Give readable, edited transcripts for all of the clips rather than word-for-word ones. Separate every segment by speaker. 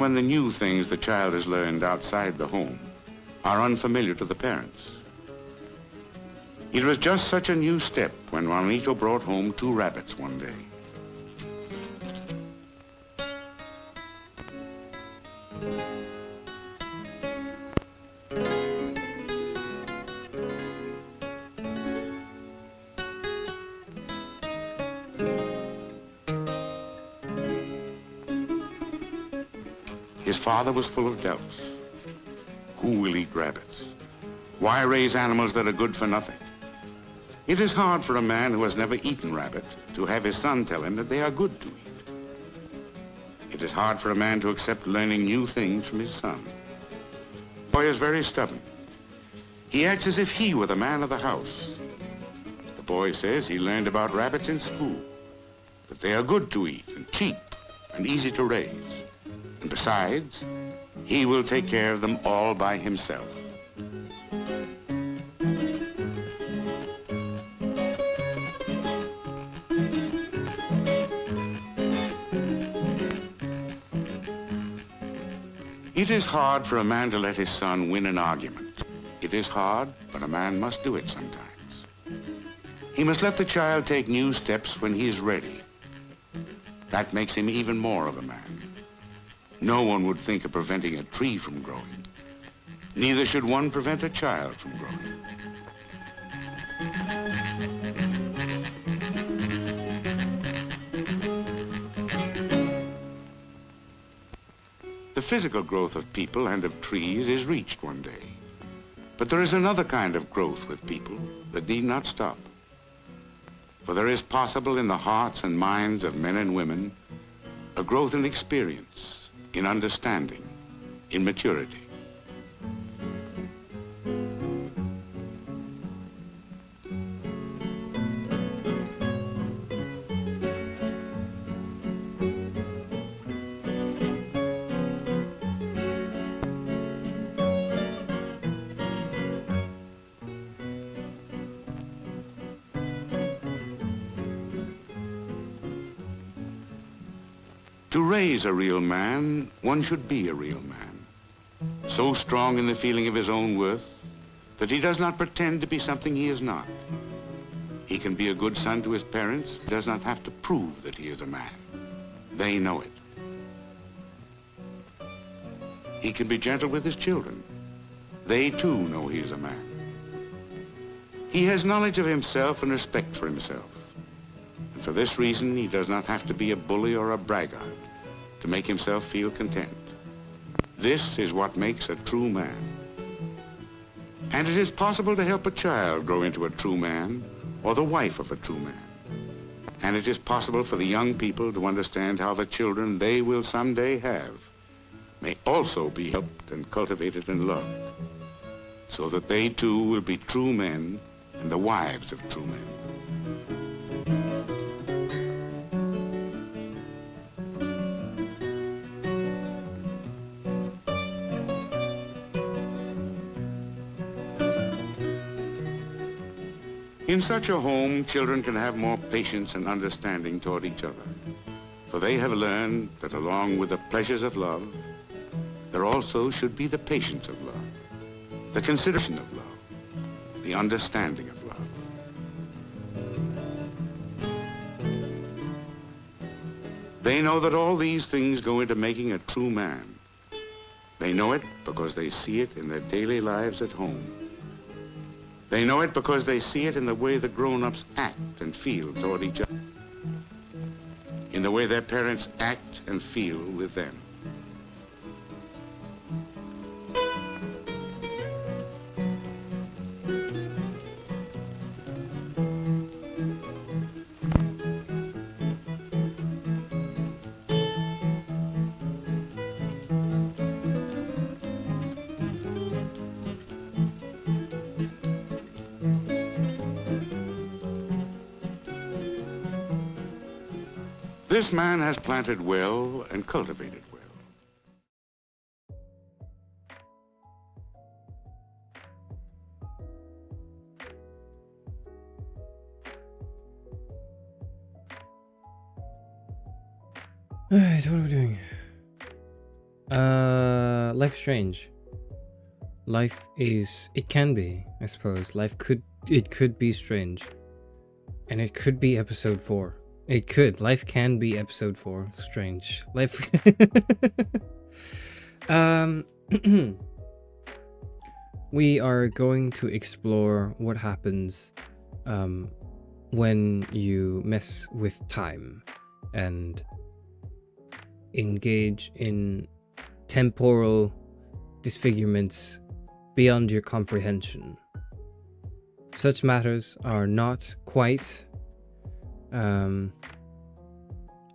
Speaker 1: when the new things the child has learned outside the home are unfamiliar to the parents. It was just such a new step when Juanito brought home 2 rabbits one day. His father was full of doubts. Who will eat rabbits? Why raise animals that are good for nothing? It is hard for a man who has never eaten rabbit to have his son tell him that they are good to eat. It is hard for a man to accept learning new things from his son. The boy is very stubborn. He acts as if he were the man of the house. The boy says he learned about rabbits in school, that they are good to eat and cheap and easy to raise. And besides, he will take care of them all by himself. It is hard for a man to let his son win an argument. It is hard, but a man must do it sometimes. He must let the child take new steps when he is ready. That makes him even more of a man. No one would think of preventing a tree from growing. Neither should one prevent a child from growing. The physical growth of people and of trees is reached one day. But there is another kind of growth with people that need not stop. For there is possible in the hearts and minds of men and women a growth in experience, in understanding, in maturity. To raise a real man, one should be a real man. So strong in the feeling of his own worth that he does not pretend to be something he is not. He can be a good son to his parents, does not have to prove that he is a man. They know it. He can be gentle with his children. They too know he is a man. He has knowledge of himself and respect for himself. And for this reason, he does not have to be a bully or a braggart to make himself feel content. This is what makes a true man. And it is possible to help a child grow into a true man or the wife of a true man. And it is possible for the young people to understand how the children they will someday have may also be helped and cultivated and loved, so that they too will be true men and the wives of true men. In such a home, children can have more patience and understanding toward each other, for they have learned that along with the pleasures of love, there also should be the patience of love, the consideration of love, the understanding of love. They know that all these things go into making a true man. They know it because they see it in their daily lives at home. They know it because they see it in the way the grown-ups act and feel toward each other, in the way their parents act and feel with them. This man has planted well and cultivated well.
Speaker 2: Alright, what are we doing? Life's strange. Life is, it can be, I suppose. It could be strange. And it could be episode 4. It could. Life can be episode 4. Strange. Life. We are going to explore what happens when you mess with time and engage in temporal disfigurements beyond your comprehension. Such matters are not quite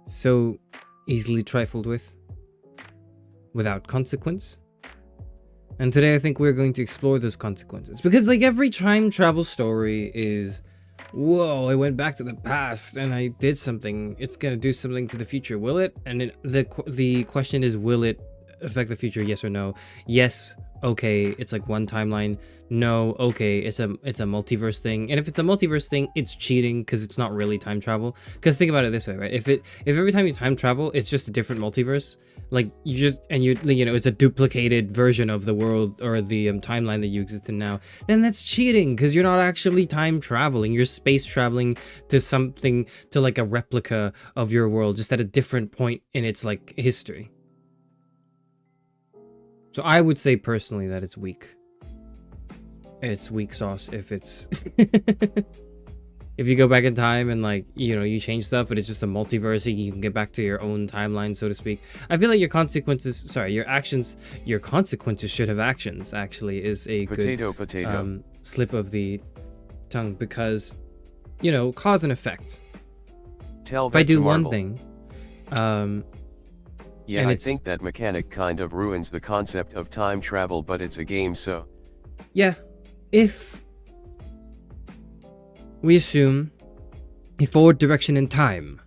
Speaker 2: so easily trifled with without consequence. And today I think we're going to explore those consequences. Because like every time travel story is, whoa, I went back to the past and I did something. It's going to do something to the future. Will it? And the question is, will it affect the future? Yes or no? Yes. Okay, it's like one timeline. No, okay, it's a multiverse thing. And if it's a multiverse thing, it's cheating because it's not really time travel. Because think about it this way, right? If every time you time travel, it's just a different multiverse, like you know, it's a duplicated version of the world or the timeline that you exist in now, then that's cheating because you're not actually time traveling. You're space traveling to something, to like a replica of your world, just at a different point in its like history. So I would say personally that it's weak. It's weak sauce if it's if you go back in time and like, you know, you change stuff, but it's just a multiverse, you can get back to your own timeline, so to speak. I feel like your consequences should have actions, actually, is a good slip of the tongue, because, you know, cause and effect. If I do one thing,
Speaker 3: yeah, I think that mechanic kind of ruins the concept of time travel, but it's a game, so...
Speaker 2: Yeah, if we assume a forward direction in time,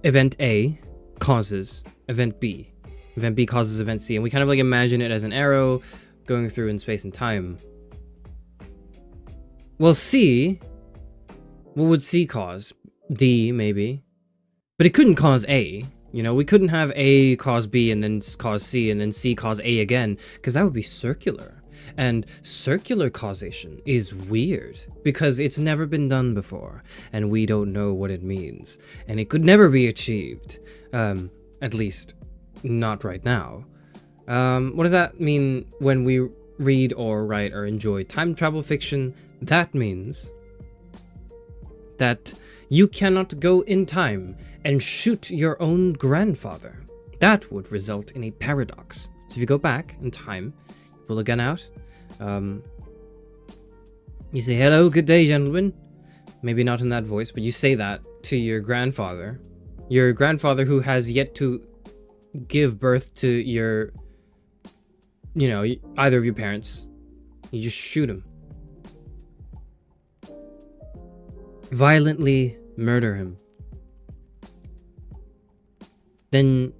Speaker 2: event A causes event B. Event B causes event C, and we kind of like imagine it as an arrow going through in space and time. Well, C, what would C cause? D, maybe. But it couldn't cause A, you know, we couldn't have A cause B and then cause C and then C cause A again, because that would be circular. And circular causation is weird, because it's never been done before, and we don't know what it means. And it could never be achieved, at least not right now. What does that mean when we read or write or enjoy time travel fiction? That means that you cannot go in time and shoot your own grandfather. That would result in a paradox. So if you go back in time, pull a gun out, you say, "Hello, good day, gentlemen." Maybe not in that voice, but you say that to your grandfather who has yet to give birth to your, you know, either of your parents. You just shoot him. Violently murder him. Then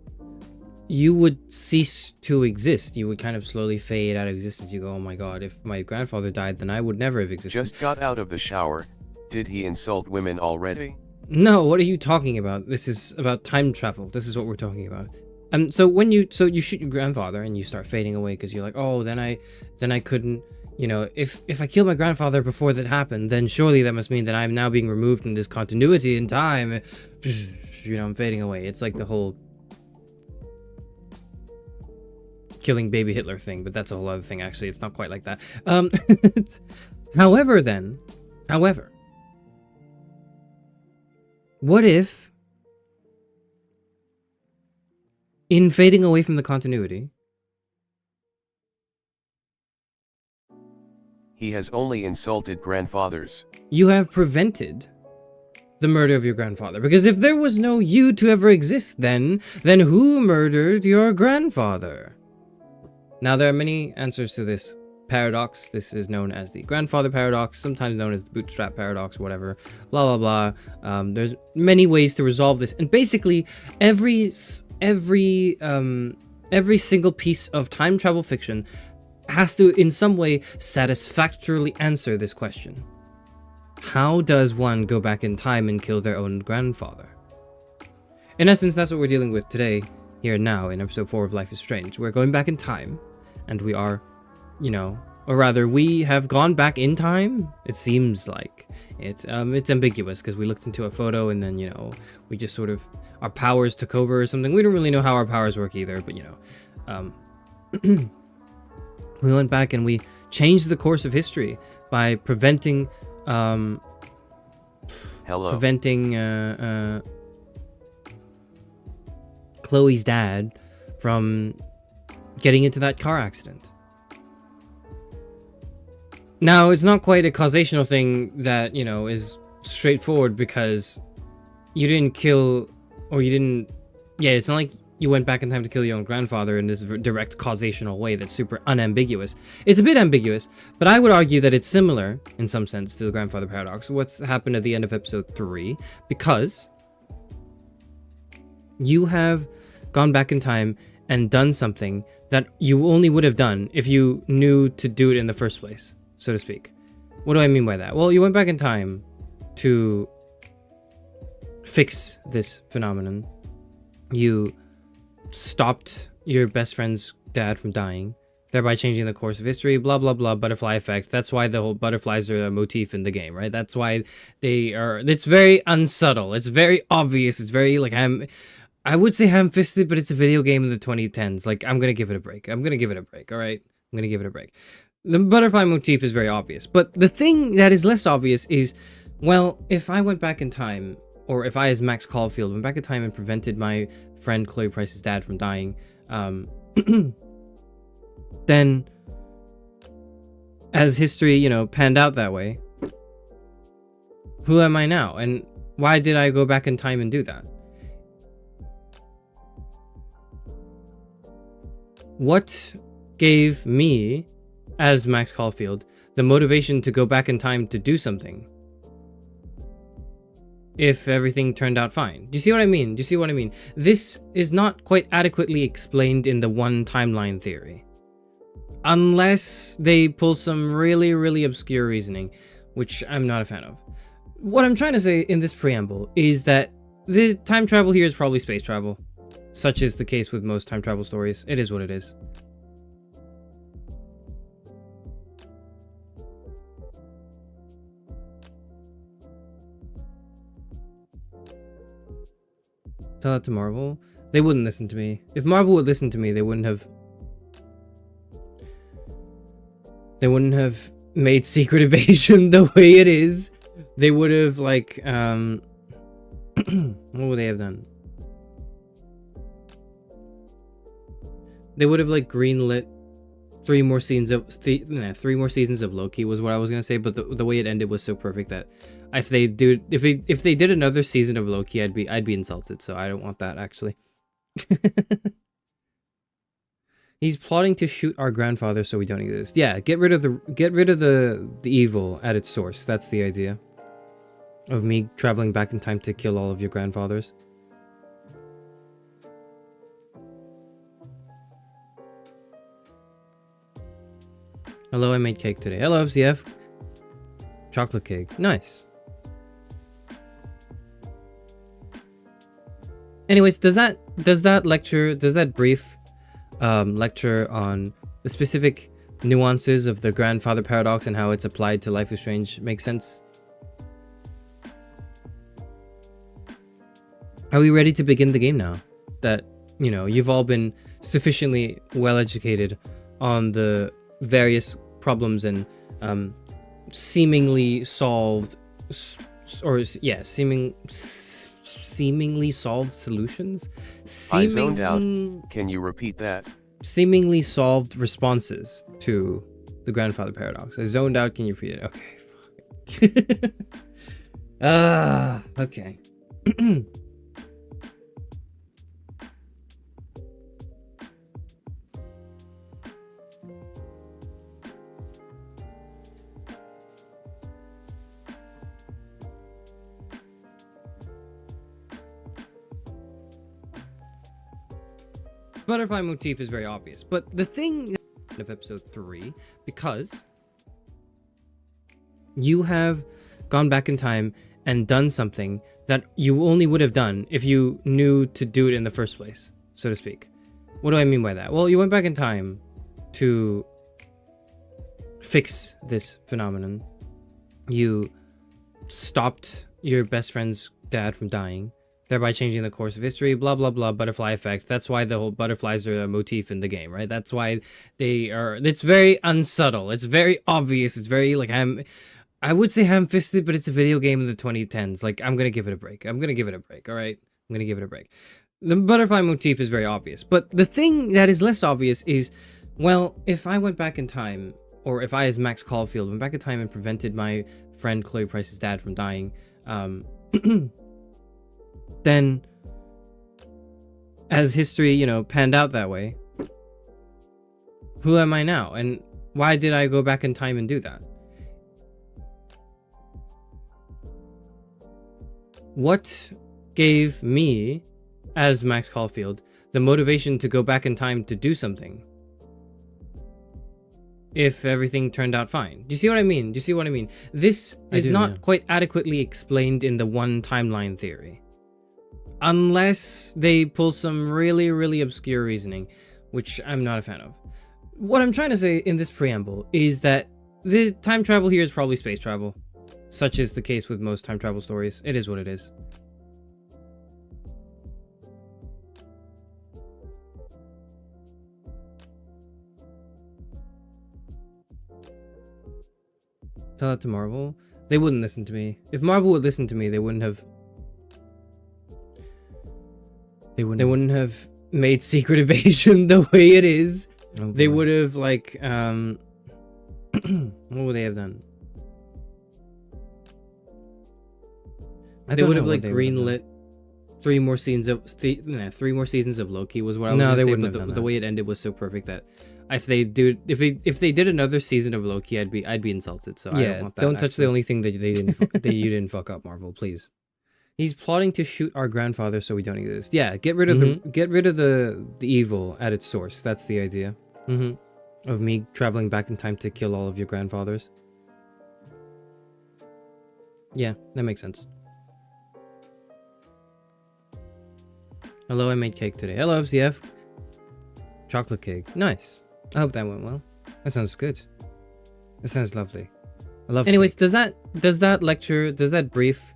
Speaker 2: you would cease to exist. You would kind of slowly fade out of existence. You go, oh my god, if my grandfather died, then I would never have existed.
Speaker 3: Just got out of the shower. Did he insult women already?
Speaker 2: No, what are you talking about? This is about time travel. This is what we're talking about. So you shoot your grandfather and you start fading away because you're like, oh, then I couldn't, you know, if I killed my grandfather before that happened, then surely that must mean that I'm now being removed from this continuity in time. You know, I'm fading away. It's like the whole killing baby Hitler thing, but that's a whole other thing, actually. It's not quite like that. However, what if, in fading away from the continuity,
Speaker 3: he has only insulted grandfathers?
Speaker 2: You have prevented the murder of your grandfather. Because if there was no you to ever exist, then who murdered your grandfather? Now, there are many answers to this paradox. This is known as the grandfather paradox, sometimes known as the bootstrap paradox, whatever, blah, blah, blah. There's many ways to resolve this. And basically, every single piece of time travel fiction has to, in some way, satisfactorily answer this question. How does one go back in time and kill their own grandfather? In essence, that's what we're dealing with today. here and now in episode 4 of Life is Strange. We're going back in time, and we are, you know, or rather, we have gone back in time. It seems like it's ambiguous because we looked into a photo and then, you know, we just sort of, our powers took over or something. We don't really know how our powers work either, but you know, we went back and we changed the course of history by preventing Chloe's dad from getting into that car accident. Now, it's not quite a causational thing that, you know, is straightforward because you didn't kill, or you didn't, yeah, it's not like you went back in time to kill your own grandfather in this direct causational way that's super unambiguous. It's a bit ambiguous, but I would argue that it's similar, in some sense, to the grandfather paradox, what's happened at the end of episode 3, because you have gone back in time and done something that you only would have done if you knew to do it in the first place, so to speak. What do I mean by that? Well, you went back in time to fix this phenomenon. You stopped your best friend's dad from dying, thereby changing the course of history, blah, blah, blah, butterfly effects. That's why the whole butterflies are a motif in the game, right? That's why they are, it's very unsubtle. It's very obvious. It's very, like, I would say ham-fisted, but it's a video game in the 2010s. Like, I'm going to give it a break. I'm going to give it a break, all right? I'm going to give it a break. The butterfly motif is very obvious, but the thing that is less obvious is, well, if I went back in time, or if I, as Max Caulfield, went back in time and prevented my friend Chloe Price's dad from dying, then, as history, you know, panned out that way, who am I now? And why did I go back in time and do that? What gave me, as Max Caulfield, the motivation to go back in time to do something if everything turned out fine? Do you see what I mean? Do you see what I mean? This is not quite adequately explained in the one timeline theory, unless they pull some really, really obscure reasoning, which I'm not a fan of. What I'm trying to say in this preamble is that the time travel here is probably space travel. Such is the case with most time travel stories. It is what it is. Tell that to Marvel. They wouldn't listen to me. If Marvel would listen to me, they wouldn't have made Secret Invasion the way it is. They would have, like, what would they have done? They would have, like, greenlit three more seasons of Loki was what I was gonna say, but the way it ended was so perfect that if they did another season of Loki, I'd be insulted. So I don't want that, actually. He's plotting to shoot our grandfather so we don't exist. Yeah, get rid of the evil at its source. That's the idea of me traveling back in time to kill all of your grandfathers. Hello, I made cake today. Hello, FCF. Chocolate cake. Nice. Anyways, does that brief lecture on the specific nuances of the grandfather paradox and how it's applied to Life is Strange make sense? Are we ready to begin the game now? That, you know, you've all been sufficiently well educated on the various problems and seemingly solved seemingly solved solutions.
Speaker 3: I zoned out. Can you repeat that?
Speaker 2: Seemingly solved responses to the grandfather paradox. I zoned out. Can you repeat it? Okay. Fuck. Okay. Butterfly motif is very obvious, but the thing of episode 3, because you have gone back in time and done something that you only would have done if you knew to do it in the first place, so to speak. What do I mean by that? Well, you went back in time to fix this phenomenon. You stopped your best friend's dad from dying, thereby changing the course of history, blah, blah, blah, butterfly effects. That's why the whole butterflies are a motif in the game, right? That's why they are, it's very unsubtle. It's very obvious. It's very, like, I would say ham-fisted, but it's a video game in the 2010s. Like, I'm going to give it a break. I'm going to give it a break, all right? I'm going to give it a break. The butterfly motif is very obvious, but the thing that is less obvious is, well, if I went back in time, or if I, as Max Caulfield, went back in time and prevented my friend Chloe Price's dad from dying, then as history, you know, panned out that way, who am I now? And why did I go back in time and do that? What gave me, as Max Caulfield, the motivation to go back in time to do something if everything turned out fine? Do you see what I mean? Do you see what I mean? This is not quite adequately explained in the one timeline theory. Unless they pull some really, really obscure reasoning, which I'm not a fan of. What I'm trying to say in this preamble is that the time travel here is probably space travel. Such is the case with most time travel stories. It is what it is. Tell that to Marvel. They wouldn't listen to me. If Marvel would listen to me, they wouldn't have made Secret Invasion the way it is. Oh, they would have, like, what would they have done? They would have, like, greenlit three more seasons of Loki was what I was gonna say, but the way it ended was so perfect that if they did another season of Loki, I'd be insulted. So yeah, I don't want that. Don't touch the only thing that you didn't fuck up, Marvel, please. He's plotting to shoot our grandfather so we don't exist. Yeah, get rid of the evil at its source. That's the idea. Of me traveling back in time to kill all of your grandfathers. Yeah, that makes sense. Hello, I made cake today. Hello, FCF. Chocolate cake. Nice. I hope that went well. That sounds good. That sounds lovely. I love Anyways, cake. does that brief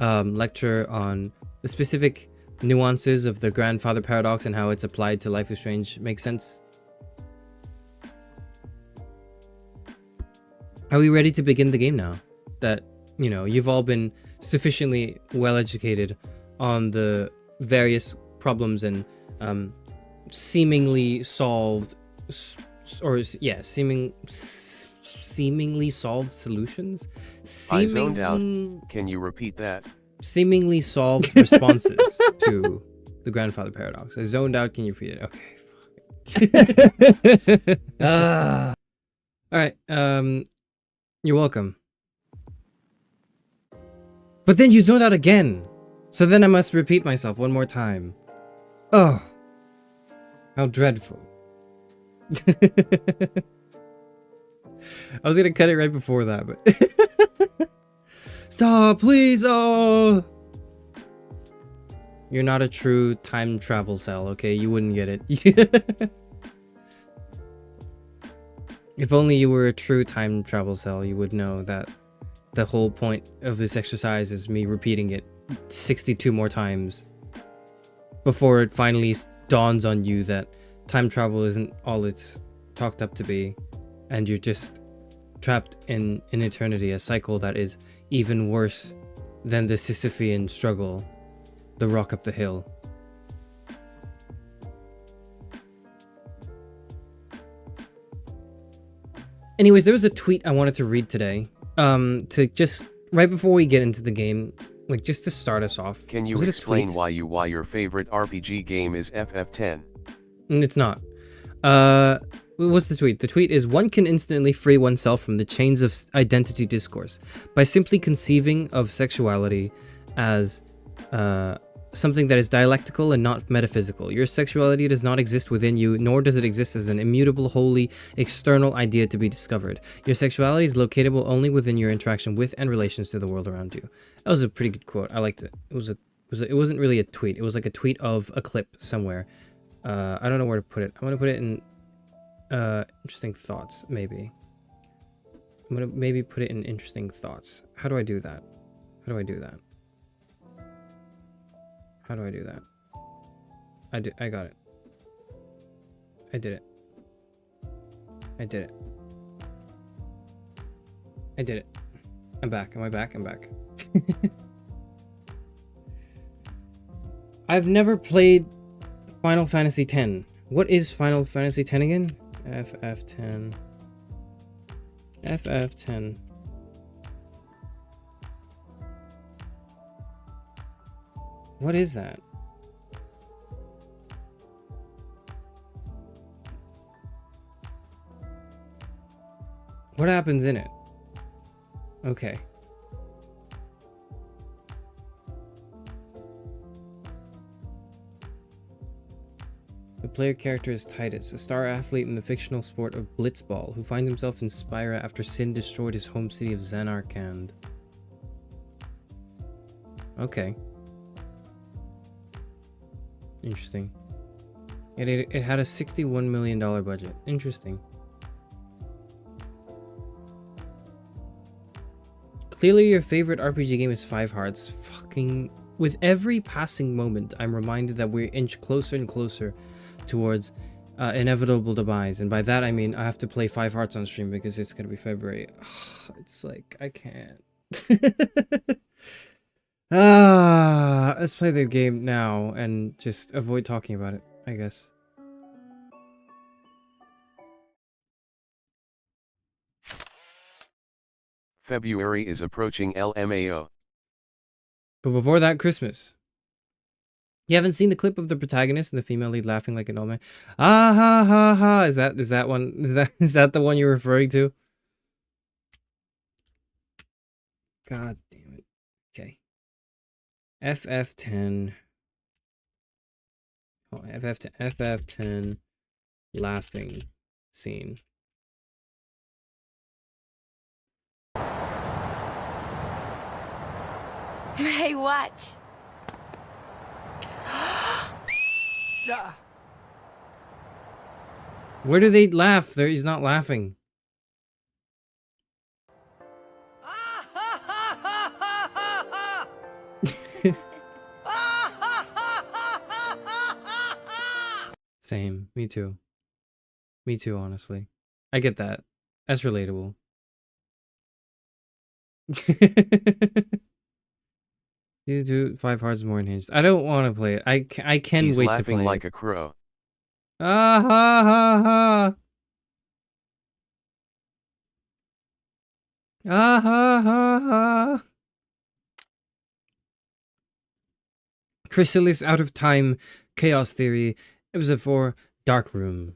Speaker 2: lecture on the specific nuances of the grandfather paradox and how it's applied to Life is Strange make sense? Are we ready to begin the game now? That, you know, you've all been sufficiently well educated on the various problems and seemingly solved seemingly solved solutions.
Speaker 3: I zoned out. Can you repeat that?
Speaker 2: Seemingly solved responses to the grandfather paradox. I zoned out. Can you repeat it? Okay. All right. You're welcome. But then you zoned out again. So then I must repeat myself one more time. Oh, how dreadful. I was gonna cut it right before that, but stop, please. Oh, you're not a true time travel cell, okay? You wouldn't get it. If only you were a true time travel cell, you would know that the whole point of this exercise is me repeating it 62 more times before it finally dawns on you that time travel isn't all it's talked up to be, and you're just trapped in an eternity, a cycle that is even worse than the Sisyphean struggle, the rock up the hill. Anyways, there was a tweet I wanted to read today, to just right before we get into the game, like just to start us off.
Speaker 3: Can you explain why your favorite RPG game is FF10?
Speaker 2: It's not. What's the tweet? The tweet is, one can instantly free oneself from the chains of identity discourse by simply conceiving of sexuality as something that is dialectical and not metaphysical. Your sexuality does not exist within you, nor does it exist as an immutable, wholly external idea to be discovered. Your sexuality is locatable only within your interaction with and relations to the world around you. That was a pretty good quote. I liked it. It wasn't really a tweet. It was like a tweet of a clip somewhere I don't know where to put it. I'm gonna put it in interesting thoughts, maybe. I'm gonna maybe put it in interesting thoughts. How do I do that? How do I do that? How do I do that? I got it. I did it. I did it. I did it. I'm back. Am I back? I'm back. I've never played Final Fantasy X. What is Final Fantasy X again? FF10. FF10. What is that? What happens in it? Okay. The player character is Titus, a star athlete in the fictional sport of blitzball, who finds himself in Spira after Sin destroyed his home city of Zanarkand. Okay. Interesting. It had a $61 million budget. Interesting. Clearly your favorite RPG game is Five Hearts. Fucking... With every passing moment, I'm reminded that we're inch closer and closer towards inevitable demise, and by that I mean I have to play Five Hearts on stream because it's gonna be February. It's like I can't. Let's play the game now and just avoid talking about it, I guess.
Speaker 3: February is approaching LMAO.
Speaker 2: But before that, Christmas. You haven't seen the clip of the protagonist and the female lead laughing like an old man? Ah ha ha ha. Is that one? Is that the one you're referring to? God damn it. Okay. FF10. Oh, FF10 laughing scene.
Speaker 4: Hey, watch.
Speaker 2: Where do they laugh? He's not laughing. Same. Me too. Me too, honestly. I get that. That's relatable. These two Five Hearts more unhinged. I don't want to play it. I can
Speaker 3: He's
Speaker 2: wait
Speaker 3: laughing
Speaker 2: to play
Speaker 3: like
Speaker 2: it.
Speaker 3: a crow.
Speaker 2: Ah ha ha ha. Ah ha ha ha. Chrysalis Out of Time, Chaos Theory, Episode 4, Dark Room.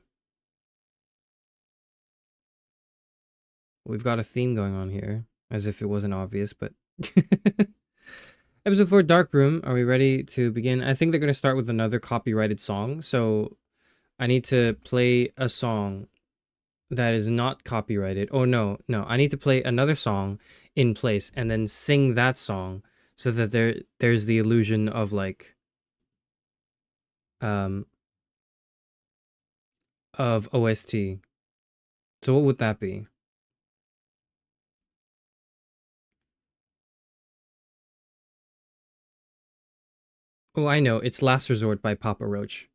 Speaker 2: We've got a theme going on here, as if it wasn't obvious, but... Episode 4, Dark Room. Are we ready to begin? I think they're going to start with another copyrighted song, so I need to play a song that is not copyrighted. Oh, no. I need to play another song in place and then sing that song so that there's the illusion of, like, of OST. So what would that be? Oh, I know. It's Last Resort by Papa Roach.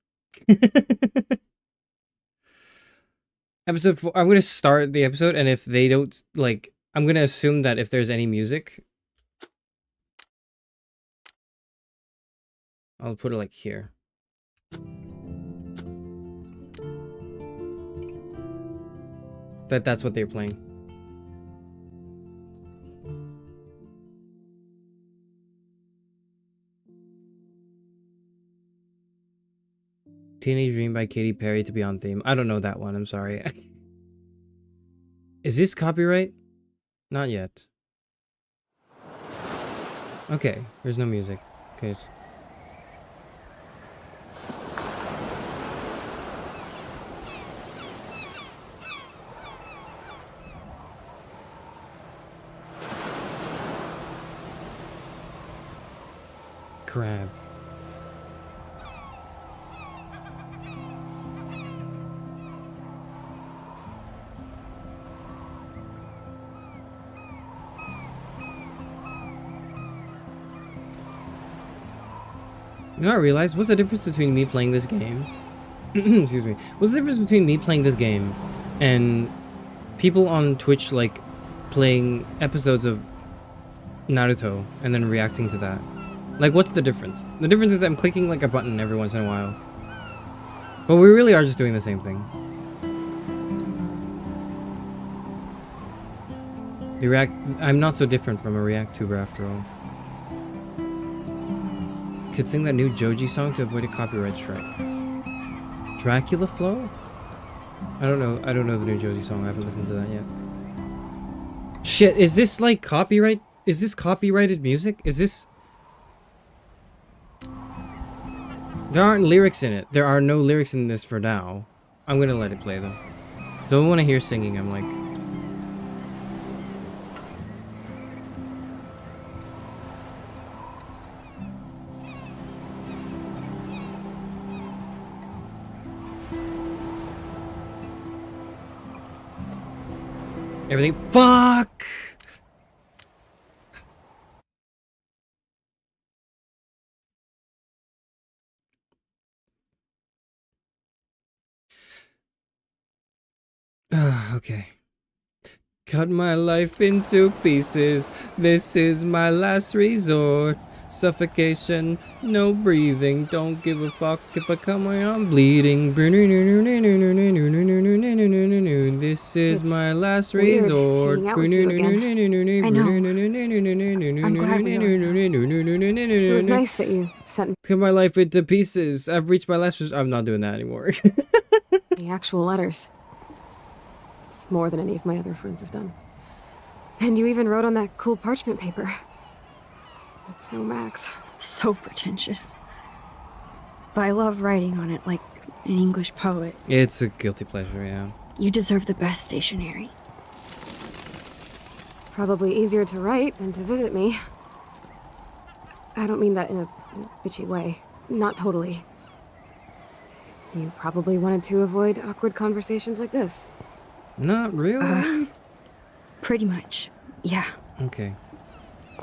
Speaker 2: Episode 4. I'm going to start the episode, and if they don't, like... I'm going to assume that if there's any music... I'll put it, like, here. That's what they're playing. Teenage Dream by Katy Perry to be on theme. I don't know that one. I'm sorry. Is this copyright? Not yet. Okay. There's no music. Okay. Crab. You know what I realized? What's the difference between me playing this game? Excuse me. What's the difference between me playing this game and people on Twitch, like, playing episodes of Naruto and then reacting to that? Like, what's the difference? The difference is that I'm clicking, like, a button every once in a while. But we really are just doing the same thing. I'm not so different from a React tuber after all. Could sing that new Joji song to avoid a copyright strike. Dracula Flow? I don't know the new Joji song. I haven't listened to that yet. Shit, is this like copyright? Is this copyrighted music? Is this... There aren't lyrics in it. There are no lyrics in this for now. I'm gonna let it play though. Don't want to hear singing. I'm like... Everything. Fuck! Okay. Cut my life into pieces. This is my last resort. Suffocation, no breathing. Don't give a fuck if I come when I'm bleeding. This is my last resort.
Speaker 5: I know. I'm glad we are. It was nice that you sent
Speaker 2: Cut my life into pieces. I've reached my last resort. I'm not doing that anymore.
Speaker 5: the actual letters. It's more than any of my other friends have done. And you even wrote on that cool parchment paper. That's so Max.
Speaker 6: So pretentious. But I love writing on it like an English poet.
Speaker 2: It's a guilty pleasure, yeah.
Speaker 6: You deserve the best stationery.
Speaker 5: Probably easier to write than to visit me. I don't mean that in a bitchy way. Not totally. You probably wanted to avoid awkward conversations like this.
Speaker 2: Not really.
Speaker 6: Pretty much. Yeah.
Speaker 2: Okay.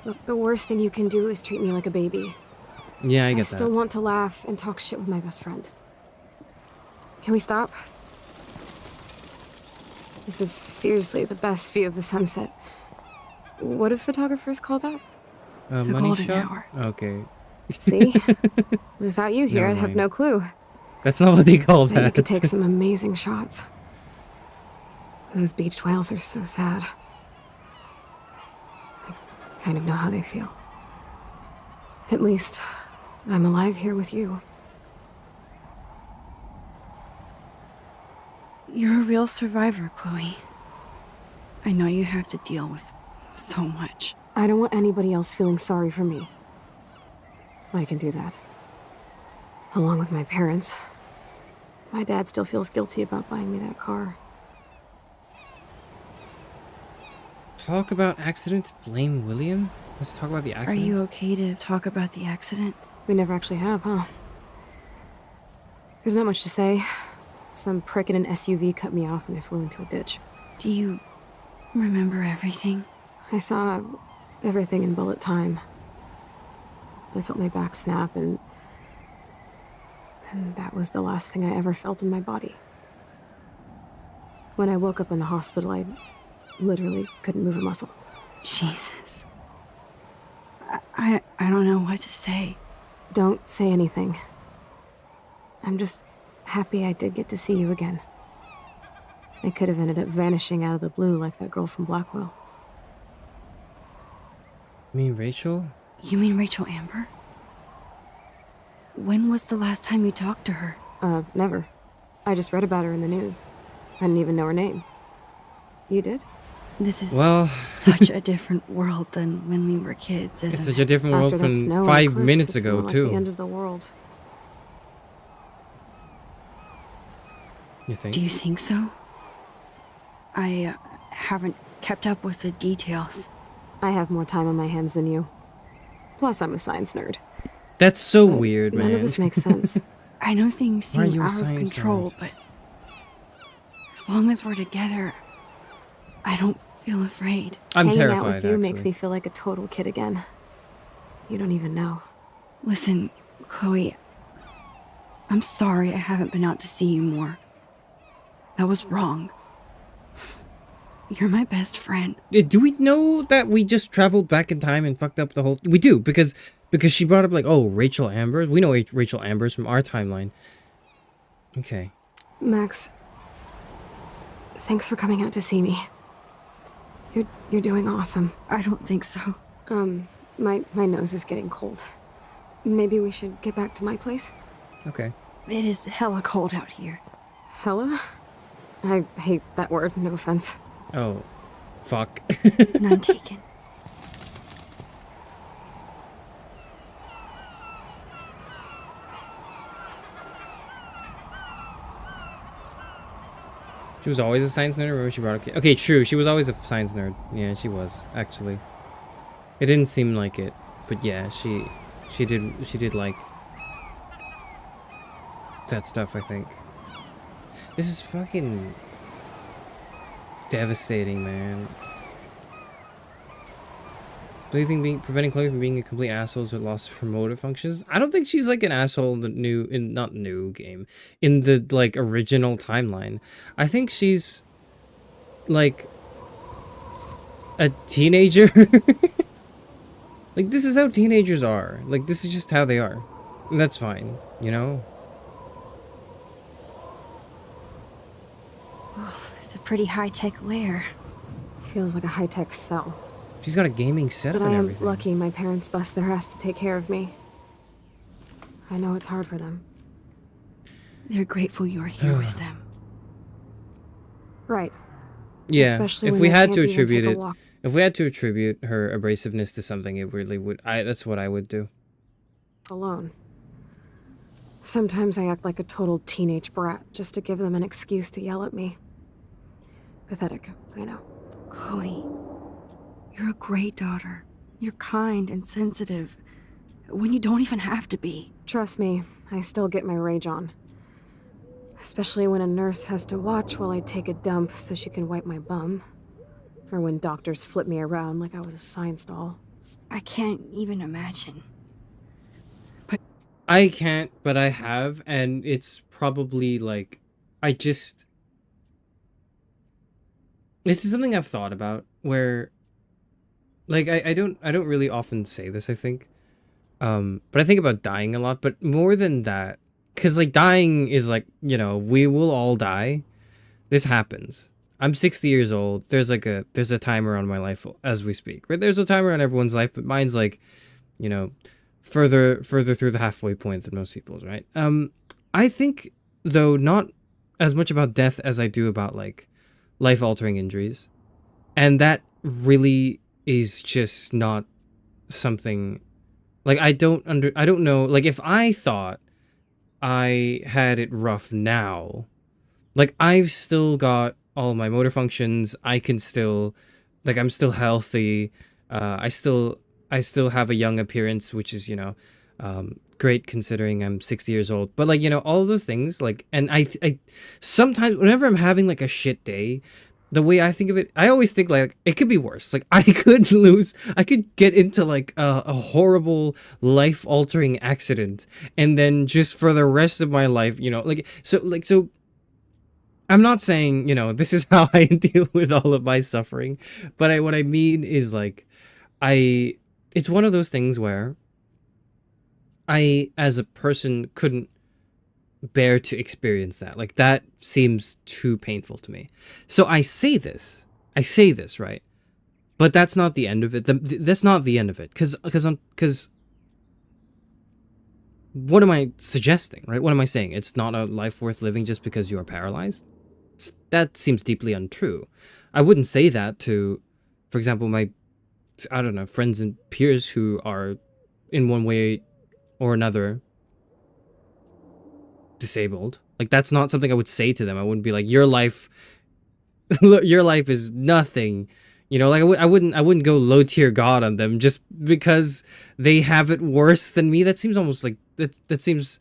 Speaker 5: Look, the worst thing you can do is treat me like a baby.
Speaker 2: Yeah, I
Speaker 5: I
Speaker 2: get
Speaker 5: still
Speaker 2: that.
Speaker 5: want to laugh and talk shit with my best friend. Can we stop? This is seriously the best view of the sunset. What do photographers call that?
Speaker 6: The
Speaker 2: Money
Speaker 6: golden
Speaker 2: shot?
Speaker 6: hour.
Speaker 2: Okay.
Speaker 5: See? Without you here,
Speaker 2: Never
Speaker 5: I'd have
Speaker 2: mind.
Speaker 5: no clue.
Speaker 2: That's not what they call
Speaker 5: Bet you
Speaker 2: that.
Speaker 5: could take some amazing shots. Those beached whales are so sad. I kind of know how they feel. At least, I'm alive here with you.
Speaker 6: You're a real survivor, Chloe. I know you have to deal with so much.
Speaker 5: I don't want anybody else feeling sorry for me. I can do that. Along with my parents. My dad still feels guilty about buying me that car.
Speaker 2: Talk about accident, blame William? Let's talk about the
Speaker 6: Are
Speaker 2: accident.
Speaker 6: you okay to talk about the accident?
Speaker 5: We never actually have, huh? There's not much to say. Some prick in an SUV cut me off and I flew into a ditch.
Speaker 6: Do you remember everything?
Speaker 5: I saw everything in bullet time. I felt my back snap and that was the last thing I ever felt in my body. When I woke up in the hospital, I literally couldn't move a muscle.
Speaker 6: Jesus. I don't know what to say.
Speaker 5: Don't say anything. I'm just happy I did get to see you again. I could have ended up vanishing out of the blue like that girl from Blackwell.
Speaker 2: You mean Rachel?
Speaker 6: You mean Rachel Amber? When was the last time you talked to her?
Speaker 5: Never. I just read about her in the news. I didn't even know her name. You did?
Speaker 6: This is
Speaker 2: Well,
Speaker 6: such a different world than when we were kids, isn't
Speaker 2: it's
Speaker 6: it?
Speaker 2: such a different world
Speaker 5: After that snow
Speaker 2: from
Speaker 5: and
Speaker 2: 5
Speaker 5: eclipse,
Speaker 2: minutes
Speaker 5: it's
Speaker 2: ago,
Speaker 5: more like
Speaker 2: too.
Speaker 5: the end of the world.
Speaker 2: You think?
Speaker 6: Do you think so? I haven't kept up with the details.
Speaker 5: I have more time on my hands than you. Plus, I'm a science nerd.
Speaker 2: That's so
Speaker 5: But
Speaker 2: weird, man.
Speaker 5: None of this makes sense.
Speaker 6: I know things
Speaker 2: Why are
Speaker 6: seem
Speaker 2: you a
Speaker 6: out of
Speaker 2: science
Speaker 6: control,
Speaker 2: nerd?
Speaker 6: but as long as we're together, I don't feel afraid.
Speaker 2: I'm
Speaker 5: Hanging
Speaker 2: terrified,
Speaker 5: out with you makes
Speaker 2: actually.
Speaker 5: me feel like a total kid again. You don't even know.
Speaker 6: Listen, Chloe, I'm sorry I haven't been out to see you more. That was wrong. You're my best friend.
Speaker 2: Do we know that we just traveled back in time and fucked up the whole... We do, because she brought up, like, oh, Rachel Ambers. We know Rachel Ambers from our timeline. Okay.
Speaker 5: Max, thanks for coming out to see me. You're doing awesome.
Speaker 6: I don't think so.
Speaker 5: My nose is getting cold. Maybe we should get back to my place?
Speaker 2: Okay.
Speaker 6: It is hella cold out here.
Speaker 5: Hella? I hate that word, no offense.
Speaker 2: Oh, fuck.
Speaker 6: None taken.
Speaker 2: She was always a science nerd, or remember she brought up... Okay, true. She was always a science nerd. Yeah, she was, actually. It didn't seem like it, but yeah, she did like that stuff, I think. This is fucking devastating, man. Do you think preventing Chloe from being a complete asshole is what lost her motive functions? I don't think she's like an asshole in the not new game, in the like original timeline. I think she's like a teenager. Like, this is how teenagers are. Like, this is just how they are. And that's fine, you know?
Speaker 6: Oh, it's a pretty high-tech lair.
Speaker 5: Feels like a high-tech cell.
Speaker 2: She's got a gaming setup
Speaker 5: But I
Speaker 2: and
Speaker 5: am
Speaker 2: everything.
Speaker 5: lucky my parents bust their ass to take care of me. I know it's hard for them.
Speaker 6: They're grateful you're here with them.
Speaker 5: Right.
Speaker 2: Yeah,
Speaker 5: Especially
Speaker 2: if
Speaker 5: when
Speaker 2: we
Speaker 5: they
Speaker 2: had
Speaker 5: can't
Speaker 2: to
Speaker 5: even
Speaker 2: attribute
Speaker 5: take a
Speaker 2: it...
Speaker 5: walk.
Speaker 2: If we had to attribute her abrasiveness to something, it really would... that's what I would do.
Speaker 5: Alone. Sometimes I act like a total teenage brat just to give them an excuse to yell at me. Pathetic, I know.
Speaker 6: Chloe, you're a great daughter. You're kind and sensitive when you don't even have to be.
Speaker 5: Trust me, I still get my rage on. Especially when a nurse has to watch while I take a dump so she can wipe my bum. Or when doctors flip me around like I was a science doll.
Speaker 6: I can't even imagine.
Speaker 2: I can't, but I have, and it's probably like... This is something I've thought about, where... Like, I don't really often say this, I think. But I think about dying a lot, but more than that... Because, like, dying is like, you know, we will all die. This happens. I'm 60 years old. There's a timer on my life as we speak, right? There's a timer on everyone's life, but mine's like, you know, further through the halfway point than most people's, right? I think, though, not as much about death as I do about, like, life-altering injuries. And that really is just not something... Like, I don't know... Like, if I thought I had it rough now, like, I've still got all my motor functions. I can still, like, I'm still healthy. I still have a young appearance, which is, you know, great considering I'm 60 years old. But, like, you know, all of those things, like, and I sometimes, whenever I'm having, like, a shit day, the way I think of it, I always think, like, it could be worse. Like, I could get into, like, a horrible life-altering accident, and then just for the rest of my life, you know, so, I'm not saying, you know, this is how I deal with all of my suffering, but what I mean is, like, it's one of those things where I, as a person, couldn't bear to experience that. Like, that seems too painful to me. So I say this, right? But that's not the end of it. That's not the end of it. Because what am I suggesting, right? What am I saying? It's not a life worth living just because you are paralyzed? That seems deeply untrue. I wouldn't say that to, for example, my, I don't know, friends and peers who are in one way or another disabled. Like, that's not something I would say to them. I wouldn't be like, your life is nothing. You know, like, I wouldn't go low tier God on them just because they have it worse than me. That seems almost like, that seems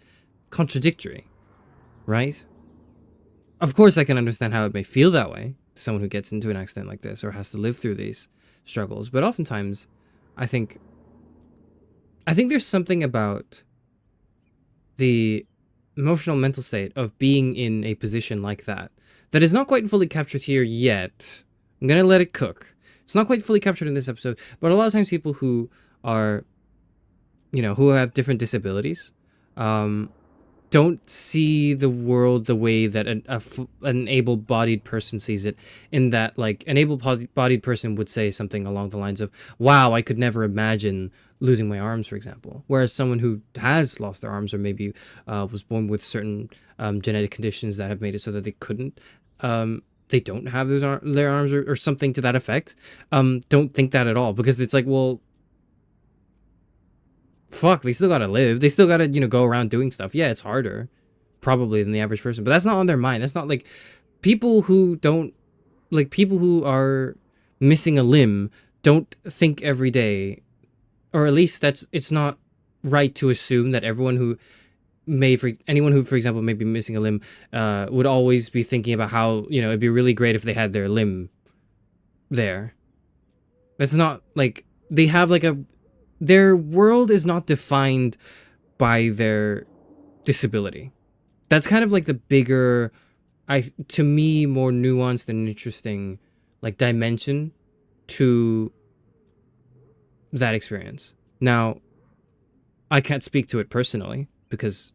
Speaker 2: contradictory, right? Of course, I can understand how it may feel that way to someone who gets into an accident like this or has to live through these struggles. But oftentimes, I think there's something about the emotional mental state of being in a position like that is not quite fully captured here yet. I'm gonna let it cook. It's not quite fully captured in this episode, but a lot of times people who are, you know, who have different disabilities, don't see the world the way that an able-bodied person sees it, in that, like, an able-bodied person would say something along the lines of, wow, I could never imagine losing my arms, for example. Whereas someone who has lost their arms, or maybe was born with certain genetic conditions that have made it so that they couldn't, they don't have their arms, or something to that effect, don't think that at all, because it's like, well, fuck, they still gotta live. They still gotta, you know, go around doing stuff. Yeah, it's harder, probably, than the average person, but that's not on their mind. That's not like people who are missing a limb don't think every day, or at least it's not right to assume that anyone who, for example, may be missing a limb, would always be thinking about how, you know, it'd be really great if they had their limb there. That's not like they have like their world is not defined by their disability. That's kind of like the bigger, to me, more nuanced and interesting, like, dimension to that experience. Now, I can't speak to it personally because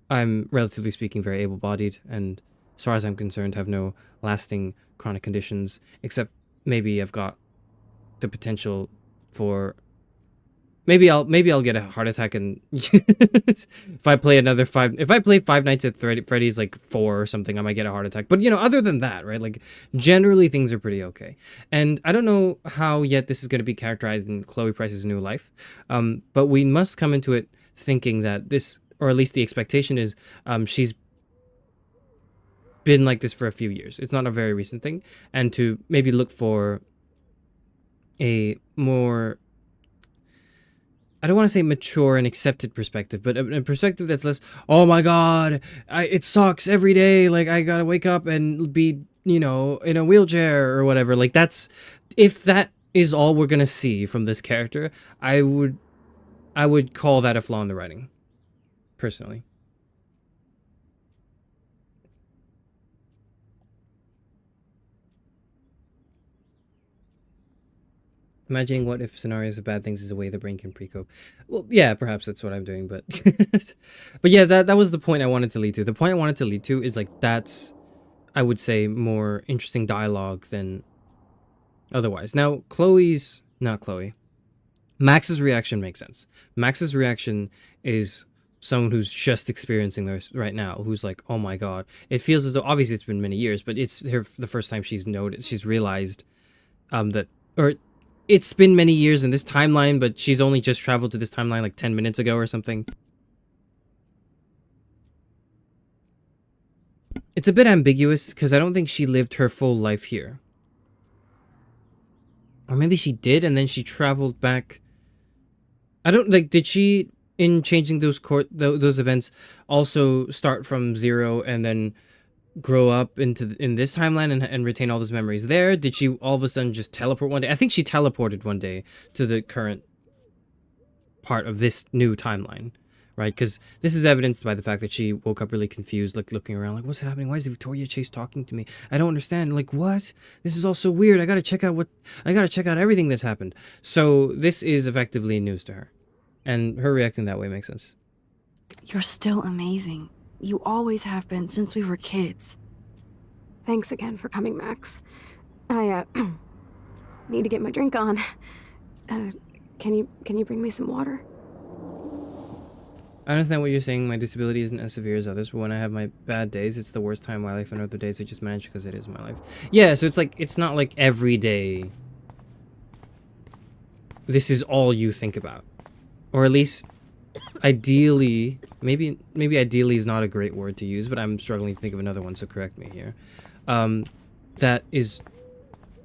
Speaker 2: I'm, relatively speaking, very able-bodied, and as far as I'm concerned, have no lasting chronic conditions, except maybe I've got the potential for, maybe I'll get a heart attack, and if I play Five Nights at Freddy's like 4 or something, I might get a heart attack. But, you know, other than that, right, like, generally things are pretty okay. And I don't know how yet this is going to be characterized in Chloe Price's new life, but we must come into it thinking that this, or at least the expectation is, she's been like this for a few years. It's not a very recent thing, and to maybe look for a more, I don't want to say mature and accepted perspective, but a perspective that's less, oh my god, it sucks every day, like, I gotta wake up and be, you know, in a wheelchair or whatever. Like, that's, if that is all we're gonna see from this character, I would call that a flaw in the writing, personally. Imagining what if scenarios of bad things is a way the brain can pre-cope. Well, yeah, perhaps that's what I'm doing, but but yeah, that was the point I wanted to lead to. The point I wanted to lead to is, like, that's, I would say, more interesting dialogue than otherwise. Now, Max's reaction makes sense. Max's reaction is someone who's just experiencing this right now, who's like, oh my god. It feels as though, obviously it's been many years, but it's the first time she's realized that, or it's been many years in this timeline, but she's only just traveled to this timeline like 10 minutes ago or something. It's a bit ambiguous because I don't think she lived her full life here. Or maybe she did and then she traveled back. I don't, like, did she, in changing those events, also start from 0 and then grow up in this timeline and retain all those memories there? Did she all of a sudden just teleport one day? I think she teleported one day to the current part of this new timeline, right? Because this is evidenced by the fact that she woke up really confused, like, looking around, like, what's happening? Why is Victoria Chase talking to me? I don't understand. Like, what? This is all so weird. I gotta check out everything that's happened. So this is effectively news to her, and her reacting that way makes sense.
Speaker 6: You're still amazing. You always have been since we were kids.
Speaker 5: Thanks again for coming, Max. I, need to get my drink on. Can you bring me some water?
Speaker 2: I understand what you're saying. My disability isn't as severe as others, but when I have my bad days, it's the worst time in my life, and other days I just manage because it is my life. Yeah, so it's like, it's not like every day this is all you think about. Or at least, ideally, maybe ideally is not a great word to use, but I'm struggling to think of another one, so correct me here. That is,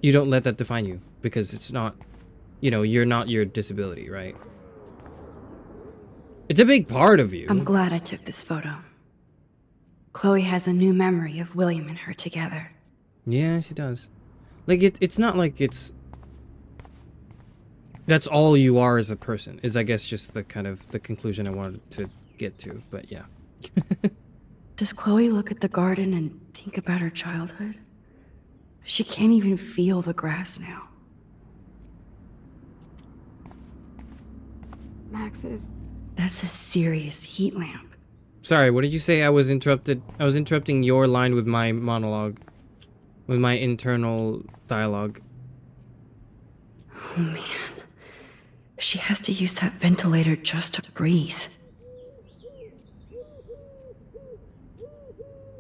Speaker 2: you don't let that define you, because it's not, you know, you're not your disability, right? It's a big part of you.
Speaker 6: I'm glad I took this photo. Chloe has a new memory of William and her together.
Speaker 2: Yeah, she does. Like, it's not like it's, that's all you are as a person, is, I guess, just the kind of the conclusion I wanted to get to, but yeah.
Speaker 6: Does Chloe look at the garden and think about her childhood? She can't even feel the grass now.
Speaker 5: Max, it is.
Speaker 6: That's a serious heat lamp.
Speaker 2: Sorry, what did you say? I was interrupted. I was interrupting your line with my monologue. With my internal dialogue.
Speaker 6: Oh man. She has to use that ventilator just to breathe.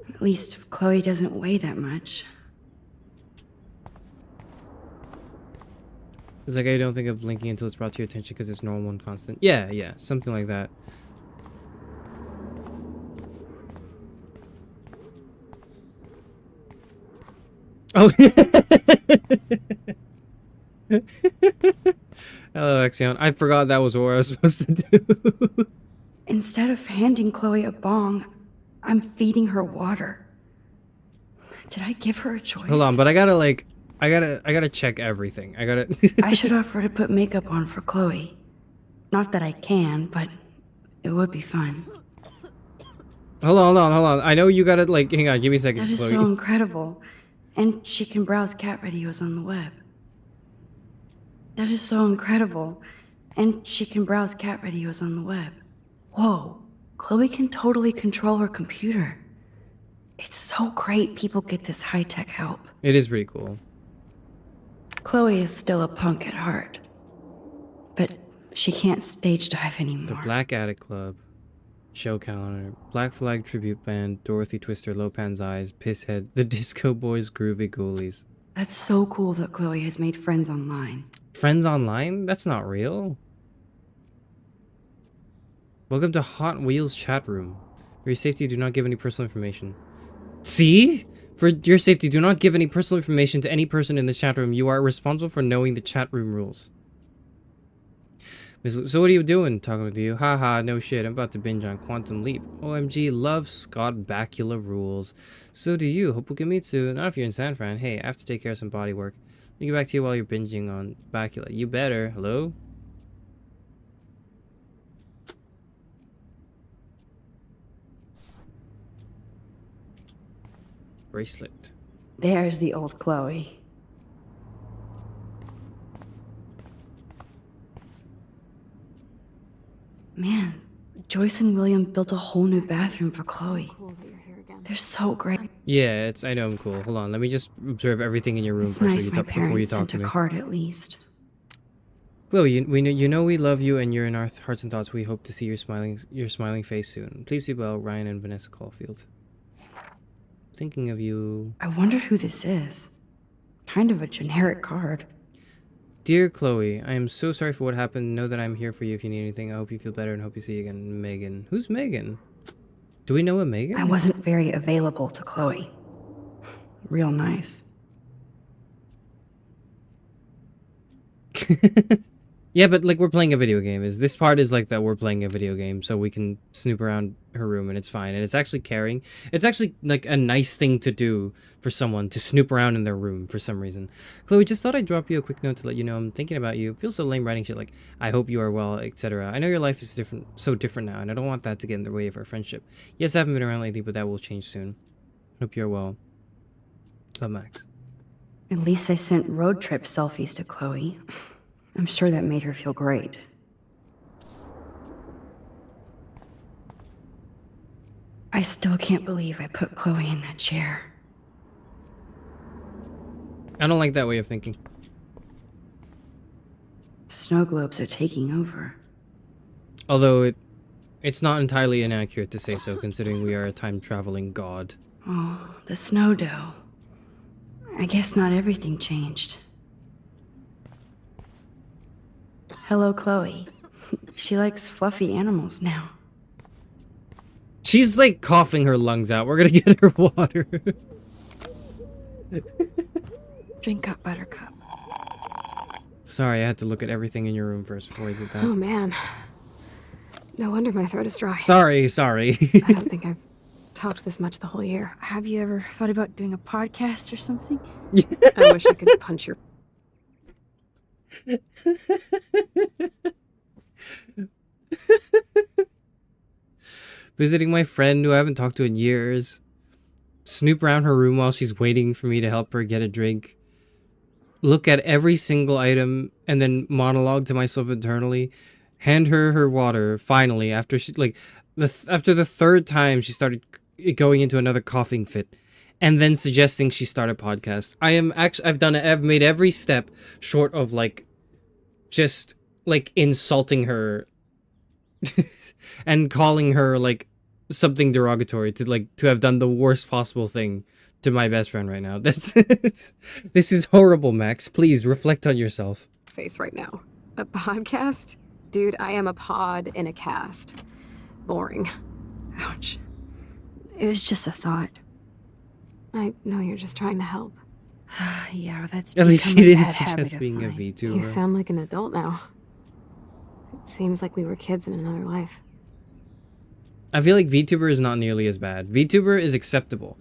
Speaker 6: At least Chloe doesn't weigh that much.
Speaker 2: It's like I don't think of blinking until it's brought to your attention because it's normal and constant. Yeah, something like that. Oh. Hello, Axion. I forgot that was what I was supposed to do.
Speaker 6: Instead of handing Chloe a bong, I'm feeding her water. Did I give her a choice?
Speaker 2: Hold on, but I gotta check everything.
Speaker 6: I should offer to put makeup on for Chloe. Not that I can, but it would be fun.
Speaker 2: Hold on. I know you gotta, like, hang on, give me a second,
Speaker 6: That is
Speaker 2: Chloe.
Speaker 6: so incredible. And she can browse cat videos on the web. That is so incredible. And she can browse cat videos on the web. Whoa, Chloe can totally control her computer. It's so great people get this high-tech help.
Speaker 2: It is pretty cool.
Speaker 6: Chloe is still a punk at heart. But she can't stage dive anymore.
Speaker 2: The Black Attic Club. Show calendar. Black Flag Tribute Band. Dorothy Twister. Lopan's Eyes. Pisshead. The Disco Boys. Groovy Ghoulies.
Speaker 6: That's so cool that Chloe has made friends online.
Speaker 2: Friends online? That's not real. Welcome to Hot Wheels chat room. For your safety, do not give any personal information. See? For your safety, do not give any personal information to any person in the chat room. You are responsible for knowing the chat room rules. So what are you doing? Talking with you? Haha, no shit. I'm about to binge on Quantum Leap. OMG, love Scott Bakula rules. So do you. Hope we'll get meet soon. Not if you're in San Fran. Hey, I have to take care of some body work. Let me get back to you while you're binging on Bakula. You better. Hello? Bracelet.
Speaker 6: There's the old Chloe. Man, Joyce and William built a whole new bathroom for Chloe.
Speaker 5: Cool that you're here again.
Speaker 6: They're so great.
Speaker 2: Yeah, I know I'm cool. Hold on, let me just observe everything in your room
Speaker 6: It's
Speaker 2: first
Speaker 6: nice my
Speaker 2: before you
Speaker 6: parents
Speaker 2: talk
Speaker 6: sent
Speaker 2: to
Speaker 6: a
Speaker 2: me.
Speaker 6: card at least.
Speaker 2: Chloe, you know we love you and you're in our hearts and thoughts. We hope to see your smiling face soon. Please be well, Ryan and Vanessa Caulfield. Thinking of you.
Speaker 6: I wonder who this is. Kind of a generic card.
Speaker 2: Dear Chloe, I am so sorry for what happened. Know that I'm here for you if you need anything. I hope you feel better and hope you see you again. Megan. Who's Megan? Do we know a Megan?
Speaker 6: I wasn't very available to Chloe. Real nice.
Speaker 2: Yeah, but like we're playing a video game. This part is like that we're playing a video game, so we can snoop around her room and it's fine. And it's actually caring. It's actually like a nice thing to do for someone to snoop around in their room for some reason. Chloe, just thought I'd drop you a quick note to let you know I'm thinking about you. Feels so lame writing shit like I hope you are well, etc. I know your life is so different now, and I don't want that to get in the way of our friendship. Yes, I haven't been around lately, but that will change soon. Hope you're well. Love, Max.
Speaker 6: At least I sent road trip selfies to Chloe. I'm sure that made her feel great. I still can't believe I put Chloe in that chair.
Speaker 2: I don't like that way of thinking.
Speaker 6: Snow globes are taking over.
Speaker 2: Although it's not entirely inaccurate to say so, considering we are a time-traveling god.
Speaker 6: Oh, the snow dough. I guess not everything changed. Hello, Chloe. She likes fluffy animals now.
Speaker 2: She's like coughing her lungs out. We're gonna get her water.
Speaker 6: Drink up, Buttercup.
Speaker 2: Sorry, I had to look at everything in your room first before I did that.
Speaker 5: Oh man. No wonder my throat is dry.
Speaker 2: Sorry.
Speaker 5: I don't think I've talked this much the whole year.
Speaker 6: Have you ever thought about doing a podcast or something?
Speaker 5: I wish I could punch your...
Speaker 2: visiting my friend who I haven't talked to in years, snoop around her room while she's waiting for me to help her get a drink, look at every single item, and then monologue to myself internally, hand her her water, finally, after she, like, after the third time she started going into another coughing fit, and then suggesting she start a podcast. I've made every step short of, like, just, like, insulting her and calling her, like, something derogatory, to have done the worst possible thing to my best friend right now. This is horrible, Max. Please reflect on yourself.
Speaker 5: Face right now. A podcast? Dude, I am a pod in a cast. Boring.
Speaker 6: Ouch. It was just a thought.
Speaker 5: I know you're just trying to help.
Speaker 6: Yeah, that's
Speaker 2: At least she
Speaker 6: become a
Speaker 2: didn't
Speaker 6: bad habit
Speaker 2: suggest
Speaker 6: of
Speaker 2: being a
Speaker 6: mine.
Speaker 2: VTuber.
Speaker 5: You sound like an adult now. It seems like we were kids in another life.
Speaker 2: I feel like VTuber is not nearly as bad. VTuber is acceptable.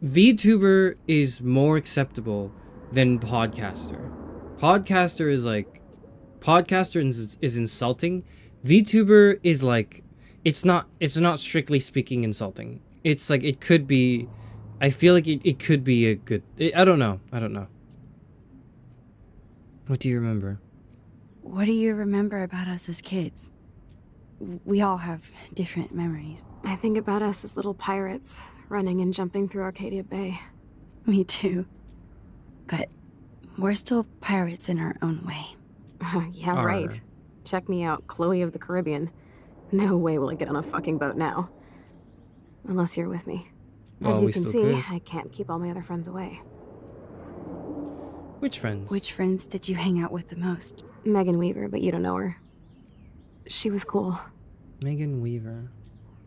Speaker 2: VTuber is more acceptable than podcaster. Podcaster is like... Podcaster is insulting. VTuber is like... It's not strictly speaking insulting. It's like, it could be... I feel like it could be a good... I don't know. What do you remember?
Speaker 6: What do you remember about us as kids? We all have different memories.
Speaker 5: I think about us as little pirates, running and jumping through Arcadia Bay.
Speaker 6: Me too. But we're still pirates in our own way.
Speaker 5: Yeah,
Speaker 2: Arr.
Speaker 5: right. Check me out, Chloe of the Caribbean. No way will I get on a fucking boat now. Unless you're with me.
Speaker 2: Well,
Speaker 5: As you
Speaker 2: we
Speaker 5: can
Speaker 2: still
Speaker 5: see,
Speaker 2: could.
Speaker 5: I can't keep all my other friends away.
Speaker 2: Which friends?
Speaker 6: Which friends did you hang out with the most?
Speaker 5: Megan Weaver, but you don't know her. She was cool.
Speaker 2: Megan Weaver.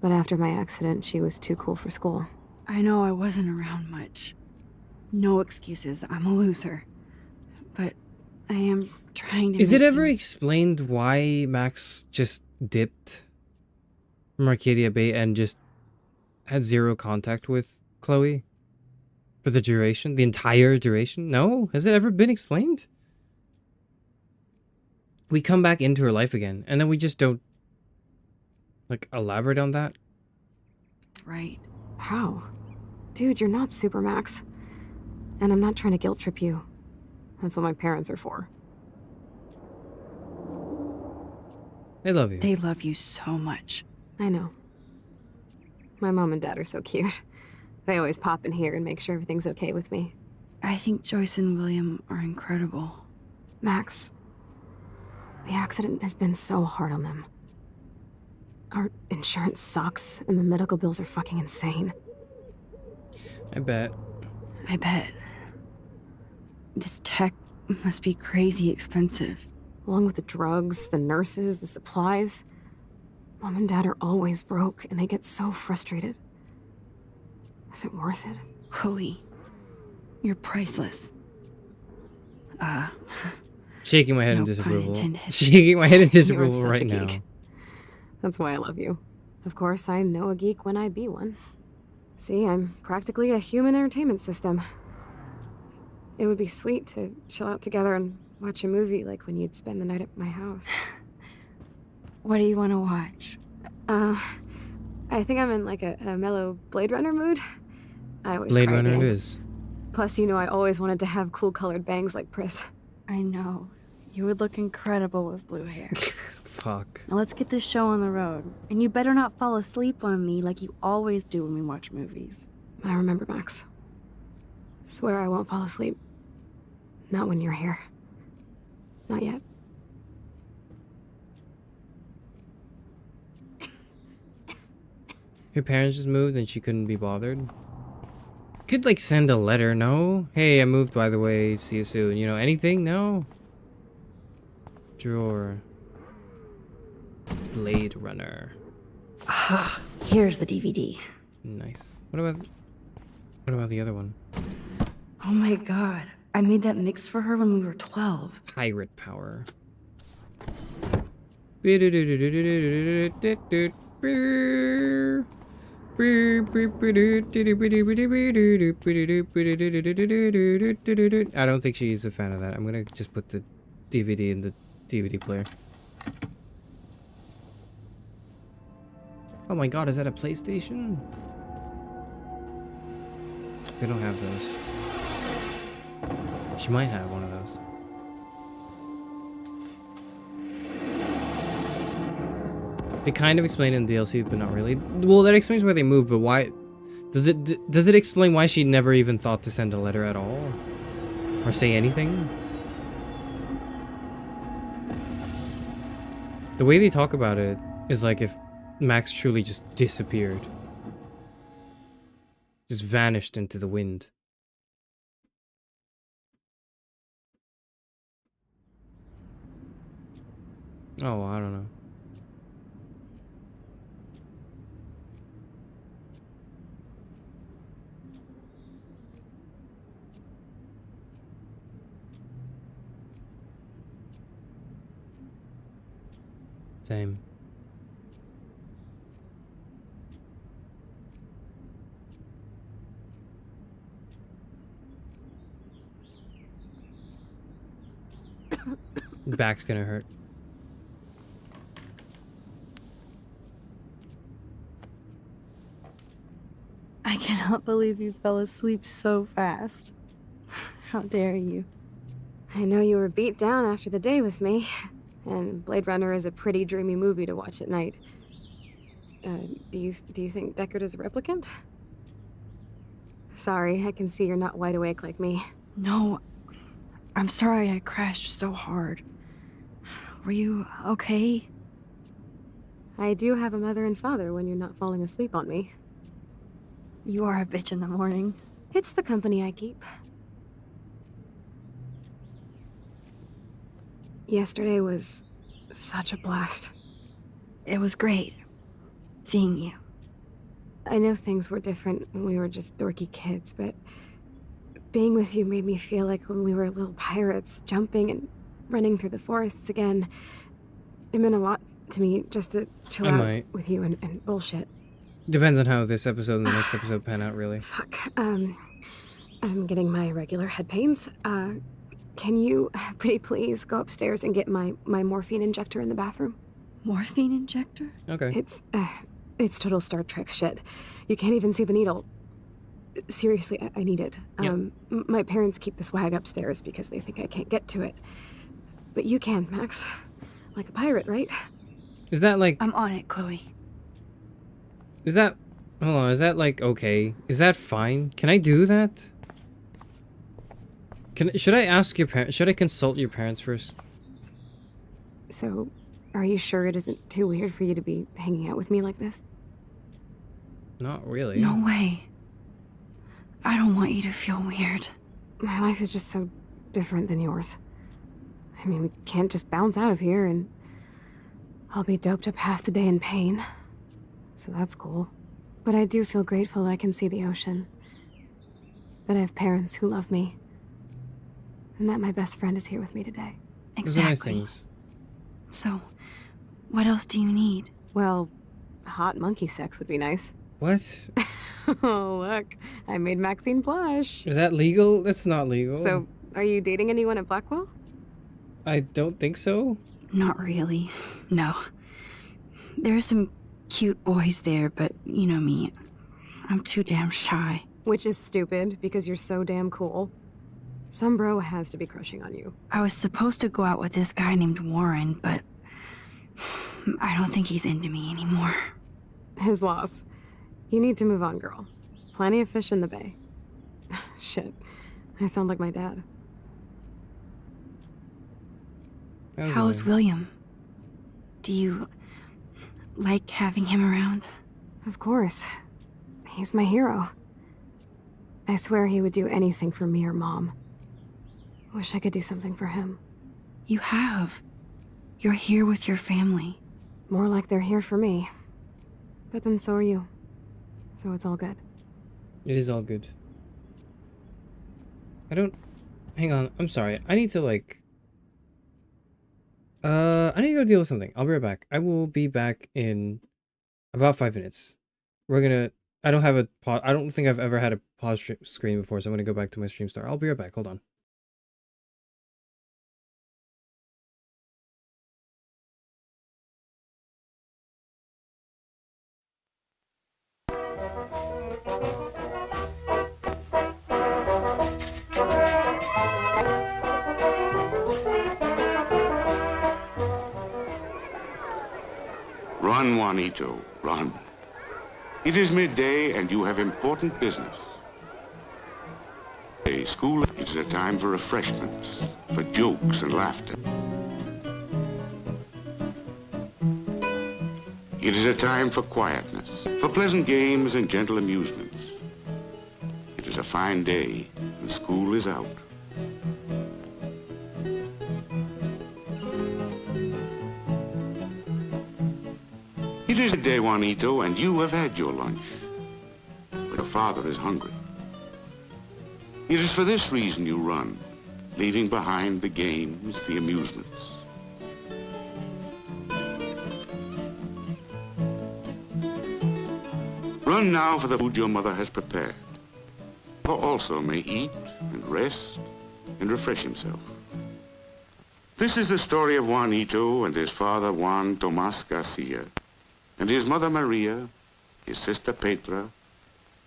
Speaker 5: But after my accident, she was too cool for school.
Speaker 6: I know I wasn't around much. No excuses, I'm a loser. But I am trying to
Speaker 2: Is it
Speaker 6: make
Speaker 2: ever
Speaker 6: things-
Speaker 2: explained why Max just dipped from Arcadia Bay and just had zero contact with Chloe for the duration, the entire duration? No? Has it ever been explained? We come back into her life again, and then we just don't, like, elaborate on that?
Speaker 6: Right.
Speaker 5: How? Dude, you're not Supermax. And I'm not trying to guilt trip you. That's what my parents are for.
Speaker 2: They love you.
Speaker 6: They love you so much.
Speaker 5: I know. My mom and dad are so cute. They always pop in here and make sure everything's okay with me.
Speaker 6: I think Joyce and William are incredible.
Speaker 5: Max, the accident has been so hard on them. Our insurance sucks, and the medical bills are fucking insane.
Speaker 2: I bet.
Speaker 6: I bet. This tech must be crazy expensive.
Speaker 5: Along with the drugs, the nurses, the supplies. Mom and dad are always broke, and they get so frustrated. Is it worth it?
Speaker 6: Chloe, you're priceless.
Speaker 2: Shaking my head in
Speaker 6: No pun
Speaker 2: disapproval.
Speaker 6: intended.
Speaker 2: Shaking my head in
Speaker 5: You are
Speaker 2: disapproval
Speaker 5: such a
Speaker 2: right now.
Speaker 5: geek. That's why I love you. Of course, I know a geek when I be one. See, I'm practically a human entertainment system. It would be sweet to chill out together and watch a movie like when you'd spend the night at my house.
Speaker 6: What do you want to watch?
Speaker 5: I think I'm in like a mellow Blade Runner mood. I always
Speaker 2: Blade
Speaker 5: cry at the
Speaker 2: Runner it
Speaker 5: end.
Speaker 2: is.
Speaker 5: Plus, you know I always wanted to have cool colored bangs like Pris.
Speaker 6: I know. You would look incredible with blue hair.
Speaker 2: Fuck.
Speaker 6: Now let's get this show on the road. And you better not fall asleep on me like you always do when we watch movies.
Speaker 5: I remember, Max. Swear I won't fall asleep. Not when you're here. Not yet.
Speaker 2: Her parents just moved and she couldn't be bothered. Could, like, send a letter, no? Hey, I moved, by the way. See you soon. You know, anything? No? Drawer. Blade Runner.
Speaker 6: Ah, here's the DVD.
Speaker 2: Nice. What about the other one?
Speaker 6: Oh my god. I made that mix for her when we were 12.
Speaker 2: Pirate Power. I don't think she's a fan of that. I'm gonna just put the DVD in the DVD player. Oh my god, is that a PlayStation? They don't have those. She might have one of those. They kind of explain in DLC, but not really. Well, that explains where they moved, but why? Does it explain why she never even thought to send a letter at all? Or say anything? The way they talk about it is like if Max truly just disappeared. Just vanished into the wind. Oh, I don't know. Same. Back's gonna hurt.
Speaker 6: I cannot believe you fell asleep so fast. How dare you?
Speaker 5: I know you were beat down after the day with me, and Blade Runner is a pretty dreamy movie to watch at night. Do you think Deckard is a replicant? Sorry, I can see you're not wide awake like me.
Speaker 6: No, I'm sorry I crashed so hard. Were you okay?
Speaker 5: I do have a mother and father when you're not falling asleep on me.
Speaker 6: You are a bitch in the morning.
Speaker 5: It's the company I keep. Yesterday was such a blast.
Speaker 6: It was great seeing you.
Speaker 5: I know things were different when we were just dorky kids, but being with you made me feel like when we were little pirates, jumping and running through the forests again. It meant a lot to me just to chill out
Speaker 2: might.
Speaker 5: with you and bullshit.
Speaker 2: Depends on how this episode and the next episode pan out, really.
Speaker 5: Fuck. I'm getting my regular head pains. Can you, pretty please, go upstairs and get my morphine injector in the bathroom?
Speaker 6: Morphine injector?
Speaker 2: Okay.
Speaker 5: It's total Star Trek shit. You can't even see the needle. Seriously, I need it.
Speaker 2: Yep.
Speaker 5: My parents keep the swag upstairs because they think I can't get to it. But you can, Max. Like a pirate, right?
Speaker 2: Is that like...
Speaker 6: I'm on it, Chloe.
Speaker 2: Is that... Hold on, is that like okay? Is that fine? Can I do that? Should I ask your parents? Should I consult your parents first?
Speaker 5: So, are you sure it isn't too weird for you to be hanging out with me like this?
Speaker 2: Not really.
Speaker 6: No way. I don't want you to feel weird.
Speaker 5: My life is just so different than yours. I mean, we can't just bounce out of here and I'll be doped up half the day in pain. So that's cool. But I do feel grateful I can see the ocean. That I have parents who love me. And that my best friend is here with me today.
Speaker 2: Those are nice
Speaker 6: Exactly.
Speaker 2: things.
Speaker 6: So, what else do you need?
Speaker 5: Well, hot monkey sex would be nice.
Speaker 2: What?
Speaker 5: Oh, look. I made Maxine blush.
Speaker 2: Is that legal? That's not legal.
Speaker 5: So, are you dating anyone at Blackwell?
Speaker 2: I don't think so.
Speaker 6: Not really. No. There are some cute boys there, but you know me. I'm too damn shy.
Speaker 5: Which is stupid, because you're so damn cool. Some bro has to be crushing on you.
Speaker 6: I was supposed to go out with this guy named Warren, but I don't think he's into me anymore.
Speaker 5: His loss. You need to move on, girl. Plenty of fish in the bay. Shit. I sound like my dad.
Speaker 6: How is William? Do you like having him around?
Speaker 5: Of course. He's my hero. I swear he would do anything for me or Mom. Wish I could do something for him.
Speaker 6: You have. You're here with your family.
Speaker 5: More like they're here for me. But then so are you. So it's all good.
Speaker 2: It is all good. I don't... Hang on. I'm sorry. I need to like... I need to go deal with something. I'll be right back. I will be back in about 5 minutes. We're gonna... I don't have a pause... I don't think I've ever had a pause screen before, so I'm gonna go back to my stream star. I'll be right back. Hold on.
Speaker 1: Run, Juanito, run. It is midday and you have important business. A school is a time for refreshments, for jokes and laughter. It is a time for quietness, for pleasant games and gentle amusements. It is a fine day and school is out. It is a day, Juanito, and you have had your lunch. But your father is hungry. It is for this reason you run, leaving behind the games, the amusements. Run now for the food your mother has prepared. For also may eat and rest and refresh himself. This is the story of Juanito and his father Juan Tomas Garcia, and his mother Maria, his sister Petra,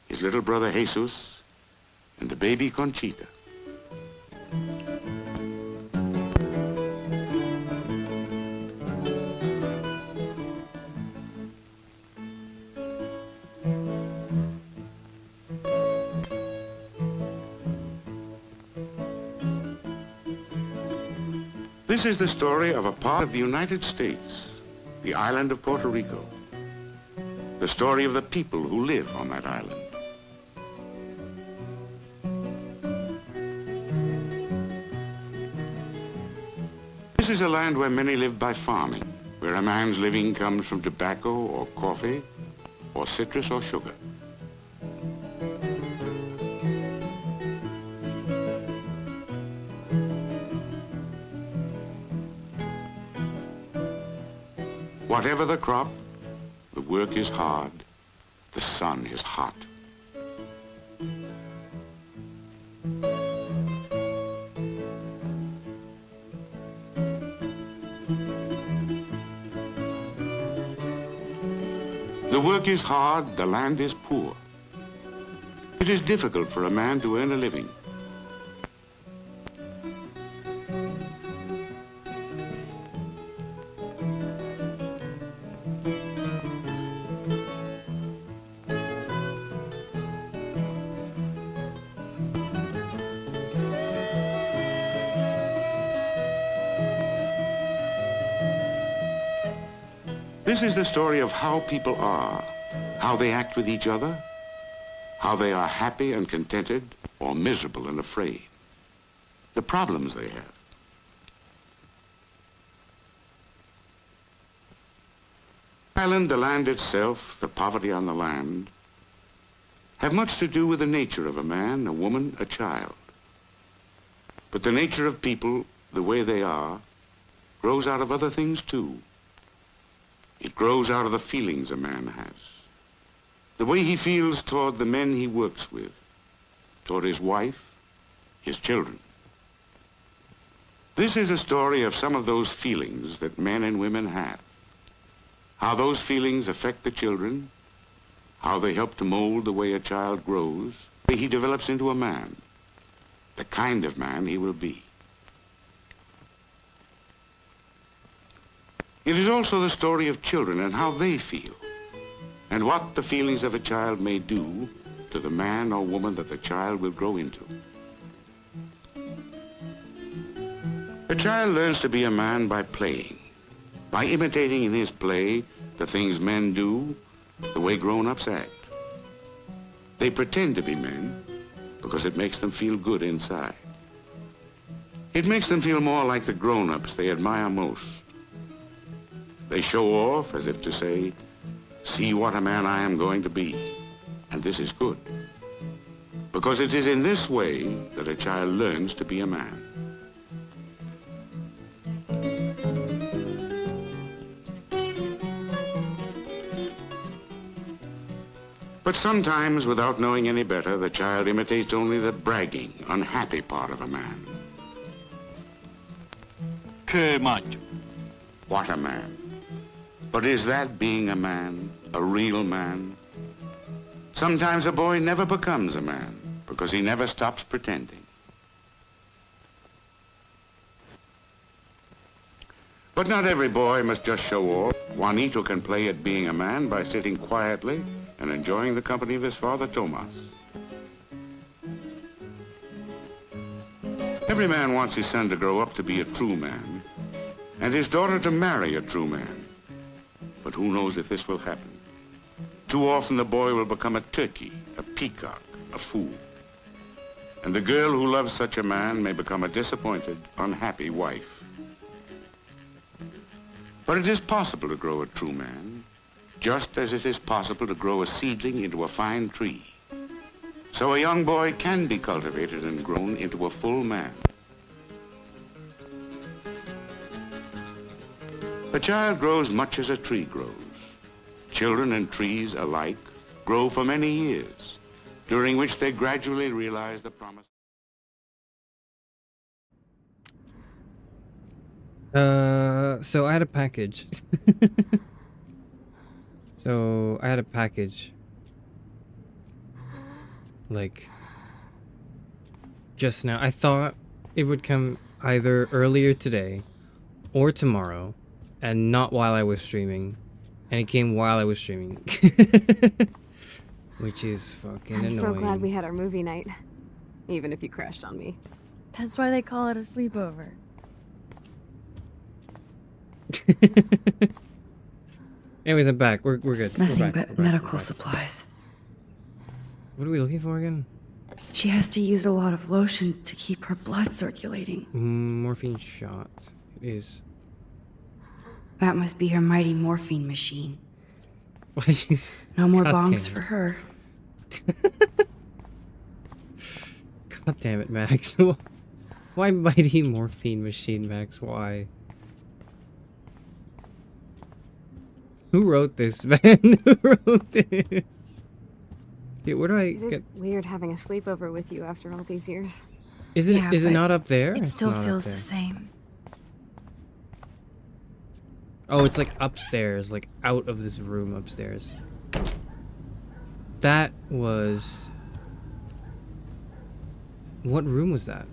Speaker 1: his little brother Jesus, and the baby Conchita. This is the story of a part of the United States, the island of Puerto Rico. The story of the people who live on that island. This is a land where many live by farming, where a man's living comes from tobacco or coffee or citrus or sugar. Whatever the crop, the work is hard, the sun is hot. The work is hard, the land is poor. It is difficult for a man to earn a living. This is the story of how people are, how they act with each other, how they are happy and contented or miserable and afraid, the problems they have. Island, the land itself, the poverty on the land, have much to do with the nature of a man, a woman, a child. But the nature of people, the way they are, grows out of other things too. It grows out of the feelings a man has. The way he feels toward the men he works with, toward his wife, his children. This is a story of some of those feelings that men and women have. How those feelings affect the children, how they help to mold the way a child grows, the way he develops into a man, the kind of man he will be. It is also the story of children and how they feel, and what the feelings of a child may do to the man or woman that the child will grow into. A child learns to be a man by playing, by imitating in his play the things men do, the way grown-ups act. They pretend to be men because it makes them feel good inside. It makes them feel more like the grown-ups they admire most. They show off as if to say, see what a man I am going to be. And this is good. Because it is in this way that a child learns to be a man. But sometimes, without knowing any better, the child imitates only the bragging, unhappy part of a man.
Speaker 7: Que macho.
Speaker 1: What a man. But is that being a man, a real man? Sometimes a boy never becomes a man because he never stops pretending. But not every boy must just show off. Juanito can play at being a man by sitting quietly and enjoying the company of his father, Tomas. Every man wants his son to grow up to be a true man, and his daughter to marry a true man. But who knows if this will happen? Too often the boy will become a turkey, a peacock, a fool. And the girl who loves such a man may become a disappointed, unhappy wife. But it is possible to grow a true man, just as it is possible to grow a seedling into a fine tree. So a young boy can be cultivated and grown into a full man. A child grows much as a tree grows. Children and trees alike grow for many years, during which they gradually realize the promise.
Speaker 2: So I had a package. So I had a package. Like, just now. I thought it would come either earlier today or tomorrow, and not while I was streaming. And it came while I was streaming. Which is fucking annoying.
Speaker 5: I'm so glad we had our movie night. Even if you crashed on me.
Speaker 6: That's why they call it a sleepover.
Speaker 2: Anyways, I'm back. We're good.
Speaker 6: Nothing
Speaker 2: we're back.
Speaker 6: but
Speaker 2: We're back.
Speaker 6: medical
Speaker 2: We're back.
Speaker 6: supplies.
Speaker 2: What are we looking for again?
Speaker 6: She has to use a lot of lotion to keep her blood circulating.
Speaker 2: Morphine shot. It is.
Speaker 6: That must be her mighty morphine machine.
Speaker 2: What did you say?
Speaker 6: No more
Speaker 2: God
Speaker 6: bongs
Speaker 2: damn
Speaker 6: for
Speaker 2: it.
Speaker 6: her.
Speaker 2: God damn it, Max. Why mighty morphine machine, Max? Why? Who wrote this, man? Who wrote this? Yeah, where do I
Speaker 5: It is
Speaker 2: get?
Speaker 5: weird having a sleepover with you after all these years.
Speaker 2: Is it?
Speaker 6: Yeah,
Speaker 2: Is it
Speaker 6: but
Speaker 2: not up there?
Speaker 6: It
Speaker 2: It's
Speaker 6: still
Speaker 2: not up
Speaker 6: feels
Speaker 2: there.
Speaker 6: the same.
Speaker 2: Oh, it's like upstairs, like out of this room upstairs. That was. What room was that?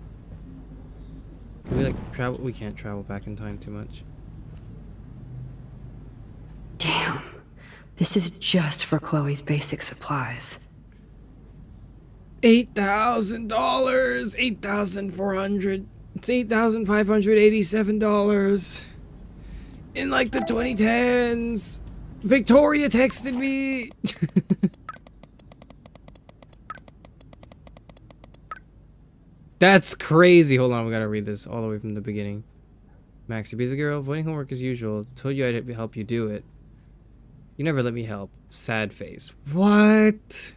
Speaker 2: Can we like travel? We can't travel back in time too much.
Speaker 6: Damn. This is just for Chloe's basic supplies.
Speaker 2: $8,000, $8,400. It's $8,587 in like the 2010s. Victoria texted me. That's crazy. Hold on, we gotta read this all the way from the beginning. Max, you busy girl, avoiding homework as usual. Told you I'd help you do it. You never let me help. Sad face. What?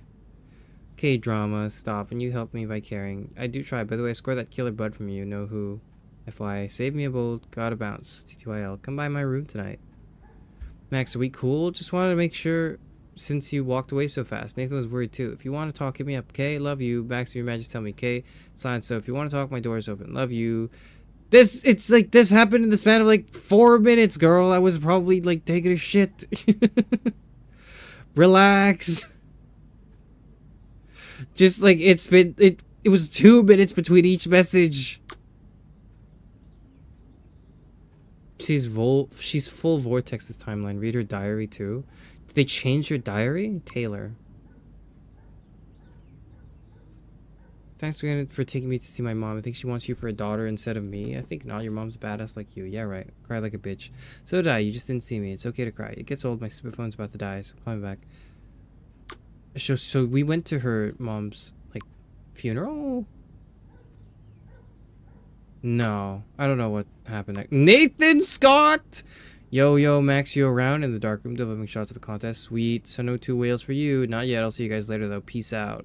Speaker 2: Okay, drama, stop, and you help me by caring. I do try. By the way, I scored that killer bud from you. Know who? FYI, save me a bolt. Gotta bounce. TTYL. Come by my room tonight. Max, are we cool? Just wanted to make sure since you walked away so fast. Nathan was worried too. If you want to talk, hit me up. Okay, love you. Max, if you're mad, just tell me. Okay, silence. So if you want to talk, my door's open. Love you. It's like this happened in the span of like 4 minutes, girl. I was probably like taking a shit. Relax. Just like it was 2 minutes between each message. She's full Vortex's timeline. Read her diary too. Did they change your diary? Taylor. Thanks again for taking me to see my mom. I think she wants you for a daughter instead of me. I think not. Your mom's badass like you. Yeah, right. Cry like a bitch. So did I. You just didn't see me. It's okay to cry. It gets old. My stupid phone's about to die. So call me back. So we went to her mom's like funeral. No, I don't know what happened next. Nathan Scott. Yo, Max, you around in the dark room delivering shots of the contest? Sweet. So no 2 whales for you. Not yet. I'll see you guys later though. Peace out.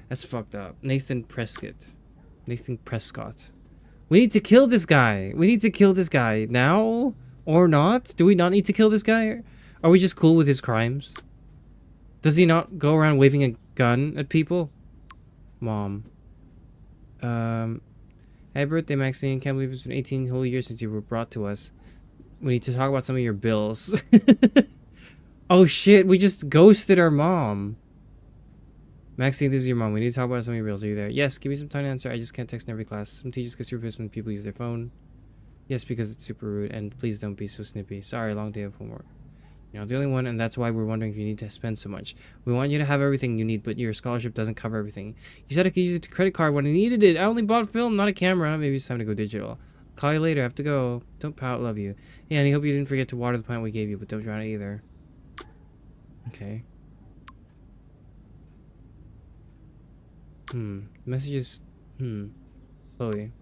Speaker 2: That's fucked up. Nathan Prescott. We need to kill this guy. We need to kill this guy now or not. Do we not need to kill this guy? Are we just cool with his crimes? Does he not go around waving a gun at people? Mom. Happy birthday, Maxine. Can't believe it's been 18 whole years since you were brought to us. We need to talk about some of your bills. Oh shit, we just ghosted our mom. Maxine, this is your mom. We need to talk about some of your bills. Are you there? Yes, give me some time to answer. I just can't text in every class. Some teachers get super pissed when people use their phone. Yes, because it's super rude, and please don't be so snippy. Sorry, long day of homework. You're not the only one, and that's why we're wondering if you need to spend so much. We want you to have everything you need, but your scholarship doesn't cover everything. You said I could use a credit card when I needed it. I only bought film, not a camera. Maybe it's time to go digital. Call you later. I have to go. Don't pout. Love you. Yeah, and I hope you didn't forget to water the plant we gave you, but don't drown it either. Okay. Messages. Chloe.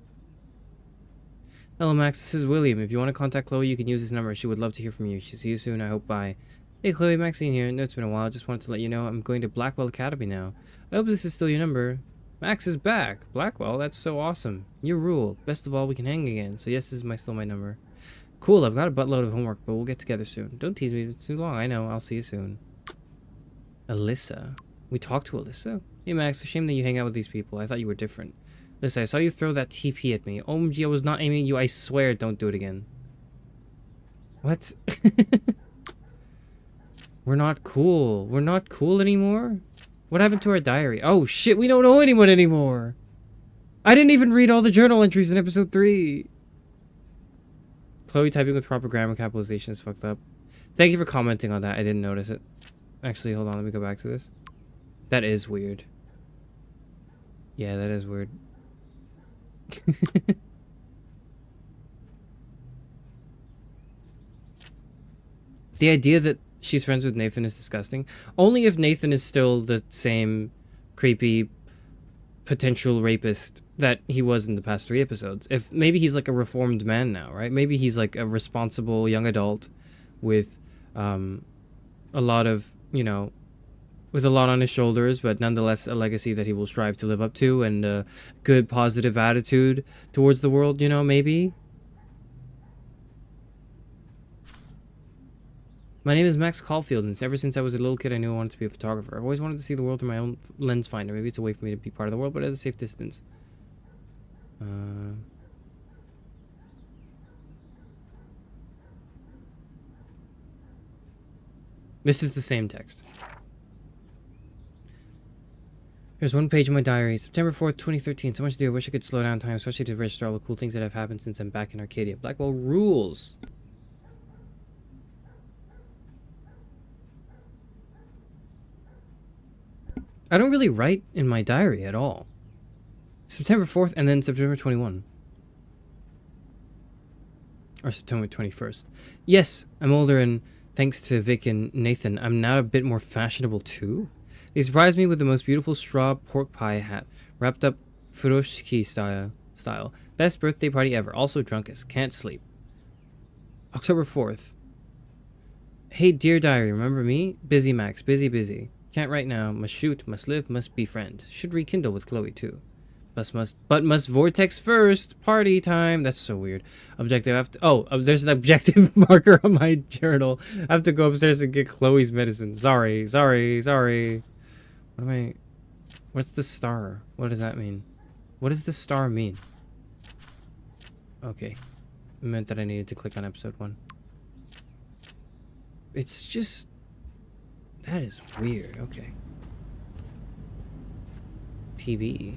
Speaker 2: Hello, Max. This is William. If you want to contact Chloe, you can use this number. She would love to hear from you. She'll see you soon. I hope. Bye. Hey, Chloe. Maxine here. No, it's been a while. I just wanted to let you know I'm going to Blackwell Academy now. I hope this is still your number. Max is back. Blackwell? That's so awesome. You rule. Best of all, we can hang again. So yes, this is still my number. Cool. I've got a buttload of homework, but we'll get together soon. Don't tease me. It's too long. I know. I'll see you soon. Alyssa. We talked to Alyssa? Hey, Max. A shame that you hang out with these people. I thought you were different. Listen, I saw you throw that TP at me. OMG, I was not aiming at you. I swear, don't do it again. What? We're not cool. We're not cool anymore? What happened to our diary? Oh, shit, we don't know anyone anymore. I didn't even read all the journal entries in episode 3. Chloe typing with proper grammar capitalization is fucked up. Thank you for commenting on that. I didn't notice it. Actually, hold on. Let me go back to this. That is weird. Yeah, that is weird. The idea that she's friends with Nathan is disgusting. Only if Nathan is still the same creepy potential rapist that he was in the past 3 episodes. If maybe he's like a reformed man now, right? Maybe he's like a responsible young adult with a lot of, you know, with a lot on his shoulders, but nonetheless a legacy that he will strive to live up to, and a good positive attitude towards the world, you know, maybe. My name is Max Caulfield, and ever since I was a little kid I knew I wanted to be a photographer. I've always wanted to see the world through my own lens finder. Maybe it's a way for me to be part of the world, but at a safe distance. This is the same text. There's one page in my diary. September 4th, 2013. So much to do. I wish I could slow down time, especially to register all the cool things that have happened since I'm back in Arcadia. Blackwell rules. I don't really write in my diary at all. September 4th and then September 21. Or September 21st. Yes, I'm older, and thanks to Vic and Nathan, I'm now a bit more fashionable too. They surprised me with the most beautiful straw pork pie hat, wrapped up furoshiki style. Best birthday party ever. Also drunkest. Can't sleep. October 4th. Hey, dear diary, remember me? Busy, Max. Busy. Can't write now. Must shoot. Must live. Must befriend. Should rekindle with Chloe too. But must vortex first. Party time. That's so weird. Objective. I have to, there's an objective marker on my journal. I have to go upstairs and get Chloe's medicine. Sorry. What's the star? What does that mean? What does the star mean? Okay. It meant that I needed to click on episode 1. It's just... That is weird. Okay. TV.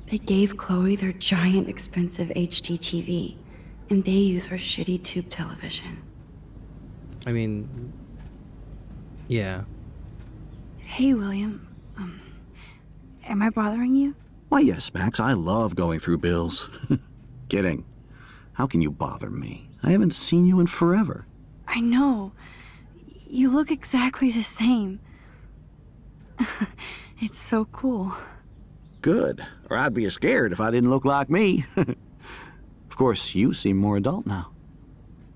Speaker 6: They gave Chloe their giant expensive HD TV, and they use her shitty tube television.
Speaker 2: I mean... Yeah.
Speaker 5: Hey, William. Am I bothering you?
Speaker 7: Why, yes, Max. I love going through bills. Kidding. How can you bother me? I haven't seen you in forever.
Speaker 5: I know. You look exactly the same. It's so cool.
Speaker 7: Good. Or I'd be scared if I didn't look like me. Of course, you seem more adult now.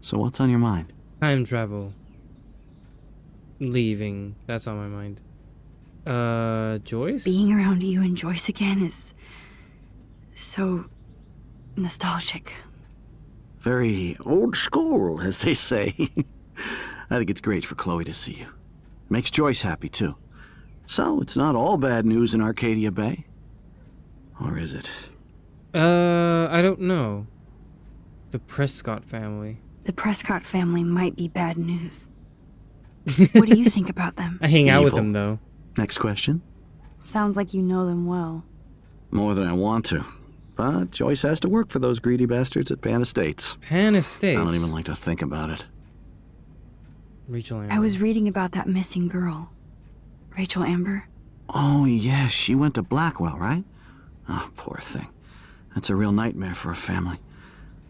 Speaker 7: So what's on your mind?
Speaker 2: Time travel. Leaving. That's on my mind. Joyce?
Speaker 5: Being around you and Joyce again is so nostalgic.
Speaker 7: Very old school, as they say. I think it's great for Chloe to see you. Makes Joyce happy, too. So, it's not all bad news in Arcadia Bay. Or is it?
Speaker 2: I don't know. The Prescott family.
Speaker 5: The Prescott family might be bad news. What do you think about them?
Speaker 2: I hang out with
Speaker 7: Evil.
Speaker 2: them, though.
Speaker 7: Next question?
Speaker 5: Sounds like you know them well.
Speaker 7: More than I want to. But Joyce has to work for those greedy bastards at Pan Estates.
Speaker 2: Pan Estates.
Speaker 7: I don't even like to think about it.
Speaker 2: Rachel Amber.
Speaker 6: I was reading about that missing girl. Rachel Amber?
Speaker 7: Oh, yes, she went to Blackwell, right? Oh, poor thing. That's a real nightmare for a family.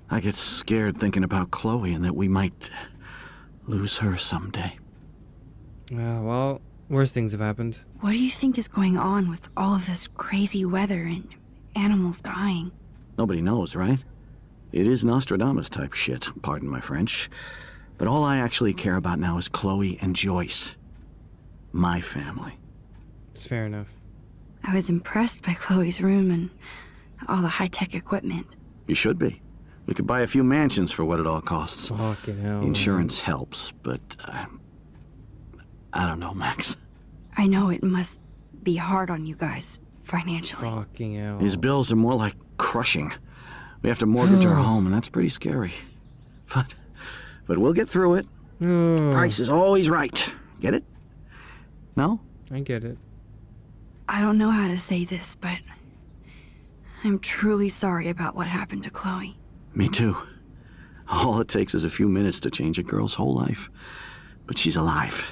Speaker 7: I get scared thinking about Chloe and that we might lose her someday.
Speaker 2: Well, worse things have happened.
Speaker 6: What do you think is going on with all of this crazy weather and animals dying?
Speaker 7: Nobody knows, right? It is Nostradamus type shit, pardon my French. But all I actually care about now is Chloe and Joyce. My family.
Speaker 2: It's fair enough.
Speaker 6: I was impressed by Chloe's room and all the high-tech equipment.
Speaker 7: You should be. We could buy a few mansions for what it all costs.
Speaker 2: Fucking hell.
Speaker 7: Insurance helps, but I don't know, Max.
Speaker 6: I know it must be hard on you guys, financially.
Speaker 2: Fucking hell.
Speaker 7: These bills are more like crushing. We have to mortgage our home, and that's pretty scary. But we'll get through it. Price is always right. Get it? No?
Speaker 2: I get it.
Speaker 6: I don't know how to say this, but I'm truly sorry about what happened to Chloe.
Speaker 7: Me too. All it takes is a few minutes to change a girl's whole life. But she's alive.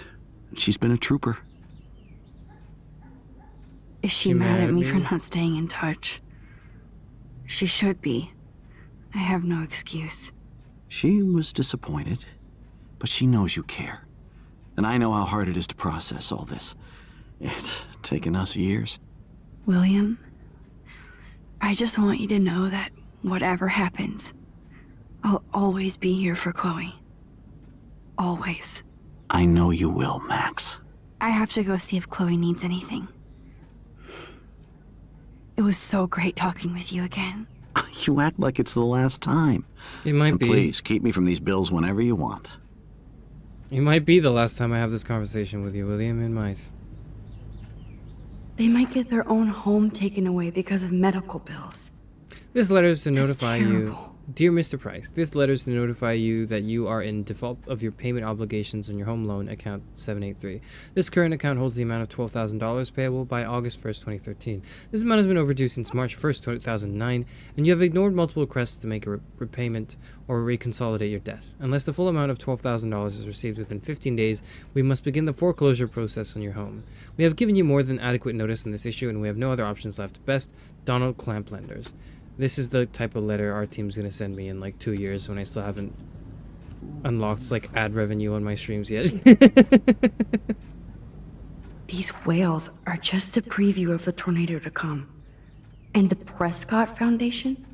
Speaker 7: She's been a trooper.
Speaker 6: Is she mad at me for not staying in touch? She should be. I have no excuse.
Speaker 7: She was disappointed, but she knows you care. And I know how hard it is to process all this. It's taken us years.
Speaker 6: William, I just want you to know that whatever happens, I'll always be here for Chloe. Always.
Speaker 7: I know you will, Max.
Speaker 6: I have to go see if Chloe needs anything. It was so great talking with you again.
Speaker 7: You act like it's the last time.
Speaker 2: It might
Speaker 7: And
Speaker 2: be.
Speaker 7: please, keep me from these bills whenever you want.
Speaker 2: It might be the last time I have this conversation with you, William. It might.
Speaker 6: They might get their own home taken away because of medical bills.
Speaker 2: This letter is to
Speaker 6: That's
Speaker 2: notify you.
Speaker 6: terrible.
Speaker 2: Dear Mr. Price, this letter is to notify you that you are in default of your payment obligations on your home loan account 783. This current account holds the amount of $12,000 payable by August 1st, 2013. This amount has been overdue since March 1st, 2009, and you have ignored multiple requests to make a repayment or reconsolidate your debt. Unless the full amount of $12,000 is received within 15 days, we must begin the foreclosure process on your home. We have given you more than adequate notice on this issue, and we have no other options left. Best, Donald Clamp Lenders. This is the type of letter our team's gonna send me in like 2 years when I still haven't unlocked like ad revenue on my streams yet.
Speaker 6: These whales are just a preview of the tornado to come. And the Prescott Foundation?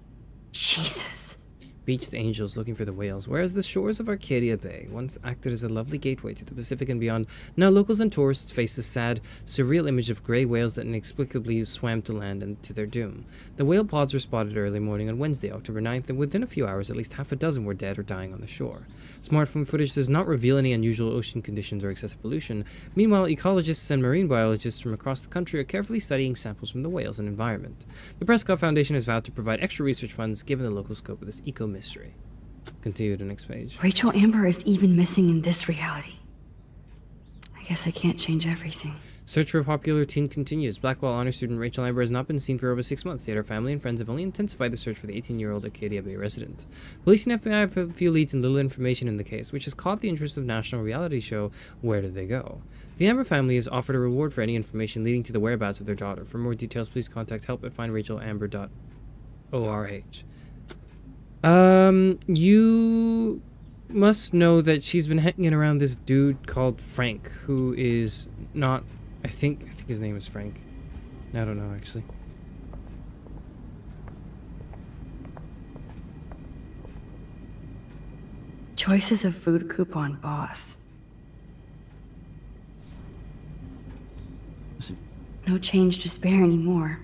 Speaker 6: Jesus.
Speaker 2: Beached angels looking for the whales, whereas the shores of Arcadia Bay once acted as a lovely gateway to the Pacific and beyond. Now locals and tourists face the sad, surreal image of gray whales that inexplicably swam to land and to their doom. The whale pods were spotted early morning on Wednesday, October 9th, and within a few hours at least half a dozen were dead or dying on the shore. Smartphone footage does not reveal any unusual ocean conditions or excessive pollution. Meanwhile, ecologists and marine biologists from across the country are carefully studying samples from the whales and environment. The Prescott Foundation has vowed to provide extra research funds given the local scope of this eco-mystery. Continue to the next page.
Speaker 6: Rachel Amber is even missing in this reality. I guess I can't change everything.
Speaker 2: Search for a popular teen continues. Blackwell honor student Rachel Amber has not been seen for over 6 months, yet her family and friends have only intensified the search for the 18-year-old Arcadia Bay resident. Police and FBI have a few leads and little information in the case, which has caught the interest of national reality show Where Did They Go? The Amber family has offered a reward for any information leading to the whereabouts of their daughter. For more details, please contact help@findrachelamber.org. You must know that she's been hanging around this dude called Frank, who is not... I think his name is Frank. I don't know, actually.
Speaker 6: Choice is a food coupon boss.
Speaker 7: Listen.
Speaker 6: No change to spare anymore.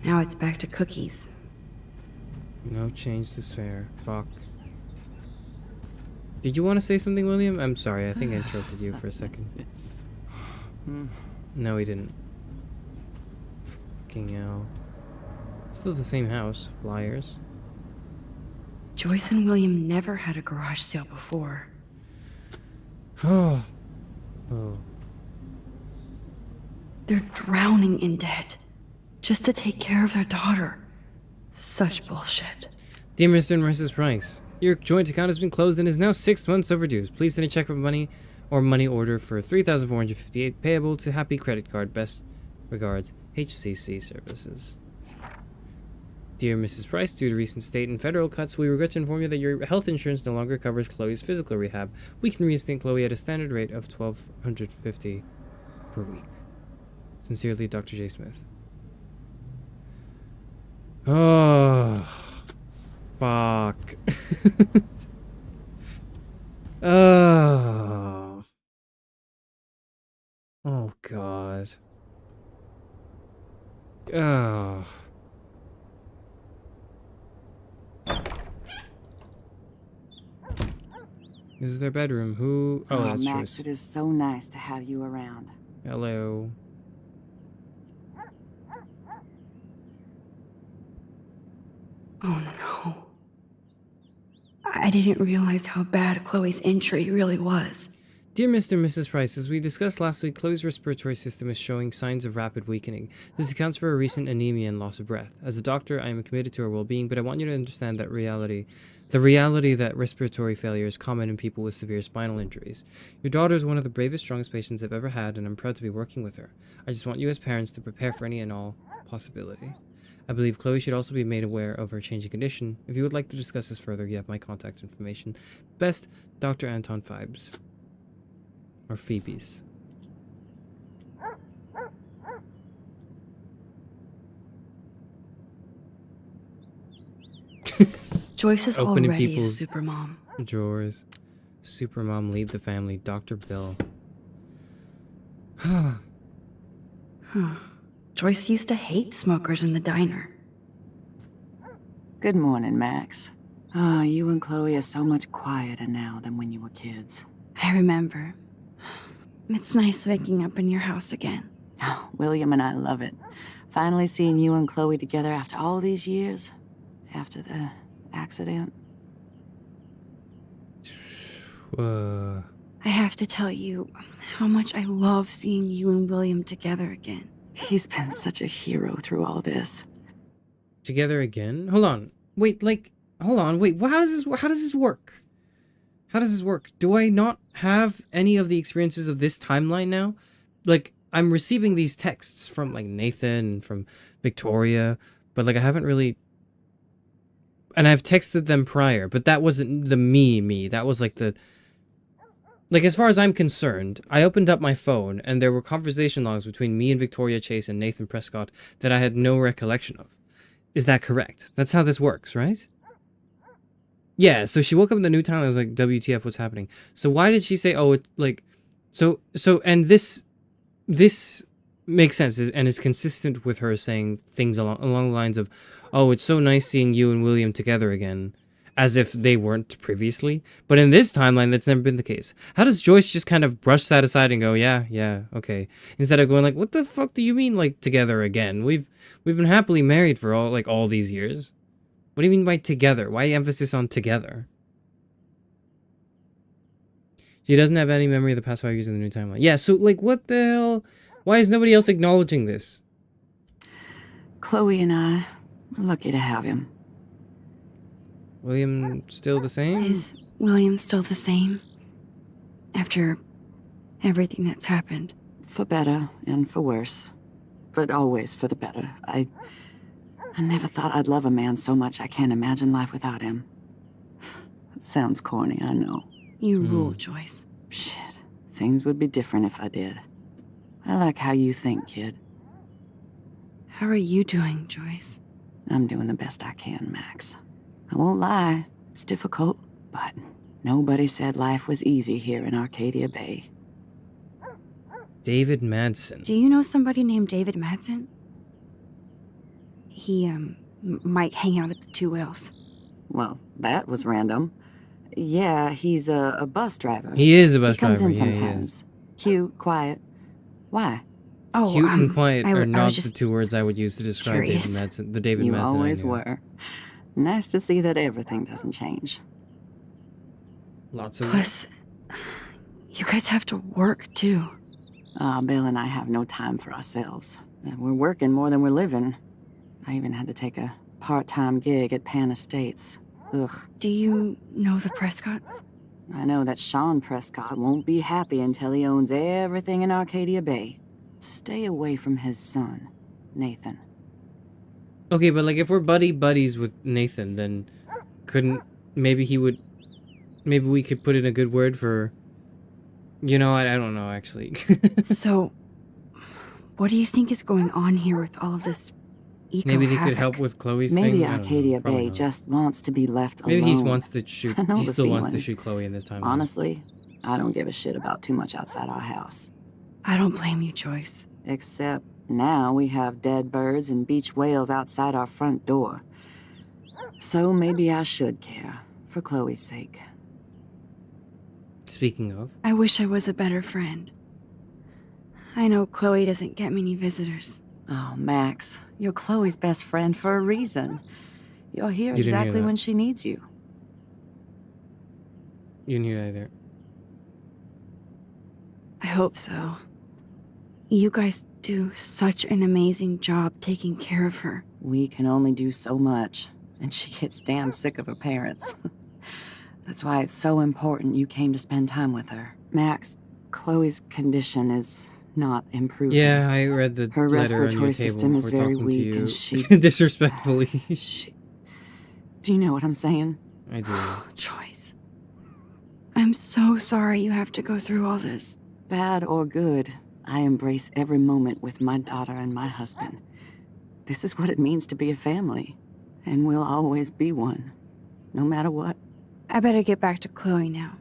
Speaker 6: Now it's back to cookies.
Speaker 2: No change to spare. Fuck. Did you want to say something, William? I'm sorry, I think I interrupted you for a second. No, he didn't. Fucking hell. Still the same house. Flyers.
Speaker 6: Joyce and William never had a garage sale before.
Speaker 2: Oh.
Speaker 6: They're drowning in debt just to take care of their daughter. Such bullshit.
Speaker 2: Dear Mr. and Mrs. Price, your joint account has been closed and is now 6 months overdue. Please send a check for money or money order for $3,458 payable to Happy Credit Card. Best regards, HCC Services. Dear Mrs. Price, due to recent state and federal cuts, we regret to inform you that your health insurance no longer covers Chloe's physical rehab. We can reinstate Chloe at a standard rate of $1,250 per week. Sincerely, Dr. J. Smith. Oh, fuck. Oh. Oh, God. Oh. This is their bedroom. Who? Oh, that's
Speaker 8: Max,
Speaker 2: Joyce.
Speaker 8: it is so nice to have you around.
Speaker 2: Hello.
Speaker 6: Oh no. I didn't realize how bad Chloe's injury really was.
Speaker 2: Dear Mr. and Mrs. Price, as we discussed last week, Chloe's respiratory system is showing signs of rapid weakening. This accounts for her recent anemia and loss of breath. As a doctor, I am committed to her well-being, but I want you to understand that the reality that respiratory failure is common in people with severe spinal injuries. Your daughter is one of the bravest, strongest patients I've ever had, and I'm proud to be working with her. I just want you as parents to prepare for any and all possibility. I believe Chloe should also be made aware of her changing condition. If you would like to discuss this further, you have my contact information. Best, Dr. Anton Fibes. Or Phoebe's.
Speaker 6: Joyce is
Speaker 2: Opening
Speaker 6: already
Speaker 2: people's
Speaker 6: a supermom.
Speaker 2: drawers. Supermom, leave the family. Dr. Bill.
Speaker 6: Huh. Joyce used to hate smokers in the diner.
Speaker 8: Good morning, Max. Oh, you and Chloe are so much quieter now than when you were kids.
Speaker 6: I remember. It's nice waking up in your house again.
Speaker 8: Oh, William and I love it. Finally seeing you and Chloe together after all these years. After the accident.
Speaker 6: I have to tell you how much I love seeing you and William together again.
Speaker 8: He's been such a hero through all this.
Speaker 2: Together again? Hold on. Wait, hold on. Wait, how does this work? How does this work? Do I not have any of the experiences of this timeline now? Like, I'm receiving these texts from, like, Nathan and from Victoria, but, like, I haven't really... And I've texted them prior, but that wasn't the me. That was, like, the... Like, as far as I'm concerned, I opened up my phone, and there were conversation logs between me and Victoria Chase and Nathan Prescott that I had no recollection of. Is that correct? That's how this works, right? Yeah, so she woke up in the new timeline. I was like, WTF, what's happening? So why did she say, oh, it's like... So, and this makes sense, and is consistent with her saying things along the lines of, oh, it's so nice seeing you and William together again, as if they weren't previously. But in this timeline, that's never been the case. How does Joyce just kind of brush that aside and go, yeah, okay, instead of going like, what the fuck do you mean, like, together again? We've been happily married for all these years. What do you mean by together? Why emphasis on together? She doesn't have any memory of the past 5 years in the new timeline. Yeah, so, like, what the hell? Why is nobody else acknowledging this?
Speaker 8: Chloe and I, we're lucky to have him.
Speaker 2: William still the same?
Speaker 6: Is William still the same? After everything that's happened?
Speaker 8: For better and for worse. But always for the better. I never thought I'd love a man so much I can't imagine life without him. That sounds corny, I know.
Speaker 6: You rule, Joyce.
Speaker 8: Shit. Things would be different if I did. I like how you think, kid.
Speaker 6: How are you doing, Joyce?
Speaker 8: I'm doing the best I can, Max. I won't lie. It's difficult, but nobody said life was easy here in Arcadia Bay.
Speaker 2: David Madsen.
Speaker 6: Do you know somebody named David Madsen? He, might hang out at the Two Whales.
Speaker 8: Well, that was random. Yeah, he's a bus driver.
Speaker 2: He is a bus
Speaker 8: He comes
Speaker 2: driver.
Speaker 8: in sometimes. Cute, quiet. Why?
Speaker 6: Oh,
Speaker 2: Cute and quiet
Speaker 6: I
Speaker 2: are
Speaker 6: was
Speaker 2: not
Speaker 6: just
Speaker 2: the two words I would use to describe David
Speaker 6: curious.
Speaker 2: Madsen. The David
Speaker 8: You
Speaker 2: Madsen.
Speaker 8: always
Speaker 2: I knew.
Speaker 8: were. Nice to see that everything doesn't change.
Speaker 2: Lots of.
Speaker 6: Plus, you guys have to work, too.
Speaker 8: Bill and I have no time for ourselves. And we're working more than we're living. I even had to take a part-time gig at Pan Estates. Ugh.
Speaker 6: Do you know the Prescotts?
Speaker 8: I know that Sean Prescott won't be happy until he owns everything in Arcadia Bay. Stay away from his son, Nathan.
Speaker 2: Okay, but like if we're buddies with Nathan, then couldn't maybe we could put in a good word for, you know, I don't know actually.
Speaker 6: So, what do you think is going on here with all of this eco
Speaker 2: Maybe they could
Speaker 6: havoc?
Speaker 2: help with Chloe's
Speaker 8: Maybe
Speaker 2: thing. I don't know,
Speaker 8: Arcadia
Speaker 2: probably
Speaker 8: Bay
Speaker 2: not.
Speaker 8: just wants to be left
Speaker 2: Maybe
Speaker 8: alone.
Speaker 2: he wants to shoot.
Speaker 8: I know
Speaker 2: He
Speaker 8: the
Speaker 2: still wants to
Speaker 8: feeling.
Speaker 2: shoot Chloe in this time.
Speaker 8: Honestly, I don't give a shit about too much outside our house.
Speaker 6: I don't blame you, Joyce.
Speaker 8: Except now we have dead birds and beach whales outside our front door. So maybe I should care, for Chloe's sake.
Speaker 2: Speaking of,
Speaker 6: I wish I was a better friend. I know Chloe doesn't get many visitors.
Speaker 8: Oh, Max, you're Chloe's best friend for a reason. You're here
Speaker 2: You didn't hear
Speaker 8: exactly
Speaker 2: that.
Speaker 8: when she needs you.
Speaker 2: you didn't hear either.
Speaker 6: I hope so. You guys do such an amazing job taking care of her.
Speaker 8: We can only do so much, and she gets damn sick of her parents. That's why it's so important you came to spend time with her. Max, Chloe's condition is not improving.
Speaker 2: Yeah, I read the
Speaker 8: Her
Speaker 2: letter on
Speaker 8: respiratory
Speaker 2: your table
Speaker 8: system is
Speaker 2: before
Speaker 8: very
Speaker 2: talking
Speaker 8: weak,
Speaker 2: to
Speaker 8: and
Speaker 2: you
Speaker 8: she-
Speaker 2: disrespectfully.
Speaker 8: Do you know what I'm saying?
Speaker 2: I do.
Speaker 6: Joyce. I'm so sorry you have to go through all this.
Speaker 8: Bad or good, I embrace every moment with my daughter and my husband. This is what it means to be a family, and we'll always be one, no matter what.
Speaker 6: I better get back to Chloe now.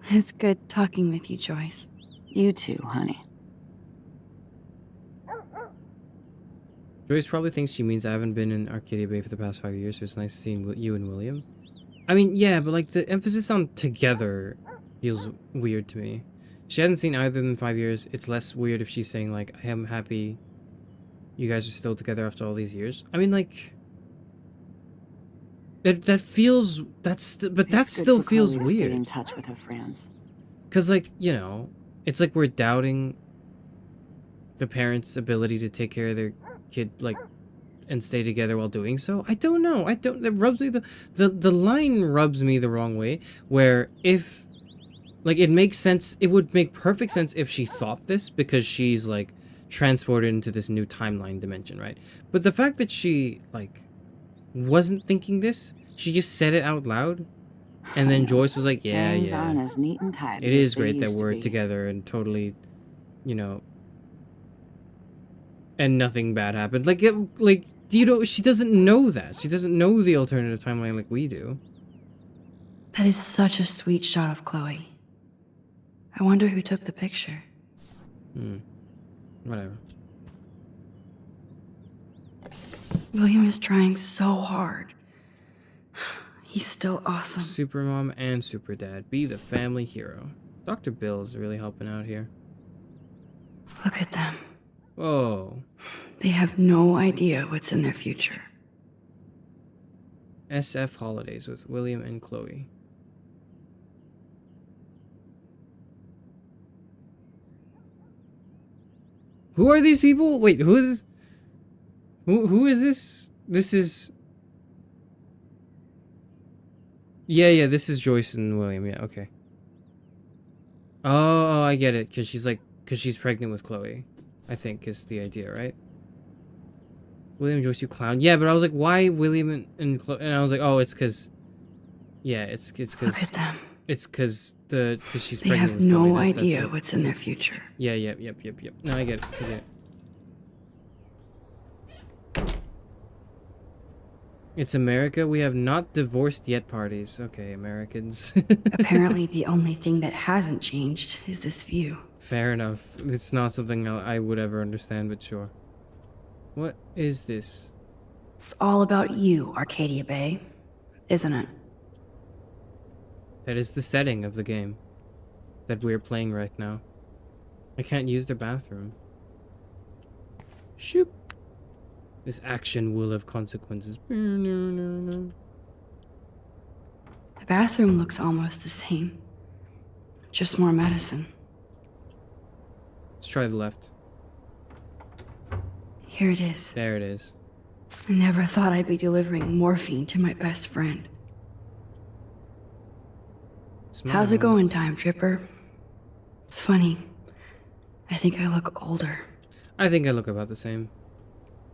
Speaker 6: It's good talking with you, Joyce.
Speaker 8: You too, honey.
Speaker 2: Joyce probably thinks she means I haven't been in Arcadia Bay for the past 5 years, so it's nice seeing you and William. I mean, yeah, but like the emphasis on together feels weird to me. She hasn't seen either in 5 years. It's less weird if she's saying like, I am happy you guys are still together after all these years. I mean, like, that feels, that still feels
Speaker 8: Chloe to stay in
Speaker 2: weird.
Speaker 8: touch with her friends.
Speaker 2: Cause like, you know, it's like we're doubting the parents' ability to take care of their kid, like, and stay together while doing so. I don't know. It rubs me the line rubs me the wrong way. Where if, like, it makes sense. It would make perfect sense if she thought this because she's like transported into this new timeline dimension, right? But the fact that she like wasn't thinking this, she just said it out loud, and then Joyce was like, "Yeah,
Speaker 8: Things
Speaker 2: yeah."
Speaker 8: aren't as neat and tidy.
Speaker 2: It
Speaker 8: as
Speaker 2: is
Speaker 8: they
Speaker 2: great that
Speaker 8: used to
Speaker 2: we're
Speaker 8: be.
Speaker 2: together and totally, you know, and nothing bad happened. Like, you know, she doesn't know that. She doesn't know the alternative timeline like we do.
Speaker 6: That is such a sweet shot of Chloe. I wonder who took the picture.
Speaker 2: Whatever.
Speaker 6: William is trying so hard. He's still awesome.
Speaker 2: Super mom and super dad. Be the family hero. Dr. Bill is really helping out here.
Speaker 6: Look at them.
Speaker 2: Whoa.
Speaker 6: They have no idea what's in their future.
Speaker 2: SF Holidays with William and Chloe. Who are these people? Wait, who is... Who is this? This is... Yeah, this is Joyce and William. Yeah, okay. Oh, I get it. Because she's pregnant with Chloe. I think is the idea, right? William, Joyce, you clown. Yeah, but I was like, why William and Chloe? And I was like, oh, it's because... Yeah, it's because...
Speaker 6: Look at them.
Speaker 2: It's because she's
Speaker 6: They
Speaker 2: pregnant
Speaker 6: have
Speaker 2: with Chloe.
Speaker 6: no
Speaker 2: That's
Speaker 6: idea
Speaker 2: what-
Speaker 6: what's in their future.
Speaker 2: Yeah, yep. No, I get it. It's America. We have not divorced yet parties. Okay, Americans.
Speaker 6: Apparently, the only thing that hasn't changed is this view.
Speaker 2: Fair enough. It's not something I would ever understand, but sure. What is this?
Speaker 6: It's all about you, Arcadia Bay, isn't it?
Speaker 2: That is the setting of the game that we're playing right now. I can't use their bathroom. Shoop. This action will have consequences.
Speaker 6: The bathroom looks almost the same. Just more medicine.
Speaker 2: Let's try the left.
Speaker 6: Here it is.
Speaker 2: There it is.
Speaker 6: I never thought I'd be delivering morphine to my best friend. How's it
Speaker 2: Smile.
Speaker 6: going, Time Tripper? Funny. I think I look older.
Speaker 2: I think I look about the same.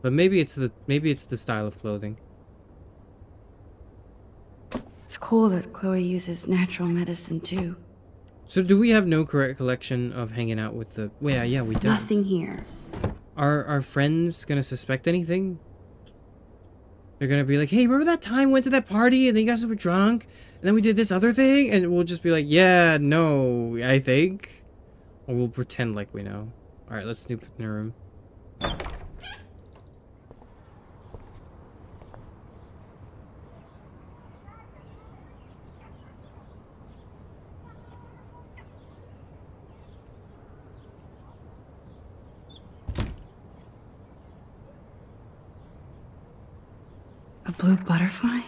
Speaker 2: But maybe it's the style of clothing.
Speaker 6: It's cool that Chloe uses natural medicine too.
Speaker 2: So do we have no correct collection of hanging out with the... Well, yeah, we don't.
Speaker 6: Nothing here.
Speaker 2: Are our friends gonna suspect anything? They're gonna be like, hey, remember that time we went to that party and then you guys were drunk? And then we did this other thing? And we'll just be like, yeah, no, I think. Or we'll pretend like we know. Alright, let's snoop in the room.
Speaker 6: A blue butterfly?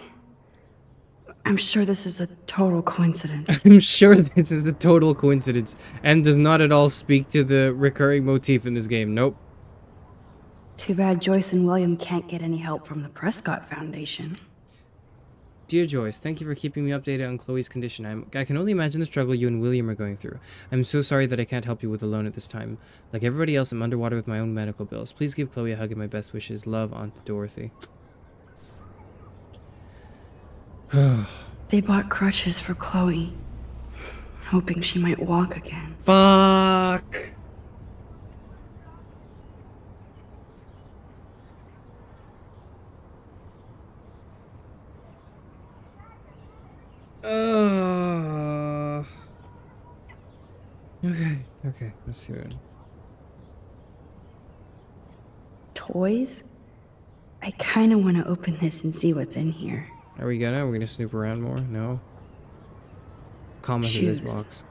Speaker 6: I'm sure this is a total coincidence.
Speaker 2: I'm sure this is a total coincidence and does not at all speak to the recurring motif in this game. Nope.
Speaker 6: Too bad Joyce and William can't get any help from the Prescott Foundation.
Speaker 2: Dear Joyce, thank you for keeping me updated on Chloe's condition. I can only imagine the struggle you and William are going through. I'm so sorry that I can't help you with the loan at this time. Like everybody else, I'm underwater with my own medical bills. Please give Chloe a hug and my best wishes. Love, Aunt Dorothy.
Speaker 6: They bought crutches for Chloe, hoping she might walk again.
Speaker 2: Fuck. Okay, let's see what...
Speaker 6: Toys? I kind of want to open this and see what's in here.
Speaker 2: Are we gonna snoop around more? No. Comment in this
Speaker 6: Shoes.
Speaker 2: box.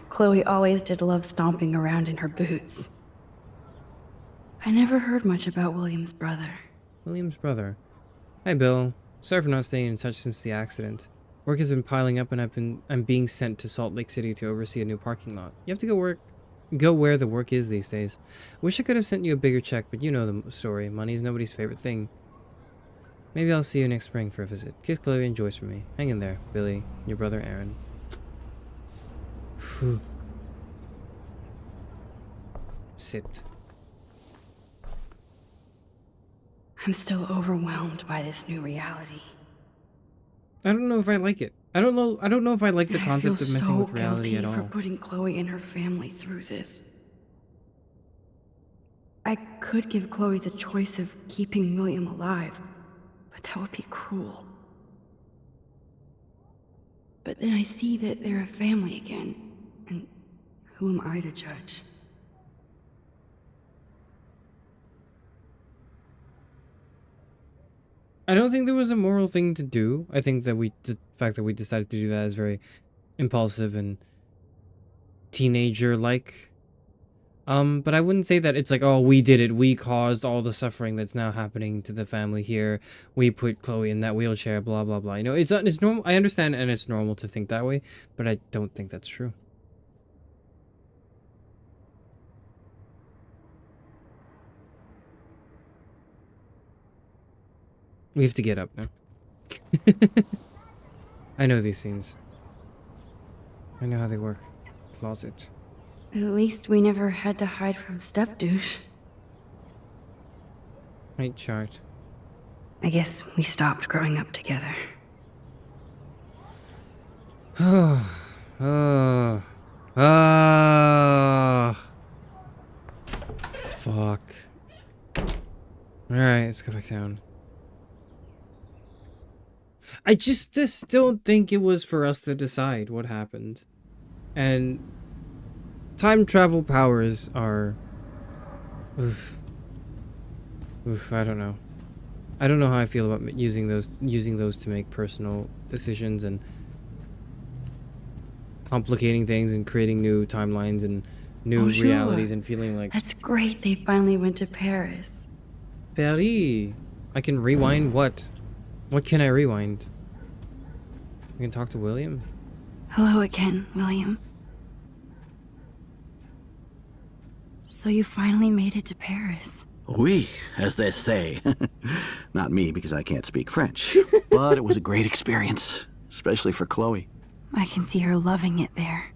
Speaker 6: Chloe always did love stomping around in her boots. I never heard much about William's brother.
Speaker 2: William's brother. Hi, Bill. Sorry for not staying in touch since the accident. Work has been piling up, and I'm being sent to Salt Lake City to oversee a new parking lot. You have to go where the work is these days. Wish I could have sent you a bigger check, but you know the story. Money is nobody's favorite thing. Maybe I'll see you next spring for a visit. Kiss Chloe and Joyce for me. Hang in there, Billy. Your brother Aaron. Whew. Sit.
Speaker 6: I'm still overwhelmed by this new reality.
Speaker 2: I don't know if I like it. I don't know if I like the
Speaker 6: I
Speaker 2: concept
Speaker 6: feel
Speaker 2: of messing
Speaker 6: so
Speaker 2: with reality at
Speaker 6: guilty for
Speaker 2: all.
Speaker 6: putting Chloe and her family through this. I could give Chloe the choice of keeping William alive, but that would be cruel. But then I see that they're a family again, and who am I to judge?
Speaker 2: I don't think there was a moral thing to do. I think that the fact that we decided to do that is very impulsive and teenager-like. But I wouldn't say that it's like, oh, we did it. We caused all the suffering that's now happening to the family here. We put Chloe in that wheelchair, blah, blah, blah. You know, it's normal. I understand, and it's normal to think that way, but I don't think that's true. We have to get up now. I know these scenes. I know how they work. Closet.
Speaker 6: At least we never had to hide from Step-douche.
Speaker 2: Right chart.
Speaker 6: I guess we stopped growing up together.
Speaker 2: Fuck. Alright, let's go back down. I just don't think it was for us to decide what happened. And time travel powers are... Oof, I don't know. I don't know how I feel about using those to make personal decisions and complicating things and creating new timelines and new realities and feeling like...
Speaker 6: That's great they finally went to Paris.
Speaker 2: Paris! I can rewind what? What can I rewind? I can talk to William?
Speaker 6: Hello again, William.
Speaker 5: So you finally made it to Paris.
Speaker 7: Oui, as they say. Not me, because I can't speak French. But it was a great experience, especially for Chloe.
Speaker 6: I can see her loving it there.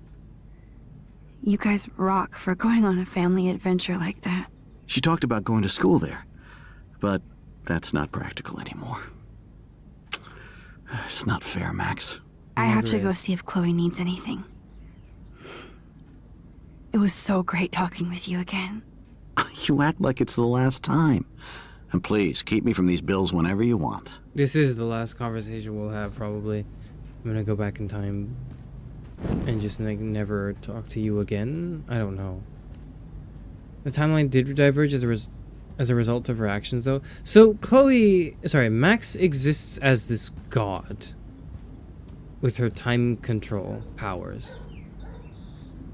Speaker 6: You guys rock for going on a family adventure like that.
Speaker 7: She talked about going to school there, but that's not practical anymore. It's not fair, Max.
Speaker 6: I have to go see if Chloe needs anything. It was so great talking with you again.
Speaker 7: You act like it's the last time. And please, keep me from these bills whenever you want.
Speaker 2: This is the last conversation we'll have, probably. I'm gonna go back in time and just like never talk to you again. I don't know. The timeline did diverge as a result of her actions, though. So Max exists as this god with her time control powers.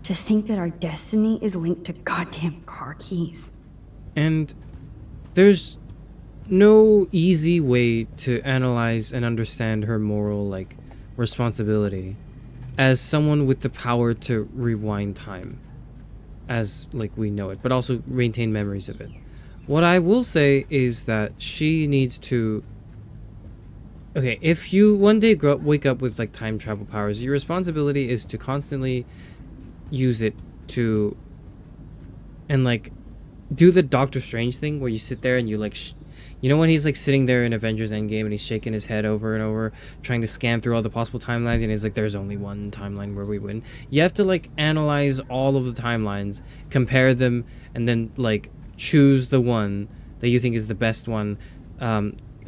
Speaker 6: To think that our destiny is linked to goddamn car keys.
Speaker 2: And there's no easy way to analyze and understand her moral, like, responsibility as someone with the power to rewind time as, like, we know it, but also maintain memories of it. What I will say is that she needs to... Okay, if you one day wake up with, like, time travel powers, your responsibility is to constantly use it to... and, like, do the Doctor Strange thing where you sit there and you, like... you know when he's, like, sitting there in Avengers Endgame and he's shaking his head over and over, trying to scan through all the possible timelines, and he's like, there's only one timeline where we win. You have to, like, analyze all of the timelines, compare them, and then, like, choose the one that you think is the best one,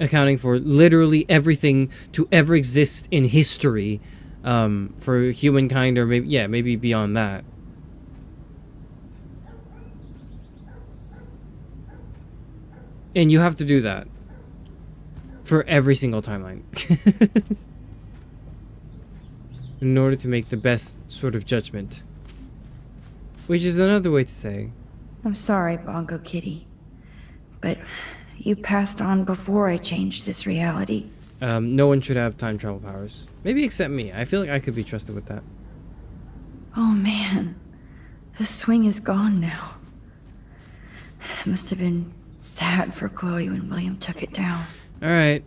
Speaker 2: accounting for literally everything to ever exist in history, for humankind, or maybe beyond that. And you have to do that for every single timeline in order to make the best sort of judgment. Which is another way to say,
Speaker 6: I'm sorry, Bongo Kitty, but you passed on before I changed this reality.
Speaker 2: no one should have time travel powers. Maybe except me. I feel like I could be trusted with that.
Speaker 6: Oh man, the swing is gone now. It must have been sad for Chloe when William took it down.
Speaker 2: Alright.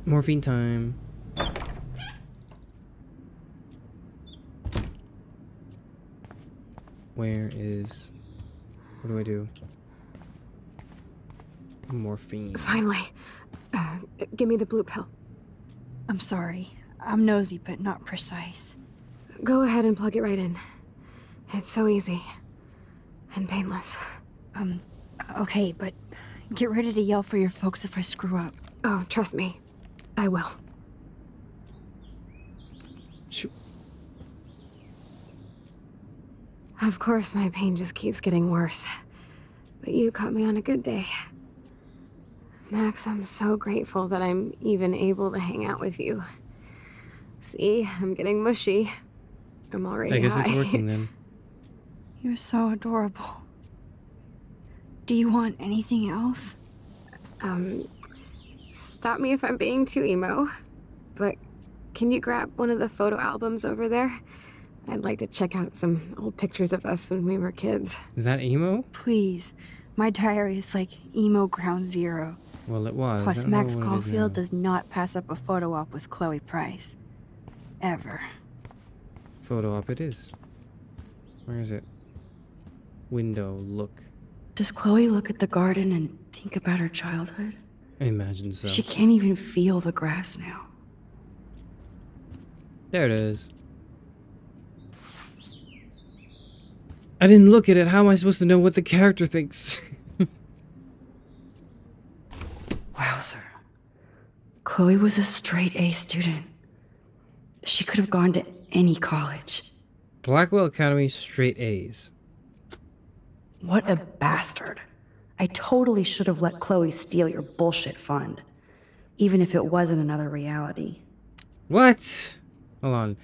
Speaker 2: Morphine time. Where is... what do I do? Morphine.
Speaker 5: Finally. Give me the blue pill.
Speaker 6: I'm sorry. I'm nosy, but not precise.
Speaker 5: Go ahead and plug it right in. It's so easy. And painless.
Speaker 6: Okay, but get ready to yell for your folks if I screw up.
Speaker 5: Oh, trust me. I will.
Speaker 2: Shoot.
Speaker 5: Of course, my pain just keeps getting worse. But you caught me on a good day. Max, I'm so grateful that I'm even able to hang out with you. See, I'm getting mushy. I'm already
Speaker 2: I guess
Speaker 5: high.
Speaker 2: it's working then.
Speaker 6: You're so adorable. Do you want anything else?
Speaker 5: Stop me if I'm being too emo, but can you grab one of the photo albums over there? I'd like to check out some old pictures of us when we were kids.
Speaker 2: Is that emo?
Speaker 6: Please. My diary is like emo ground zero.
Speaker 2: Well, it was. I
Speaker 6: Plus,
Speaker 2: don't know
Speaker 6: Max
Speaker 2: what it is
Speaker 6: Caulfield
Speaker 2: now.
Speaker 6: does not pass up a photo op with Chloe Price. Ever.
Speaker 2: Photo op it is. Where is it? Window, look.
Speaker 6: Does Chloe look at the garden and think about her childhood?
Speaker 2: I imagine so.
Speaker 6: She can't even feel the grass now.
Speaker 2: There it is. I didn't look at it. How am I supposed to know what the character thinks?
Speaker 6: Wowzer. Chloe was a straight A student. She could have gone to any college.
Speaker 2: Blackwell Academy, straight A's.
Speaker 6: What a bastard. I totally should have let Chloe steal your bullshit fund. Even if it wasn't another reality.
Speaker 2: What? Hold on.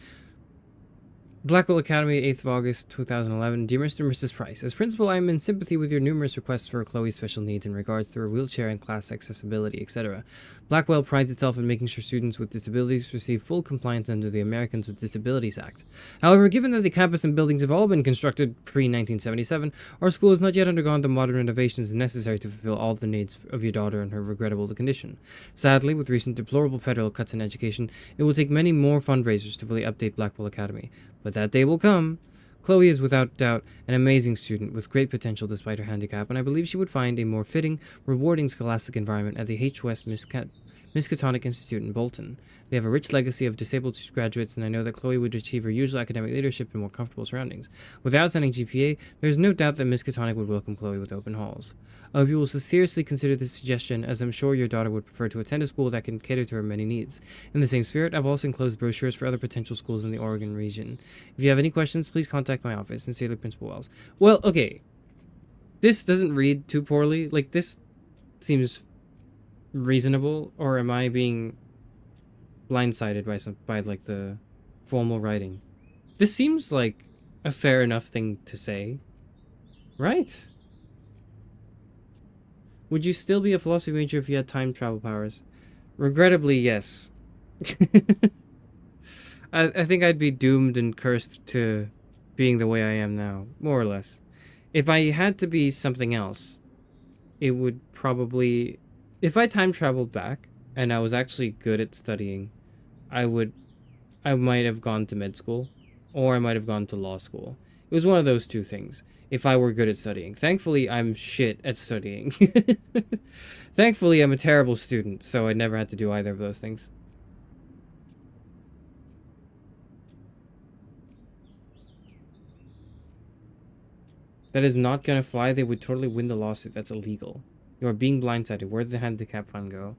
Speaker 2: Blackwell Academy, 8th of August, 2011. Dear Mr. and Mrs. Price, as principal, I am in sympathy with your numerous requests for Chloe's special needs in regards to her wheelchair and class accessibility, etc. Blackwell prides itself in making sure students with disabilities receive full compliance under the Americans with Disabilities Act. However, given that the campus and buildings have all been constructed pre-1977, our school has not yet undergone the modern renovations necessary to fulfill all the needs of your daughter and her regrettable condition. Sadly, with recent deplorable federal cuts in education, it will take many more fundraisers to fully update Blackwell Academy. But that day will come. Chloe is without doubt an amazing student with great potential despite her handicap, and I believe she would find a more fitting, rewarding scholastic environment at the H. West Miskatonic Institute in Bolton. They have a rich legacy of disabled graduates, and I know that Chloe would achieve her usual academic leadership in more comfortable surroundings. With the outstanding GPA, there is no doubt that Miskatonic would welcome Chloe with open halls. I hope you will seriously consider this suggestion, as I'm sure your daughter would prefer to attend a school that can cater to her many needs. In the same spirit, I've also enclosed brochures for other potential schools in the Oregon region. If you have any questions, please contact my office. Sincerely, Principal Wells. Well, okay. This doesn't read too poorly. Like, this seems reasonable, or am I being blindsided by like the formal writing? This seems like a fair enough thing to say, right? Would you still be a philosophy major if you had time travel powers? Regrettably, yes. I think I'd be doomed and cursed to being the way I am now, more or less. If I had to be something else, it would probably... If I time traveled back and I was actually good at studying, I might have gone to med school, or I might have gone to law school. It was one of those two things, if I were good at studying. Thankfully, I'm shit at studying. Thankfully, I'm a terrible student, so I never had to do either of those things. That is not gonna fly. They would totally win the lawsuit. That's illegal. You are being blindsided. Where did the handicap fund go?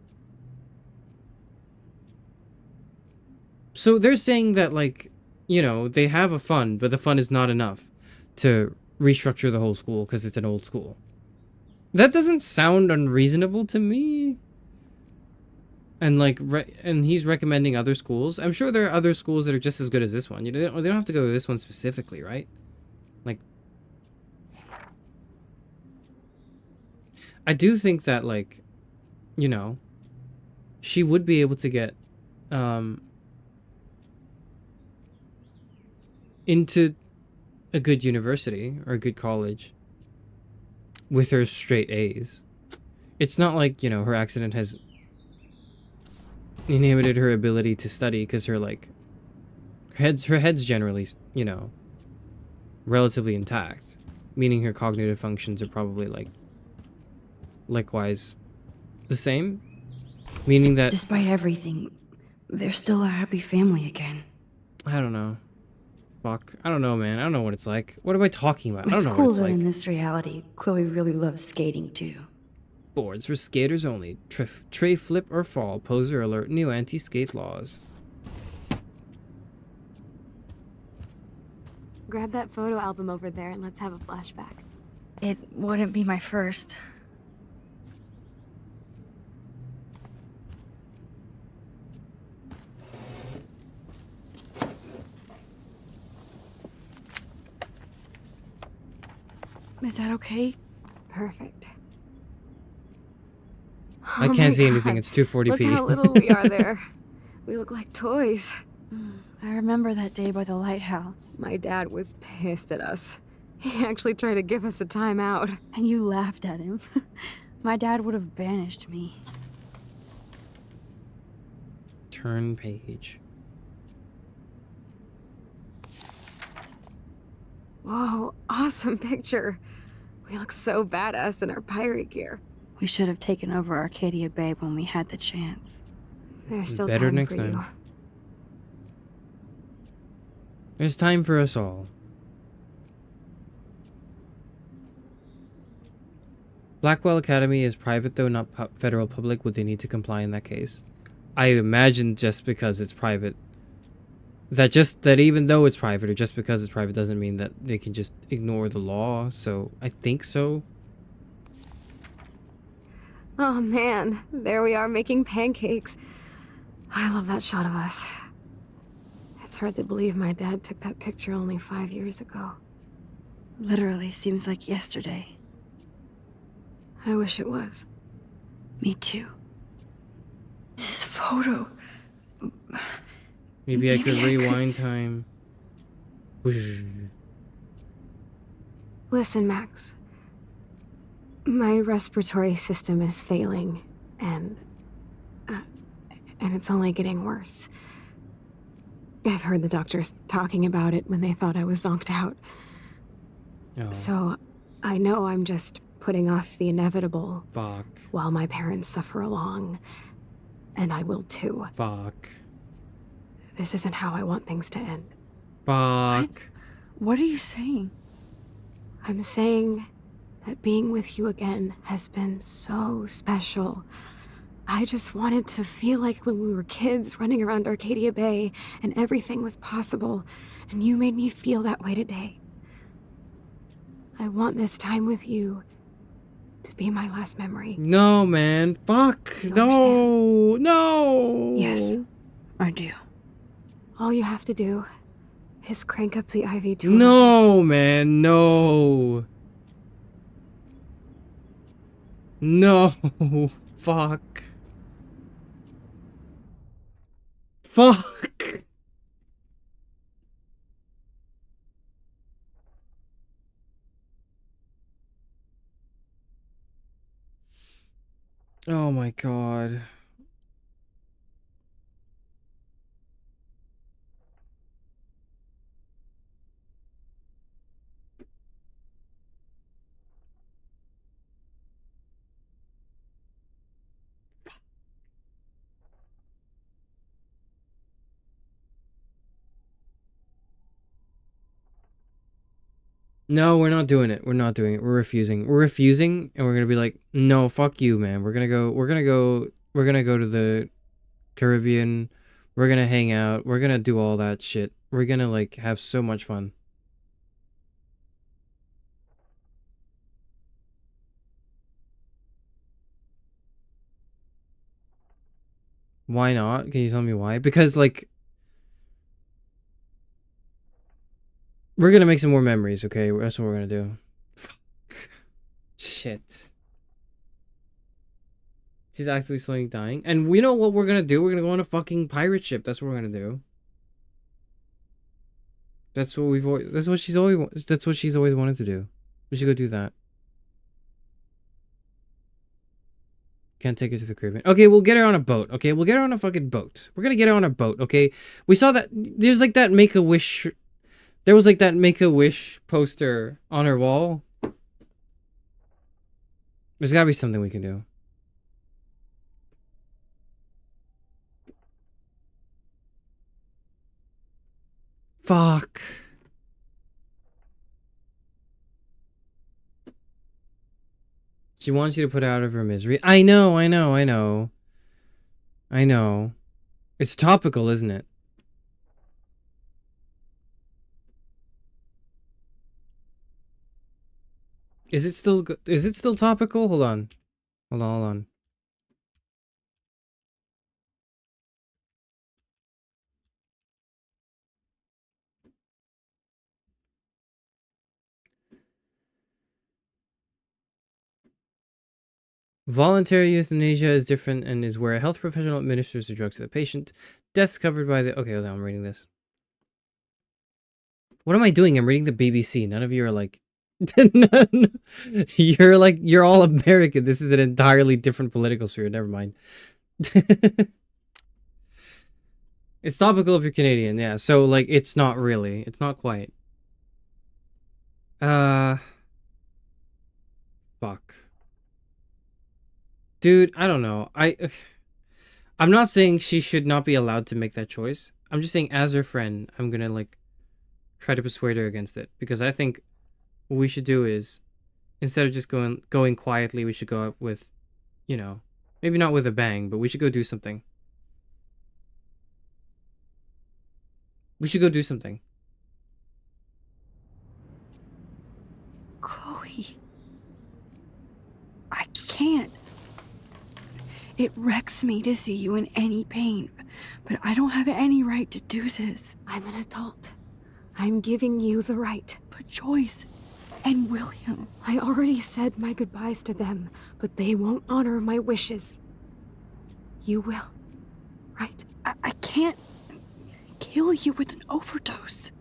Speaker 2: So they're saying that, like, you know, they have a fund, but the fund is not enough to restructure the whole school because it's an old school. That doesn't sound unreasonable to me. And like, and he's recommending other schools. I'm sure there are other schools that are just as good as this one. You know, they don't have to go to this one specifically, right? Like, I do think that, like, you know, she would be able to get into a good university or a good college with her straight A's. It's not like, you know, her accident has inhibited her ability to study, because her, like, her head's generally, you know, relatively intact, meaning her cognitive functions are probably, like, likewise the same, meaning that
Speaker 6: Despite everything, they're still a happy family again.
Speaker 2: I don't know. Fuck. I don't know, man. I don't know what it's like. What am I talking about? I don't
Speaker 6: It's
Speaker 2: know
Speaker 6: cool
Speaker 2: what it's
Speaker 6: that
Speaker 2: like.
Speaker 6: in this reality, Chloe really loves skating too.
Speaker 2: Boards for skaters only. Tray flip or fall. Poser alert. New anti-skate laws.
Speaker 5: Grab that photo album over there and let's have a flashback.
Speaker 4: It wouldn't be my first.
Speaker 5: Is that okay? Perfect.
Speaker 2: I
Speaker 5: Oh
Speaker 2: can't
Speaker 5: my
Speaker 2: see anything.
Speaker 5: God.
Speaker 2: It's 240p.
Speaker 5: Look how little we are there. We look like toys.
Speaker 6: I remember that day by the lighthouse.
Speaker 5: My dad was pissed at us. He actually tried to give us a timeout.
Speaker 6: And you laughed at him. My dad would have banished me.
Speaker 2: Turn page.
Speaker 5: Whoa, awesome picture. We look so badass in our pirate gear.
Speaker 6: We should have taken over Arcadia Bay when we had the chance.
Speaker 5: There's still
Speaker 2: Better
Speaker 5: time
Speaker 2: next
Speaker 5: for you.
Speaker 2: time. There's time for us all. Blackwell Academy is private, though not federal public. Would they need to comply in that case? I imagine just because it's private, that even though it's private, or just because it's private, doesn't mean that they can just ignore the law. So I think so.
Speaker 5: Oh man, there we are making pancakes. I love that shot of us. It's hard to believe my dad took that picture only 5 years ago.
Speaker 6: Literally seems like yesterday.
Speaker 5: I wish it was.
Speaker 6: Me too. This photo.
Speaker 2: Maybe I could
Speaker 6: Maybe I could-
Speaker 2: rewind time. Whoosh.
Speaker 5: Listen, Max. My respiratory system is failing, and it's only getting worse. I've heard the doctors talking about it when they thought I was zonked out.
Speaker 2: Oh,
Speaker 5: So, I know I'm just putting off the inevitable
Speaker 2: fuck.
Speaker 5: while my parents suffer along. And I will too.
Speaker 2: Fuck.
Speaker 5: This isn't how I want things to end.
Speaker 2: Fuck.
Speaker 6: What are you saying?
Speaker 5: I'm saying that being with you again has been so special. I just wanted to feel like when we were kids running around Arcadia Bay and everything was possible, and you made me feel that way today. I want this time with you to be my last memory.
Speaker 2: No, man. Fuck.
Speaker 5: You
Speaker 2: No. No.
Speaker 6: Yes, I do.
Speaker 5: All you have to do is crank up the IV tool.
Speaker 2: No, man. No. No. Fuck. Fuck. Oh my god. No, we're not doing it. We're not doing it. We're refusing. We're refusing, and we're gonna be like, no, fuck you, man. We're gonna go to the Caribbean. We're gonna hang out. We're gonna do all that shit. We're gonna like have so much fun. Why not? Can you tell me why? Because like we're gonna make some more memories, okay? That's what we're gonna do. Fuck. Shit. She's actually slowly dying. And we know what we're gonna do. We're gonna go on a fucking pirate ship. That's what we're gonna do. That's what we've always, that's what she's always wanted to do. We should go do that. Can't take her to the Caribbean. Okay, we'll get her on a boat. Okay, we'll get her on a fucking boat. We're gonna get her on a boat, okay? We saw that there's like that Make-A-Wish. There was like that Make-A-Wish poster on her wall. There's gotta be something we can do. Fuck. She wants you to put her out of her misery. I know. It's topical, isn't it? Is it still topical? Hold on. Voluntary euthanasia is different and is where a health professional administers the drugs to the patient. Deaths covered by the... Okay, hold on, I'm reading this. What am I doing? I'm reading the BBC. None of you are like... You're all American. This is an entirely different political sphere. Never mind. It's topical if you're Canadian, yeah. So, like, it's not really. It's not quite. Fuck. Dude, I don't know. I'm not saying she should not be allowed to make that choice. I'm just saying, as her friend, I'm gonna, like, try to persuade her against it. Because I think what we should do is, instead of just going quietly, we should go out with, you know, maybe not with a bang, but we should go do something. We should go do something.
Speaker 6: Chloe. I can't. It wrecks me to see you in any pain. but I don't have any right to do this.
Speaker 5: I'm an adult. I'm giving you the right.
Speaker 6: But Joyce and William...
Speaker 5: I already said my goodbyes to them, but they won't honor my wishes. You will, right?
Speaker 6: I can't kill you with an overdose.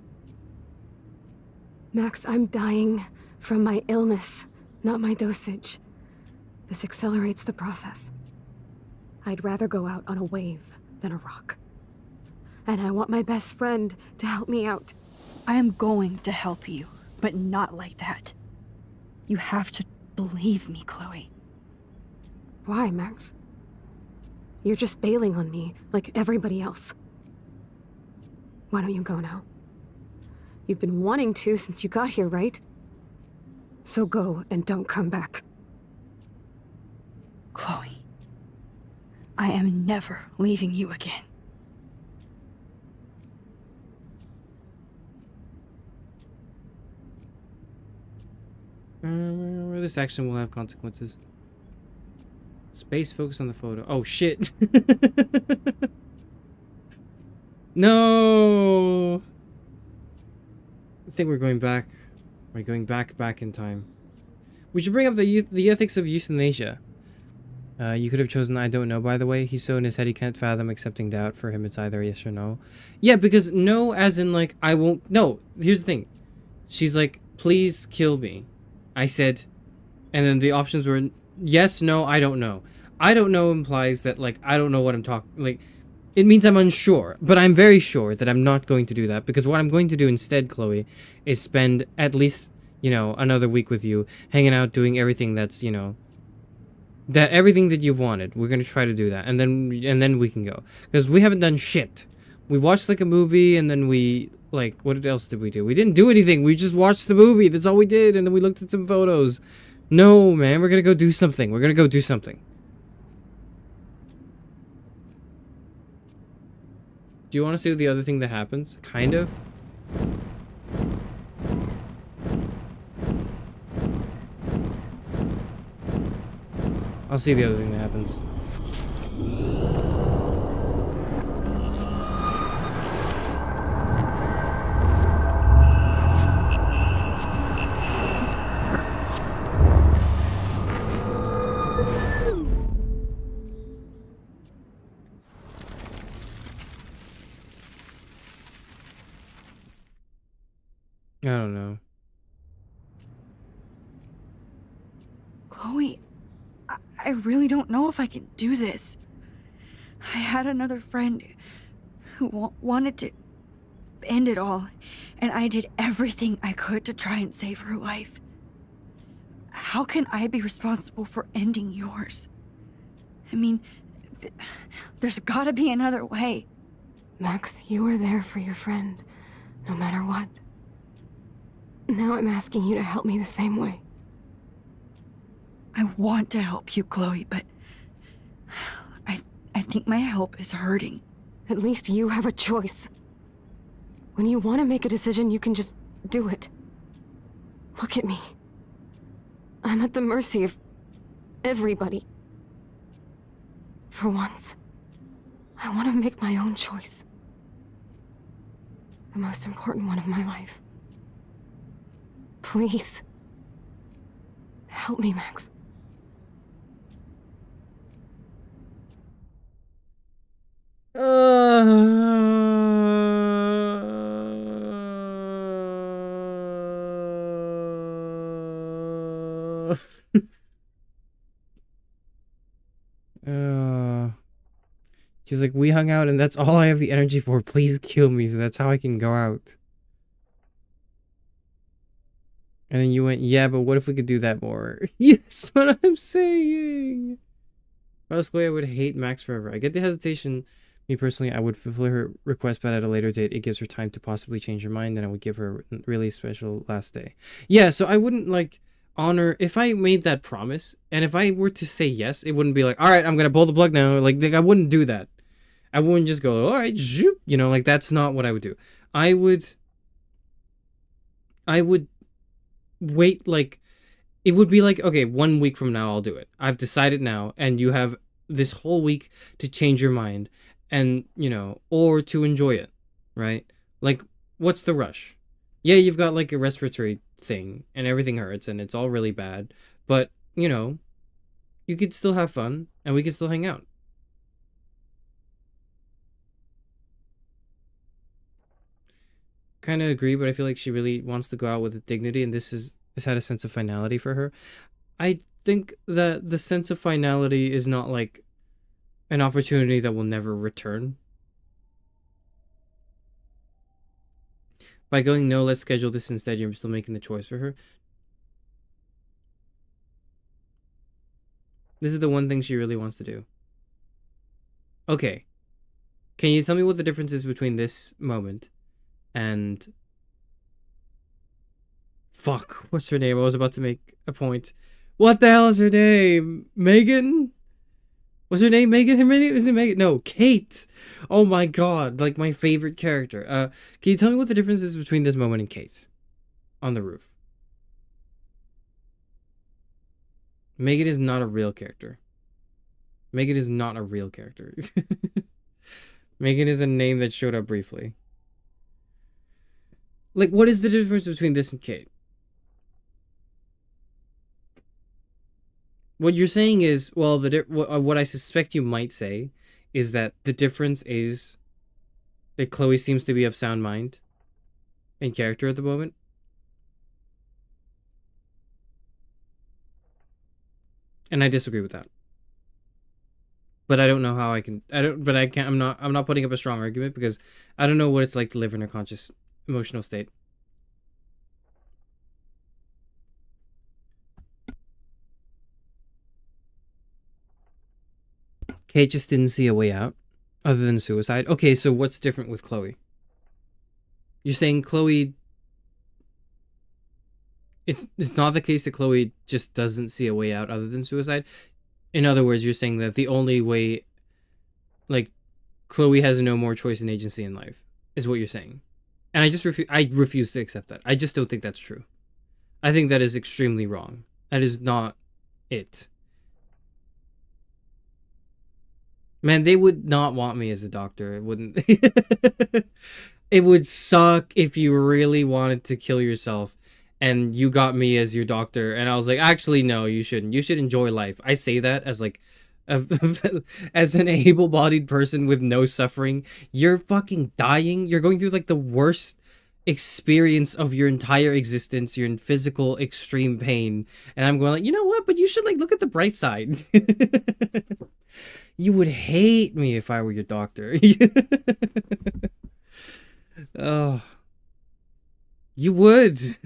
Speaker 5: Max, I'm dying from my illness, not my dosage. This accelerates the process. I'd rather go out on a wave than a rock. And I want my best friend to help me out.
Speaker 6: I am going to help you, but not like that. You have to believe me, Chloe.
Speaker 5: Why, Max? You're just bailing on me like everybody else. Why don't you go now? You've been wanting to since you got here, right? So go and don't come back.
Speaker 6: Chloe, I am never leaving you again.
Speaker 2: This action will have consequences. Space focus on the photo. Oh shit. No. I think we're going back. We're going back in time. We should bring up the ethics of euthanasia. You could have chosen I don't know, by the way. He's so in his head he can't fathom accepting doubt. For him it's either yes or no. Yeah, because no as in like I won't. No, here's the thing. She's like, please kill me. I said, and then the options were yes, no, I don't know. I don't know implies that like I don't know what I'm talking like. It means I'm unsure, but I'm very sure that I'm not going to do that, because what I'm going to do instead, Chloe, is spend at least, you know, another week with you, hanging out, doing everything that's, you know, that everything that you've wanted. We're going to try to do that, and then we can go, because we haven't done shit. We watched like a movie, and then we, like, what else did we do? We didn't do anything. We just watched the movie. That's all we did, and then we looked at some photos. No, man, we're going to go do something. We're going to go do something. Do you want to see the other thing that happens? Kind of. I'll see the other thing that happens. I don't know.
Speaker 6: Chloe, I really don't know if I can do this. I had another friend who wanted to end it all, and I did everything I could to try and save her life. How can I be responsible for ending yours? I mean, there's gotta be another way.
Speaker 5: Max, you were there for your friend, no matter what. Now I'm asking you to help me the same way.
Speaker 6: I want to help you, Chloe, but I think my help is hurting.
Speaker 5: At least you have a choice. When you want to make a decision, you can just do it. Look at me. I'm at the mercy of everybody. For once, I want to make my own choice. The most important one of my life. Please. Help me, Max.
Speaker 2: She's like, we hung out and that's all I have the energy for. Please kill me so that's how I can go out. And then you went, yeah, but what if we could do that more? Yes, what I'm saying. Honestly, I would hate Max forever. I get the hesitation. Me personally, I would fulfill her request, but at a later date, it gives her time to possibly change her mind, and I would give her a really special last day. Yeah, so I wouldn't, like, honor... If I made that promise, and if I were to say yes, it wouldn't be like, all right, I'm going to pull the plug now. Like, I wouldn't do that. I wouldn't just go, all right, zoop. You know, like, that's not what I would do. I would wait, like, it would be like, okay, 1 week from now I'll do it. I've decided now, and you have this whole week to change your mind. and, you know, or to enjoy it, right? Like, what's the rush? Yeah, you've got like a respiratory thing and everything hurts and it's all really bad, but, you know, you could still have fun and we could still hang out. Kind of agree, but I feel like she really wants to go out with dignity, and this had a sense of finality for her. I think that the sense of finality is not like an opportunity that will never return. By going, no, let's schedule this instead, you're still making the choice for her. This is the one thing she really wants to do. Okay. Can you tell me what the difference is between this moment and... Fuck, what's her name? I was about to make a point. What the hell is her name? Megan? Was her name Megan? Her name isn't Megan. No, Kate. Oh my god, like my favorite character. Can you tell me what the difference is between this moment and Kate on the roof? Megan is not a real character. Megan is not a real character. Megan is a name that showed up briefly. Like, what is the difference between this and Kate? What you're saying is, well, what I suspect you might say is that the difference is that Chloe seems to be of sound mind and character at the moment. And I disagree with that. But I don't know how I can, I'm not putting up a strong argument because I don't know what it's like to live in a conscious emotional state. Kate just didn't see a way out other than suicide. Okay, so what's different with Chloe? You're saying Chloe... It's not the case that Chloe just doesn't see a way out other than suicide. In other words, you're saying that the only way... Like, Chloe has no more choice and agency in life, is what you're saying. And I refuse to accept that. I just don't think that's true. I think that is extremely wrong. That is not it. Man, they would not want me as a doctor. It wouldn't. It would suck if you really wanted to kill yourself and you got me as your doctor. And I was like, actually, no, you shouldn't. You should enjoy life. I say that as like, as an able-bodied person with no suffering. You're fucking dying. You're going through like the worst experience of your entire existence. You're in physical extreme pain. And I'm going like, you know what? But you should like look at the bright side. You would hate me if I were your doctor. Oh, you would.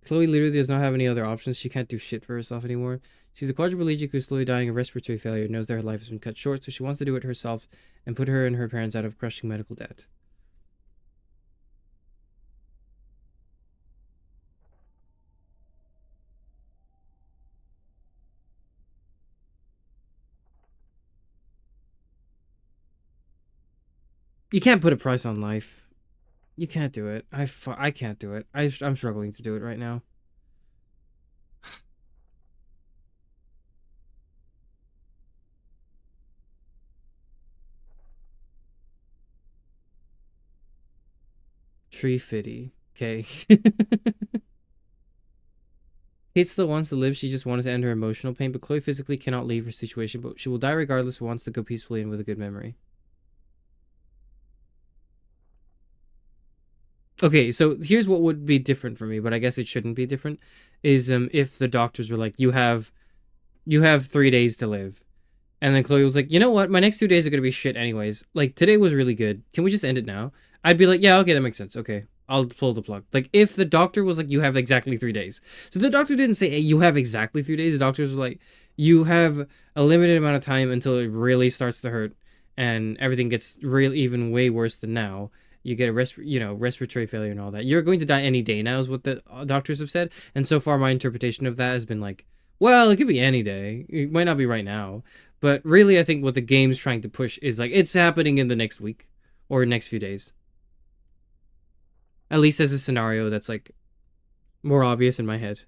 Speaker 2: Chloe literally does not have any other options. She can't do shit for herself anymore. She's a quadriplegic who's slowly dying of respiratory failure, knows that her life has been cut short, so she wants to do it herself and put her and her parents out of crushing medical debt. You can't put a price on life. You can't do it. I can't do it. I'm struggling to do it right now. Tree fitty. Okay. Kate still wants to live. She just wanted to end her emotional pain, but Chloe physically cannot leave her situation, but she will die regardless but wants to go peacefully and with a good memory. Okay, so here's what would be different for me, but I guess it shouldn't be different, is if the doctors were like, you have 3 days to live. And then Chloe was like, you know what? My next 2 days are going to be shit anyways. Like, today was really good. Can we just end it now? I'd be like, yeah, okay, that makes sense. Okay, I'll pull the plug. Like, if the doctor was like, you have exactly 3 days. So the doctor didn't say, hey, you have exactly 3 days. The doctors were like, you have a limited amount of time until it really starts to hurt and everything gets real even way worse than now. You get a respiratory failure and all that. You're going to die any day now is what the doctors have said. And so far, my interpretation of that has been like, well, it could be any day. It might not be right now. But really, I think what the game's trying to push is like, it's happening in the next week or next few days. At least as a scenario that's like more obvious in my head.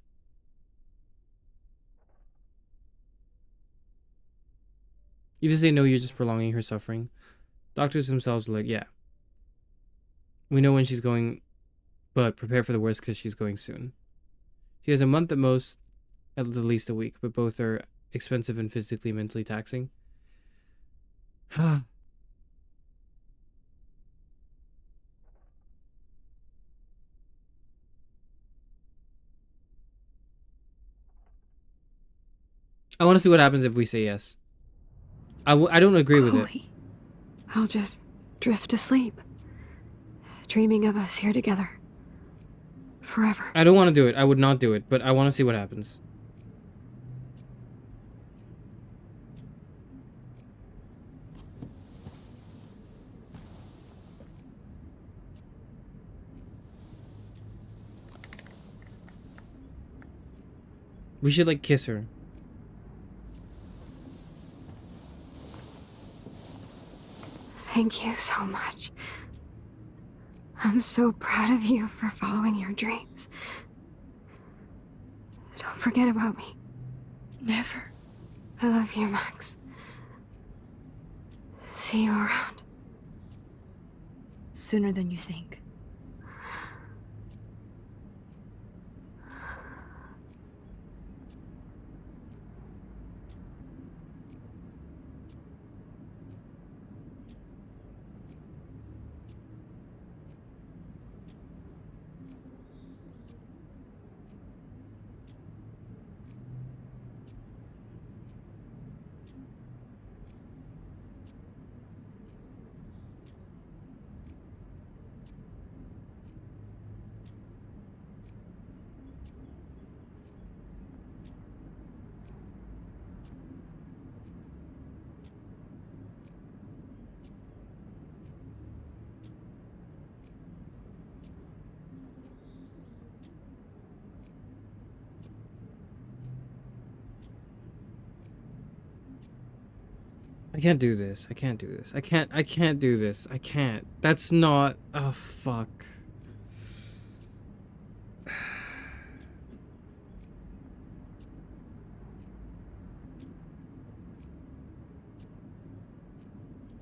Speaker 2: Even if they know you're just prolonging her suffering, doctors themselves are like, yeah, we know when she's going, but prepare for the worst because she's going soon. She has a month at most, at the least a week, but both are expensive and physically, mentally taxing. I want to see what happens if we say yes. I don't agree with it.
Speaker 5: Chloe, I'll just drift asleep, dreaming of us here together. Forever.
Speaker 2: I don't want to do it. I would not do it, but I want to see what happens. We should, like, kiss her.
Speaker 5: Thank you so much. I'm so proud of you for following your dreams. Don't forget about me.
Speaker 6: Never.
Speaker 5: I love you, Max. See you around.
Speaker 6: Sooner than you think.
Speaker 2: I can't do this. I can't do this. I can't do this. I can't. That's not... Oh, fuck.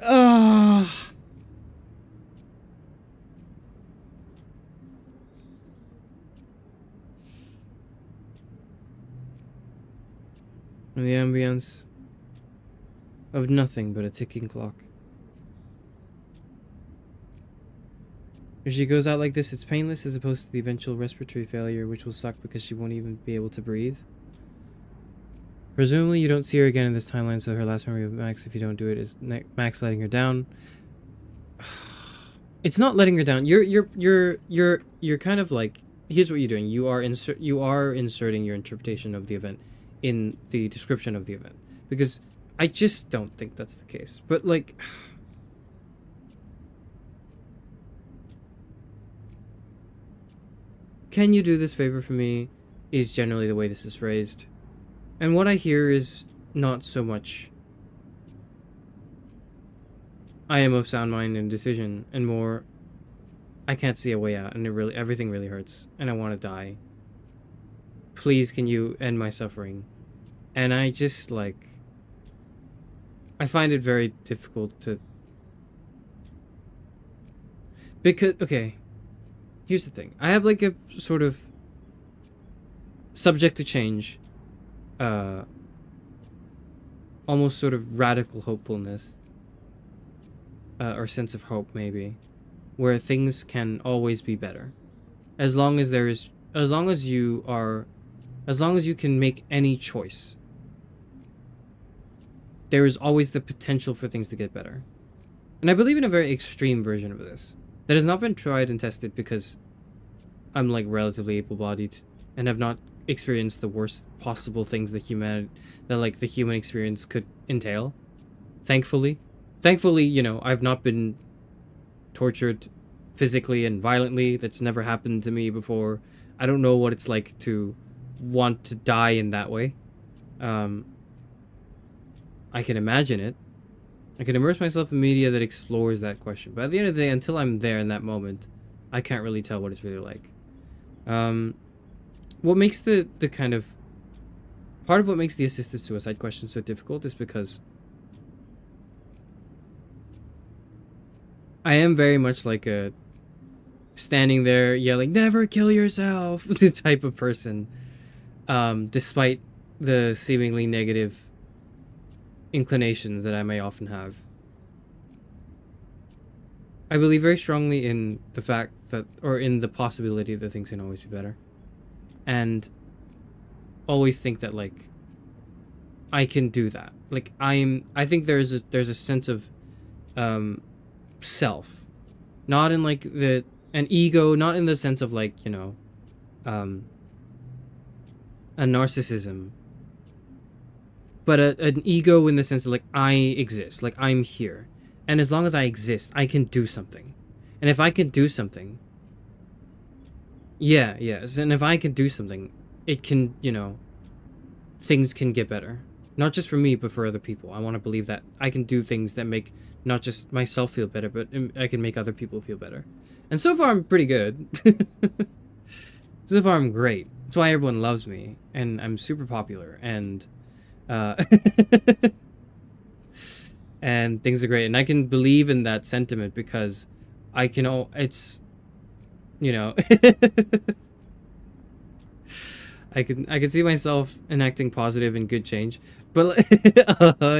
Speaker 2: Ugh. And the ambience of nothing but a ticking clock. If she goes out like this, it's painless as opposed to the eventual respiratory failure, which will suck because she won't even be able to breathe. Presumably, you don't see her again in this timeline, so her last memory of Max, if you don't do it, is Max letting her down. It's not letting her down. You're kind of like, here's what you're doing. You are inserting your interpretation of the event in the description of the event, because I just don't think that's the case. But like, can you do this favor for me is generally the way this is phrased. And what I hear is not so much I am of sound mind and decision, and more I can't see a way out, and everything really hurts, and I want to die. Please, can you end my suffering? And I just, like, I find it very difficult to... Because, okay, here's the thing. I have, like, a sort of subject to change, almost sort of radical hopefulness, or sense of hope, maybe, where things can always be better. As long as you can make any choice, there is always the potential for things to get better. And I believe in a very extreme version of this that has not been tried and tested, because I'm, like, relatively able-bodied and have not experienced the worst possible things that the human experience could entail. Thankfully, you know, I've not been tortured physically and violently. That's never happened to me before. I don't know what it's like to want to die in that way. I can imagine it. I can immerse myself in media that explores that question. But at the end of the day, until I'm there in that moment, I can't really tell what it's really like. What makes the kind of... Part of what makes the assisted suicide question so difficult is because I am very much like a standing there yelling, "Never kill yourself," the type of person, despite the seemingly negative inclinations that I may often have. I believe very strongly in the fact that, or in the possibility that things can always be better. And always think that, like, I can do that. Like, I think there's a sense of self. Not in like an ego, not in the sense of like, you know, a narcissism. But an ego in the sense of like, I exist, like I'm here. And as long as I exist, I can do something. And if I can do something, yes, and if I can do something, it can, you know, things can get better. Not just for me, but for other people. I want to believe that I can do things that make not just myself feel better, but I can make other people feel better. And so far, I'm pretty good. So far, I'm great. That's why everyone loves me, and I'm super popular, and and things are great. And I can believe in that sentiment because I can. It's, you know, I can see myself enacting positive and good change. But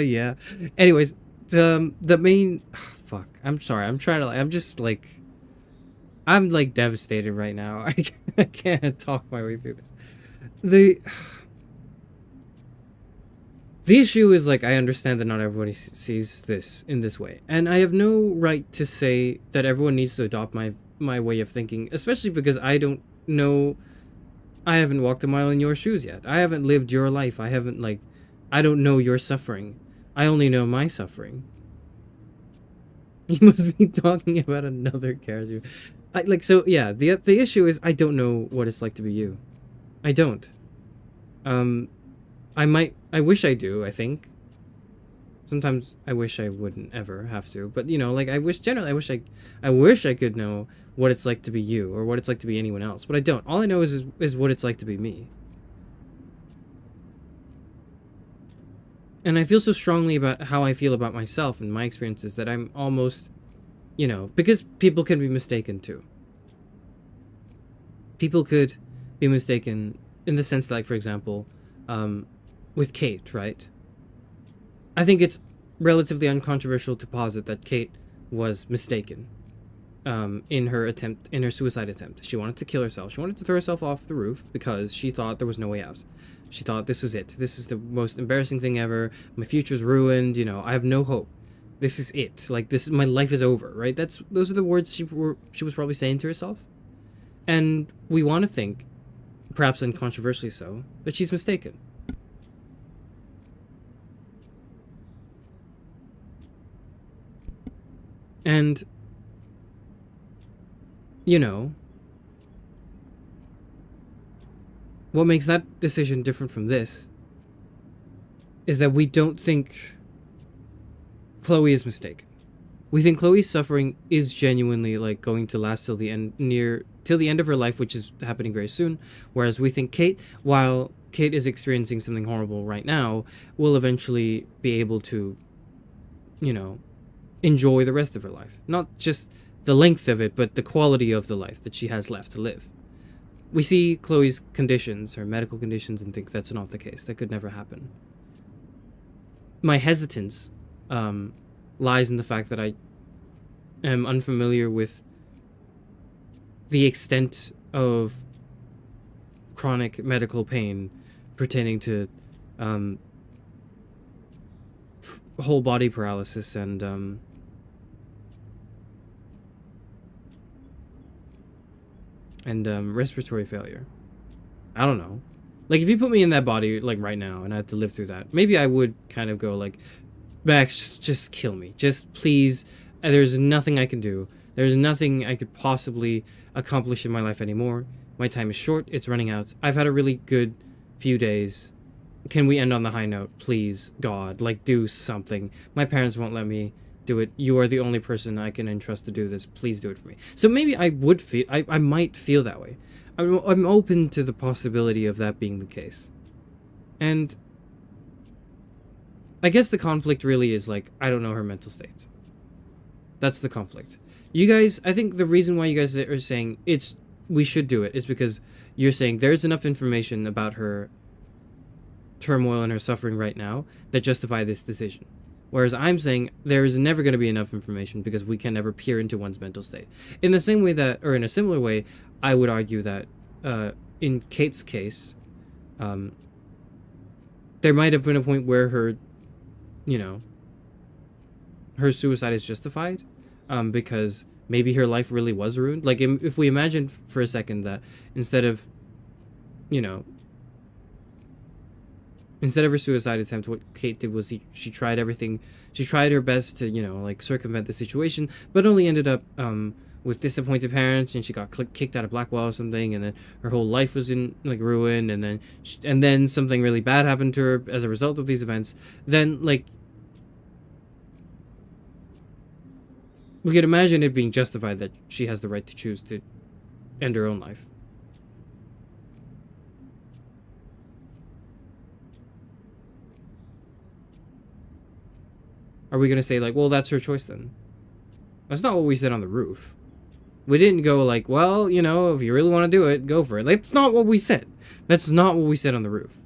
Speaker 2: yeah. Anyways, the main fuck. I'm sorry. I'm trying to. I'm just like. I'm like devastated right now. I can't talk my way through this. The issue is, like, I understand that not everybody sees this in this way, and I have no right to say that everyone needs to adopt my way of thinking, especially because I don't know. I haven't walked a mile in your shoes yet. I haven't lived your life. I haven't, like, I don't know your suffering. I only know my suffering. You must be talking about another character. So yeah, the issue is I don't know what it's like to be you. I don't. I wish I do, I think. Sometimes I wish I wouldn't ever have to, but you know, like I wish I could know what it's like to be you or what it's like to be anyone else, but I don't. All I know is what it's like to be me. And I feel so strongly about how I feel about myself and my experiences that I'm almost, you know, because people can be mistaken too. People could be mistaken in the sense that, like, for example, with Kate, right? I think it's relatively uncontroversial to posit that Kate was mistaken in her suicide attempt. She wanted to kill herself. She wanted to throw herself off the roof because she thought there was no way out. She thought this was it. This is the most embarrassing thing ever. My future's ruined. You know, I have no hope. This is it. Like, my life is over, right? Those are the words she was probably saying to herself. And we want to think, perhaps uncontroversially so, that she's mistaken. And, you know, what makes that decision different from this is that we don't think Chloe is mistaken. We think Chloe's suffering is genuinely, like, going to last till the end of her life, which is happening very soon. Whereas we think Kate, while Kate is experiencing something horrible right now, will eventually be able to, you know, enjoy the rest of her life. Not just the length of it, but the quality of the life that she has left to live. We see Chloe's conditions, her medical conditions, and think that's not the case. That could never happen. My hesitance lies in the fact that I am unfamiliar with the extent of chronic medical pain pertaining to whole body paralysis and respiratory failure. I don't know. Like, if you put me in that body, like, right now, and I had to live through that, maybe I would kind of go, like, Max, just kill me. Just, please. There's nothing I can do. There's nothing I could possibly accomplish in my life anymore. My time is short. It's running out. I've had a really good few days. Can we end on the high note? Please, God. Like, do something. My parents won't let me do it. You are the only person I can entrust to do this. Please do it for me. So maybe I would feel... I might feel that way. I'm open to the possibility of that being the case. And I guess the conflict really is, like, I don't know her mental state. That's the conflict. You guys, I think the reason why you guys are saying we should do it is because you're saying there's enough information about her turmoil and her suffering right now that justify this decision. Whereas I'm saying there is never going to be enough information because we can never peer into one's mental state. In the same way that, or in a similar way, I would argue that in Kate's case, there might have been a point where her, her suicide is justified, because maybe her life really was ruined. Like, if we imagine for a second that instead of her suicide attempt, what Kate did was she tried everything. She tried her best to, like, circumvent the situation, but only ended up with disappointed parents, and she got kicked out of Blackwell or something, and then her whole life was in, like, ruin, and then something really bad happened to her as a result of these events. Then, like, we could imagine it being justified that she has the right to choose to end her own life. Are we going to say, like, well, that's her choice then? That's not what we said on the roof. We didn't go like, well, if you really want to do it, go for it. That's not what we said. That's not what we said on the roof.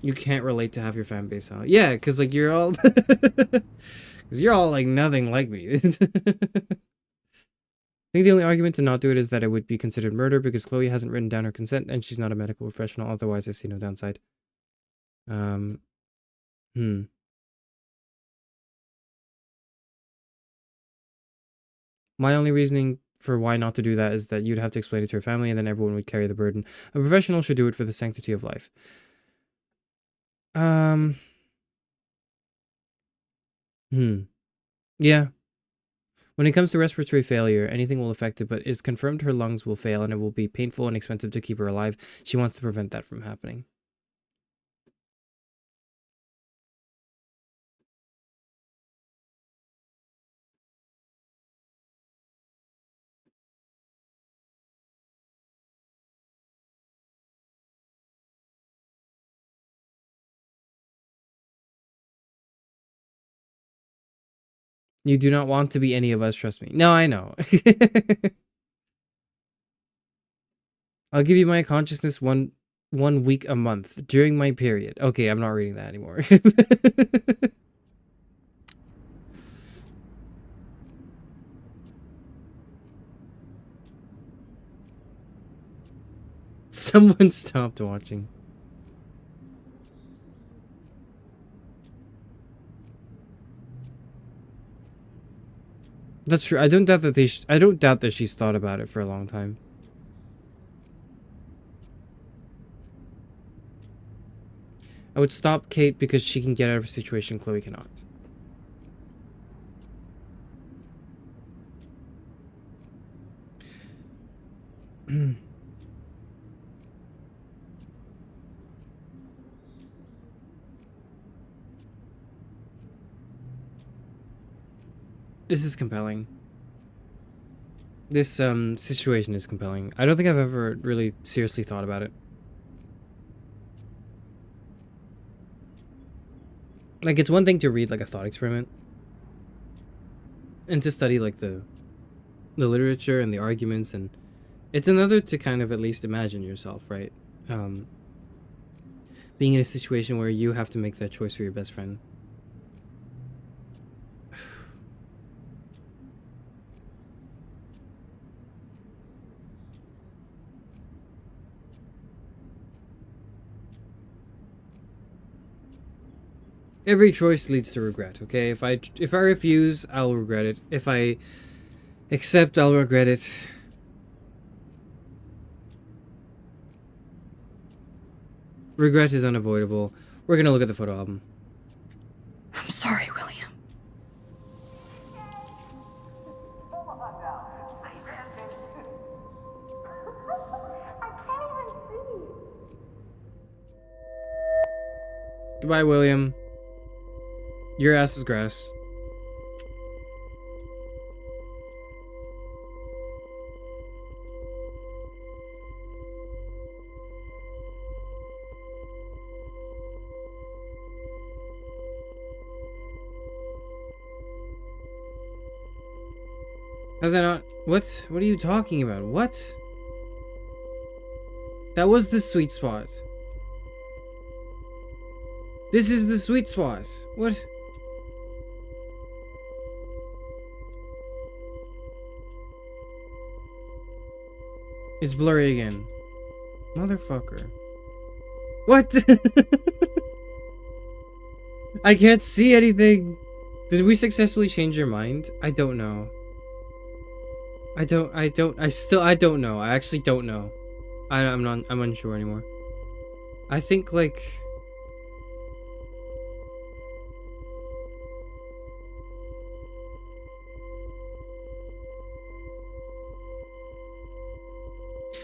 Speaker 2: You can't relate to half your fan base, huh? Yeah, because, like, you're all... Because you're all, like, nothing like me. I think the only argument to not do it is that it would be considered murder because Chloe hasn't written down her consent and she's not a medical professional. Otherwise, I see no downside. My only reasoning for why not to do that is that you'd have to explain it to her family and then everyone would carry the burden. A professional should do it for the sanctity of life. Yeah. When it comes to respiratory failure, anything will affect it, but it's confirmed her lungs will fail and it will be painful and expensive to keep her alive. She wants to prevent that from happening. You do not want to be any of us, trust me. No, I know. I'll give you my consciousness one week a month during my period. Okay, I'm not reading that anymore. Someone stopped watching. That's true. I don't doubt that I don't doubt that she's thought about it for a long time. I would stop Kate because she can get out of a situation Chloe cannot. This is compelling. This situation is compelling. I don't think I've ever really seriously thought about it. Like, it's one thing to read, like, a thought experiment and to study, like, the literature and the arguments, and it's another to kind of at least imagine yourself, right? Being in a situation where you have to make that choice for your best friend. Every choice leads to regret, okay? If I refuse, I'll regret it. If I accept, I'll regret it. Regret is unavoidable. We're gonna look at the photo album.
Speaker 6: I'm sorry, William.
Speaker 2: Goodbye, William. Your ass is grass. How's that not? What? What are you talking about? What? That was the sweet spot. This is the sweet spot. What? It's blurry again. Motherfucker. What? I can't see anything. Did we successfully change your mind? I don't know. I don't know. I actually don't know. I'm unsure anymore. I think, like...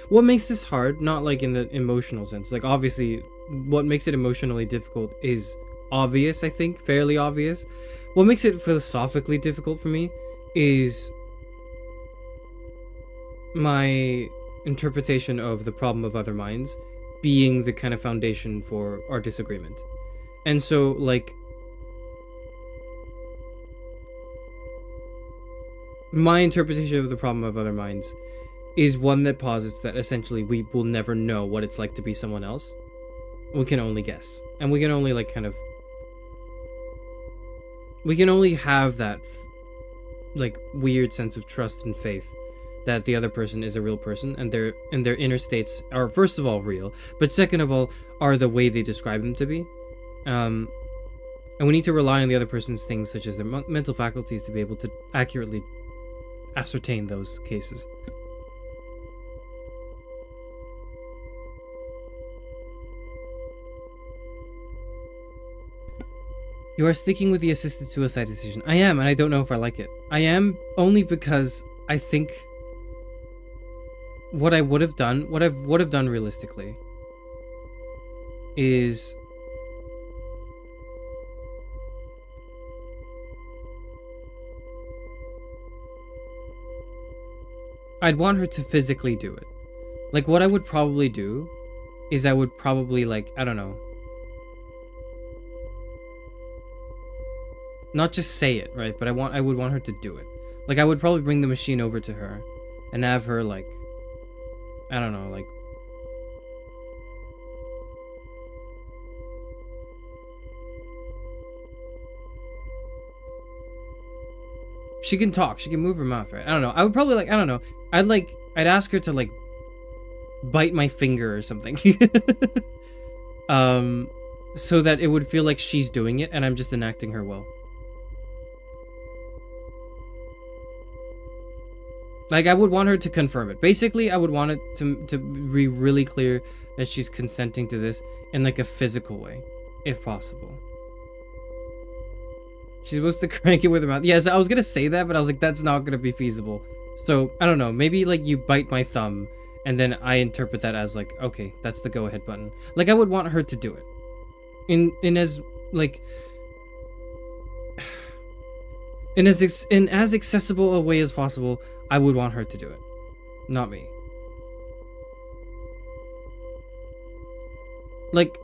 Speaker 2: What makes this hard, not like in the emotional sense, like obviously what makes it emotionally difficult is obvious, I think, fairly obvious. What makes it philosophically difficult for me is my interpretation of the problem of other minds being the kind of foundation for our disagreement. And so, like, my interpretation of the problem of other minds is one that posits that essentially we will never know what it's like to be someone else. We can only guess. And we can only, like, kind of... We can only have that, like, weird sense of trust and faith that the other person is a real person, and their inner states are, first of all, real, but second of all, are the way they describe them to be. And we need to rely on the other person's things, such as their mental faculties, to be able to accurately ascertain those cases. You are sticking with the assisted suicide decision. I am, and I don't know if I like it. I am only because I think what I would have done, what I would have done realistically, is I'd want her to physically do it. Like, what I would probably do is I would probably, like, I don't know, not just say it, right? But I would want her to do it. Like, I would probably bring the machine over to her and have her, like, I don't know, like, she can talk, she can move her mouth, right? I don't know. I would probably, like, I don't know. I'd ask her to, like, bite my finger or something. So that it would feel like she's doing it and I'm just enacting her will. Like, I would want her to confirm it. Basically, I would want it to be really clear that she's consenting to this in, like, a physical way, if possible. She's supposed to crank it with her mouth. Yes, I was gonna say that, but I was like, that's not gonna be feasible. So, I don't know. Maybe, like, you bite my thumb, and then I interpret that as, like, okay, that's the go-ahead button. Like, I would want her to do it. In as, like... In as accessible a way as possible, I would want her to do it, not me. Like,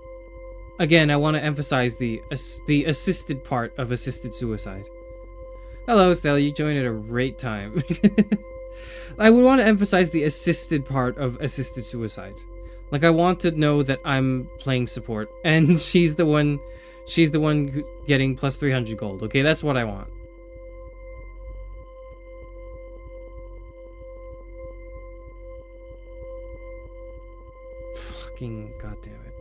Speaker 2: again, I want to emphasize the assisted part of assisted suicide. Hello, Stella, you joined at a great time. I would want to emphasize the assisted part of assisted suicide. Like, I want to know that I'm playing support, and she's the one getting plus 300 gold. Okay, that's what I want. Fucking goddamn it.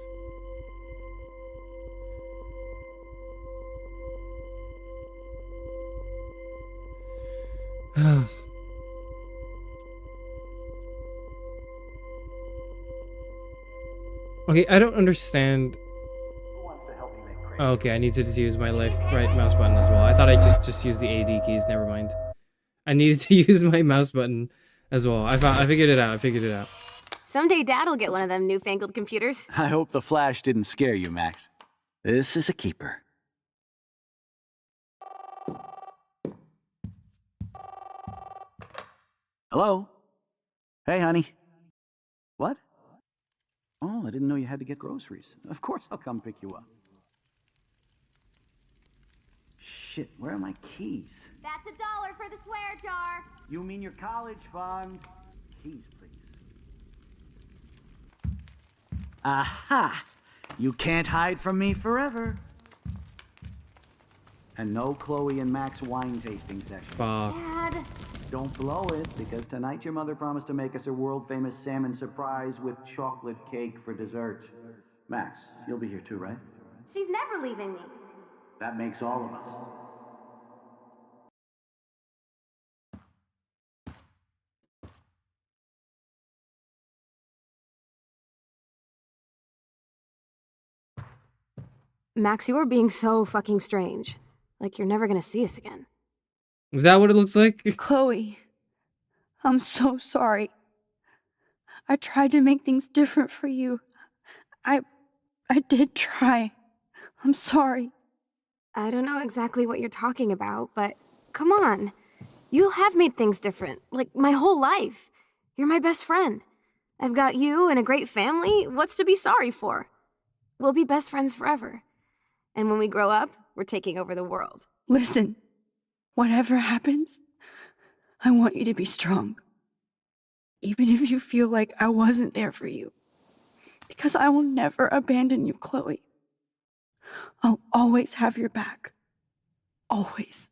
Speaker 2: Okay, I don't understand. Oh, okay, I need to just use my right mouse button as well. I thought I just used the AD keys. Never mind. I needed to use my mouse button as well. I figured it out.
Speaker 5: Someday Dad'll get one of them newfangled computers.
Speaker 7: I hope the flash didn't scare you, Max. This is a keeper. Hello? Hey, honey. What? Oh, I didn't know you had to get groceries. Of course I'll come pick you up. Shit, where are my keys?
Speaker 5: That's $1
Speaker 9: for the swear jar.
Speaker 7: You mean your college fund? Keys, please. Aha! You can't hide from me forever. And no Chloe and Max wine tasting session.
Speaker 2: Fuck.
Speaker 9: Dad.
Speaker 7: Don't blow it, because tonight your mother promised to make us a world-famous salmon surprise with chocolate cake for dessert. Max, you'll be here too, right?
Speaker 9: She's never leaving me.
Speaker 7: That makes all of us.
Speaker 5: Max, you are being so fucking strange. Like you're never gonna see us again.
Speaker 2: Is that what it looks like?
Speaker 6: Chloe, I'm so sorry. I tried to make things different for you. I did try. I'm sorry.
Speaker 5: I don't know exactly what you're talking about, but come on. You have made things different, like my whole life. You're my best friend. I've got you and a great family. What's to be sorry for? We'll be best friends forever. And when we grow up, we're taking over the world.
Speaker 6: Listen, whatever happens, I want you to be strong. Even if you feel like I wasn't there for you. Because I will never abandon you, Chloe. I'll always have your back. Always.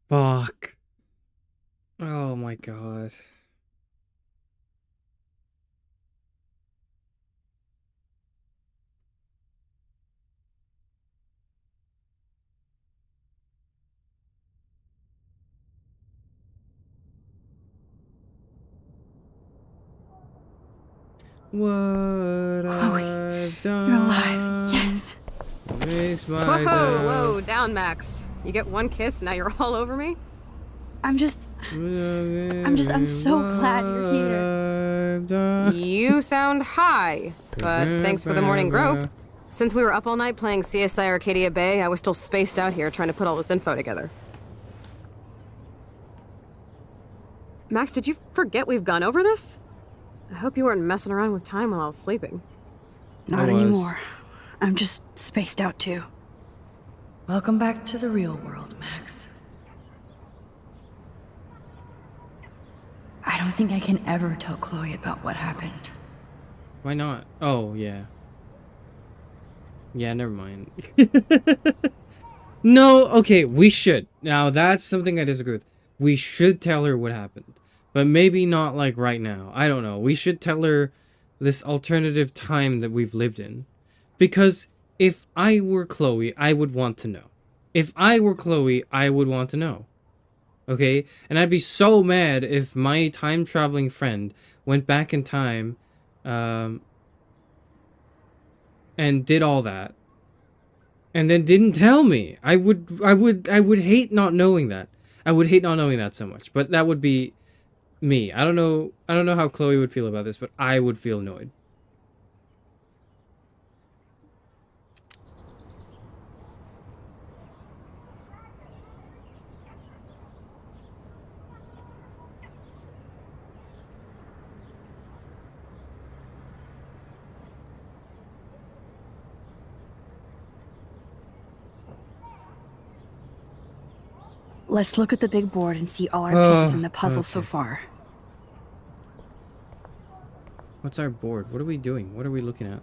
Speaker 2: Fuck. Oh my god. What
Speaker 6: Chloe,
Speaker 2: I've done.
Speaker 6: you're alive. Yes.
Speaker 2: Makes
Speaker 5: Whoa,
Speaker 2: myself-
Speaker 5: whoa, down, Max. You get one kiss, now you're all over me?
Speaker 6: I'm so glad you're here.
Speaker 2: I've done.
Speaker 5: You sound high, but thanks for the morning grope. Since we were up all night playing CSI Arcadia Bay, I was still spaced out here trying to put all this info together. Max, did you forget we've gone over this? I hope you weren't messing around with time while I was sleeping.
Speaker 6: Not
Speaker 2: I was.
Speaker 6: anymore. I'm just spaced out too. Welcome back to the real world, Max. I don't think I can ever tell Chloe about what happened.
Speaker 2: Why not? Oh, yeah. Yeah, never mind. No, okay, we should. Now, that's something I disagree with. We should tell her what happened. But maybe not, like, right now. I don't know. We should tell her this alternative time that we've lived in. Because if I were Chloe, I would want to know. If I were Chloe, I would want to know. Okay? And I'd be so mad if my time-traveling friend went back in time, and did all that. And then didn't tell me. I would hate not knowing that. I would hate not knowing that so much. But that would be me. I don't know how Chloe would feel about this, but I would feel annoyed.
Speaker 6: Let's look at the big board and see all our
Speaker 2: Oh,
Speaker 6: pieces in the puzzle so
Speaker 2: okay.
Speaker 6: far.
Speaker 2: What's our board? What are we doing? What are we looking at?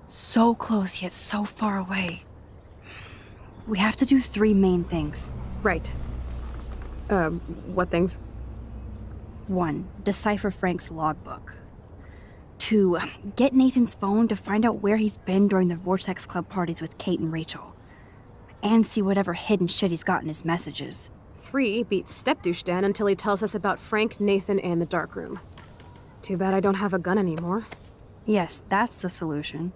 Speaker 6: So close yet so far away. We have to do 3 main things.
Speaker 5: Right. What things?
Speaker 6: 1. Decipher Frank's logbook. 2. Get Nathan's phone to find out where he's been during the Vortex Club parties with Kate and Rachel. And see whatever hidden shit he's got in his messages.
Speaker 5: 3, beat Stepdouche Dan until he tells us about Frank, Nathan, and the dark room. Too bad I don't have a gun anymore.
Speaker 6: Yes, that's the solution.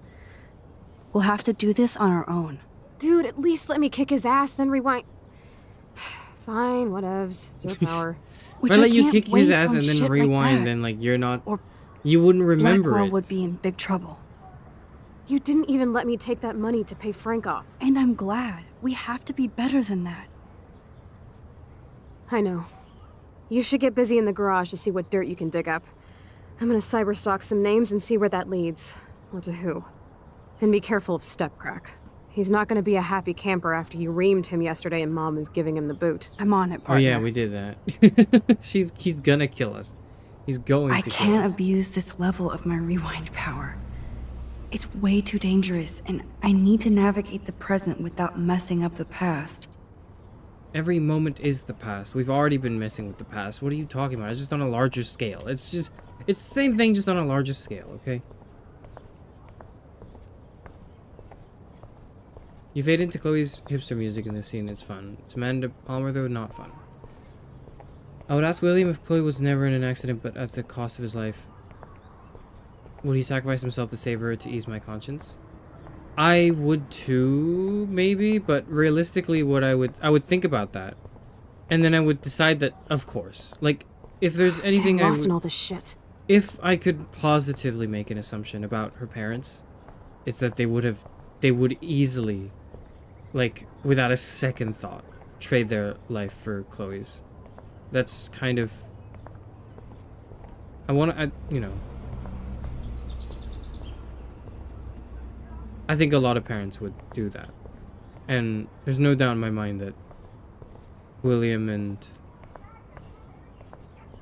Speaker 6: We'll have to do this on our own.
Speaker 5: Dude, at least let me kick his ass, then rewind. Fine, whatevs. It's your power.
Speaker 2: If I let you
Speaker 6: can't
Speaker 2: kick his
Speaker 6: waste
Speaker 2: ass
Speaker 6: on
Speaker 2: and then
Speaker 6: shit like
Speaker 2: rewind,
Speaker 6: that.
Speaker 2: then like you're not,
Speaker 6: Or
Speaker 2: you wouldn't remember
Speaker 6: Blackwell
Speaker 2: it.
Speaker 6: would be in big trouble.
Speaker 5: You didn't even let me take that money to pay Frank off.
Speaker 6: And I'm glad. We have to be better than that.
Speaker 5: I know. You should get busy in the garage to see what dirt you can dig up. I'm gonna cyberstalk some names and see where that leads. Or to who. And be careful of Stepcrack. He's not gonna be a happy camper after you reamed him yesterday and Mom is giving him the boot.
Speaker 6: I'm on it,
Speaker 2: Oh
Speaker 6: partner.
Speaker 2: yeah, we did that. He's gonna kill us. He's going
Speaker 6: I
Speaker 2: to kill
Speaker 6: can't
Speaker 2: us.
Speaker 6: abuse this level of my rewind power. It's way too dangerous, and I need to navigate the present without messing up the past.
Speaker 2: Every moment is the past. We've already been messing with the past. What are you talking about? It's just on a larger scale. It's the same thing, just on a larger scale, okay? You fade into Chloe's hipster music in this scene. It's fun. It's Amanda Palmer, though, not fun. I would ask William if Chloe was never in an accident, but at the cost of his life. Would he sacrifice himself to save her to ease my conscience? I would too, maybe, but realistically, I would think about that. And then I would decide that, of course. Like, if there's anything
Speaker 5: I'm lost in all this shit.
Speaker 2: if I could positively make an assumption about her parents, it's that they would easily, like, without a second thought, trade their life for Chloe's. That's kind of, you know, I think a lot of parents would do that. And there's no doubt in my mind that William and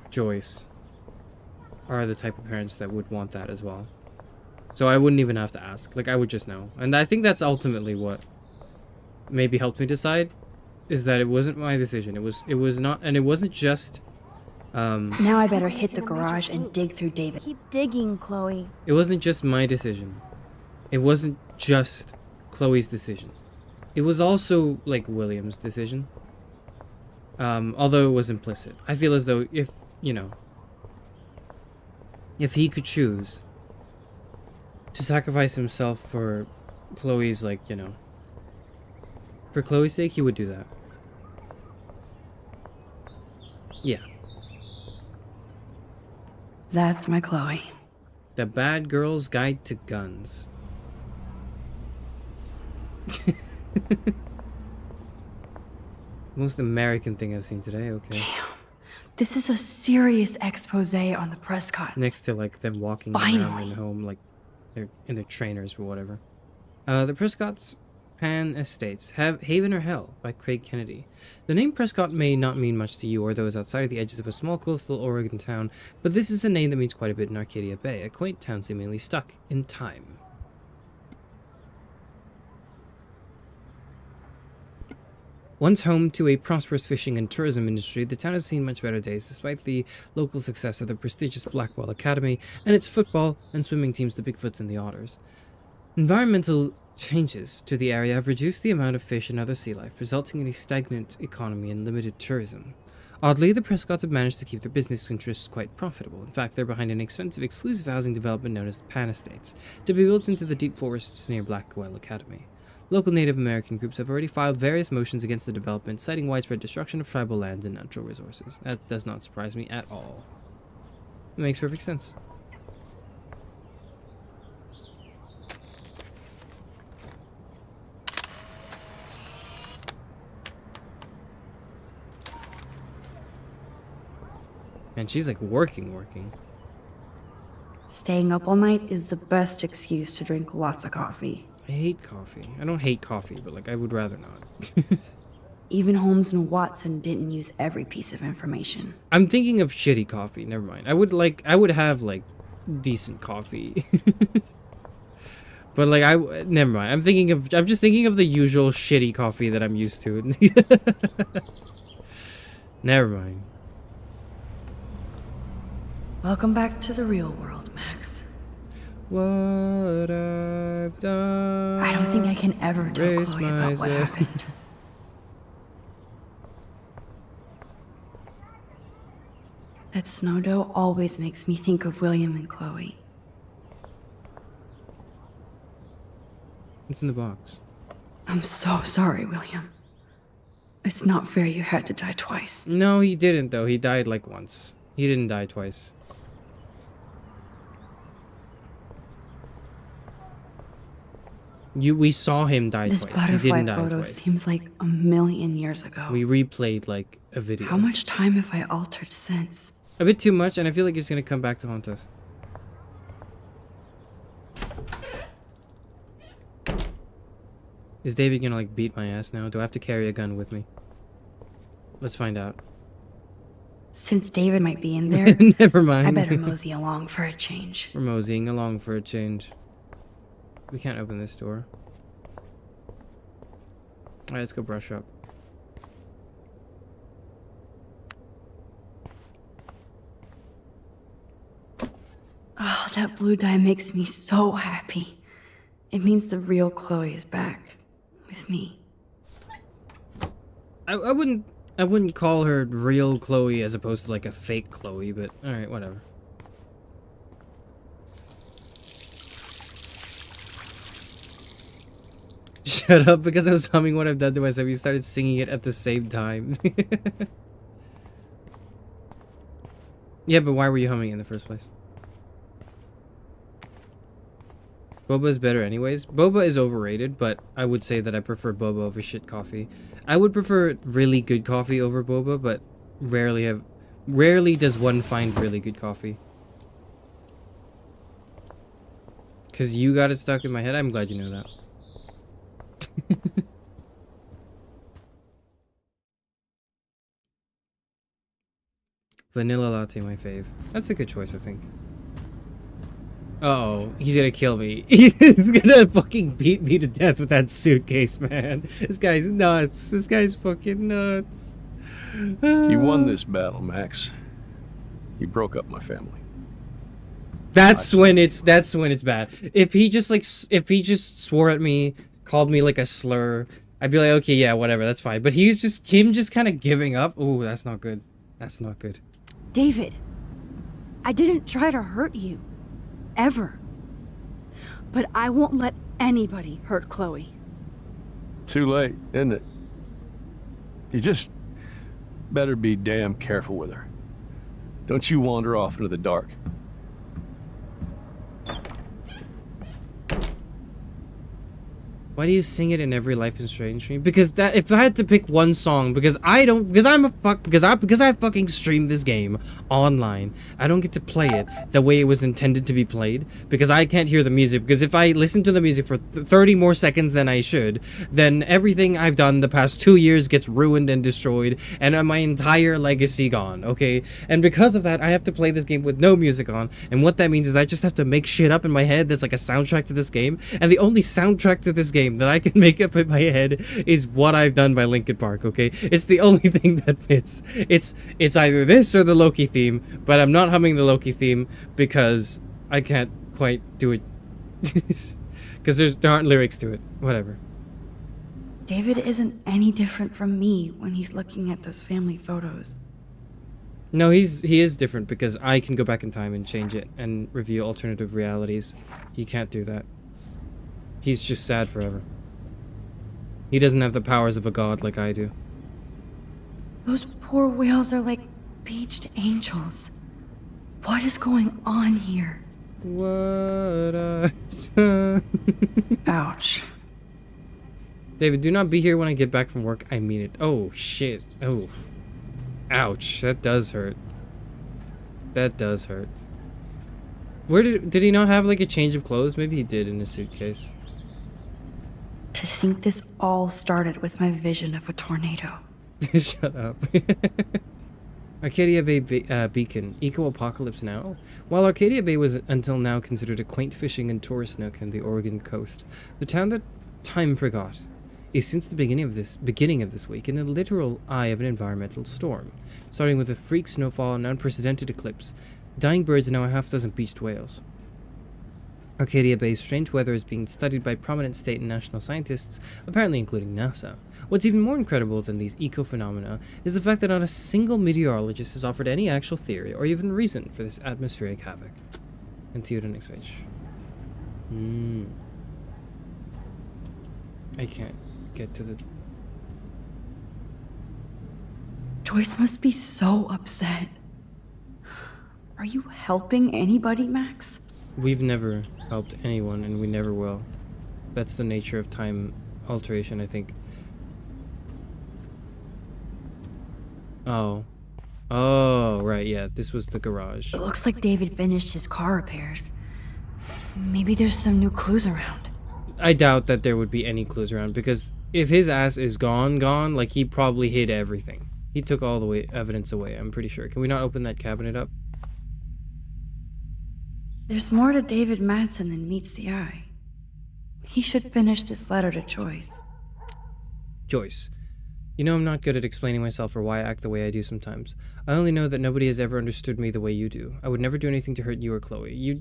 Speaker 2: Joyce are the type of parents that would want that as well. So I wouldn't even have to ask. Like, I would just know. And I think that's ultimately what maybe helped me decide, is that it wasn't my decision. It was not, and it wasn't just
Speaker 6: Now I better hit the garage and dig through David.
Speaker 4: Keep digging, Chloe.
Speaker 2: it wasn't just my decision. It wasn't just Chloe's decision. It was also, like, William's decision. Although it was implicit. I feel as though if, you know, if he could choose to sacrifice himself for Chloe's, like, you know, for Chloe's sake, he would do that. Yeah.
Speaker 6: That's my Chloe.
Speaker 2: The Bad Girl's Guide to Guns. Most American thing I've seen today, okay.
Speaker 6: Damn. This is a serious expose on the Prescotts.
Speaker 2: Next to, like, them walking around
Speaker 6: Finally.
Speaker 2: in home, like, they're in their trainers or whatever. The Prescott's Pan Estates, Haven or Hell by Craig Kennedy. The name Prescott may not mean much to you or those outside of the edges of a small coastal Oregon town, but this is a name that means quite a bit in Arcadia Bay, a quaint town seemingly stuck in time. Once home to a prosperous fishing and tourism industry, the town has seen much better days despite the local success of the prestigious Blackwell Academy and its football and swimming teams, the Bigfoots and the Otters. Environmental changes to the area have reduced the amount of fish and other sea life, resulting in a stagnant economy and limited tourism. Oddly, the Prescotts have managed to keep their business interests quite profitable. In fact, they're behind an expensive exclusive housing development known as the Pan Estates, to be built into the deep forests near Blackwell Academy. Local Native American groups have already filed various motions against the development, citing widespread destruction of tribal lands and natural resources. That does not surprise me at all. It makes perfect sense. And she's like working.
Speaker 6: Staying up all night is the best excuse to drink lots of coffee.
Speaker 2: I hate coffee. I don't hate coffee, but like I would rather not.
Speaker 6: Even Holmes and Watson didn't use every piece of information.
Speaker 2: I'm thinking of shitty coffee. Never mind. I would have like decent coffee. But like never mind. I'm just thinking of the usual shitty coffee that I'm used to. Never mind.
Speaker 6: Welcome back to the real world, Max.
Speaker 2: What I've done.
Speaker 6: I don't think I can ever tell
Speaker 2: Raise
Speaker 6: Chloe about what
Speaker 2: myself.
Speaker 6: happened. That snow dough always makes me think of William and Chloe.
Speaker 2: It's in the box.
Speaker 6: I'm so sorry, William. It's not fair you had to die twice.
Speaker 2: No, he didn't though. He died like once. He didn't die twice. We saw him die
Speaker 6: This
Speaker 2: twice. He
Speaker 6: butterfly
Speaker 2: didn't die
Speaker 6: photo
Speaker 2: twice.
Speaker 6: seems like a million years ago.
Speaker 2: We replayed like a video.
Speaker 6: How much time have I altered since?
Speaker 2: A bit too much, and I feel like it's gonna come back to haunt us. Is David gonna like beat my ass now? Do I have to carry a gun with me? Let's find out.
Speaker 6: Since David might be in there,
Speaker 2: Never mind.
Speaker 6: I better mosey along for a change.
Speaker 2: We're moseying along for a change. We can't open this door. Alright, let's go brush up.
Speaker 6: Oh, that blue dye makes me so happy. It means the real Chloe is back with me.
Speaker 2: I wouldn't call her real Chloe as opposed to like a fake Chloe, but alright, whatever. Shut up, because I was humming What I've Done to Myself. You started singing it at the same time. Yeah, but why were you humming it in the first place? Boba is better anyways. Boba is overrated, but I would say that I prefer Boba over shit coffee. I would prefer really good coffee over Boba, but rarely does one find really good coffee. Cause you got it stuck in my head. I'm glad you know that. Vanilla latte, my fave. That's a good choice, I think. Uh-oh, he's gonna kill me. He's gonna fucking beat me to death with that suitcase, man. This guy's nuts. This guy's fucking nuts.
Speaker 10: You won this battle, Max. You broke up my family.
Speaker 2: That's when it's bad. If he just swore at me, called me like a slur, I'd be like, okay, yeah, whatever, that's fine. But him just kind of giving up. Ooh, that's not good. That's not good.
Speaker 4: David, I didn't try to hurt you. Ever. But I won't let anybody hurt Chloe.
Speaker 10: Too late, isn't it? You just better be damn careful with her. Don't you wander off into the dark.
Speaker 2: Why do you sing it in every Life is Strange stream? Because that, if I had to pick one song, because I fucking streamed this game online, I don't get to play it the way it was intended to be played, because I can't hear the music, because if I listen to the music for 30 more seconds than I should, then everything I've done the past 2 years gets ruined and destroyed, and my entire legacy gone, okay? And because of that, I have to play this game with no music on, and what that means is I just have to make shit up in my head that's like a soundtrack to this game, and the only soundtrack to this game that I can make up in my head is What I've Done by Linkin Park, okay? It's the only thing that fits. It's either this or the Loki theme, but I'm not humming the Loki theme because I can't quite do it. Because there aren't lyrics to it. Whatever.
Speaker 6: David isn't any different from me when he's looking at those family photos.
Speaker 2: No, he is different because I can go back in time and change it and reveal alternative realities. He can't do that. He's just sad forever. He doesn't have the powers of a god like I do.
Speaker 6: Those poor whales are like beached angels. What is going on here?
Speaker 2: What I've done.
Speaker 6: Ouch.
Speaker 2: David, do not be here when I get back from work. I mean it. Oh, shit. Oh. Ouch. That does hurt. That does hurt. Where did he not have like a change of clothes? Maybe he did in his suitcase.
Speaker 6: To think this all started with my vision of a tornado.
Speaker 2: Shut up. Arcadia Bay Beacon. Eco-apocalypse now? While Arcadia Bay was until now considered a quaint fishing and tourist nook on the Oregon coast, the town that time forgot is since the beginning of this week in the literal eye of an environmental storm, starting with a freak snowfall and unprecedented eclipse, dying birds and now a half-dozen beached whales. Arcadia Bay's strange weather is being studied by prominent state and national scientists, apparently including NASA. What's even more incredible than these eco-phenomena is the fact that not a single meteorologist has offered any actual theory or even reason for this atmospheric havoc. Continue to the next page. I can't get to the...
Speaker 6: Joyce must be so upset. Are you helping anybody, Max?
Speaker 2: We've never helped anyone, and we never will. That's the nature of time alteration, I think. Oh. Oh, right, yeah. This was the garage.
Speaker 6: It looks like David finished his car repairs. Maybe there's some new clues around.
Speaker 2: I doubt that there would be any clues around, because if his ass is gone, like, he probably hid everything. He took all the evidence away, I'm pretty sure. Can we not open that cabinet up?
Speaker 6: There's more to David Madsen than meets the eye. He should finish this letter to Joyce.
Speaker 2: Joyce. You know I'm not good at explaining myself or why I act the way I do sometimes. I only know that nobody has ever understood me the way you do. I would never do anything to hurt you or Chloe. You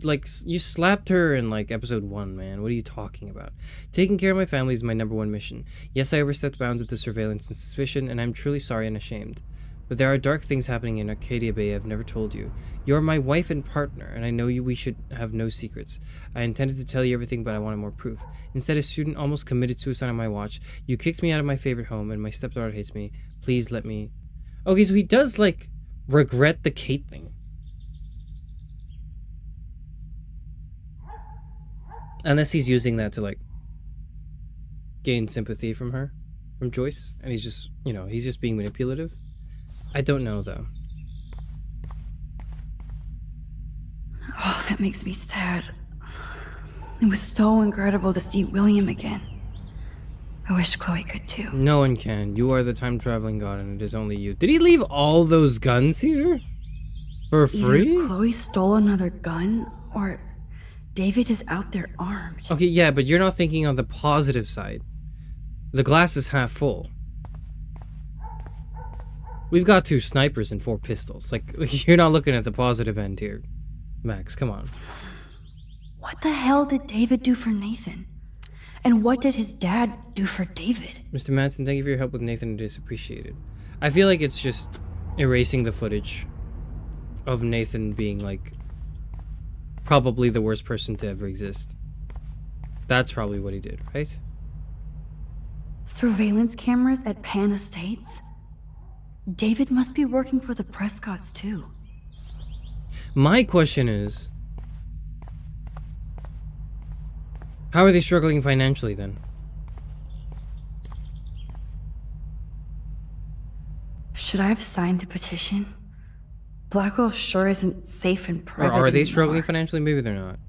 Speaker 2: slapped her in, like, episode 1, man. What are you talking about? Taking care of my family is my #1 mission. Yes, I overstepped bounds with the surveillance and suspicion, and I'm truly sorry and ashamed. But there are dark things happening in Arcadia Bay I've never told you. You're my wife and partner, and I know we should have no secrets. I intended to tell you everything, but I wanted more proof. Instead, a student almost committed suicide on my watch. You kicked me out of my favorite home, and my stepdaughter hates me. Please let me... Okay, so he does, like, regret the Kate thing. Unless he's using that to, like, gain sympathy from her, from Joyce, and he's just, you know, he's just being manipulative. I don't know, though.
Speaker 6: Oh, that makes me sad. It was so incredible to see William again. I wish Chloe could too.
Speaker 2: No one can. You are the time-traveling god, and it is only you. Did he leave all those guns here? For free?
Speaker 6: Either Chloe stole another gun, or David is out there armed.
Speaker 2: Okay, yeah, but you're not thinking on the positive side. The glass is half full. We've got 2 snipers and 4 pistols. Like, you're not looking at the positive end here. Max, come on.
Speaker 6: What the hell did David do for Nathan? And what did his dad do for David?
Speaker 2: Mr. Madsen, thank you for your help with Nathan. It is appreciated. I feel like it's just erasing the footage of Nathan being, like, probably the worst person to ever exist. That's probably what he did, right?
Speaker 6: Surveillance cameras at Pan Estates? David must be working for the Prescotts, too.
Speaker 2: My question is, how are they struggling financially, then?
Speaker 6: Should I have signed the petition? Blackwell sure isn't safe and private
Speaker 2: Or are they
Speaker 6: anymore.
Speaker 2: struggling financially? Maybe they're not.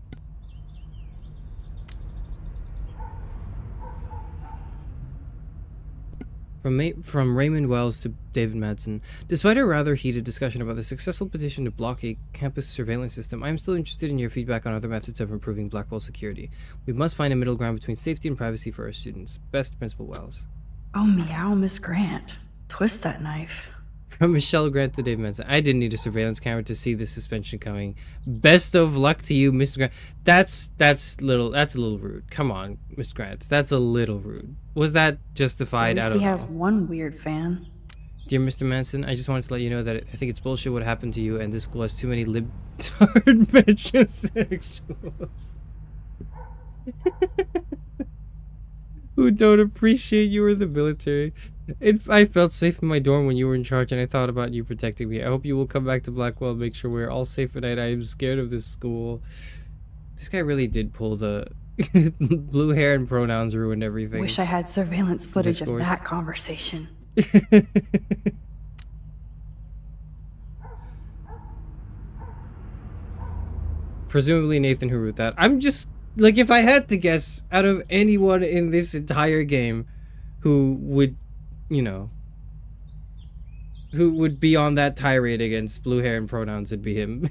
Speaker 2: From Raymond Wells to David Madsen. Despite a rather heated discussion about the successful petition to block a campus surveillance system, I am still interested in your feedback on other methods of improving Blackwell security. We must find a middle ground between safety and privacy for our students. Best, Principal Wells.
Speaker 6: Oh, meow, Miss Grant. Twist that knife.
Speaker 2: From Michelle Grant to Dave Madsen. I didn't need a surveillance camera to see the suspension coming. Best of luck to you, Miss Grant. That's a little rude. Come on, Miss Grant. That's a little rude. Was that justified?
Speaker 6: At
Speaker 2: I
Speaker 6: least
Speaker 2: don't
Speaker 6: he
Speaker 2: know.
Speaker 6: has one weird fan.
Speaker 2: Dear Mr. Manson, I just wanted to let you know that I think it's bullshit what happened to you, and this school has too many libtard metrosexuals who don't appreciate you or the military. I felt safe in my dorm when you were in charge, and I thought about you protecting me. I hope you will come back to Blackwell and make sure we're all safe at night. I am scared of this school. This guy really did pull the blue hair and pronouns ruined everything.
Speaker 6: Wish I had surveillance footage of
Speaker 2: Discourse.
Speaker 6: that conversation.
Speaker 2: presumably Nathan who wrote that. I'm just, like, if I had to guess, out of anyone in this entire game who would, you know, who would be on that tirade against blue hair and pronouns, it'd be him.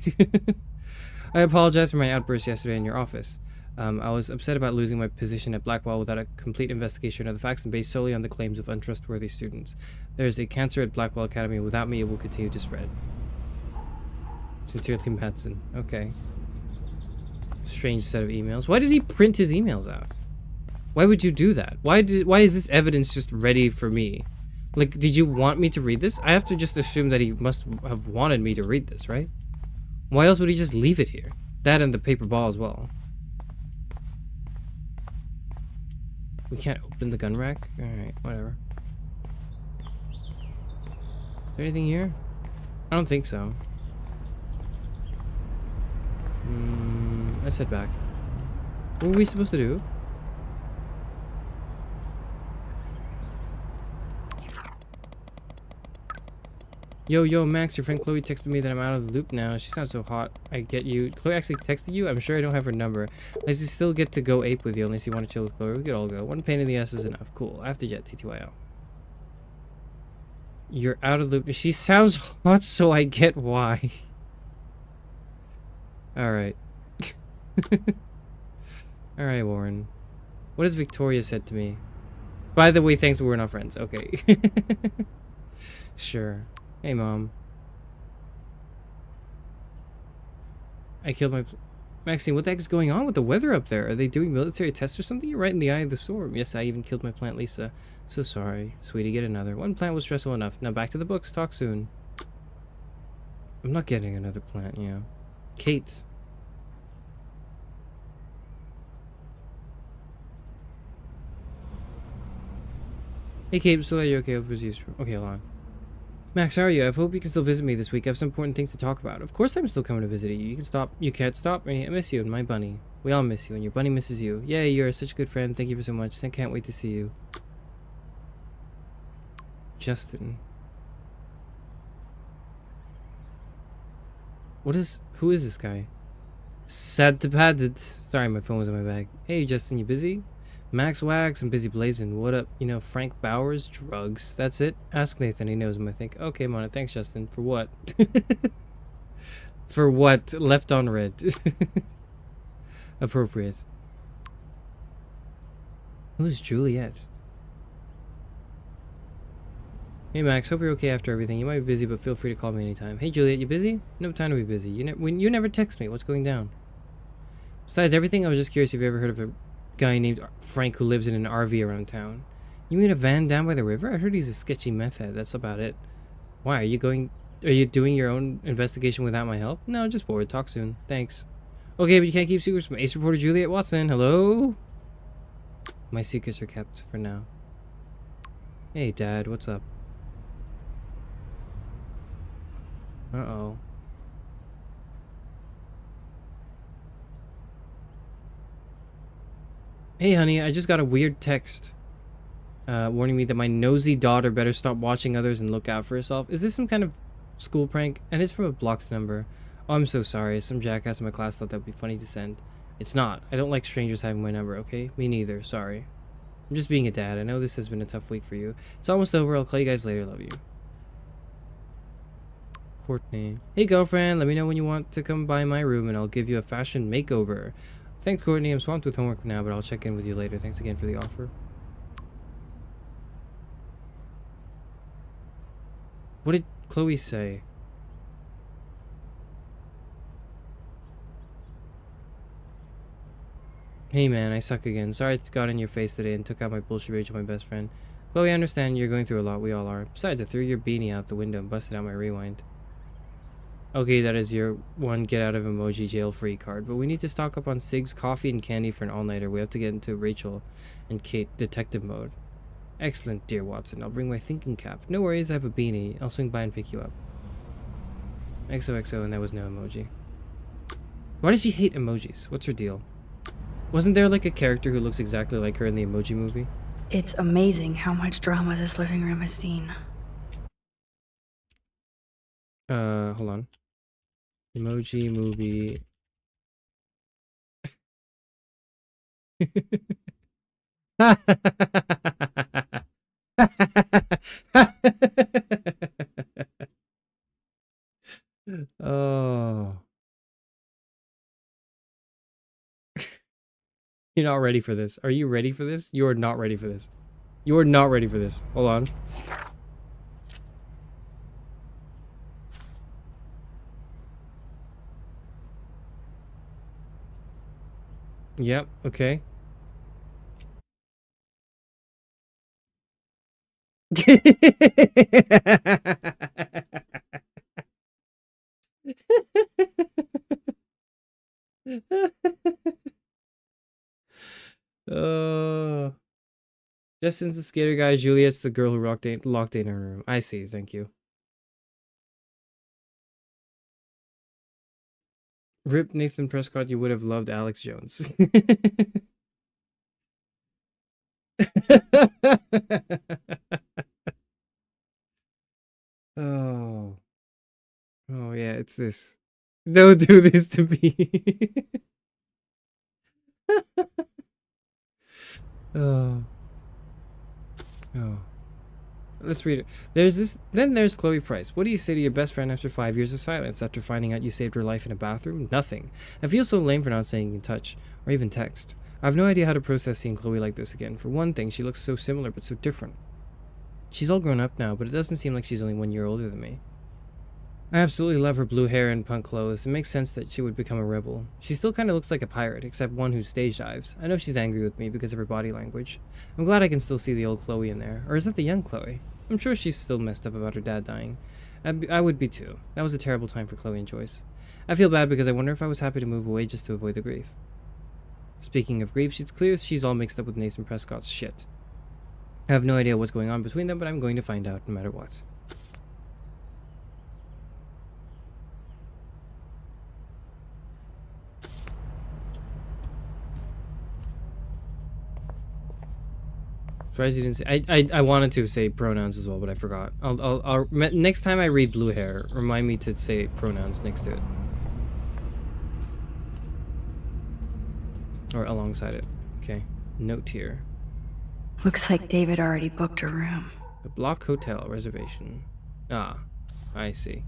Speaker 2: I apologize for my outburst yesterday in your office. I was upset about losing my position at Blackwell without a complete investigation of the facts and based solely on the claims of untrustworthy students. There's a cancer at Blackwell Academy. Without me, it will continue to spread. Sincerely, Madsen. Okay. Strange set of emails. Why did he print his emails out? Why would you do that? Why is this evidence just ready for me? Like, did you want me to read this? I have to just assume that he must have wanted me to read this, right? Why else would he just leave it here? That and the paper ball as well. We can't open the gun rack? Alright, whatever. Is there anything here? I don't think so. Let's head back. What were we supposed to do? Yo, Max, your friend Chloe texted me that I'm out of the loop now. She sounds so hot. I get you. Chloe actually texted you? I'm sure I don't have her number. I still get to go ape with you unless you want to chill with Chloe. We could all go. One pain in the ass is enough. Cool. I have to jet. TTYL. You're out of the loop. She sounds hot, so I get why. Alright. Alright, Warren. What has Victoria said to me? By the way, thanks, we're not friends. Okay. Sure. Hey, Mom. I killed my... Maxine, what the heck is going on with the weather up there? Are they doing military tests or something? You're right in the eye of the storm. Yes, I even killed my plant, Lisa. So sorry. Sweetie, get another. One plant was stressful enough. Now back to the books. Talk soon. I'm not getting another plant, yeah. Kate. Hey, Kate. So are you okay? Okay, hold on. Max, how are you? I hope you can still visit me this week. I have some important things to talk about. Of course I'm still coming to visit you. You can't stop me. I miss you and my bunny. We all miss you and your bunny misses you. Yay, you're such a good friend. Thank you for so much. I can't wait to see you. Justin. Who is this guy? Sad to padded. Sorry, my phone was in my bag. Hey, Justin, you busy? Max Wax, I'm busy blazing. What up? You know, Frank Bowers, drugs. That's it? Ask Nathan, he knows him, I think. Okay, Mona, thanks, Justin. For what? For what? Left on red. Appropriate. Who's Juliet? Hey, Max, hope you're okay after everything. You might be busy, but feel free to call me anytime. Hey, Juliet, you busy? No time to be busy. You never text me. What's going down? Besides everything, I was just curious if you ever heard of a guy named Frank who lives in an RV around town. You mean a van down by the river? I heard he's a sketchy meth head. That's about it. Why, are you doing your own investigation without my help? No, just bored. Talk soon. Thanks. Okay, but you can't keep secrets from Ace Reporter Juliet Watson. Hello? My secrets are kept for now. Hey, Dad, what's up? Uh-oh. Hey, honey, I just got a weird text warning me that my nosy daughter better stop watching others and look out for herself. Is this some kind of school prank? And it's from a blocked number. Oh, I'm so sorry. Some jackass in my class thought that would be funny to send. It's not. I don't like strangers having my number, okay? Me neither. Sorry. I'm just being a dad. I know this has been a tough week for you. It's almost over. I'll call you guys later. Love you. Courtney. Hey, girlfriend. Let me know when you want to come by my room and I'll give you a fashion makeover. Thanks, Courtney. I'm swamped with homework now, but I'll check in with you later. Thanks again for the offer. What did Chloe say? Hey, man, I suck again. Sorry it got in your face today and took out my bullshit rage on my best friend. Chloe, I understand you're going through a lot. We all are. Besides, I threw your beanie out the window and busted out my rewind. Okay, that is your one get out of emoji jail free card, but we need to stock up on cigs, coffee, and candy for an all-nighter. We have to get into Rachel and Kate detective mode. Excellent, dear Watson. I'll bring my thinking cap. No worries, I have a beanie. I'll swing by and pick you up. XOXO, and there was no emoji. Why does she hate emojis? What's her deal? Wasn't there like a character who looks exactly like her in the Emoji Movie?
Speaker 6: It's amazing how much drama this living room has seen.
Speaker 2: Hold on. Emoji Movie Oh. You're not ready for this. Are you ready for this? You are not ready for this. You are not ready for this. Hold on. Yep, okay. Oh. Justin's the skater guy. Juliet's the girl who locked in her room. I see. Thank you. Rip Nathan Prescott. You would have loved Alex Jones. Oh. Oh yeah, it's this. Don't do this to me. Oh. Oh. Let's read it. Then there's Chloe Price. What do you say to your best friend after 5 years of silence? After finding out you saved her life in a bathroom? Nothing. I feel so lame for not saying in touch, or even text. I have no idea how to process seeing Chloe like this again. For one thing, she looks so similar but so different. She's all grown up now, but it doesn't seem like she's only 1 year older than me. I absolutely love her blue hair and punk clothes. It makes sense that she would become a rebel. She still kind of looks like a pirate, except one who stage dives. I know she's angry with me because of her body language. I'm glad I can still see the old Chloe in there. Or is that the young Chloe? I'm sure she's still messed up about her dad dying. I would be too. That was a terrible time for Chloe and Joyce. I feel bad because I wonder if I was happy to move away just to avoid the grief. Speaking of grief, it's clear she's all mixed up with Nathan Prescott's shit. I have no idea what's going on between them, but I'm going to find out no matter what. Surprised you didn't say. I wanted to say pronouns as well, but I forgot. I'll next time I read blue hair, remind me to say pronouns next to it, or alongside it. Okay. Note here.
Speaker 6: Looks like David already booked a room.
Speaker 2: The Block Hotel reservation. Ah, I see.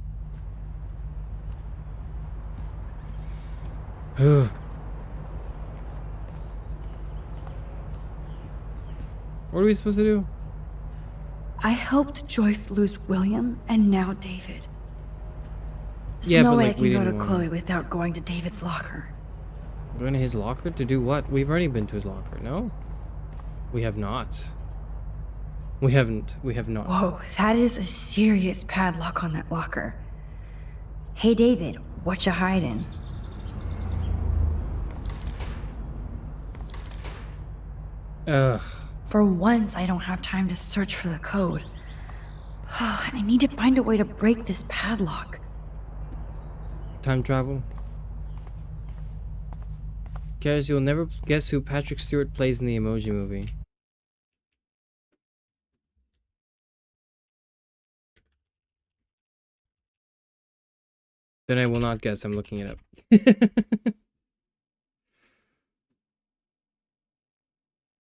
Speaker 2: What are we supposed to do?
Speaker 6: I helped Joyce lose William and now David. There's
Speaker 2: Yeah,
Speaker 6: no
Speaker 2: but
Speaker 6: way
Speaker 2: like
Speaker 6: I
Speaker 2: we
Speaker 6: can go
Speaker 2: didn't
Speaker 6: to Chloe without going to David's locker.
Speaker 2: Going to his locker to do what? We've already been to his locker. No, we have not. We haven't. We have not.
Speaker 6: Whoa, that is a serious padlock on that locker. Hey David, what you hiding?
Speaker 2: Ugh.
Speaker 6: For once, I don't have time to search for the code. I need to find a way to break this padlock.
Speaker 2: Time travel. Charis, you'll never guess who Patrick Stewart plays in the Emoji Movie. Then I will not guess. I'm looking it up.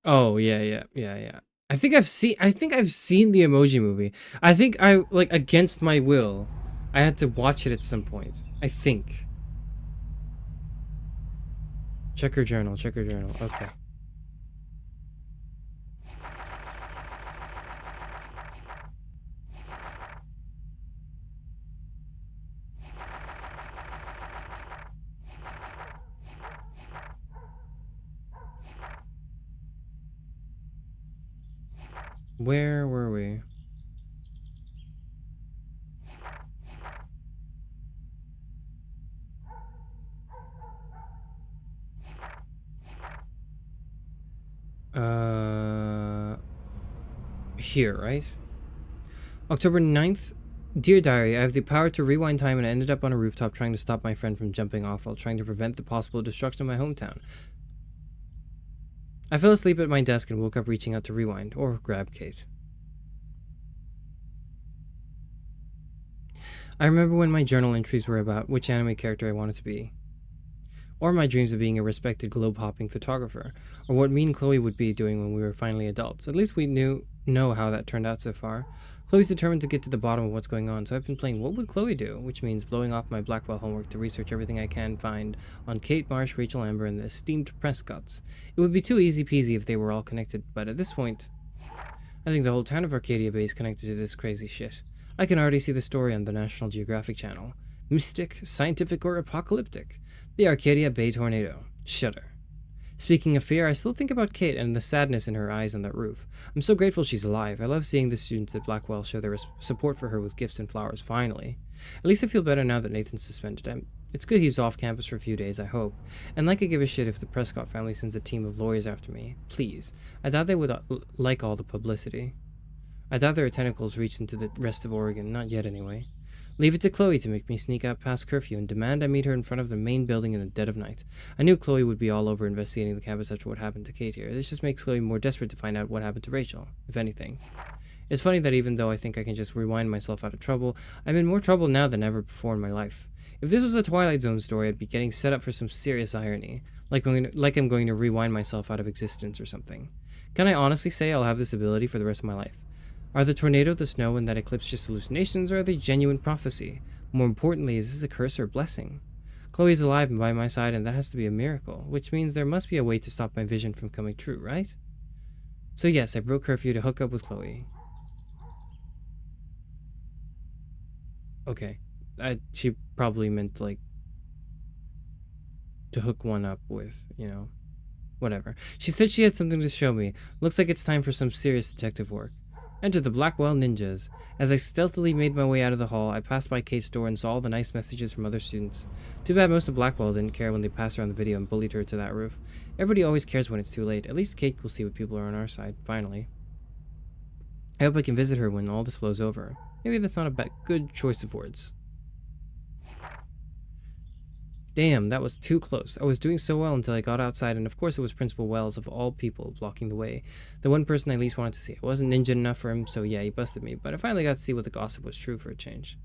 Speaker 2: Oh yeah. I think I've seen the Emoji Movie. I think I like against my will. I had to watch it at some point. I think. Check her journal. Okay. Where were we? Here, right? October 9th. Dear Diary, I have the power to rewind time and I ended up on a rooftop trying to stop my friend from jumping off while trying to prevent the possible destruction of my hometown. I fell asleep at my desk and woke up reaching out to rewind, or grab Kate. I remember when my journal entries were about which anime character I wanted to be. or my dreams of being a respected globe-hopping photographer, or what me and Chloe would be doing when we were finally adults. At least we know how that turned out so far. Chloe's determined to get to the bottom of what's going on, so I've been playing What Would Chloe Do, which means blowing off my Blackwell homework to research everything I can find on Kate, Marsh, Rachel, Amber, and the esteemed Prescotts. It would be too easy peasy if they were all connected, but at this point, I think the whole town of Arcadia Bay is connected to this crazy shit. I can already see the story on the National Geographic Channel. Mystic, scientific, or apocalyptic. The Arcadia Bay tornado. Shudder. Speaking of fear, I still think about Kate and the sadness in her eyes on that roof. I'm so grateful she's alive. I love seeing the students at Blackwell show their support for her with gifts and flowers, finally. At least I feel better now that Nathan's suspended. It's good he's off campus for a few days, I hope. And like I give a shit if the Prescott family sends a team of lawyers after me. Please. I doubt they would like all the publicity. I doubt their tentacles reach into the rest of Oregon, not yet anyway. Leave it to Chloe to make me sneak out past curfew and demand I meet her in front of the main building in the dead of night. I knew Chloe would be all over investigating the campus after what happened to Kate here. This just makes Chloe more desperate to find out what happened to Rachel, if anything. It's funny that even though I think I can just rewind myself out of trouble, I'm in more trouble now than ever before in my life. If this was a Twilight Zone story, I'd be getting set up for some serious irony, like I'm going to rewind myself out of existence or something. Can I honestly say I'll have this ability for the rest of my life? Are the tornado, the snow, and that eclipse just hallucinations, or are they genuine prophecy? More importantly, is this a curse or a blessing? Chloe's alive and by my side, and that has to be a miracle, which means there must be a way to stop my vision from coming true, right? So yes, I broke curfew to hook up with Chloe. Okay. She probably meant, like, to hook one up with, you know, whatever. She said she had something to show me. Looks like it's time for some serious detective work. Enter the Blackwell Ninjas. As I stealthily made my way out of the hall, I passed by Kate's door and saw all the nice messages from other students. Too bad most of Blackwell didn't care when they passed around the video and bullied her to that roof. Everybody always cares when it's too late. At least Kate will see what people are on our side, finally. I hope I can visit her when all this blows over. Maybe that's not a good choice of words. Damn, that was too close. I was doing so well until I got outside, and of course it was Principal Wells, of all people, blocking the way. The one person I least wanted to see. I wasn't ninja enough for him, so yeah, he busted me. But I finally got to see what the gossip was true for a change.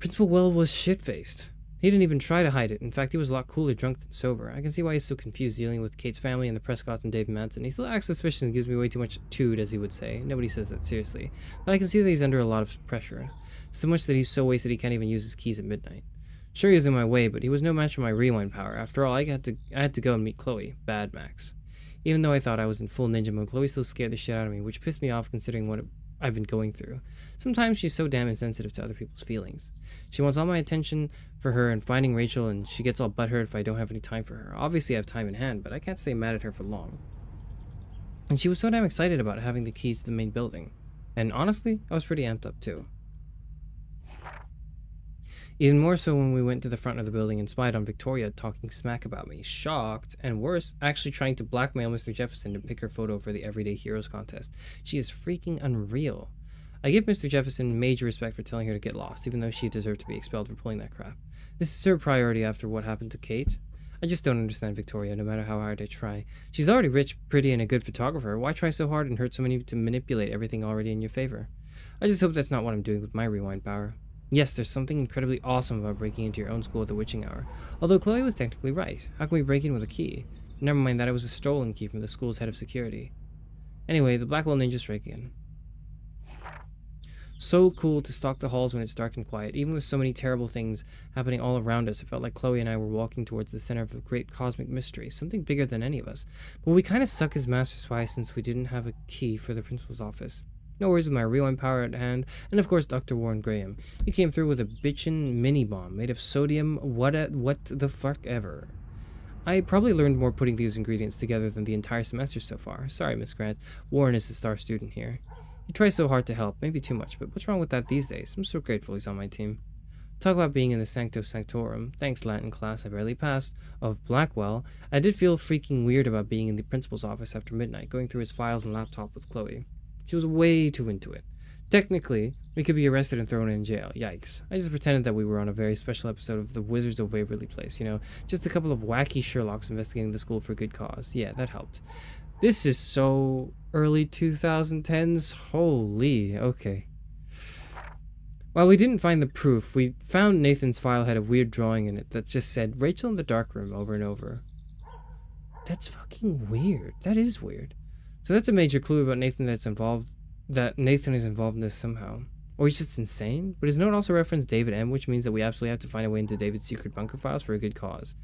Speaker 2: Principal Wells was shit-faced. He didn't even try to hide it. In fact, he was a lot cooler drunk than sober. I can see why he's so confused dealing with Kate's family and the Prescotts and Dave Manson. He still acts suspicious and gives me way too much tood, as he would say. Nobody says that seriously. But I can see that he's under a lot of pressure. So much that he's so wasted he can't even use his keys at midnight. Sure, he was in my way, but he was no match for my rewind power. After all, I had to go and meet Chloe. Bad Max. Even though I thought I was in full ninja mode, Chloe still scared the shit out of me, which pissed me off considering what I've been going through. Sometimes she's so damn insensitive to other people's feelings. She wants all my attention for her and finding Rachel, and she gets all butthurt if I don't have any time for her. Obviously I have time in hand, but I can't stay mad at her for long. And she was so damn excited about having the keys to the main building. And honestly, I was pretty amped up too. Even more so when we went to the front of the building and spied on Victoria talking smack about me. Shocked, and worse, actually trying to blackmail Mr. Jefferson to pick her photo for the Everyday Heroes contest. She is freaking unreal. I give Mr. Jefferson major respect for telling her to get lost, even though she deserved to be expelled for pulling that crap. This is her priority after what happened to Kate. I just don't understand Victoria, no matter how hard I try. She's already rich, pretty, and a good photographer. Why try so hard and hurt so many to manipulate everything already in your favor? I just hope that's not what I'm doing with my rewind power. Yes, there's something incredibly awesome about breaking into your own school at the witching hour. Although Chloe was technically right. How can we break in with a key? Never mind that it was a stolen key from the school's head of security. Anyway, the Blackwell Ninja strike again. So cool to stalk the halls when it's dark and quiet. Even with so many terrible things happening all around us, it felt like Chloe and I were walking towards the center of a great cosmic mystery, something bigger than any of us. But we kind of suck as master spies since we didn't have a key for the principal's office. No worries with my rewind power at hand, and of course Dr. Warren Graham. He came through with a bitchin' mini-bomb made of sodium what the fuck ever. I probably learned more putting these ingredients together than the entire semester so far. Sorry, Miss Grant. Warren is the star student here. He tries so hard to help, maybe too much, but what's wrong with that these days? I'm so grateful he's on my team. Talk about being in the Sancto Sanctorum. Thanks, Latin class, I barely passed. Of Blackwell, I did feel freaking weird about being in the principal's office after midnight, going through his files and laptop with Chloe. She was way too into it. Technically, we could be arrested and thrown in jail. Yikes. I just pretended that we were on a very special episode of The Wizards of Waverly Place, you know, just a couple of wacky Sherlocks investigating the school for good cause. Yeah, that helped. This is so early 2010s. Holy, okay. While we didn't find the proof, we found Nathan's file had a weird drawing in it that just said Rachel in the dark room over and over. That's fucking weird. That is weird. So that's a major clue about Nathan that Nathan is involved in this somehow. Or he's just insane. But his note also referenced David M, which means that we absolutely have to find a way into David's secret bunker files for a good cause.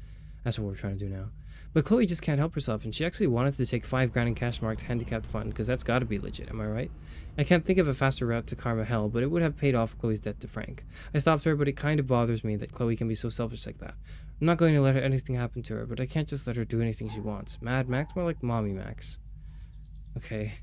Speaker 2: That's what we're trying to do now. But Chloe just can't help herself, and she actually wanted to take $5 grand in cash marked handicapped fund, because that's gotta be legit, am I right? I can't think of a faster route to Karma Hell, but it would have paid off Chloe's debt to Frank. I stopped her, but it kind of bothers me that Chloe can be so selfish like that. I'm not going to let anything happen to her, but I can't just let her do anything she wants. Mad Max? More like Mommy Max. Okay.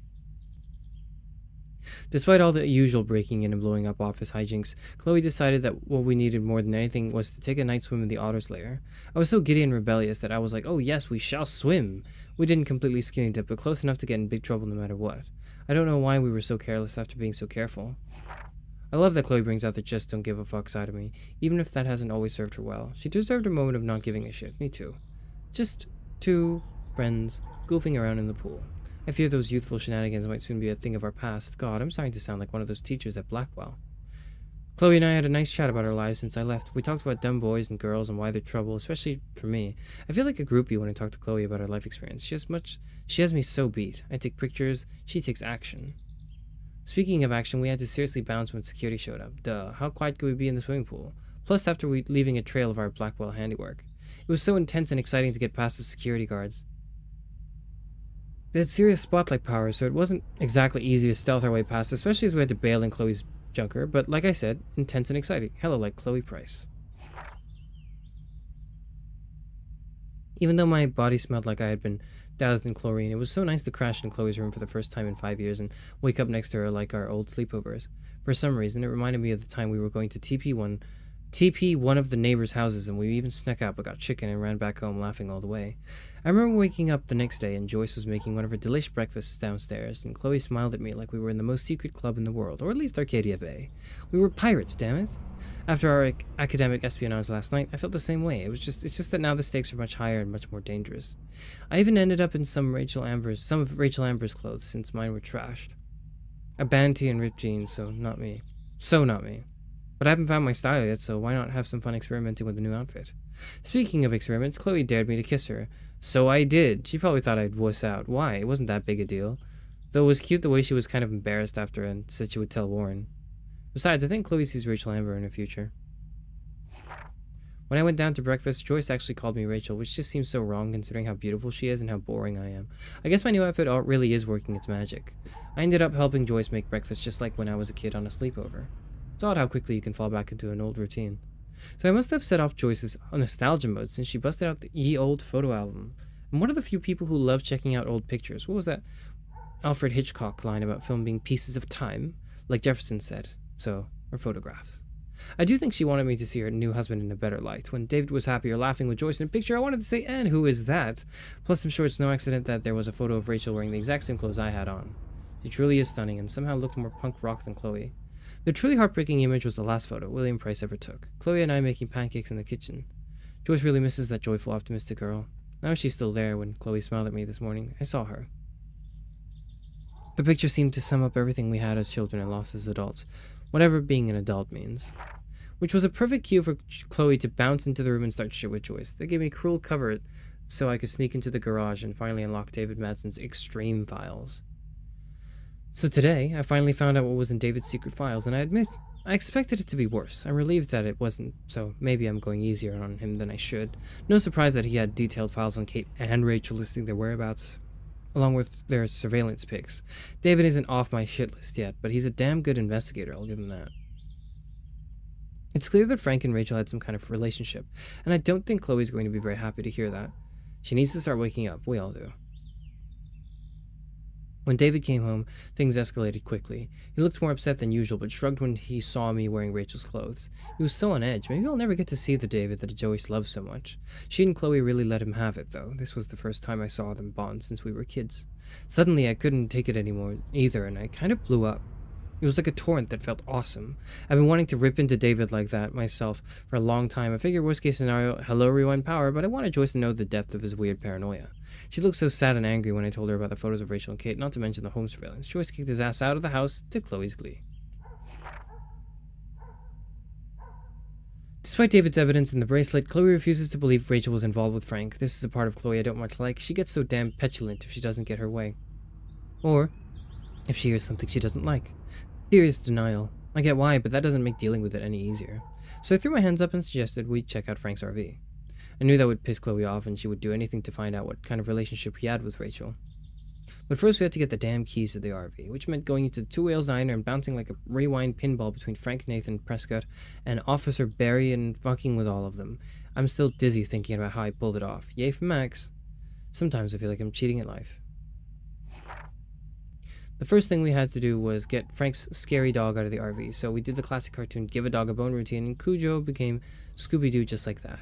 Speaker 2: Despite all the usual breaking in and blowing up office hijinks, Chloe decided that what we needed more than anything was to take a night swim in the Otter's lair. I was so giddy and rebellious that I was like, oh yes, we shall swim. We didn't completely skinny dip, but close enough to get in big trouble no matter what. I don't know why we were so careless after being so careful. I love that Chloe brings out the just don't give a fuck side of me, even if that hasn't always served her well. She deserved a moment of not giving a shit, me too. Just two friends goofing around in the pool. I fear those youthful shenanigans might soon be a thing of our past. God, I'm starting to sound like one of those teachers at Blackwell. Chloe and I had a nice chat about our lives since I left. We talked about dumb boys and girls and why they're trouble, especially for me. I feel like a groupie when I talk to Chloe about her life experience. She has me so beat. I take pictures, she takes action. Speaking of action, we had to seriously bounce when security showed up. Duh, how quiet could we be in the swimming pool? Plus after leaving a trail of our Blackwell handiwork. It was so intense and exciting to get past the security guards. They had serious spotlight power, so it wasn't exactly easy to stealth our way past, especially as we had to bail in Chloe's junker, but like I said, intense and exciting. Hella like Chloe Price. Even though my body smelled like I had been doused in chlorine, it was so nice to crash in Chloe's room for the first time in 5 years and wake up next to her like our old sleepovers. For some reason, it reminded me of the time we were going to TP one of the neighbors' houses, and we even snuck out but got chicken and ran back home laughing all the way. I remember waking up the next day and Joyce was making one of her delish breakfasts downstairs, and Chloe smiled at me like we were in the most secret club in the world, or at least Arcadia Bay. We were pirates, damn it. After our academic espionage last night, I felt the same way. It's just that now the stakes are much higher and much more dangerous. I even ended up in some of Rachel Amber's clothes, since mine were trashed. A band tee and ripped jeans, so not me. But I haven't found my style yet, so why not have some fun experimenting with a new outfit? Speaking of experiments, Chloe dared me to kiss her. So I did. She probably thought I'd wuss out. Why? It wasn't that big a deal. Though it was cute the way she was kind of embarrassed after and said she would tell Warren. Besides, I think Chloe sees Rachel Amber in her future. When I went down to breakfast, Joyce actually called me Rachel, which just seems so wrong considering how beautiful she is and how boring I am. I guess my new outfit really is working its magic. I ended up helping Joyce make breakfast just like when I was a kid on a sleepover. It's odd how quickly you can fall back into an old routine. So I must have set off Joyce's nostalgia mode since she busted out the ye old photo album. I'm one of the few people who love checking out old pictures. What was that Alfred Hitchcock line about film being pieces of time? Like Jefferson said. So, or photographs. I do think she wanted me to see her new husband in a better light. When David was happy or laughing with Joyce in a picture, I wanted to say, and who is that? Plus, I'm sure it's no accident that there was a photo of Rachel wearing the exact same clothes I had on. She truly is stunning and somehow looked more punk rock than Chloe. The truly heartbreaking image was the last photo William Price ever took. Chloe and I making pancakes in the kitchen. Joyce really misses that joyful, optimistic girl. Now she's still there. When Chloe smiled at me this morning, I saw her. The picture seemed to sum up everything we had as children and lost as adults, whatever being an adult means. Which was a perfect cue for Chloe to bounce into the room and start shit with Joyce. They gave me cruel cover so I could sneak into the garage and finally unlock David Madsen's extreme files. So today, I finally found out what was in David's secret files, and I admit, I expected it to be worse. I'm relieved that it wasn't, so maybe I'm going easier on him than I should. No surprise that he had detailed files on Kate and Rachel listing their whereabouts, along with their surveillance pics. David isn't off my shit list yet, but he's a damn good investigator, I'll give him that. It's clear that Frank and Rachel had some kind of relationship, and I don't think Chloe's going to be very happy to hear that. She needs to start waking up, we all do. When David came home, things escalated quickly. He looked more upset than usual, but shrugged when he saw me wearing Rachel's clothes. He was so on edge. Maybe I'll never get to see the David that Joyce loves so much. She and Chloe really let him have it, though. This was the first time I saw them bond since we were kids. Suddenly, I couldn't take it anymore either, and I kind of blew up. It was like a torrent that felt awesome. I've been wanting to rip into David like that myself for a long time. I figured worst case scenario, hello rewind power, but I wanted Joyce to know the depth of his weird paranoia. She looked so sad and angry when I told her about the photos of Rachel and Kate, not to mention the home surveillance. Joyce kicked his ass out of the house to Chloe's glee. Despite David's evidence in the bracelet, Chloe refuses to believe Rachel was involved with Frank. This is a part of Chloe I don't much like. She gets so damn petulant if she doesn't get her way. Or if she hears something she doesn't like. Serious denial. I get why, but that doesn't make dealing with it any easier. So I threw my hands up and suggested we check out Frank's RV. I knew that would piss Chloe off and she would do anything to find out what kind of relationship he had with Rachel. But first we had to get the damn keys to the RV, which meant going into the Two Whales Diner and bouncing like a rewind pinball between Frank, Nathan, Prescott, and Officer Barry and fucking with all of them. I'm still dizzy thinking about how I pulled it off. Yay for Max. Sometimes I feel like I'm cheating at life. The first thing we had to do was get Frank's scary dog out of the RV, so we did the classic cartoon Give a Dog a Bone routine, and Cujo became Scooby-Doo just like that.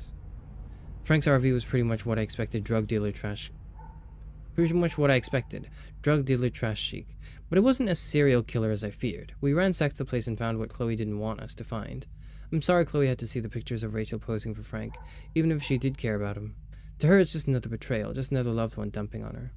Speaker 2: Frank's RV was pretty much what I expected, drug dealer trash chic, but it wasn't as serial killer as I feared. We ransacked the place and found what Chloe didn't want us to find. I'm sorry Chloe had to see the pictures of Rachel posing for Frank, even if she did care about him. To her, it's just another betrayal, just another loved one dumping on her.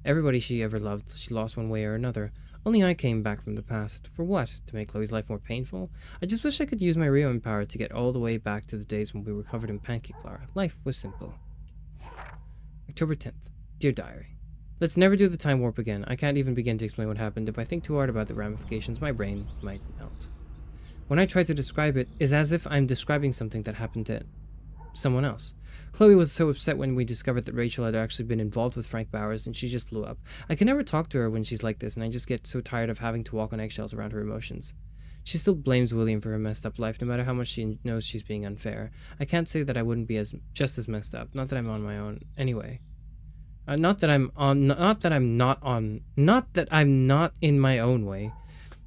Speaker 2: Everybody she ever loved, she lost one way or another. Only I came back from the past. For what? To make Chloe's life more painful? I just wish I could use my rewind power to get all the way back to the days when we were covered in pancake flour. Life was simple. October 10th. Dear Diary. Let's never do the time warp again. I can't even begin to explain what happened. If I think too hard about the ramifications, my brain might melt. When I try to describe it, it's as if I'm describing something that happened to someone else. Chloe was so upset when we discovered that Rachel had actually been involved with Frank Bowers, and she just blew up. I can never talk to her when she's like this, and I just get so tired of having to walk on eggshells around her emotions. She still blames William for her messed up life, no matter how much she knows she's being unfair. I can't say that I wouldn't be just as messed up. Not that I'm on my own. Anyway. Not that I'm not in my own way.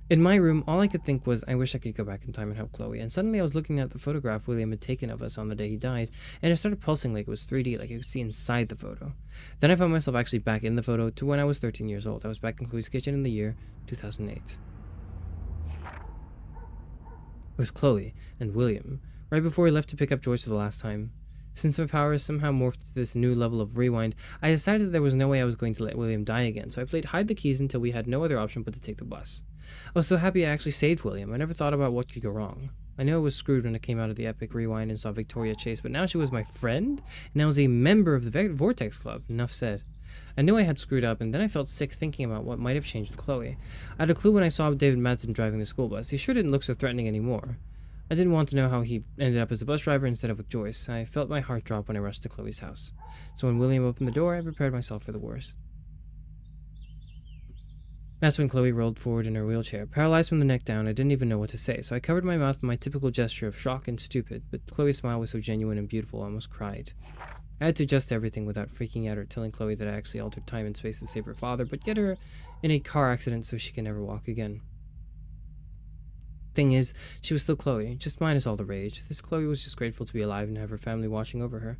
Speaker 2: In my room, all I could think was, I wish I could go back in time and help Chloe. And suddenly I was looking at the photograph William had taken of us on the day he died, and it started pulsing like it was 3D, like I could see inside the photo. Then I found myself actually back in the photo to when I was 13 years old. I was back in Chloe's kitchen in the year 2008. With Chloe and William, right before we left to pick up Joyce for the last time. Since my powers somehow morphed to this new level of rewind, I decided that there was no way I was going to let William die again, so I played hide the keys until we had no other option but to take the bus. I was so happy I actually saved William. I never thought about what could go wrong. I knew I was screwed when I came out of the epic rewind and saw Victoria chase, but now she was my friend, and I was a member of the Vortex Club. Enough said. I knew I had screwed up, and then I felt sick thinking about what might have changed with Chloe. I had a clue when I saw David Madsen driving the school bus. He sure didn't look so threatening anymore. I didn't want to know how he ended up as a bus driver instead of with Joyce. I felt my heart drop when I rushed to Chloe's house. So when William opened the door, I prepared myself for the worst. That's when Chloe rolled forward in her wheelchair. Paralyzed from the neck down, I didn't even know what to say, so I covered my mouth with my typical gesture of shock and stupid, but Chloe's smile was so genuine and beautiful I almost cried. I had to adjust everything without freaking out or telling Chloe that I actually altered time and space to save her father, but get her in a car accident so she can never walk again. Thing is, she was still Chloe, just minus all the rage. This Chloe was just grateful to be alive and have her family watching over her.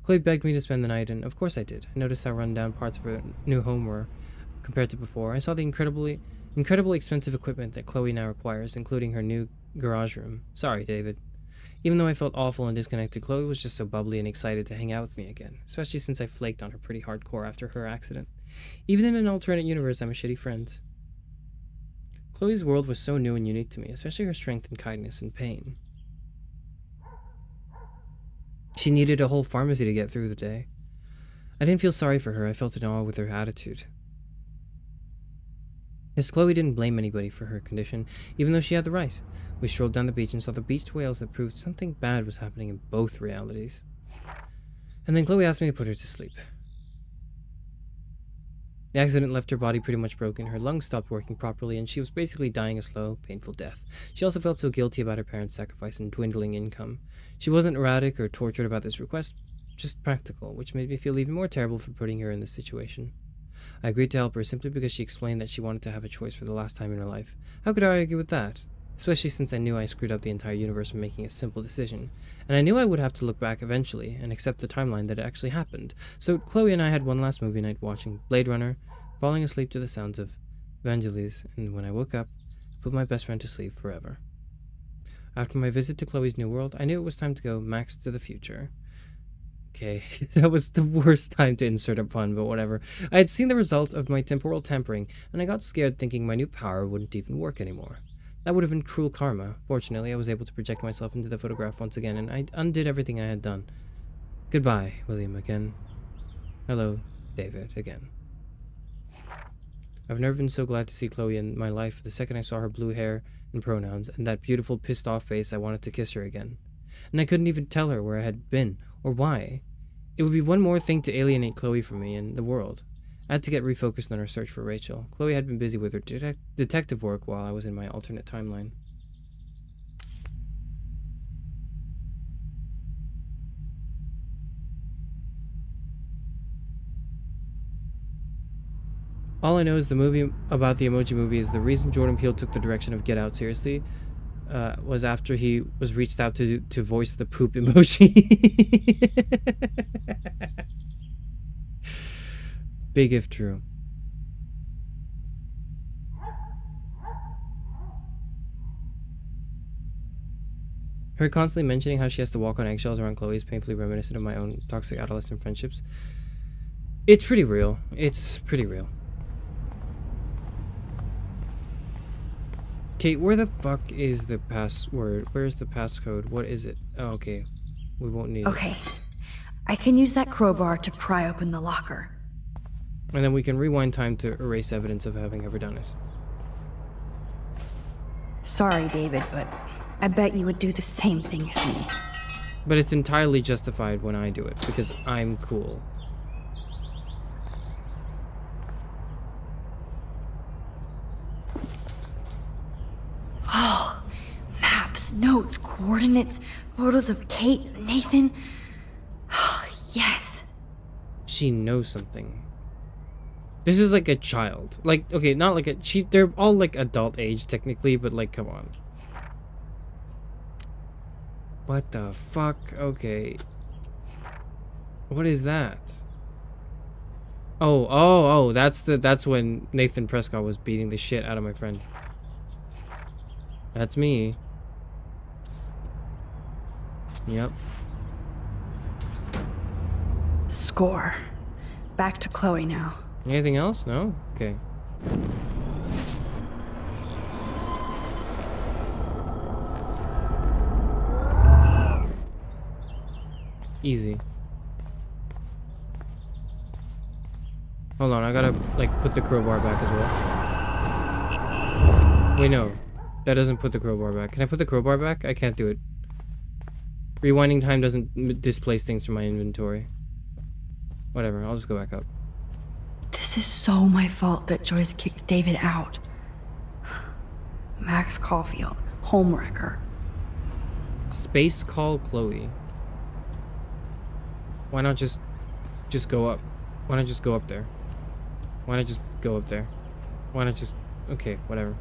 Speaker 2: Chloe begged me to spend the night, and of course I did. I noticed how run down parts of her new home were compared to before. I saw the incredibly expensive equipment that Chloe now requires, including her new garage room. Sorry, David. Even though I felt awful and disconnected, Chloe was just so bubbly and excited to hang out with me again, especially since I flaked on her pretty hardcore after her accident. Even in an alternate universe, I'm a shitty friend. Chloe's world was so new and unique to me, especially her strength and kindness and pain. She needed a whole pharmacy to get through the day. I didn't feel sorry for her, I felt in awe with her attitude. Miss Chloe didn't blame anybody for her condition, even though she had the right. We strolled down the beach and saw the beached whales that proved something bad was happening in both realities. And then Chloe asked me to put her to sleep. The accident left her body pretty much broken, her lungs stopped working properly, and she was basically dying a slow, painful death. She also felt so guilty about her parents' sacrifice and dwindling income. She wasn't erratic or tortured about this request, just practical, which made me feel even more terrible for putting her in this situation. I agreed to help her simply because she explained that she wanted to have a choice for the last time in her life. How could I argue with that? Especially since I knew I screwed up the entire universe by making a simple decision. And I knew I would have to look back eventually and accept the timeline that it actually happened. So Chloe and I had one last movie night watching Blade Runner, falling asleep to the sounds of Vangelis, and when I woke up, I put my best friend to sleep forever. After my visit to Chloe's new world, I knew it was time to go Max to the future. Okay, that was the worst time to insert a pun, but whatever. I had seen the result of my temporal tempering, and I got scared thinking my new power wouldn't even work anymore. That would have been cruel karma. Fortunately, I was able to project myself into the photograph once again, and I undid everything I had done. Goodbye, William again. Hello, David again. I've never been so glad to see Chloe in my life. The second I saw her blue hair and pronouns, and that beautiful pissed off face, I wanted to kiss her again. And I couldn't even tell her where I had been, or why. It would be one more thing to alienate Chloe from me and the world. I had to get refocused on her search for Rachel. Chloe had been busy with her detective work while I was in my alternate timeline. All I know is the movie about the Emoji Movie is the reason Jordan Peele took the direction of Get Out seriously was after he was reached out to voice the poop emoji. Big if true. Her constantly mentioning how she has to walk on eggshells around Chloe is painfully reminiscent of my own toxic adolescent friendships. It's pretty real. It's pretty real. Kate, where the fuck is the password? Where's the passcode? What is it? Oh, okay. We won't need it.
Speaker 6: Okay. I can use that crowbar to pry open the locker.
Speaker 2: And then we can rewind time to erase evidence of having ever done it.
Speaker 6: Sorry, David, but I bet you would do the same thing as me.
Speaker 2: But it's entirely justified when I do it, because I'm cool.
Speaker 6: Oh, maps, notes, coordinates, photos of Kate, Nathan. Oh, yes.
Speaker 2: She knows something. This is like a child. Like, okay, not like a... They're all like adult age, technically, but like, come on. What the fuck? Okay. What is that? Oh, that's when Nathan Prescott was beating the shit out of my friend. That's me. Yep.
Speaker 6: Score. Back to Chloe now.
Speaker 2: Anything else? No? Okay. Easy. Hold on, I gotta, like, put the crowbar back as well. Wait, no. That doesn't put the crowbar back. Can I put the crowbar back? I can't do it. Rewinding time doesn't displace things from my inventory. Whatever, I'll just go back up.
Speaker 6: This is so my fault that Joyce kicked David out. Max Caulfield, homewrecker.
Speaker 2: Space call Chloe. Why not just go up? Why not just go up there? Why not just go up there? Why not just... Okay, whatever.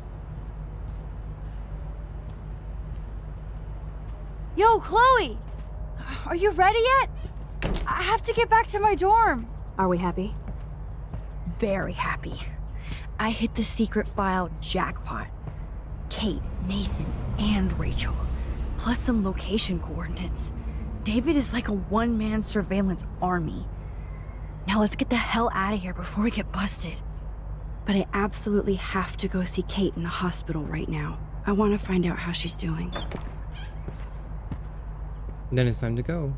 Speaker 4: Yo, Chloe! Are you ready yet? I have to get back to my dorm.
Speaker 5: Are we happy?
Speaker 6: Very happy. I hit the secret file jackpot. Kate, Nathan, and Rachel. Plus some location coordinates. David is like a one-man surveillance army. Now let's get the hell out of here before we get busted. But I absolutely have to go see Kate in the hospital right now. I want to find out how she's doing.
Speaker 2: Then it's time to go.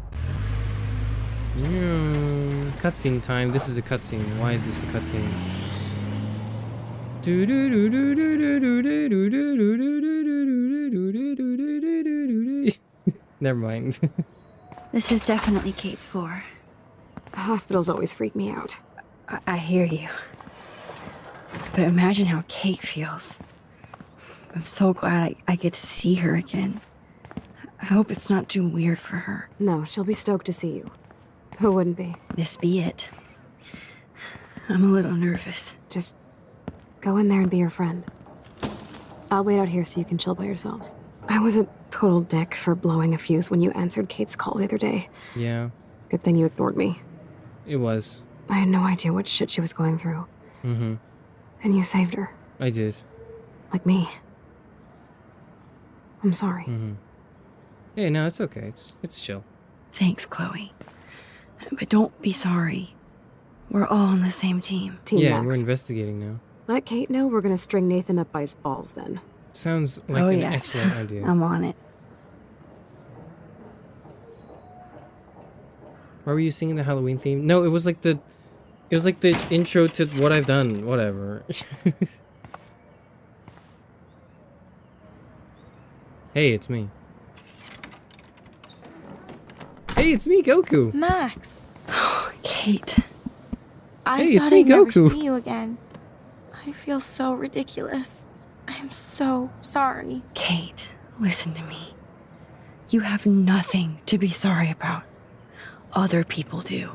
Speaker 2: Cutscene time. This is a cutscene. Why is this a cutscene? Never mind.
Speaker 6: This is definitely Kate's floor.
Speaker 5: Hospitals always freak me out.
Speaker 6: I hear you. But imagine how Kate feels. I'm so glad I get to see her again. I hope it's not too weird for her.
Speaker 5: No, she'll be stoked to see you. Who wouldn't be?
Speaker 6: This be it. I'm a little nervous.
Speaker 5: Just go in there and be your friend. I'll wait out here so you can chill by yourselves. I was a total dick for blowing a fuse when you answered Kate's call the other day.
Speaker 2: Yeah.
Speaker 5: Good thing you ignored me.
Speaker 2: It was.
Speaker 5: I had no idea what shit she was going through.
Speaker 2: Mm-hmm.
Speaker 5: And you saved her.
Speaker 2: I did.
Speaker 5: Like me. I'm sorry.
Speaker 2: Mm-hmm. Hey, no, it's okay. It's chill.
Speaker 6: Thanks, Chloe. But don't be sorry. We're all on the same team.
Speaker 5: Team
Speaker 2: Yeah,
Speaker 5: Max.
Speaker 2: we're investigating now.
Speaker 5: Let Kate know we're gonna string Nathan up by his balls then.
Speaker 2: Sounds like
Speaker 6: Oh,
Speaker 2: an
Speaker 6: yes.
Speaker 2: excellent idea.
Speaker 6: I'm on it.
Speaker 2: Why were you singing the Halloween theme? No, it was like the intro to what I've done. Whatever. Hey, it's me. Hey, it's me, Goku.
Speaker 11: Max,
Speaker 6: Kate.
Speaker 11: I
Speaker 2: Hey, it's
Speaker 11: thought
Speaker 2: me,
Speaker 11: I'd never
Speaker 2: Goku.
Speaker 11: see you again. I feel so ridiculous. I'm so sorry.
Speaker 6: Kate, listen to me. You have nothing to be sorry about. Other people do.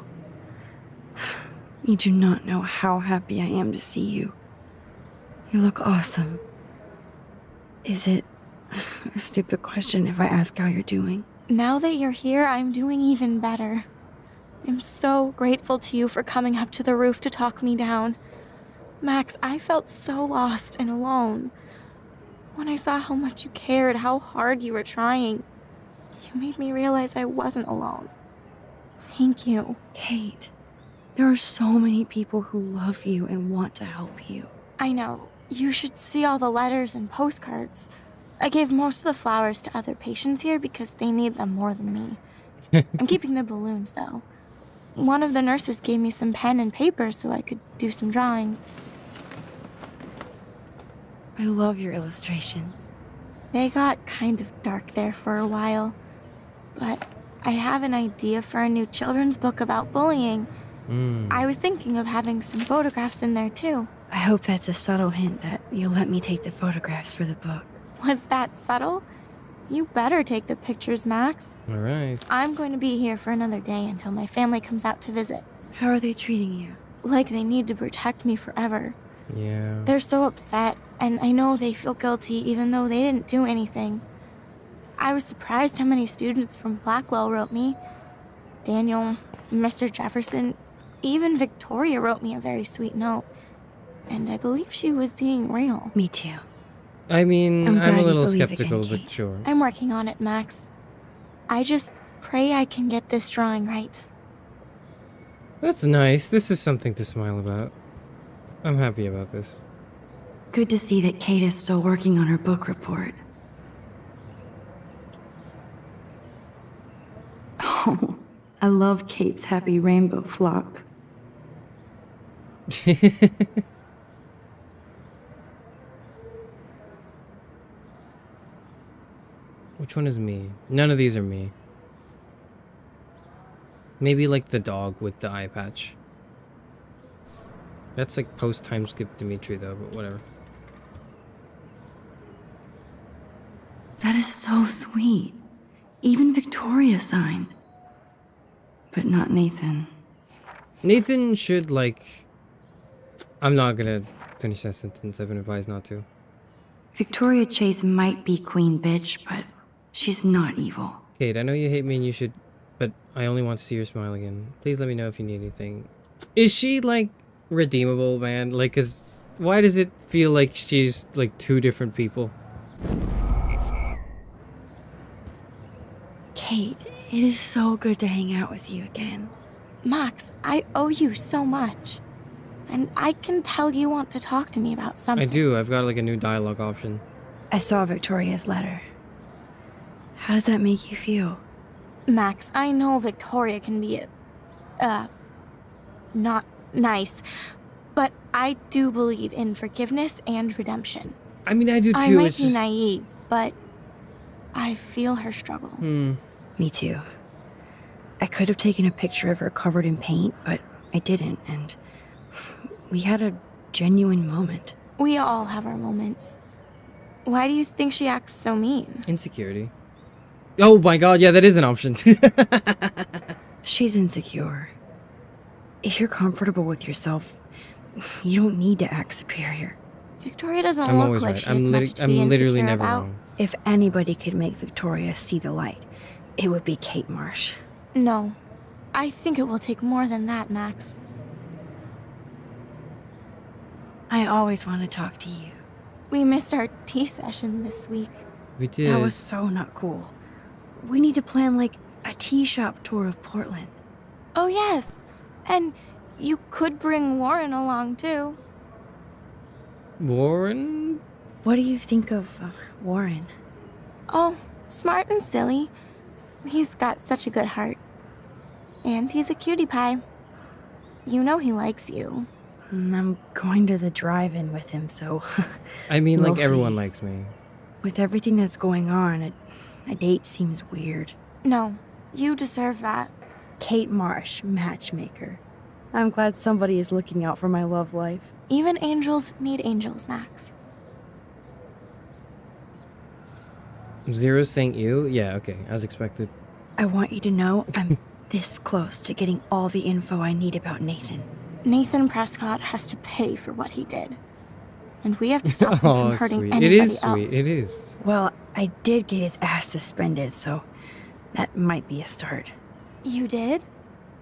Speaker 6: You do not know how happy I am to see you. You look awesome. Is it a stupid question if I ask how you're doing?
Speaker 11: Now that you're here, I'm doing even better. I'm so grateful to you for coming up to the roof to talk me down. Max, I felt so lost and alone. When I saw how much you cared, how hard you were trying, you made me realize I wasn't alone. Thank you.
Speaker 6: Kate, there are so many people who love you and want to help you.
Speaker 11: I know. You should see all the letters and postcards. I gave most of the flowers to other patients here because they need them more than me. I'm keeping the balloons, though. One of the nurses gave me some pen and paper so I could do some drawings.
Speaker 6: I love your illustrations.
Speaker 11: They got kind of dark there for a while. But I have an idea for a new children's book about bullying. I was thinking of having some photographs in there, too.
Speaker 6: I hope that's a subtle hint that you'll let me take the photographs for the book.
Speaker 11: Was that subtle? You better take the pictures, Max.
Speaker 2: All right.
Speaker 11: I'm going to be here for another day until my family comes out to visit.
Speaker 6: How are they treating you?
Speaker 11: Like they need to protect me forever.
Speaker 2: Yeah.
Speaker 11: They're so upset, and I know they feel guilty even though they didn't do anything. I was surprised how many students from Blackwell wrote me. Daniel, Mr. Jefferson, even Victoria wrote me a very sweet note. And I believe she was being real.
Speaker 6: Me too.
Speaker 2: I mean,
Speaker 6: I'm
Speaker 2: I'm
Speaker 6: glad
Speaker 2: a
Speaker 6: you
Speaker 2: little
Speaker 6: believe
Speaker 2: skeptical,
Speaker 6: again,
Speaker 2: but
Speaker 6: Kate.
Speaker 2: sure.
Speaker 11: I'm working on it, Max. I just pray I can get this drawing right.
Speaker 2: That's nice. This is something to smile about. I'm happy about this.
Speaker 6: Good to see that Kate is still working on her book report. Oh, I love Kate's happy rainbow flock.
Speaker 2: Which one is me? None of these are me. Maybe like the dog with the eye patch. That's like post-time skip Dimitri though, but whatever.
Speaker 6: That is so sweet. Even Victoria signed. But not Nathan.
Speaker 2: Nathan should like... I'm not gonna finish that sentence. I've been advised not to.
Speaker 6: Victoria Chase might be queen bitch, but she's not evil.
Speaker 2: Kate, I know you hate me and you should... But I only want to see your smile again. Please let me know if you need anything. Is she like redeemable, man? Like, cause why does it feel like she's like two different people?
Speaker 6: Kate, it is so good to hang out with you again.
Speaker 11: Max, I owe you so much. And I can tell you want to talk to me about something.
Speaker 2: I do. I've got like a new dialogue option.
Speaker 6: I saw Victoria's letter. How does that make you feel?
Speaker 11: Max, I know Victoria can be not nice, but I do believe in forgiveness and redemption.
Speaker 2: I mean, I do too.
Speaker 11: I might
Speaker 2: It's
Speaker 11: be
Speaker 2: just...
Speaker 11: naive, but I feel her struggle.
Speaker 6: Me too. I could have taken a picture of her covered in paint, but I didn't, and we had a genuine moment.
Speaker 11: We all have our moments. Why do you think she acts so mean?
Speaker 2: Insecurity. Oh my god, yeah, that is an option.
Speaker 6: She's insecure. If you're comfortable with yourself, you don't need to act superior.
Speaker 11: Victoria doesn't
Speaker 2: I'm
Speaker 11: look
Speaker 2: always
Speaker 11: like
Speaker 2: right.
Speaker 11: she has much to
Speaker 2: I'm
Speaker 11: be
Speaker 2: literally
Speaker 11: insecure
Speaker 2: never
Speaker 11: about.
Speaker 2: wrong.
Speaker 6: If anybody could make Victoria see the light, it would be Kate Marsh.
Speaker 11: No. I think it will take more than that, Max.
Speaker 6: I always want to talk to you.
Speaker 11: We missed our tea session this week.
Speaker 2: We did.
Speaker 6: That was so not cool. We need to plan, like, a tea shop tour of Portland.
Speaker 11: Oh, yes. And you could bring Warren along, too.
Speaker 2: Warren?
Speaker 6: What do you think of Warren?
Speaker 11: Oh, smart and silly. He's got such a good heart. And he's a cutie pie. You know he likes you.
Speaker 6: I'm going to the drive-in with him, so...
Speaker 2: I mean,
Speaker 6: We'll
Speaker 2: like, everyone
Speaker 6: see.
Speaker 2: likes me.
Speaker 6: With everything that's going on, a date seems weird.
Speaker 11: No, you deserve that.
Speaker 6: Kate Marsh, matchmaker. I'm glad somebody is looking out for my love life.
Speaker 11: Even angels need angels, Max.
Speaker 2: Zero saying ew? Yeah, okay, as expected.
Speaker 6: I want you to know I'm this close to getting all the info I need about Nathan.
Speaker 11: Nathan Prescott has to pay for what he did. And we have to stop him from
Speaker 2: Oh,
Speaker 11: hurting
Speaker 2: sweet.
Speaker 11: anybody
Speaker 2: It is
Speaker 11: else.
Speaker 2: sweet, it is.
Speaker 6: Well, I did get his ass suspended, so that might be a start.
Speaker 11: You did?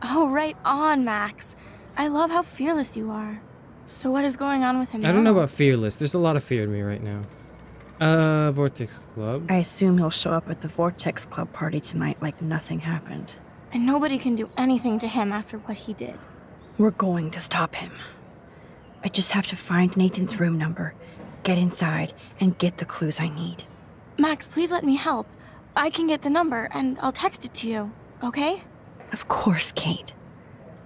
Speaker 11: Oh, right on, Max. I love how fearless you are. So what is going on with him
Speaker 2: I don't know
Speaker 11: now?
Speaker 2: about fearless. There's a lot of fear in me right now. Vortex Club.
Speaker 6: I assume he'll show up at the Vortex Club party tonight like nothing happened.
Speaker 11: And nobody can do anything to him after what he did.
Speaker 6: We're going to stop him. I just have to find Nathan's room number, get inside, and get the clues I need.
Speaker 11: Max, please let me help. I can get the number, and I'll text it to you, okay?
Speaker 6: Of course, Kate.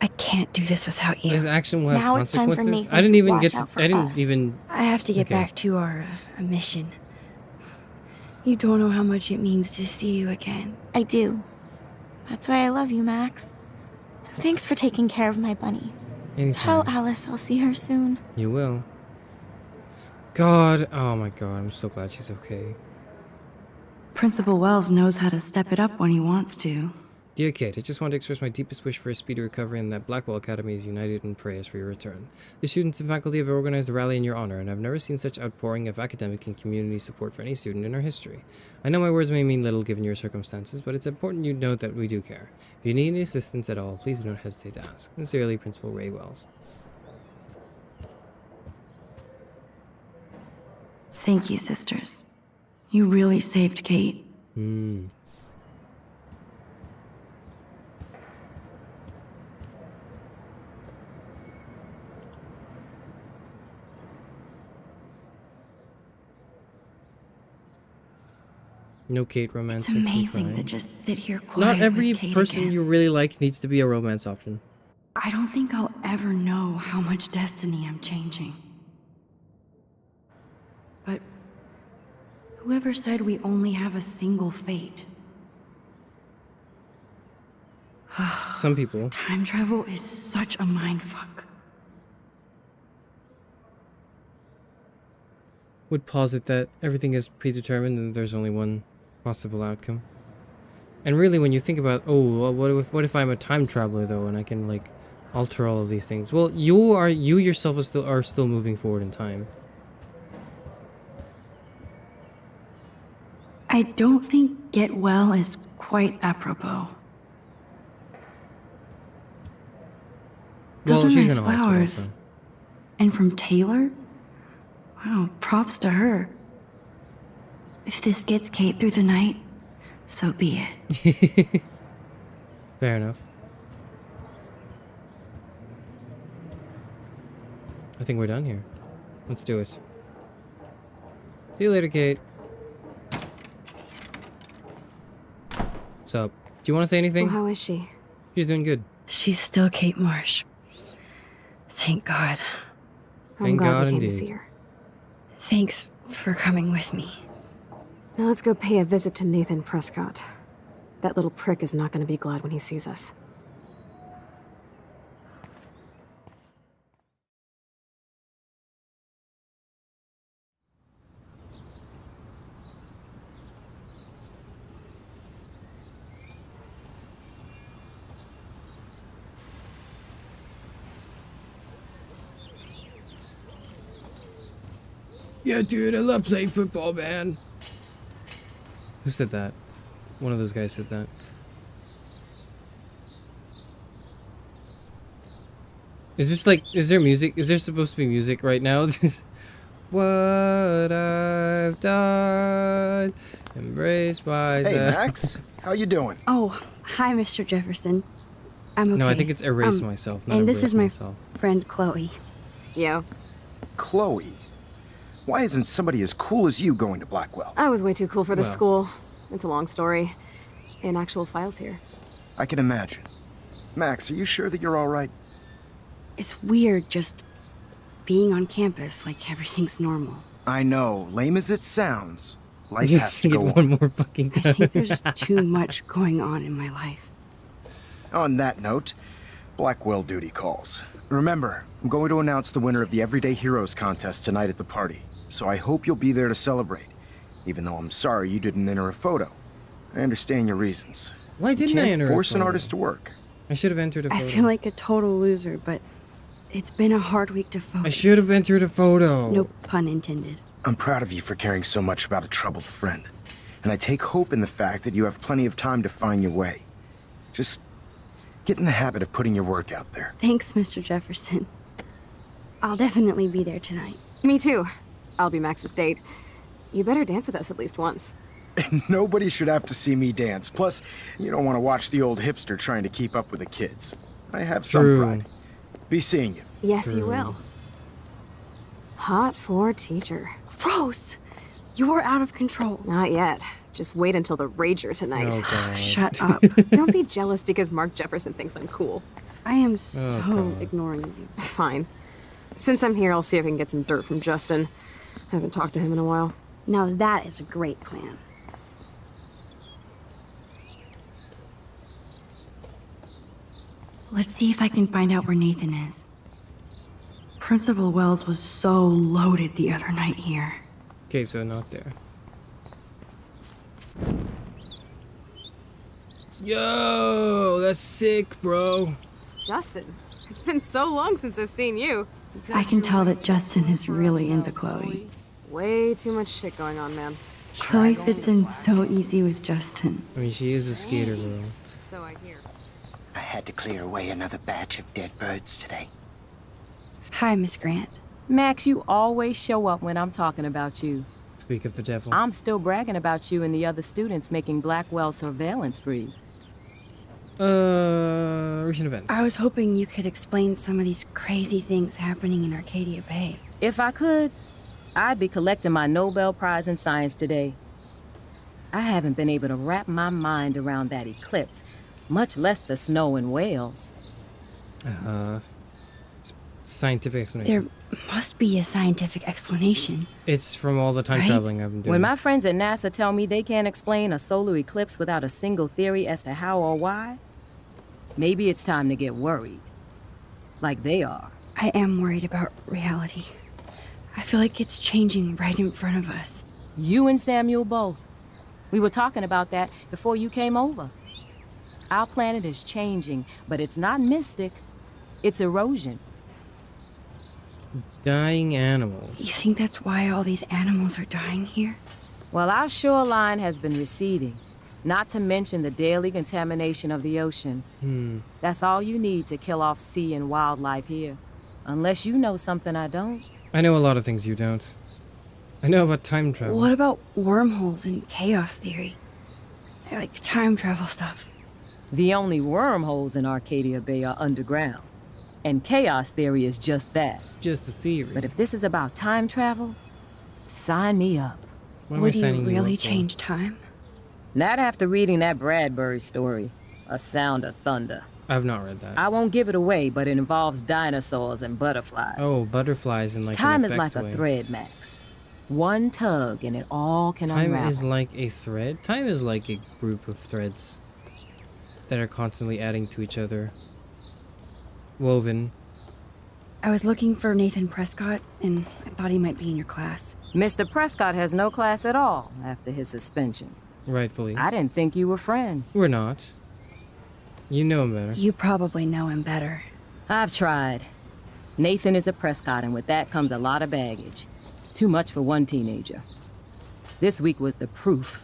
Speaker 6: I can't do this without you.
Speaker 2: His action will have
Speaker 11: Now it's time for
Speaker 2: consequences.
Speaker 11: Nathan
Speaker 2: I didn't
Speaker 11: to
Speaker 2: even
Speaker 11: watch
Speaker 2: get to.
Speaker 11: out for
Speaker 2: I didn't
Speaker 11: us.
Speaker 2: even.
Speaker 6: I have to get
Speaker 2: Okay.
Speaker 6: back to our mission. You don't know how much it means to see you again.
Speaker 11: I do. That's why I love you, Max. Thanks for taking care of my bunny. Tell
Speaker 2: Anytime.
Speaker 11: Alice I'll see her soon.
Speaker 2: You will. God, oh my God, I'm so glad she's okay.
Speaker 6: Principal Wells knows how to step it up when he wants to.
Speaker 2: Dear Kate, I just want to express my deepest wish for a speedy recovery and that Blackwell Academy is united in prayers for your return. The students and faculty have organized a rally in your honor, and I've never seen such outpouring of academic and community support for any student in our history. I know my words may mean little given your circumstances, but it's important you note that we do care. If you need any assistance at all, please don't hesitate to ask. Sincerely, Principal Ray Wells.
Speaker 6: Thank you, sisters. You really saved Kate.
Speaker 2: No Kate romance.
Speaker 6: It's
Speaker 2: makes me
Speaker 6: amazing
Speaker 2: cry.
Speaker 6: to just sit here quiet
Speaker 2: Not every
Speaker 6: with Kate
Speaker 2: person
Speaker 6: again.
Speaker 2: you really like needs to be a romance option.
Speaker 6: I don't think I'll ever know how much destiny I'm changing. But whoever said we only have a single fate?
Speaker 2: Some people.
Speaker 6: Time travel is such a mindfuck.
Speaker 2: Would posit that everything is predetermined and there's only one possible outcome. And really, when you think about, oh, well, what if I'm a time traveler though, and I can like alter all of these things? Well, you yourself are still moving forward in time.
Speaker 6: I don't think get well is quite apropos. Those
Speaker 2: Well,
Speaker 6: are
Speaker 2: she's
Speaker 6: nice
Speaker 2: in a hospital,
Speaker 6: flowers.
Speaker 2: so.
Speaker 6: And from Taylor? Wow, props to her. If this gets Kate through the night, so be it.
Speaker 2: Fair enough. I think we're done here. Let's do it. See you later, Kate. What's up? Do you want to say anything?
Speaker 5: Well, how is she?
Speaker 2: She's doing good.
Speaker 6: She's still Kate Marsh. Thank God.
Speaker 5: I'm
Speaker 2: Thank
Speaker 5: glad
Speaker 2: God
Speaker 5: we came to
Speaker 2: indeed.
Speaker 5: see her.
Speaker 6: Thanks for coming with me.
Speaker 5: Now let's go pay a visit to Nathan Prescott. That little prick is not going to be glad when he sees us.
Speaker 2: Yeah, dude, I love playing football, man. Who said that? One of those guys said that. Is this like, is there music? Is there supposed to be music right now? What I've done, embrace myself.
Speaker 12: Hey, Max. How you doing?
Speaker 6: Oh, hi, Mr. Jefferson. I'm okay.
Speaker 2: No, I think it's erase myself, not
Speaker 6: And this
Speaker 2: embrace
Speaker 6: is my
Speaker 2: myself.
Speaker 6: friend Chloe.
Speaker 5: Yeah.
Speaker 12: Chloe. Why isn't somebody as cool as you going to Blackwell?
Speaker 5: I was way too cool for this
Speaker 2: Well.
Speaker 5: school. It's a long story. In actual files here.
Speaker 12: I can imagine. Max, are you sure that you're all right?
Speaker 6: It's weird just being on campus like everything's normal.
Speaker 12: I know, lame as it sounds. Life
Speaker 2: You
Speaker 12: has to
Speaker 2: sing it
Speaker 12: go on.
Speaker 2: one more fucking
Speaker 6: I
Speaker 2: time.
Speaker 6: think there's too much going on in my life.
Speaker 12: On that note, Blackwell duty calls. Remember, I'm going to announce the winner of the Everyday Heroes contest tonight at the party, so I hope you'll be there to celebrate, even though I'm sorry you didn't enter a photo. I understand your reasons.
Speaker 2: Why didn't
Speaker 12: you
Speaker 2: I
Speaker 12: can't
Speaker 2: enter a
Speaker 12: force an
Speaker 2: photo?
Speaker 12: artist to work.
Speaker 2: I should have entered a
Speaker 6: I
Speaker 2: photo.
Speaker 6: feel like a total loser, but it's been a hard week to focus.
Speaker 2: I should have entered a photo.
Speaker 6: No pun intended.
Speaker 12: I'm proud of you for caring so much about a troubled friend, and I take hope in the fact that you have plenty of time to find your way. Just get in the habit of putting your work out there.
Speaker 6: Thanks, Mr. Jefferson. I'll definitely be there tonight.
Speaker 5: Me too. I'll be Max's date. You better dance with us at least once.
Speaker 12: Nobody should have to see me dance. Plus, you don't want to watch the old hipster trying to keep up with the kids. I have some
Speaker 2: True.
Speaker 12: pride. Be seeing you.
Speaker 5: Yes, you
Speaker 2: True.
Speaker 5: will. Hot for teacher.
Speaker 6: Gross! You're out of control.
Speaker 5: Not yet. Just wait until the rager tonight.
Speaker 2: Oh, God.
Speaker 6: Shut up.
Speaker 5: Don't be jealous because Mark Jefferson thinks I'm cool.
Speaker 6: I am so
Speaker 2: God.
Speaker 6: ignoring you.
Speaker 5: Fine. Since I'm here, I'll see if I can get some dirt from Justin. I haven't talked to him in a while.
Speaker 6: Now that is a great plan. Let's see if I can find out where Nathan is. Principal Wells was so loaded the other night here.
Speaker 2: Okay, so not there. Yo, that's sick, bro.
Speaker 5: Justin, it's been so long since I've seen you.
Speaker 6: I can tell that Justin is really into Chloe.
Speaker 5: Way too much shit going on, man.
Speaker 6: Chloe fits in so easy with Justin.
Speaker 2: I mean, she is a skater girl.
Speaker 5: So I hear.
Speaker 13: I had to clear away another batch of dead birds today.
Speaker 6: Hi, Miss Grant.
Speaker 14: Max, you always show up when I'm talking about you.
Speaker 2: Speak of the devil.
Speaker 14: I'm still bragging about you and the other students making Blackwell surveillance free.
Speaker 2: Recent events.
Speaker 6: I was hoping you could explain some of these crazy things happening in Arcadia Bay.
Speaker 14: If I could, I'd be collecting my Nobel Prize in Science today. I haven't been able to wrap my mind around that eclipse, much less the snow in Wales.
Speaker 2: Scientific explanation.
Speaker 6: There must be a scientific explanation.
Speaker 2: It's from all the time
Speaker 6: Right?
Speaker 2: traveling I've been doing.
Speaker 14: When my friends at NASA tell me they can't explain a solar eclipse without a single theory as to how or why, maybe it's time to get worried. Like they are.
Speaker 6: I am worried about reality. I feel like it's changing right in front of us.
Speaker 14: You and Samuel both. We were talking about that before you came over. Our planet is changing, but it's not mystic. It's erosion.
Speaker 2: Dying animals.
Speaker 6: You think that's why all these animals are dying here?
Speaker 14: Well, our shoreline has been receding, not to mention the daily contamination of the ocean. That's all you need to kill off sea and wildlife here. Unless you know something I don't.
Speaker 2: I know a lot of things you don't. I know about time travel.
Speaker 6: What about wormholes and chaos theory? Like time travel stuff.
Speaker 14: The only wormholes in Arcadia Bay are underground. And chaos theory is just that.
Speaker 2: Just a theory.
Speaker 14: But if this is about time travel, sign me up.
Speaker 2: What am I
Speaker 6: Would you
Speaker 2: signing you
Speaker 6: really
Speaker 2: up for?
Speaker 6: change time?
Speaker 14: Not after reading that Bradbury story, A Sound of Thunder.
Speaker 2: I've not read that.
Speaker 14: I won't give it away, but it involves dinosaurs and butterflies.
Speaker 2: Oh, butterflies in like
Speaker 14: Time
Speaker 2: an
Speaker 14: is like
Speaker 2: effect
Speaker 14: a
Speaker 2: way.
Speaker 14: thread, Max. One tug and it all can
Speaker 2: Time
Speaker 14: unravel.
Speaker 2: is like a thread. Time is like a group of threads that are constantly adding to each other. Woven.
Speaker 6: I was looking for Nathan Prescott, and I thought he might be in your class.
Speaker 14: Mr. Prescott has no class at all after his suspension.
Speaker 2: Rightfully.
Speaker 14: I didn't think you were friends.
Speaker 2: We're not. You know him better.
Speaker 6: You probably know him better.
Speaker 14: I've tried. Nathan is a Prescott, and with that comes a lot of baggage. Too much for one teenager. This week was the proof.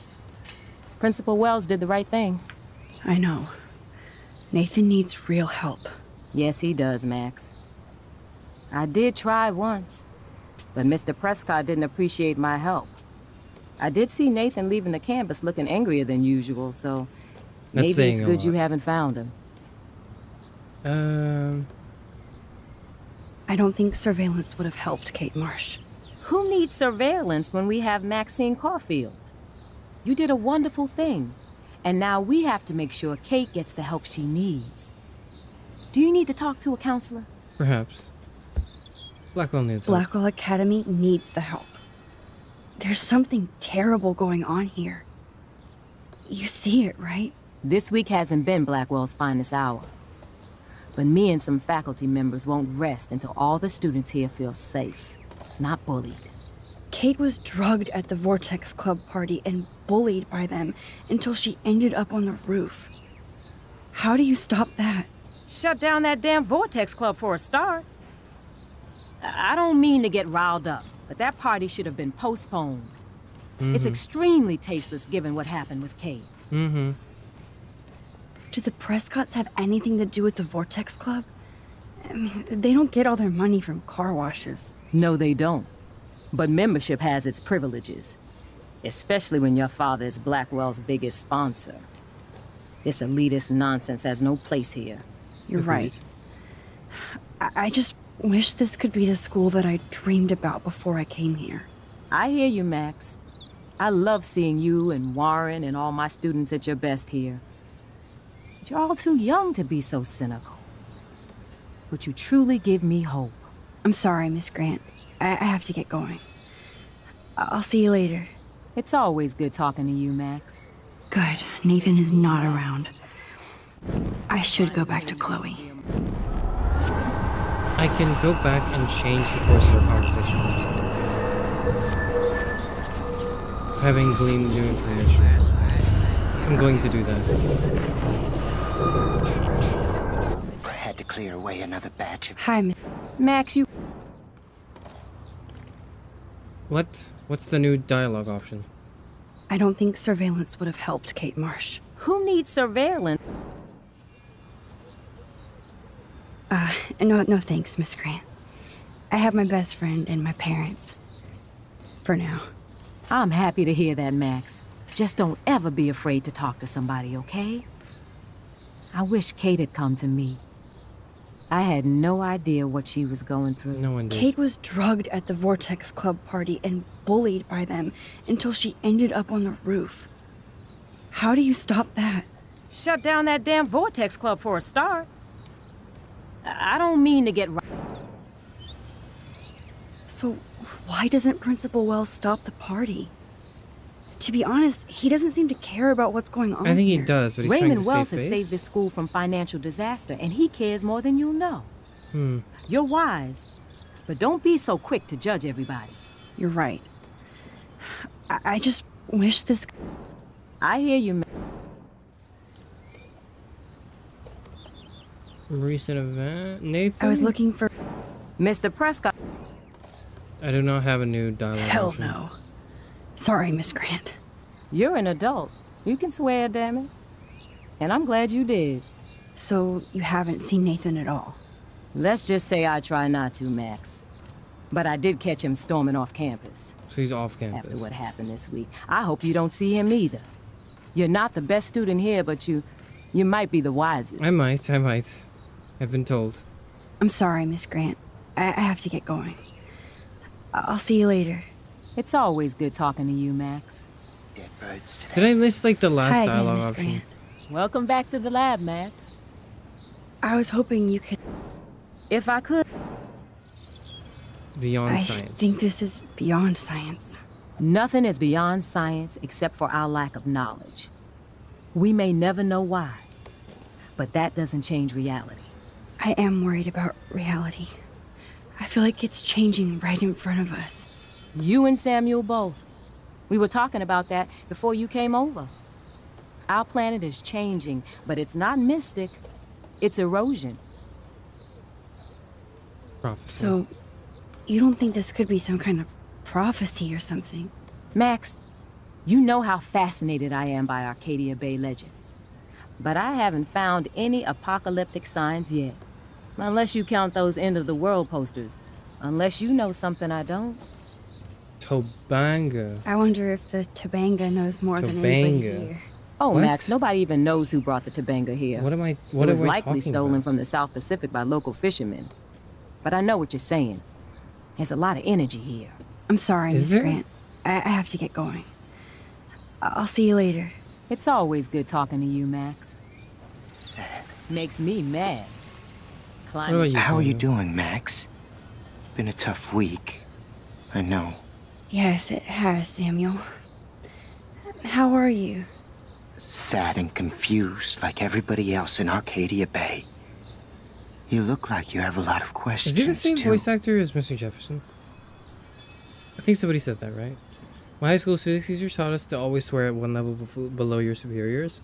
Speaker 14: Principal Wells did the right thing.
Speaker 6: I know. Nathan needs real help.
Speaker 14: Yes, he does, Max. I did try once, but Mr. Prescott didn't appreciate my help. I did see Nathan leaving the campus looking angrier than usual, so
Speaker 2: That's
Speaker 14: maybe it's
Speaker 2: saying a
Speaker 14: good you
Speaker 2: lot.
Speaker 14: haven't found him.
Speaker 6: I don't think surveillance would have helped Kate Marsh.
Speaker 14: Who needs surveillance when we have Maxine Caulfield? You did a wonderful thing, and now we have to make sure Kate gets the help she needs. Do you need to talk to a counselor?
Speaker 2: Perhaps. Blackwell needs help.
Speaker 4: Blackwell Academy needs the help. There's something terrible going on here. You see it, right?
Speaker 14: This week hasn't been Blackwell's finest hour. But me and some faculty members won't rest until all the students here feel safe, not bullied.
Speaker 4: Kate was drugged at the Vortex Club party and bullied by them until she ended up on the roof. How do you stop that?
Speaker 14: Shut down that damn Vortex Club for a start. I don't mean to get riled up, but that party should have been postponed. It's extremely tasteless given what happened with Kate.
Speaker 4: Do the Prescotts have anything to do with the Vortex Club? I mean, they don't get all their money from car washes.
Speaker 14: No, they don't. But membership has its privileges, especially when your father is Blackwell's biggest sponsor. This elitist nonsense has no place here.
Speaker 4: You're right. I just wish this could be the school that I dreamed about before I came here.
Speaker 14: I hear you, Max. I love seeing you and Warren and all my students at your best here. But you're all too young to be so cynical. But you truly give me hope.
Speaker 4: I'm sorry, Miss Grant. I have to get going. I'll see you later.
Speaker 14: It's always good talking to you, Max.
Speaker 4: Good. Nathan is not around. I should go back to Chloe.
Speaker 2: I can go back and change the course of our conversation. Having gleaned new information. I'm going to do that.
Speaker 13: I had to clear away another batch of...
Speaker 4: Hi, Miss...
Speaker 14: Max, you...
Speaker 2: What's the new dialogue option?
Speaker 4: I don't think surveillance would have helped Kate Marsh.
Speaker 14: Who needs surveillance?
Speaker 4: No thanks, Miss Grant. I have my best friend and my parents. For now.
Speaker 14: I'm happy to hear that, Max. Just don't ever be afraid to talk to somebody, okay? I wish Kate had come to me. I had no idea what she was going through.
Speaker 2: No one did.
Speaker 4: Kate was drugged at the Vortex Club party and bullied by them until she ended up on the roof. How do you stop that?
Speaker 14: Shut down that damn Vortex Club for a start. I don't mean to get...
Speaker 4: So, why doesn't Principal Wells stop the party? To be honest, he doesn't seem to care about what's going on
Speaker 2: I think
Speaker 4: here.
Speaker 2: he does, but he's
Speaker 14: Raymond
Speaker 2: trying to
Speaker 14: Wells
Speaker 2: save
Speaker 14: has
Speaker 2: face.
Speaker 14: saved this school from financial disaster, and he cares more than you know. You're wise, but don't be so quick to judge everybody.
Speaker 4: You're right. I just wish this...
Speaker 14: I hear you,
Speaker 2: Recent event? Nathan?
Speaker 4: I was looking for...
Speaker 14: Mr. Prescott.
Speaker 2: I do not have a new dialogue
Speaker 4: Hell
Speaker 2: option.
Speaker 4: no. Sorry, Miss Grant.
Speaker 14: You're an adult. You can swear, damn it. And I'm glad you did.
Speaker 4: So, you haven't seen Nathan at all?
Speaker 14: Let's just say I try not to, Max. But I did catch him storming off campus.
Speaker 2: So he's off campus.
Speaker 14: After what happened this week. I hope you don't see him either. You're not the best student here, but you might be the wisest.
Speaker 2: I might. I've been told.
Speaker 4: I'm sorry, Miss Grant. I have to get going. I'll see you later.
Speaker 14: It's always good talking to you, Max.
Speaker 13: Dead birds today.
Speaker 2: Did I miss like the last
Speaker 4: Hi again,
Speaker 2: dialogue
Speaker 4: Miss
Speaker 2: option?
Speaker 4: Grant.
Speaker 14: Welcome back to the lab, Max.
Speaker 4: I was hoping you could...
Speaker 14: If I could...
Speaker 2: Beyond
Speaker 4: I
Speaker 2: science.
Speaker 4: think this is beyond science.
Speaker 14: Nothing is beyond science except for our lack of knowledge. We may never know why, but that doesn't change reality.
Speaker 4: I am worried about reality. I feel like it's changing right in front of us.
Speaker 14: You and Samuel both. We were talking about that before you came over. Our planet is changing, but it's not mystic. It's erosion.
Speaker 2: Prophecy.
Speaker 4: So, you don't think this could be some kind of prophecy or something?
Speaker 14: Max, you know how fascinated I am by Arcadia Bay legends. But I haven't found any apocalyptic signs yet. Unless you count those end-of-the-world posters. Unless you know something I don't.
Speaker 2: Tobanga.
Speaker 4: I wonder if the Tobanga knows more than anybody
Speaker 2: Tobanga.
Speaker 4: here.
Speaker 14: Oh,
Speaker 2: What?
Speaker 14: Max, nobody even knows who brought the Tobanga here.
Speaker 2: What
Speaker 14: It
Speaker 2: are
Speaker 14: was
Speaker 2: we
Speaker 14: likely
Speaker 2: talking
Speaker 14: stolen
Speaker 2: about?
Speaker 14: from the South Pacific by local fishermen. But I know what you're saying. There's a lot of energy here.
Speaker 4: I'm sorry,
Speaker 2: Is
Speaker 4: Miss
Speaker 2: there?
Speaker 4: Grant. I have to get going. I'll see you later.
Speaker 14: It's always good talking to you, Max.
Speaker 13: Sad.
Speaker 14: Makes me mad.
Speaker 2: What about you,
Speaker 13: How are you
Speaker 2: Samuel?
Speaker 13: doing, Max? Been a tough week. I know.
Speaker 4: Yes, it has, Samuel. How are you?
Speaker 13: Sad and confused like everybody else in Arcadia Bay. You look like you have a lot of questions,
Speaker 2: Is he the same
Speaker 13: too.
Speaker 2: voice actor as Mr. Jefferson? I think somebody said that, right? My high school physics teacher taught us to always swear at one level below your superiors.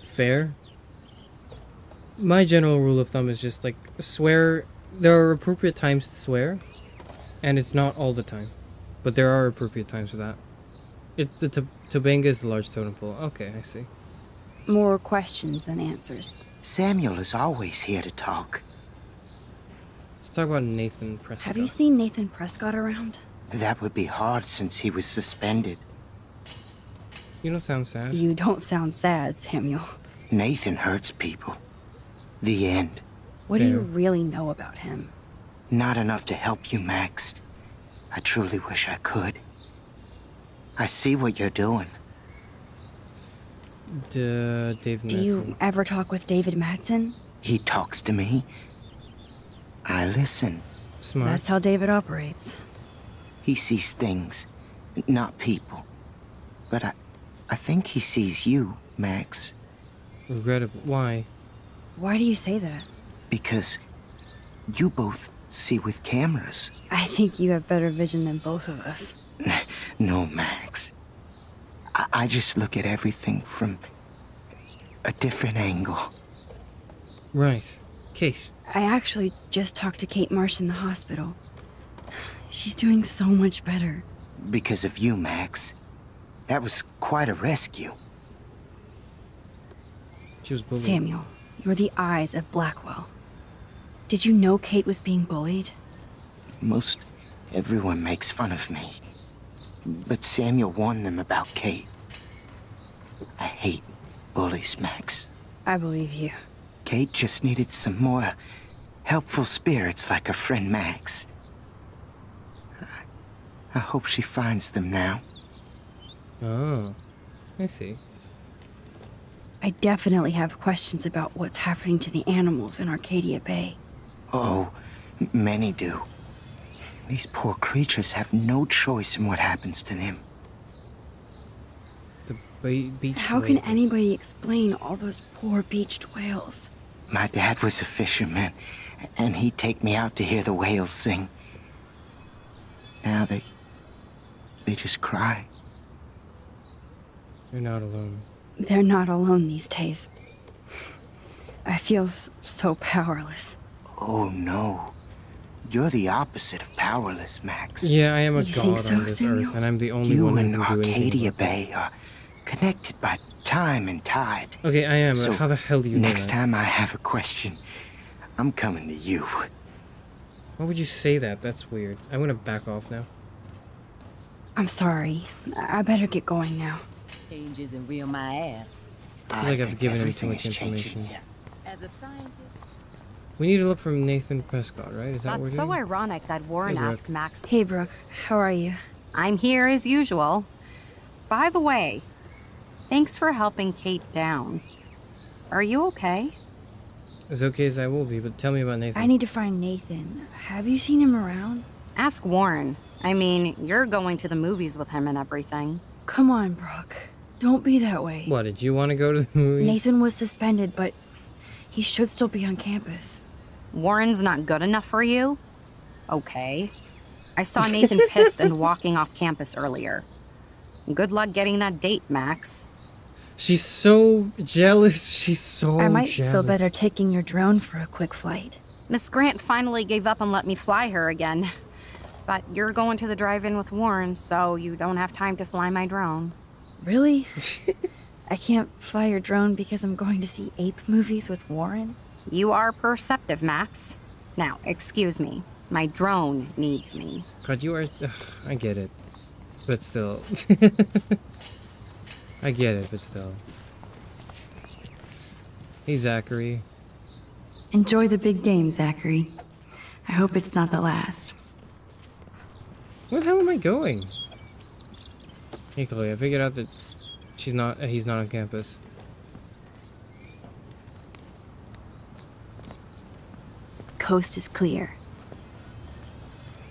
Speaker 2: Fair. My general rule of thumb is just like swear. There are appropriate times to swear, and it's not all the time, but there are appropriate times for that. The Tobanga is the large totem pole. Okay, I see.
Speaker 4: More questions than answers.
Speaker 13: Samuel is always here to talk.
Speaker 2: Let's talk about Nathan Prescott.
Speaker 4: Have you seen Nathan Prescott around?
Speaker 13: That would be hard since he was suspended.
Speaker 2: You don't sound sad.
Speaker 4: You don't sound sad, Samuel.
Speaker 13: Nathan hurts people. The end.
Speaker 4: What do you
Speaker 2: Fair.
Speaker 4: really know about him?
Speaker 13: Not enough to help you, Max. I truly wish I could. I see what you're doing.
Speaker 2: David
Speaker 4: Do
Speaker 2: Madsen.
Speaker 4: you ever talk with David Madsen?
Speaker 13: He talks to me. I listen.
Speaker 2: Smart.
Speaker 4: That's how David operates.
Speaker 13: He sees things, not people. But I think he sees you, Max.
Speaker 2: Regrettable. Why?
Speaker 4: Why do you say that?
Speaker 13: Because you both see with cameras.
Speaker 4: I think you have better vision than both of us.
Speaker 13: No, Max. I just look at everything from a different angle.
Speaker 2: Right. Kate.
Speaker 4: I actually just talked to Kate Marsh in the hospital. She's doing so much better.
Speaker 13: Because of you, Max. That was quite a rescue.
Speaker 2: She was bullied.
Speaker 4: Samuel, you're the eyes of Blackwell. Did you know Kate was being bullied?
Speaker 13: Most everyone makes fun of me. But Samuel warned them about Kate. I hate bullies, Max.
Speaker 4: I believe you.
Speaker 13: Kate just needed some more helpful spirits like her friend Max. I hope she finds them now.
Speaker 2: Oh. I see.
Speaker 4: I definitely have questions about what's happening to the animals in Arcadia Bay.
Speaker 13: Oh, many do. These poor creatures have no choice in what happens to them.
Speaker 2: The beach
Speaker 4: How can
Speaker 2: whales.
Speaker 4: anybody explain all those poor beached whales?
Speaker 13: My dad was a fisherman, and he'd take me out to hear the whales sing. Now they just cry.
Speaker 2: You're not alone.
Speaker 4: They're not alone these days. I feel so powerless.
Speaker 13: Oh no. You're the opposite of powerless, Max.
Speaker 2: Yeah, I am a
Speaker 4: You think
Speaker 2: god
Speaker 4: so,
Speaker 2: on this
Speaker 4: Samuel?
Speaker 2: earth, and I'm the only
Speaker 13: You
Speaker 2: one
Speaker 13: and
Speaker 2: who can do anything
Speaker 13: Arcadia
Speaker 2: about it.
Speaker 13: Bay are connected by time and tide.
Speaker 2: Okay, I am.
Speaker 13: So
Speaker 2: but how the hell do you know
Speaker 13: next
Speaker 2: that?
Speaker 13: time I have a question, I'm coming to you.
Speaker 2: Why would you say that? That's weird. I'm gonna back off now.
Speaker 4: I'm sorry. I better get going now.
Speaker 14: Changes in real my ass.
Speaker 2: I feel like I've
Speaker 13: think
Speaker 2: given him too
Speaker 13: everything
Speaker 2: much
Speaker 13: is changing
Speaker 2: information.
Speaker 13: here.
Speaker 14: As a scientist,
Speaker 2: We need to look for Nathan Prescott, right? Is that what we're
Speaker 15: That's so
Speaker 2: doing?
Speaker 15: ironic that Warren
Speaker 2: Hey, Brooke.
Speaker 15: asked Max.
Speaker 4: Hey, Brooke. How are you?
Speaker 15: I'm here as usual. By the way, thanks for helping Kate down. Are you okay?
Speaker 2: As okay as I will be, but tell me about Nathan.
Speaker 4: I need to find Nathan. Have you seen him around?
Speaker 15: Ask Warren. I mean, you're going to the movies with him and everything.
Speaker 4: Come on, Brooke. Don't be that way.
Speaker 2: What, did you want to go to the movies?
Speaker 4: Nathan was suspended, but he should still be on campus.
Speaker 15: Warren's not good enough for you? Okay. I saw Nathan pissed and walking off campus earlier. Good luck getting that date, Max.
Speaker 2: She's so jealous. She's so
Speaker 4: I might
Speaker 2: jealous.
Speaker 4: feel better taking your drone for a quick flight.
Speaker 15: Miss Grant finally gave up and let me fly her again. But you're going to the drive-in with Warren, so you don't have time to fly my drone.
Speaker 4: Really? I can't fly your drone because I'm going to see ape movies with Warren?
Speaker 15: You are perceptive, Max. Now, excuse me. My drone needs me.
Speaker 2: God, you are... Ugh, I get it. But still. I get it, but still. Hey, Zachary.
Speaker 6: Enjoy the big game, Zachary. I hope it's not the last.
Speaker 2: Where the hell am I going? Hey Chloe, I figured out that he's not on campus.
Speaker 4: Coast is clear.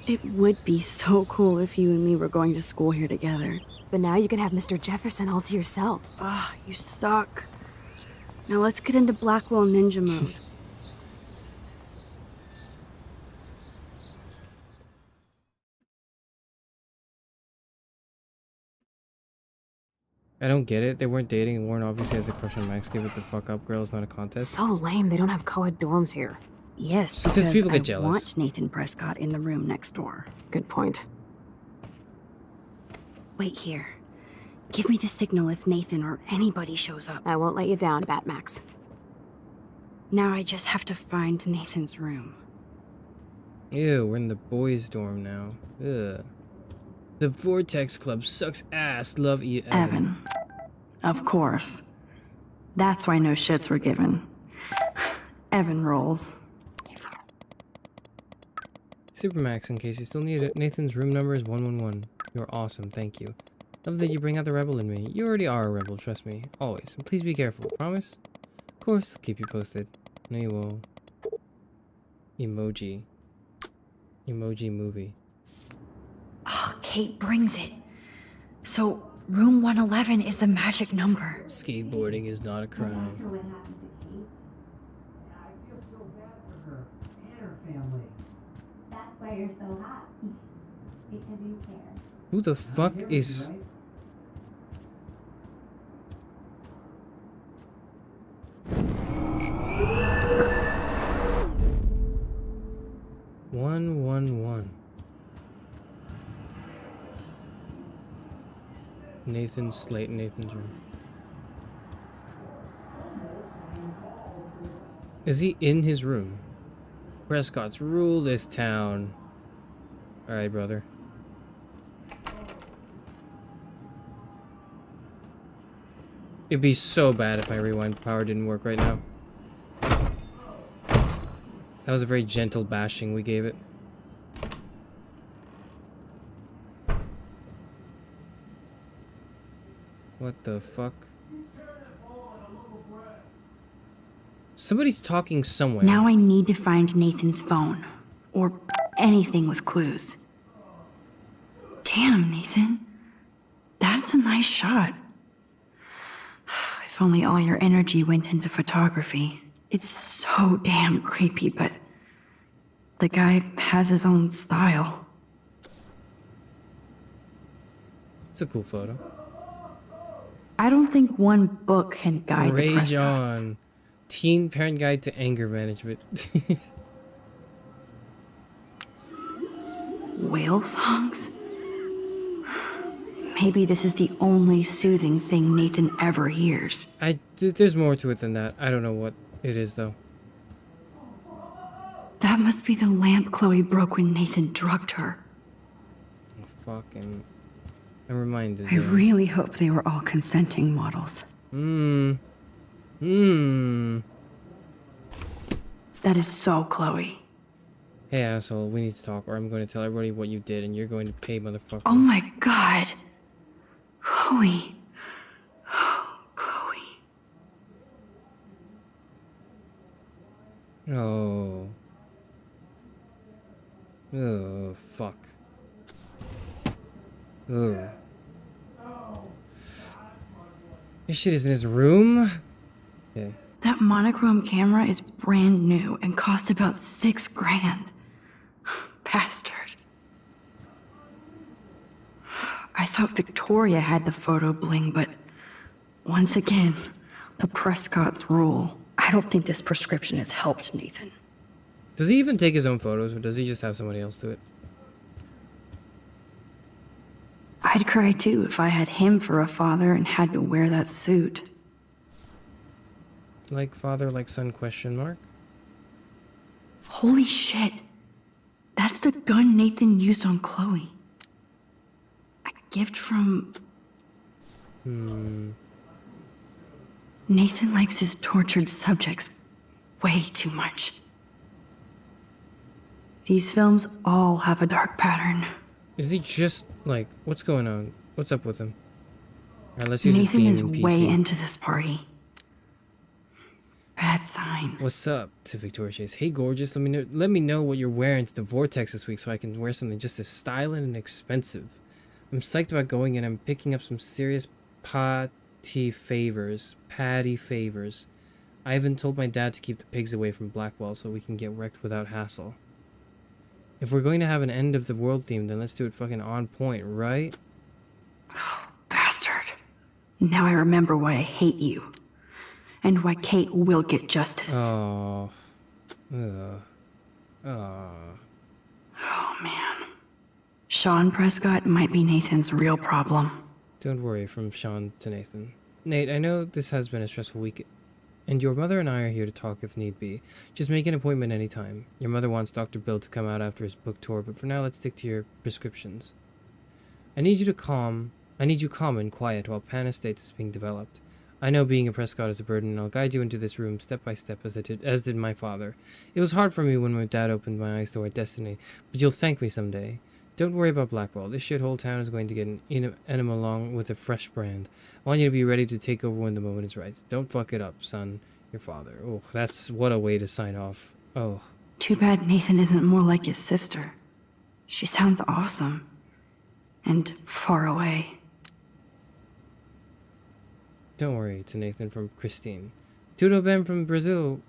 Speaker 4: It would be so cool if you and me were going to school here together. But now you can have Mr. Jefferson all to yourself. Ah, you suck. Now let's get into Blackwell Ninja mode.
Speaker 2: I don't get it. They weren't dating. Warren obviously has a crush on Max. Give it the fuck up, girl. It's not a contest.
Speaker 4: So lame. They don't have co-ed dorms here. Yes,
Speaker 2: Because people get
Speaker 4: I
Speaker 2: jealous.
Speaker 4: want Nathan Prescott in the room next door. Good point. Wait here. Give me the signal if Nathan or anybody shows up. I won't let you down, Batmax. Now I just have to find Nathan's room.
Speaker 2: Ew, we're in the boys' dorm now. Ugh. The Vortex Club sucks ass. Love you, Evan.
Speaker 6: Of course. That's why no shits were given. Evan rolls.
Speaker 2: Supermax, in case you still need it. Nathan's room number is 111. You're awesome, thank you. Love that you bring out the rebel in me. You already are a rebel, trust me. Always. And please be careful, promise? Of course, keep you posted. No, you will. Emoji. Emoji movie.
Speaker 6: Oh, Kate brings it. So, room 111 is the magic number.
Speaker 2: Skateboarding is not a crime.
Speaker 9: That's why you're so hot. Because you care.
Speaker 2: Who the fuck is... "111." Nathan's room. Is he in his room? Prescott's rule this town. Alright, brother. It'd be so bad if my rewind power didn't work right now. That was a very gentle bashing we gave it. What the fuck? Somebody's talking somewhere.
Speaker 6: Now I need to find Nathan's phone. Or anything with clues. Damn, Nathan. That's a nice shot. If only all your energy went into photography. It's so damn creepy, but the guy has his own style.
Speaker 2: It's a cool photo.
Speaker 6: I don't think one book can guide the
Speaker 2: Rage
Speaker 6: Prescotts.
Speaker 2: on. Teen Parent Guide to Anger Management.
Speaker 6: Whale songs? Maybe this is the only soothing thing Nathan ever hears.
Speaker 2: There's more to it than that. I don't know what it is, though.
Speaker 6: That must be the lamp Chloe broke when Nathan drugged her.
Speaker 2: Oh, fucking... I'm reminded.
Speaker 6: I really hope they were all consenting models.
Speaker 2: That
Speaker 6: is so Chloe.
Speaker 2: Hey, asshole, we need to talk, or I'm going to tell everybody what you did, and you're going to pay, motherfucker.
Speaker 6: Oh my god. Chloe. Oh, Chloe.
Speaker 2: Oh. Oh, fuck. Oh. This shit is in his room? Okay.
Speaker 6: That monochrome camera is brand new and cost about $6 grand. Bastard. I thought Victoria had the photo bling, but once again, the Prescotts rule. I don't think this prescription has helped Nathan.
Speaker 2: Does he even take his own photos, or does he just have somebody else do it?
Speaker 6: I'd cry too if I had him for a father and had to wear that suit.
Speaker 2: Like father, like son, question mark?
Speaker 6: Holy shit. That's the gun Nathan used on Chloe. A gift from... Nathan likes his tortured subjects way too much. These films all have a dark pattern.
Speaker 2: Is he just, like, what's going on? What's up with him? Alright, let's use
Speaker 6: Nathan
Speaker 2: this
Speaker 6: is
Speaker 2: gaming
Speaker 6: way
Speaker 2: PC.
Speaker 6: into this party. Bad sign.
Speaker 2: What's up? To Victoria Chase. Hey, gorgeous. Let me know what you're wearing to the Vortex this week so I can wear something just as stylish and expensive. I'm psyched about going and I'm picking up some serious patty favors. I even told my dad to keep the pigs away from Blackwell so we can get wrecked without hassle. If we're going to have an end of the world theme, then let's do it fucking on point, right?
Speaker 6: Bastard. Now I remember why I hate you. And why Kate will get justice.
Speaker 2: Oh.
Speaker 6: Oh, man. Sean Prescott might be Nathan's real problem.
Speaker 2: Don't worry, from Sean to Nathan. Nate, I know this has been a stressful week, and your mother and I are here to talk if need be. Just make an appointment anytime. Your mother wants Dr. Bill to come out after his book tour, but for now, let's stick to your prescriptions. I need you calm and quiet while Pan Estates is being developed. I know being a Prescott is a burden, and I'll guide you into this room step by step as did my father. It was hard for me when my dad opened my eyes to our destiny, but you'll thank me someday. Don't worry about Blackwell. This shithole town is going to get an enema along with a fresh brand. I want you to be ready to take over when the moment is right. Don't fuck it up, son. Your father. Oh, that's what a way to sign off. Oh.
Speaker 6: Too bad Nathan isn't more like his sister. She sounds awesome. And far away.
Speaker 2: Don't worry, to Nathan from Christine. Tudo bem from Brazil,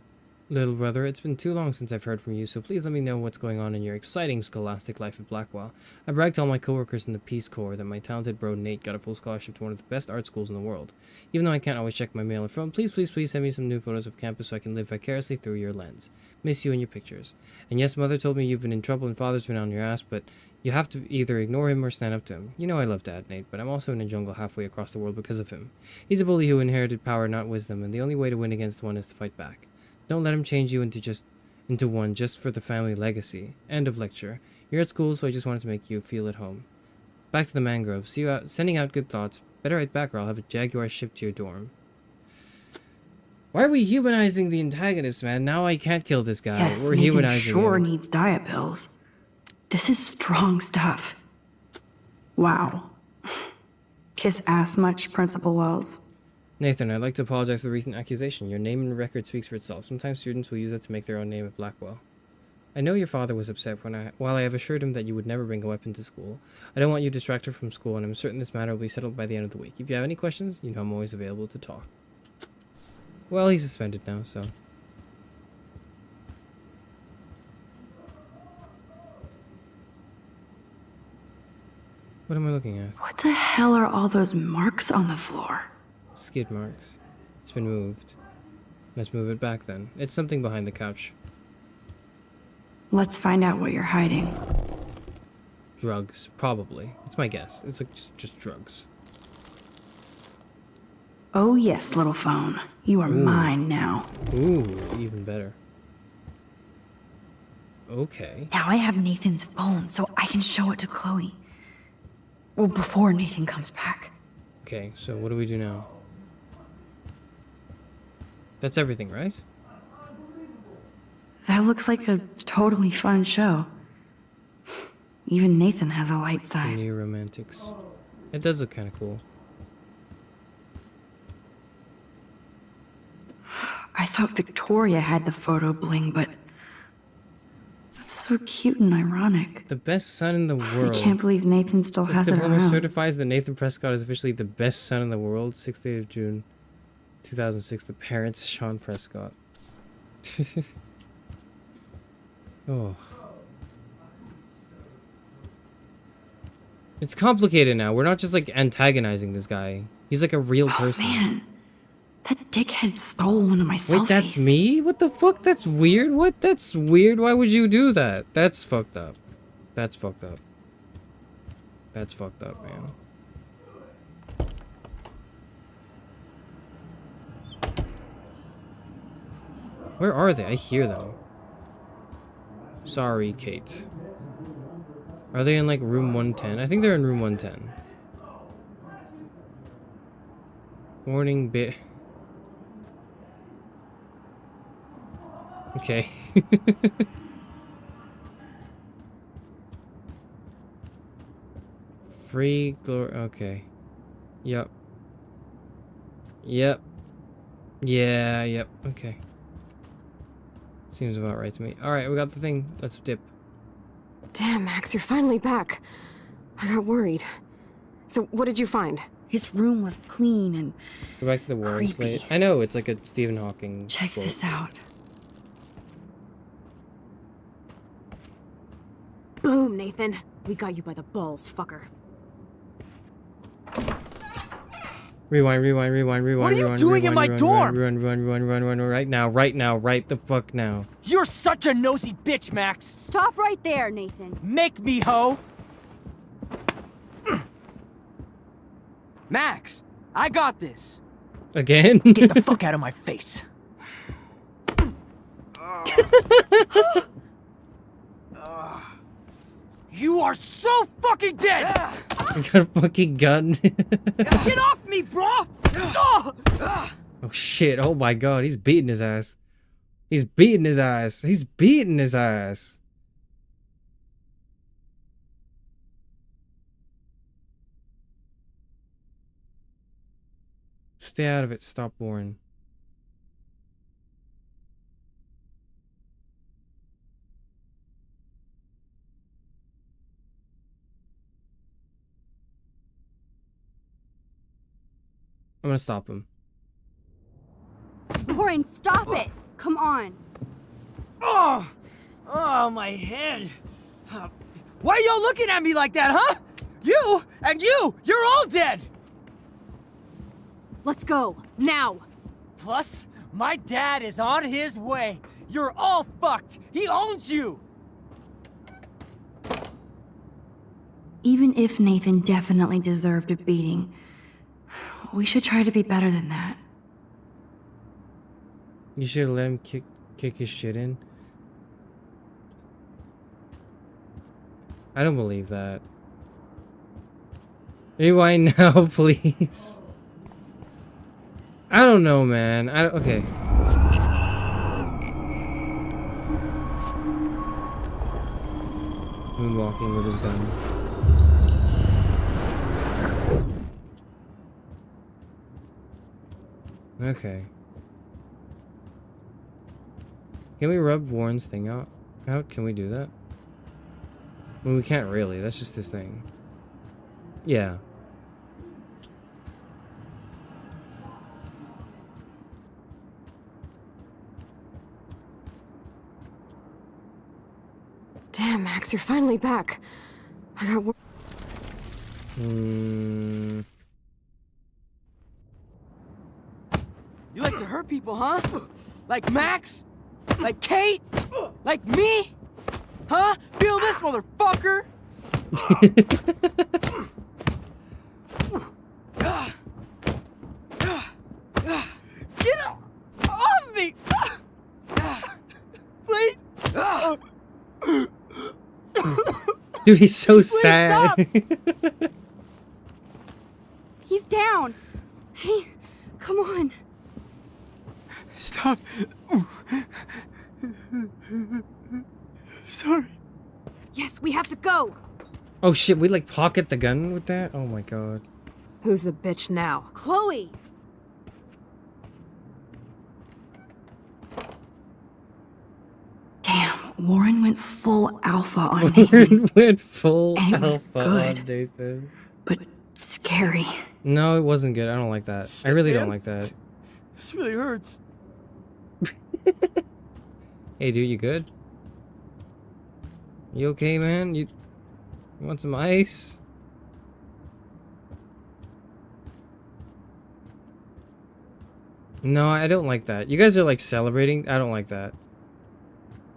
Speaker 2: little brother. It's been too long since I've heard from you, so please let me know what's going on in your exciting scholastic life at Blackwell. I bragged to all my coworkers in the Peace Corps that my talented bro Nate got a full scholarship to one of the best art schools in the world. Even though I can't always check my mail or phone, please send me some new photos of campus so I can live vicariously through your lens. Miss you and your pictures. And yes, Mother told me you've been in trouble and Father's been on your ass, but you have to either ignore him or stand up to him. You know I love Dad, Nate, but I'm also in a jungle halfway across the world because of him. He's a bully who inherited power, not wisdom, and the only way to win against one is to fight back. Don't let him change you into one just for the family legacy. End of lecture. You're at school, so I just wanted to make you feel at home. Back to the mangrove. See you out, sending out good thoughts. Better write back or I'll have a Jaguar shipped to your dorm. Why are we humanizing the antagonist, man? Now I can't kill this guy.
Speaker 6: Yes,
Speaker 2: We're
Speaker 6: Nathan
Speaker 2: humanizing
Speaker 6: sure
Speaker 2: him.
Speaker 6: needs diet pills. This is strong stuff. Wow. Kiss ass much, Principal Wells.
Speaker 2: Nathan, I'd like to apologize for the recent accusation. Your name and record speaks for itself. Sometimes students will use it to make their own name at Blackwell. I know your father was upset while I have assured him that you would never bring a weapon to school. I don't want you distracted from school, and I'm certain this matter will be settled by the end of the week. If you have any questions, you know I'm always available to talk. Well, he's suspended now, so... What am I looking at?
Speaker 6: What the hell are all those marks on the floor?
Speaker 2: Skid marks. It's been moved. Let's move it back then. It's something behind the couch.
Speaker 6: Let's find out what you're hiding.
Speaker 2: Drugs, probably. It's my guess. It's like just drugs.
Speaker 6: Oh yes, little phone. You are mine now.
Speaker 2: Ooh, even better. Okay.
Speaker 6: Now I have Nathan's phone, so I can show it to Chloe. Well, before Nathan comes back.
Speaker 2: Okay, so what do we do now? That's everything, right?
Speaker 6: That looks like a totally fun show. Even Nathan has a light side.
Speaker 2: New romantics. It does look kind of cool.
Speaker 6: I thought Victoria had the photo bling, but that's so cute and ironic.
Speaker 2: The best son in the world.
Speaker 6: I can't believe Nathan still
Speaker 2: This
Speaker 6: has it
Speaker 2: diploma
Speaker 6: around.
Speaker 2: certifies that Nathan Prescott is officially the best son in the world. 6th day of June, 2006. The parents, Sean Prescott. Oh. It's complicated now. We're not just like antagonizing this guy. He's like a real person.
Speaker 6: Man, that dickhead stole one of my selfies.
Speaker 2: Wait, that's me? What the fuck? That's weird. What? That's weird. Why would you do that? That's fucked up. That's fucked up. That's fucked up, man. Where are they? I hear them. Sorry, Kate. Are they in like room 110? I think they're in room 110. Warning bit. Okay. Free glory. Okay. Yep. Yep. Yeah, yep. Okay. Seems about right to me. Alright, we got the thing. Let's dip.
Speaker 5: Damn, Max, you're finally back. I got worried. So, what did you find?
Speaker 6: His room was clean and
Speaker 2: Go back to the Warren
Speaker 6: creepy.
Speaker 2: slate. I know, it's like a Stephen Hawking
Speaker 6: Check
Speaker 2: quote.
Speaker 6: this out.
Speaker 5: Boom, Nathan. We got you by the balls, fucker.
Speaker 2: Rewind.
Speaker 16: What are you doing in my dorm?
Speaker 2: Rewind, right now, right the fuck now.
Speaker 16: You're such a nosy bitch, Max.
Speaker 4: Stop right there, Nathan.
Speaker 16: Make me, ho. Max, I got this.
Speaker 2: Again?
Speaker 16: Get the fuck out of my face. You are so fucking dead!
Speaker 2: You got a fucking gun.
Speaker 16: Get off me, bro!
Speaker 2: Oh shit, oh my god, he's beating his ass. He's beating his ass. He's beating his ass. Stay out of it, stop Warren. I'm gonna stop him.
Speaker 4: Warren, stop it! Come on.
Speaker 16: Oh, my head. Why are y'all looking at me like that, huh? You and you're all dead.
Speaker 5: Let's go, now.
Speaker 16: Plus, my dad is on his way. You're all fucked. He owns you.
Speaker 6: Even if Nathan definitely deserved a beating, we should try to be better than that.
Speaker 2: You should let him kick his shit in. I don't believe that. Rewind now, please. I don't know, man. Okay. Moonwalking with his gun. Okay. Can we rub Warren's thing out? Can we do that? Well, we can't really. That's just his thing. Yeah.
Speaker 5: Damn, Max, you're finally back. I got worried.
Speaker 16: You like to hurt people, huh? Like Max? Like Kate? Like me? Huh? Feel this, motherfucker! Get off me! Please!
Speaker 2: Dude, he's so sad.
Speaker 4: He's down. Hey, come on.
Speaker 16: Stop. Sorry.
Speaker 5: Yes, we have to go.
Speaker 2: Oh shit, we like pocket the gun with that? Oh my god.
Speaker 5: Who's the bitch now?
Speaker 4: Chloe.
Speaker 6: Damn, Warren went full alpha on Nathan.
Speaker 2: Warren went full
Speaker 6: And it was
Speaker 2: alpha on
Speaker 6: good.
Speaker 2: Nathan.
Speaker 6: But scary.
Speaker 2: No, it wasn't good. I don't like that. I really don't like that.
Speaker 16: This really hurts.
Speaker 2: Hey dude, you good? You okay, man? You want some ice? No, I don't like that. You guys are like celebrating. I don't like that.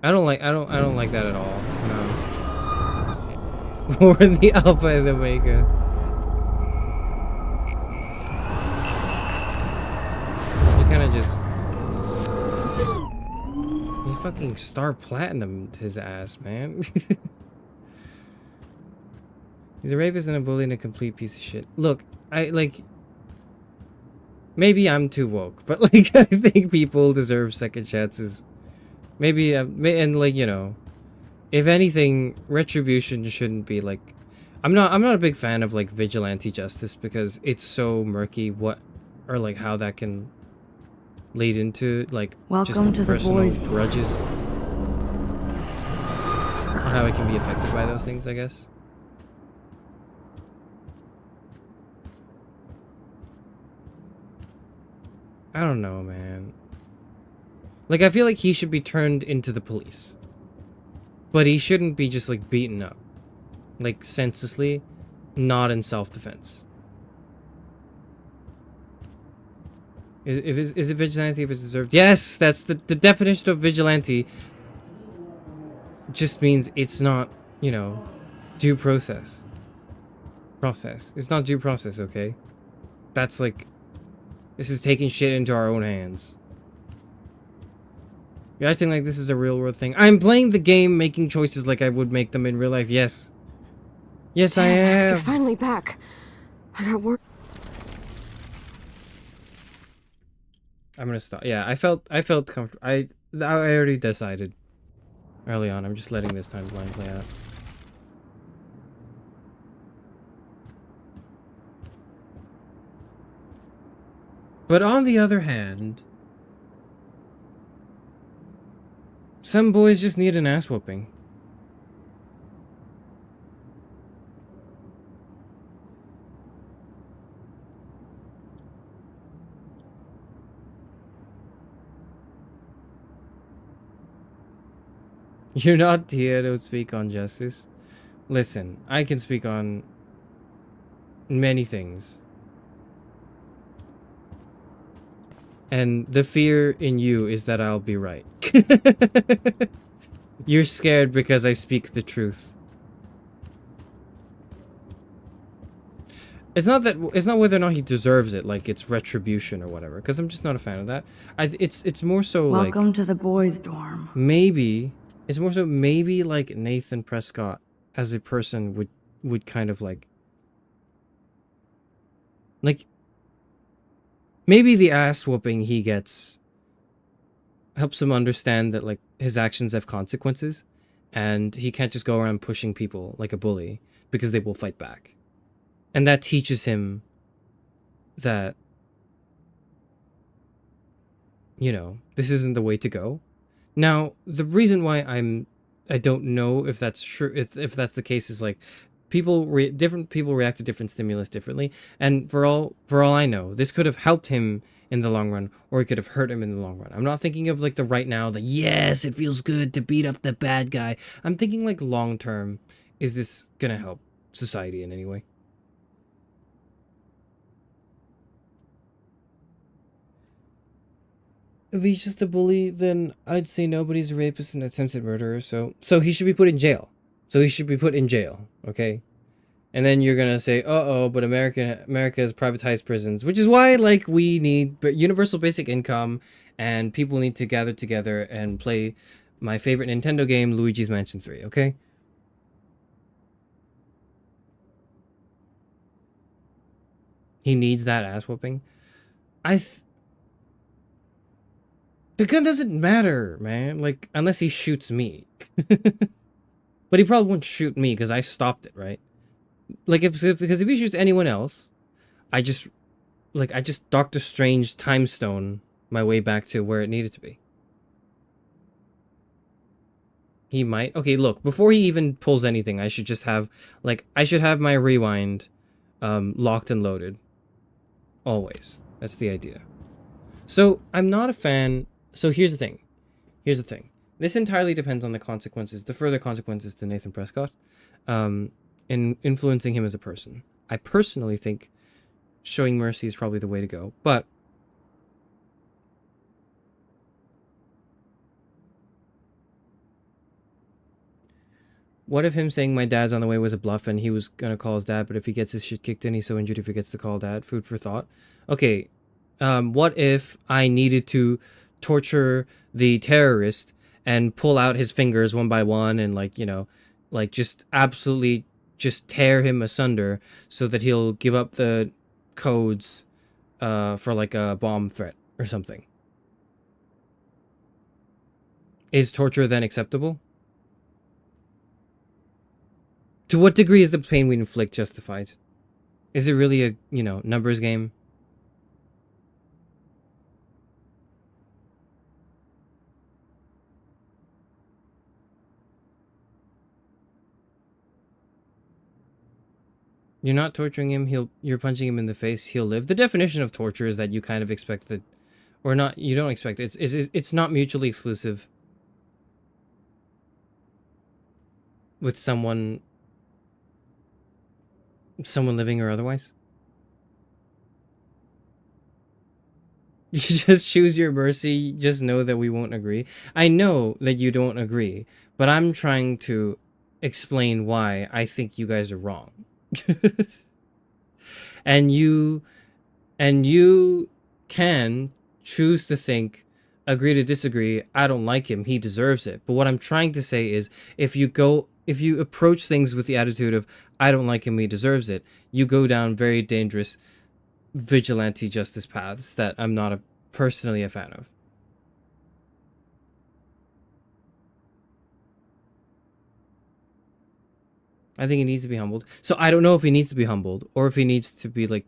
Speaker 2: I don't like that at all. No. Warren the Alpha and the Omega. You kind of just you fucking star platinum his ass, man. He's a rapist and a bully and a complete piece of shit. Look, maybe I'm too woke, but like I think people deserve second chances. Maybe and like, you know, if anything, retribution shouldn't be like I'm not a big fan of like vigilante justice because it's so murky what or like how that can lead into like
Speaker 6: Welcome
Speaker 2: just
Speaker 6: to the
Speaker 2: personal
Speaker 6: boys'
Speaker 2: grudges. Or how it can be affected by those things, I guess. I don't know, man. Like, I feel like he should be turned into the police. But he shouldn't be just, like, beaten up. Like, senselessly. Not in self-defense. Is it vigilante if it's deserved? Yes! That's the definition of vigilante. Just means it's not, you know, due process. It's not due process, okay? That's, like... This is taking shit into our own hands. You're acting like this is a real world thing. I'm playing the game, making choices like I would make them in real life. Yes. Yes, I am.
Speaker 5: Max, you're finally back. I got work.
Speaker 2: I'm gonna stop. Yeah, I felt comfortable. I already decided early on. I'm just letting this timeline play out. But on the other hand, some boys just need an ass whooping. You're not here to speak on justice. Listen, I can speak on many things. And the fear in you is that I'll be right. You're scared because I speak the truth. It's not whether or not he deserves it, like it's retribution or whatever, because I'm just not a fan of that. It's more so like...
Speaker 6: Welcome to the boys' dorm.
Speaker 2: Maybe... It's more so maybe like Nathan Prescott as a person would kind of like... Maybe the ass whooping he gets helps him understand that like his actions have consequences and he can't just go around pushing people like a bully because they will fight back. And that teaches him that, you know, this isn't the way to go. Now, the reason why I don't know if that's true, if that's the case, is like different people react to different stimulus differently, and for all I know, this could have helped him in the long run, or it could have hurt him in the long run. I'm not thinking of like the right now, the yes, it feels good to beat up the bad guy. I'm thinking like long term, is this gonna help society in any way? If he's just a bully, then I'd say nobody's a rapist and attempted murderer, so he should be put in jail. Okay? And then you're gonna say, uh-oh, but America has privatized prisons, which is why, like, we need universal basic income, and people need to gather together and play my favorite Nintendo game, Luigi's Mansion 3, okay? He needs that ass whooping. The gun doesn't matter, man. Like, unless he shoots me. But he probably won't shoot me because I stopped it, right? Like, because if he shoots anyone else, I just Doctor Strange time stone my way back to where it needed to be. He might. Okay, look, before he even pulls anything, I should have my rewind locked and loaded. Always. That's the idea. So, I'm not a fan. So here's the thing. This entirely depends on the consequences, the further consequences to Nathan Prescott, in influencing him as a person. I personally think showing mercy is probably the way to go, but what if him saying my dad's on the way was a bluff and he was gonna call his dad, but if he gets his shit kicked in, he's so injured if he gets to call dad? Food for thought. Okay, what if I needed to torture the terrorist and pull out his fingers one by one and just absolutely just tear him asunder so that he'll give up the codes for like a bomb threat or something? Is torture then acceptable? To what degree is the pain we inflict justified? Is it really a, you know, numbers game? You're not torturing him, you're punching him in the face, he'll live. The definition of torture is that you kind of expect that, or not, you don't expect it. It's not mutually exclusive with someone living or otherwise. You just choose your mercy, just know that we won't agree. I know that you don't agree, but I'm trying to explain why I think you guys are wrong. and you can choose to think, agree to disagree, I don't like him, he deserves it. But what I'm trying to say is, if you approach things with the attitude of, I don't like him, he deserves it, you go down very dangerous vigilante justice paths that I'm not personally a fan of. I think he needs to be humbled. So I don't know if he needs to be humbled or if he needs to be like,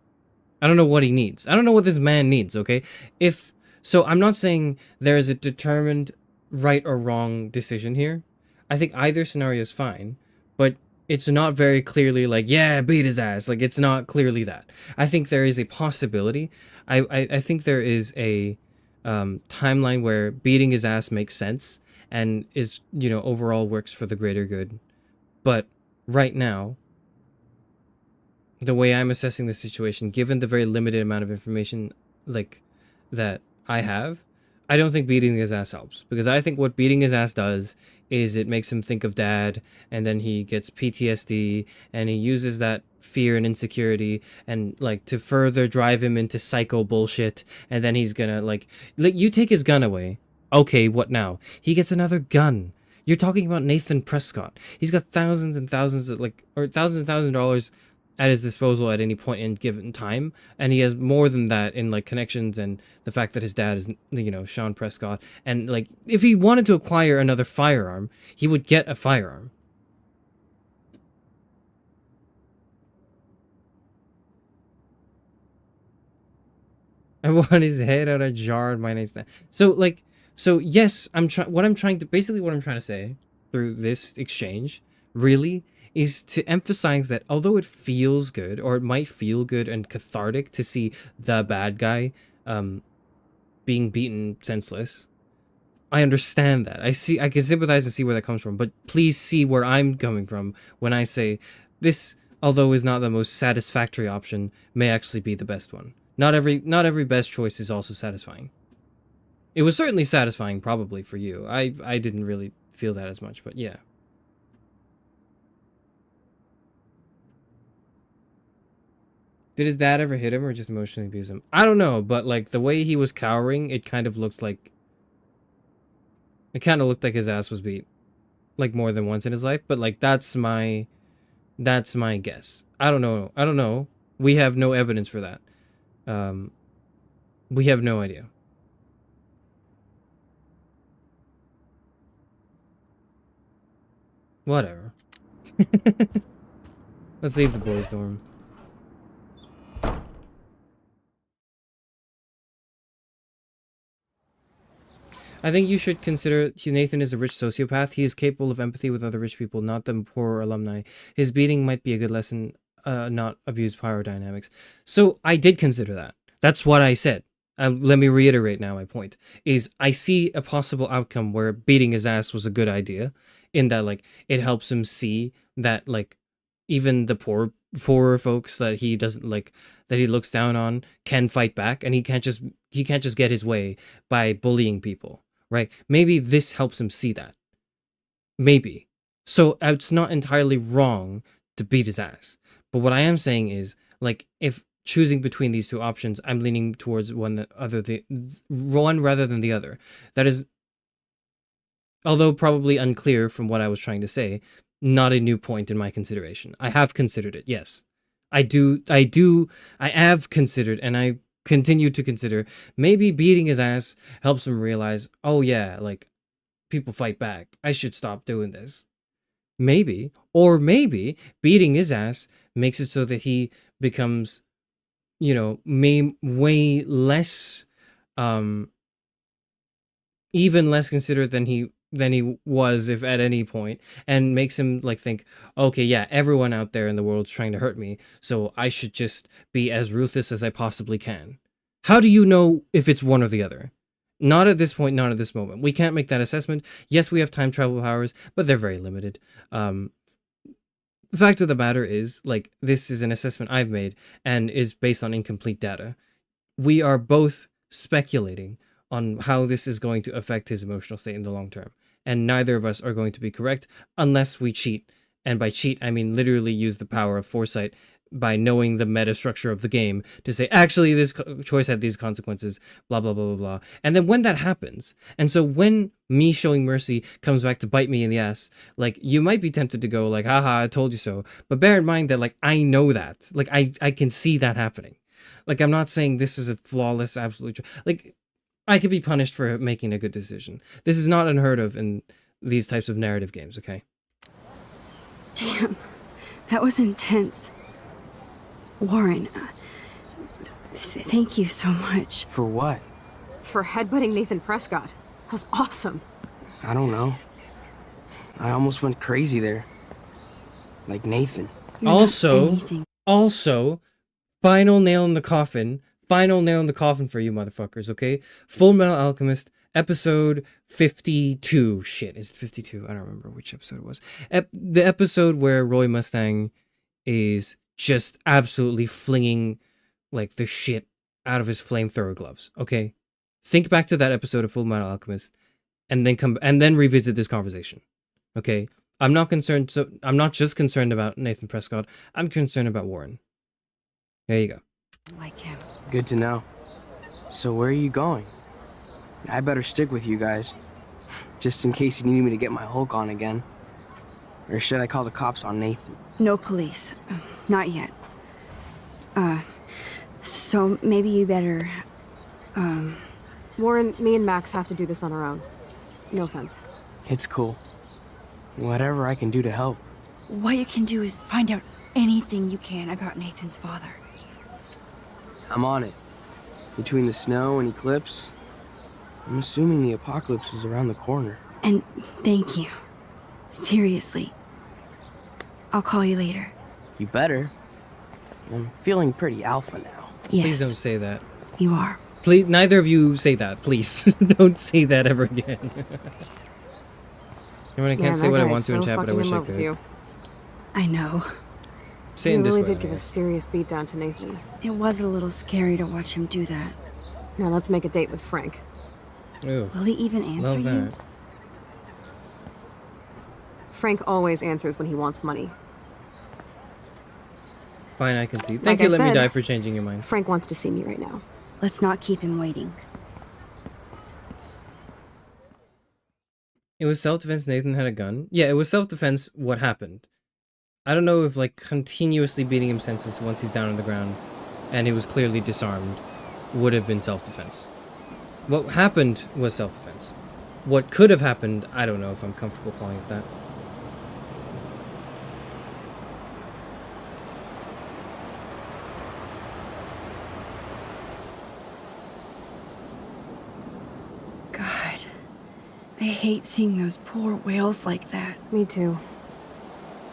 Speaker 2: I don't know what he needs. I don't know what this man needs, okay? So I'm not saying there is a determined right or wrong decision here. I think either scenario is fine, but it's not very clearly like, yeah, beat his ass. Like, it's not clearly that. I think there is a possibility. I think there is a timeline where beating his ass makes sense and is, you know, overall works for the greater good. But right now, the way I'm assessing the situation, given the very limited amount of information like that I have, I don't think beating his ass helps. Because I think what beating his ass does is it makes him think of dad, and then he gets PTSD, and he uses that fear and insecurity and like to further drive him into psycho bullshit, and then he's gonna like you take his gun away. Okay, what now? He gets another gun. You're talking about Nathan Prescott. He's got thousands and thousands of thousands of dollars at his disposal at any point in given time, and he has more than that in like connections and the fact that his dad is, you know, Sean Prescott, and like if he wanted to acquire another firearm, he would get a firearm. I want his head out of jar. My name's that. So yes, what I'm trying to say through this exchange really is to emphasize that although it feels good, or it might feel good and cathartic to see the bad guy being beaten senseless, I understand that. I can sympathize and see where that comes from, but please see where I'm coming from when I say this, although is not the most satisfactory option, may actually be the best one. Not every best choice is also satisfying. It was certainly satisfying probably for you. I didn't really feel that as much, but yeah. Did his dad ever hit him or just emotionally abuse him? I don't know, but like the way he was cowering, it kind of looked like his ass was beat like more than once in his life, but like that's my guess. I don't know. We have no evidence for that. We have no idea. Whatever. Let's leave the boys' dorm. I think you should consider Nathan is a rich sociopath. He is capable of empathy with other rich people, not the poor alumni. His beating might be a good lesson, not abuse power dynamics. So I did consider that. That's what I said. Let me reiterate now my point. Is I see a possible outcome where beating his ass was a good idea, in that like it helps him see that like even the poorer folks that he doesn't like, that he looks down on, can fight back, and he can't just get his way by bullying people, right? Maybe this helps him see that. Maybe. So it's not entirely wrong to beat his ass. But what I am saying is, like, if choosing between these two options, I'm leaning towards one rather than the other. That is, although probably unclear from what I was trying to say, not a new point in my consideration. I have considered it, yes. I have considered, and I continue to consider, maybe beating his ass helps him realize, oh yeah, like, people fight back. I should stop doing this. Maybe. Or maybe beating his ass makes it so that he becomes, you know, way less, even less considerate than he was, if at any point, and makes him like think, okay, yeah, everyone out there in the world's trying to hurt me, so I should just be as ruthless as I possibly can. How do you know if it's one or the other? Not at this point, not at this moment. We can't make that assessment. Yes, we have time travel powers, but they're very limited. The fact of the matter is, like, this is an assessment I've made and is based on incomplete data. We are both speculating on how this is going to affect his emotional state in the long term. And neither of us are going to be correct unless we cheat. And by cheat, I mean literally use the power of foresight by knowing the meta structure of the game to say, actually, this choice had these consequences, blah, blah, blah, blah, blah. And then when that happens, and so when me showing mercy comes back to bite me in the ass, like, you might be tempted to go like, haha, I told you so. But bear in mind that, like, I know that. Like, I can see that happening. Like, I'm not saying this is a flawless, absolute... Like, I could be punished for making a good decision. This is not unheard of in these types of narrative games, okay?
Speaker 4: Damn, that was intense. Warren, thank you so much.
Speaker 16: For what?
Speaker 5: For headbutting Nathan Prescott. That was awesome.
Speaker 16: I don't know. I almost went crazy there. Like Nathan.
Speaker 2: Also, final nail in the coffin for you motherfuckers, okay? Full Metal Alchemist, episode 52. Shit, is it 52? I don't remember which episode it was. The episode where Roy Mustang is just absolutely flinging, like, the shit out of his flamethrower gloves, okay? Think back to that episode of Full Metal Alchemist, and then revisit this conversation, okay? I'm not just concerned about Nathan Prescott. I'm concerned about Warren. There you go.
Speaker 4: Like him.
Speaker 16: Good to know. So where are you going? I better stick with you guys, just in case you need me to get my Hulk on again. Or should I call the cops on Nathan?
Speaker 4: No police. Not yet. So maybe you better,
Speaker 5: Warren, me and Max have to do this on our own. No offense.
Speaker 16: It's cool. Whatever I can do to help.
Speaker 4: What you can do is find out anything you can about Nathan's father.
Speaker 16: I'm on it. Between the snow and eclipse, I'm assuming the apocalypse is around the corner.
Speaker 4: And thank you. Seriously. I'll call you later.
Speaker 16: You better. I'm feeling pretty alpha now.
Speaker 4: Yes.
Speaker 2: Please don't say that.
Speaker 4: You are.
Speaker 2: Please, neither of you say that, please. Don't say that ever again. I mean, I can't say what I want to in chat, but I wish I could.
Speaker 4: I know.
Speaker 2: Say in
Speaker 5: You really
Speaker 2: Discord,
Speaker 5: did give a serious beat down to Nathan.
Speaker 4: It was a little scary to watch him do that.
Speaker 5: Now let's make a date with Frank.
Speaker 2: Ooh,
Speaker 4: will he even answer
Speaker 2: love
Speaker 4: you?
Speaker 2: that.
Speaker 5: Frank always answers when he wants money.
Speaker 2: Fine, I can see.
Speaker 5: Like
Speaker 2: Thank you,
Speaker 5: I
Speaker 2: Let Me
Speaker 5: said,
Speaker 2: Die, for changing your mind.
Speaker 5: Frank wants to see me right now.
Speaker 4: Let's not keep him waiting.
Speaker 2: It was self-defense. Nathan had a gun. Yeah, it was self-defense. What happened? I don't know if, like, continuously beating him senseless once he's down on the ground and he was clearly disarmed would have been self-defense. What happened was self-defense. What could have happened, I don't know if I'm comfortable calling it that.
Speaker 4: God, I hate seeing those poor whales like that.
Speaker 5: Me too.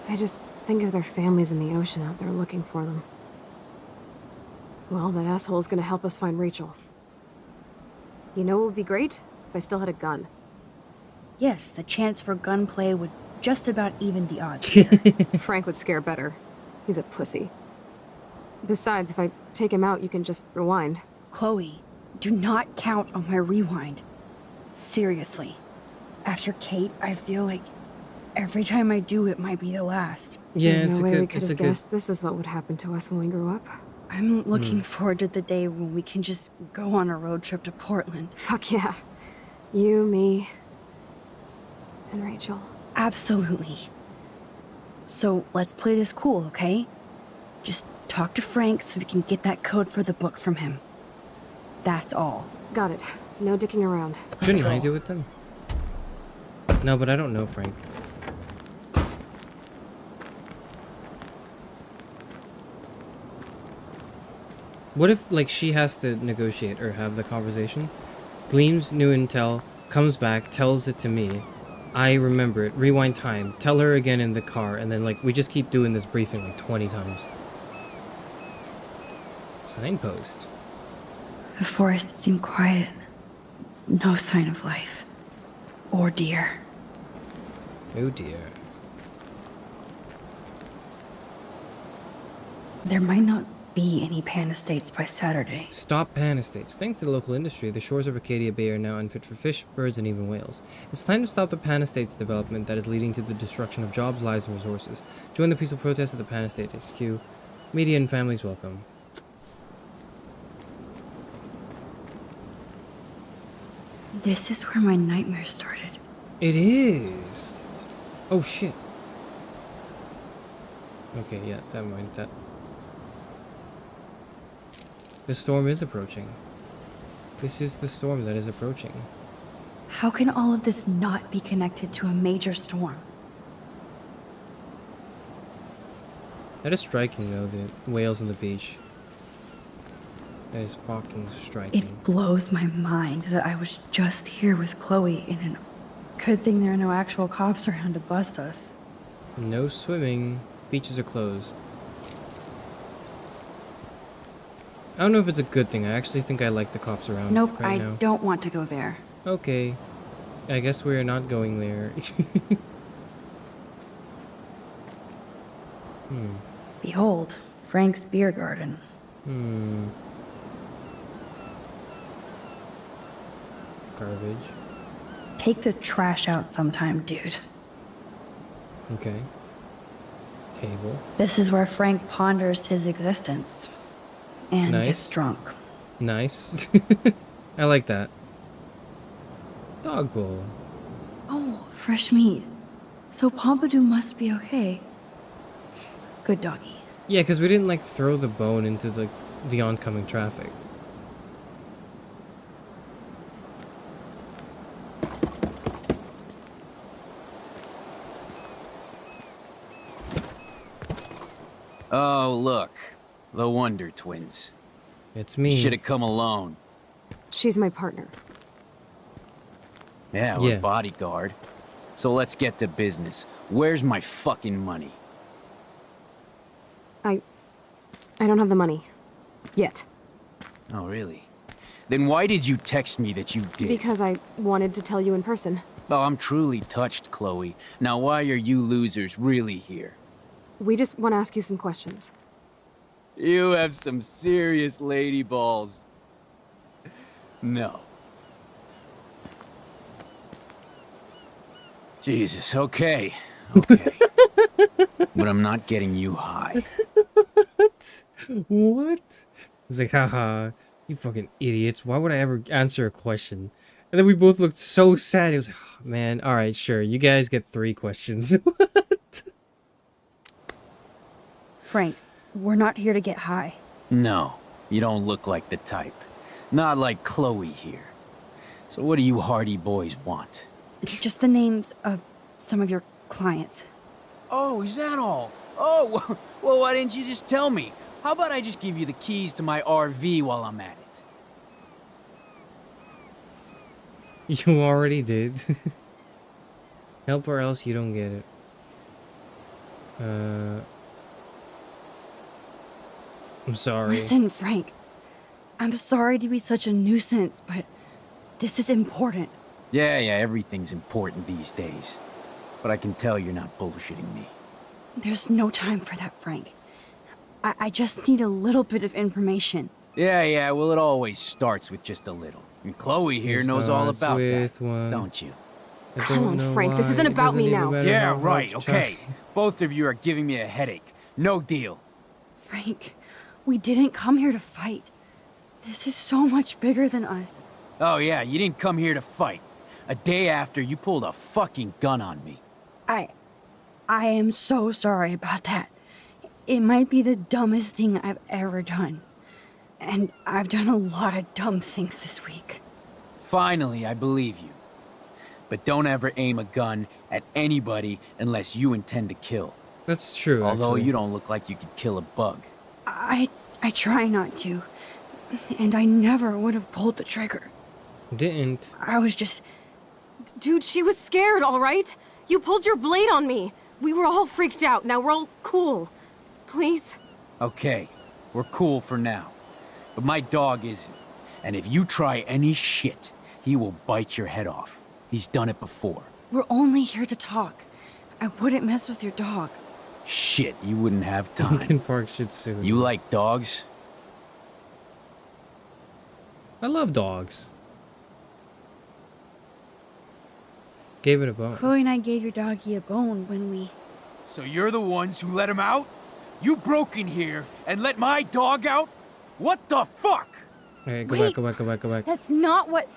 Speaker 5: I just think of their families in the ocean out there looking for them. Well, that asshole's gonna help us find Rachel. You know what would be great? If I still had a gun.
Speaker 6: Yes, the chance for gunplay would just about even the odds.
Speaker 5: Frank would scare better. He's a pussy. Besides, if I take him out, you can just rewind.
Speaker 6: Chloe, do not count on my rewind. Seriously. After Kate, I feel like every time I do, it might be the last.
Speaker 2: Yeah,
Speaker 5: There's
Speaker 2: it's
Speaker 5: no
Speaker 2: a
Speaker 5: way
Speaker 2: good.
Speaker 5: we could
Speaker 2: It's a
Speaker 5: have
Speaker 2: good.
Speaker 5: guessed this is what would happen to us when we grew up.
Speaker 6: I'm looking forward to the day when we can just go on a road trip to Portland.
Speaker 5: Fuck yeah. You, me, and Rachel.
Speaker 6: Absolutely. So let's play this cool, okay? Just talk to Frank so we can get that code for the book from him. That's all.
Speaker 5: Got it. No dicking around.
Speaker 2: Shouldn't I do it then? No, but I don't know Frank. What if, like, she has to negotiate or have the conversation? Gleams new intel, comes back, tells it to me. I remember it, rewind time, tell her again in the car, and then, like, we just keep doing this briefing like 20 times. Signpost.
Speaker 6: The forest seemed quiet. No sign of life. Or deer.
Speaker 2: Oh dear.
Speaker 6: There might not be any Pan Estates by Saturday.
Speaker 2: Stop Pan Estates. Thanks to the local industry, the shores of Arcadia Bay are now unfit for fish, birds, and even whales. It's time to stop the Pan Estates development that is leading to the destruction of jobs, lives, and resources. Join the peaceful protest at the Pan Estate HQ. Media and families welcome.
Speaker 6: This is where my nightmare started.
Speaker 2: It is. Oh shit. Okay, yeah, never mind that. The storm is approaching. This is the storm that is approaching.
Speaker 6: How can all of this not be connected to a major storm?
Speaker 2: That is striking, though, the whales on the beach. That is fucking striking.
Speaker 6: It blows my mind that I was just here with Chloe in an... Good thing there are no actual cops around to bust us.
Speaker 2: No swimming. Beaches are closed. I don't know if it's a good thing. I actually think I like the cops around
Speaker 6: Nope,
Speaker 2: right
Speaker 6: I
Speaker 2: now.
Speaker 6: don't want to go there.
Speaker 2: Okay. I guess we're not going there.
Speaker 6: Behold, Frank's beer garden.
Speaker 2: Garbage.
Speaker 6: Take the trash out sometime, dude.
Speaker 2: Okay. Table.
Speaker 6: This is where Frank ponders his existence. And
Speaker 2: Nice.
Speaker 6: gets drunk.
Speaker 2: Nice. I like that. Dog bowl.
Speaker 6: Oh, fresh meat. So Pompidou must be okay. Good doggy.
Speaker 2: Yeah, because we didn't, like, throw the bone into the oncoming traffic.
Speaker 17: Oh, look. The Wonder Twins.
Speaker 2: It's me.
Speaker 17: Should have come alone.
Speaker 5: She's my partner.
Speaker 17: Yeah, we're
Speaker 2: Yeah.
Speaker 17: bodyguard. So let's get to business. Where's my fucking money?
Speaker 5: I don't have the money. Yet.
Speaker 17: Oh, really? Then why did you text me that you did?
Speaker 5: Because I wanted to tell you in person.
Speaker 17: Oh, I'm truly touched, Chloe. Now why are you losers really here?
Speaker 5: We just want to ask you some questions.
Speaker 17: You have some serious lady balls. No. Jesus, okay. Okay. But I'm not getting you high.
Speaker 2: What? What? It's like, haha, you fucking idiots. Why would I ever answer a question? And then we both looked so sad. It was like, oh, man, alright, sure. You guys get 3 questions. What?
Speaker 6: Frank, we're not here to get high.
Speaker 17: No, you don't look like the type. Not like Chloe here. So what do you hardy boys want?
Speaker 6: Just the names of some of your clients.
Speaker 17: Oh, is that all? Oh, well, why didn't you just tell me? How about I just give you the keys to my RV while I'm at it?
Speaker 2: You already did. Help or else you don't get it. I'm sorry.
Speaker 6: Listen, Frank. I'm sorry to be such a nuisance, but this is important.
Speaker 17: Yeah, everything's important these days. But I can tell you're not bullshitting me.
Speaker 6: There's no time for that, Frank. I just need a little bit of information.
Speaker 17: Yeah, well, it always starts with just a little. And Chloe here knows all about that, don't you?
Speaker 5: Come on, Frank, this isn't about me now.
Speaker 17: Yeah, right, okay. Both of you are giving me a headache. No deal.
Speaker 6: Frank, we didn't come here to fight. This is so much bigger than us.
Speaker 17: Oh yeah, you didn't come here to fight. A day after, you pulled a fucking gun on me.
Speaker 6: I am so sorry about that. It might be the dumbest thing I've ever done. And I've done a lot of dumb things this week.
Speaker 17: Finally, I believe you. But don't ever aim a gun at anybody unless you intend to kill.
Speaker 2: That's true,
Speaker 17: Although
Speaker 2: actually.
Speaker 17: you don't look like you could kill a bug.
Speaker 6: I try not to. And I never would have pulled the trigger.
Speaker 2: Didn't.
Speaker 6: I was just...
Speaker 5: Dude, she was scared, all right? You pulled your blade on me. We were all freaked out. Now we're all cool. Please?
Speaker 17: Okay, we're cool for now. But my dog isn't. And if you try any shit, he will bite your head off. He's done it before.
Speaker 6: We're only here to talk. I wouldn't mess with your dog.
Speaker 17: Shit, you wouldn't have time.
Speaker 2: Linkin Park shit soon.
Speaker 17: You like dogs?
Speaker 2: I love dogs. Gave it a bone.
Speaker 6: Chloe and I gave your doggy a bone when we...
Speaker 17: So you're the ones who let him out? You broke in here and let my dog out? What the fuck?
Speaker 2: Okay,
Speaker 5: Wait.
Speaker 2: go back.
Speaker 5: That's not what...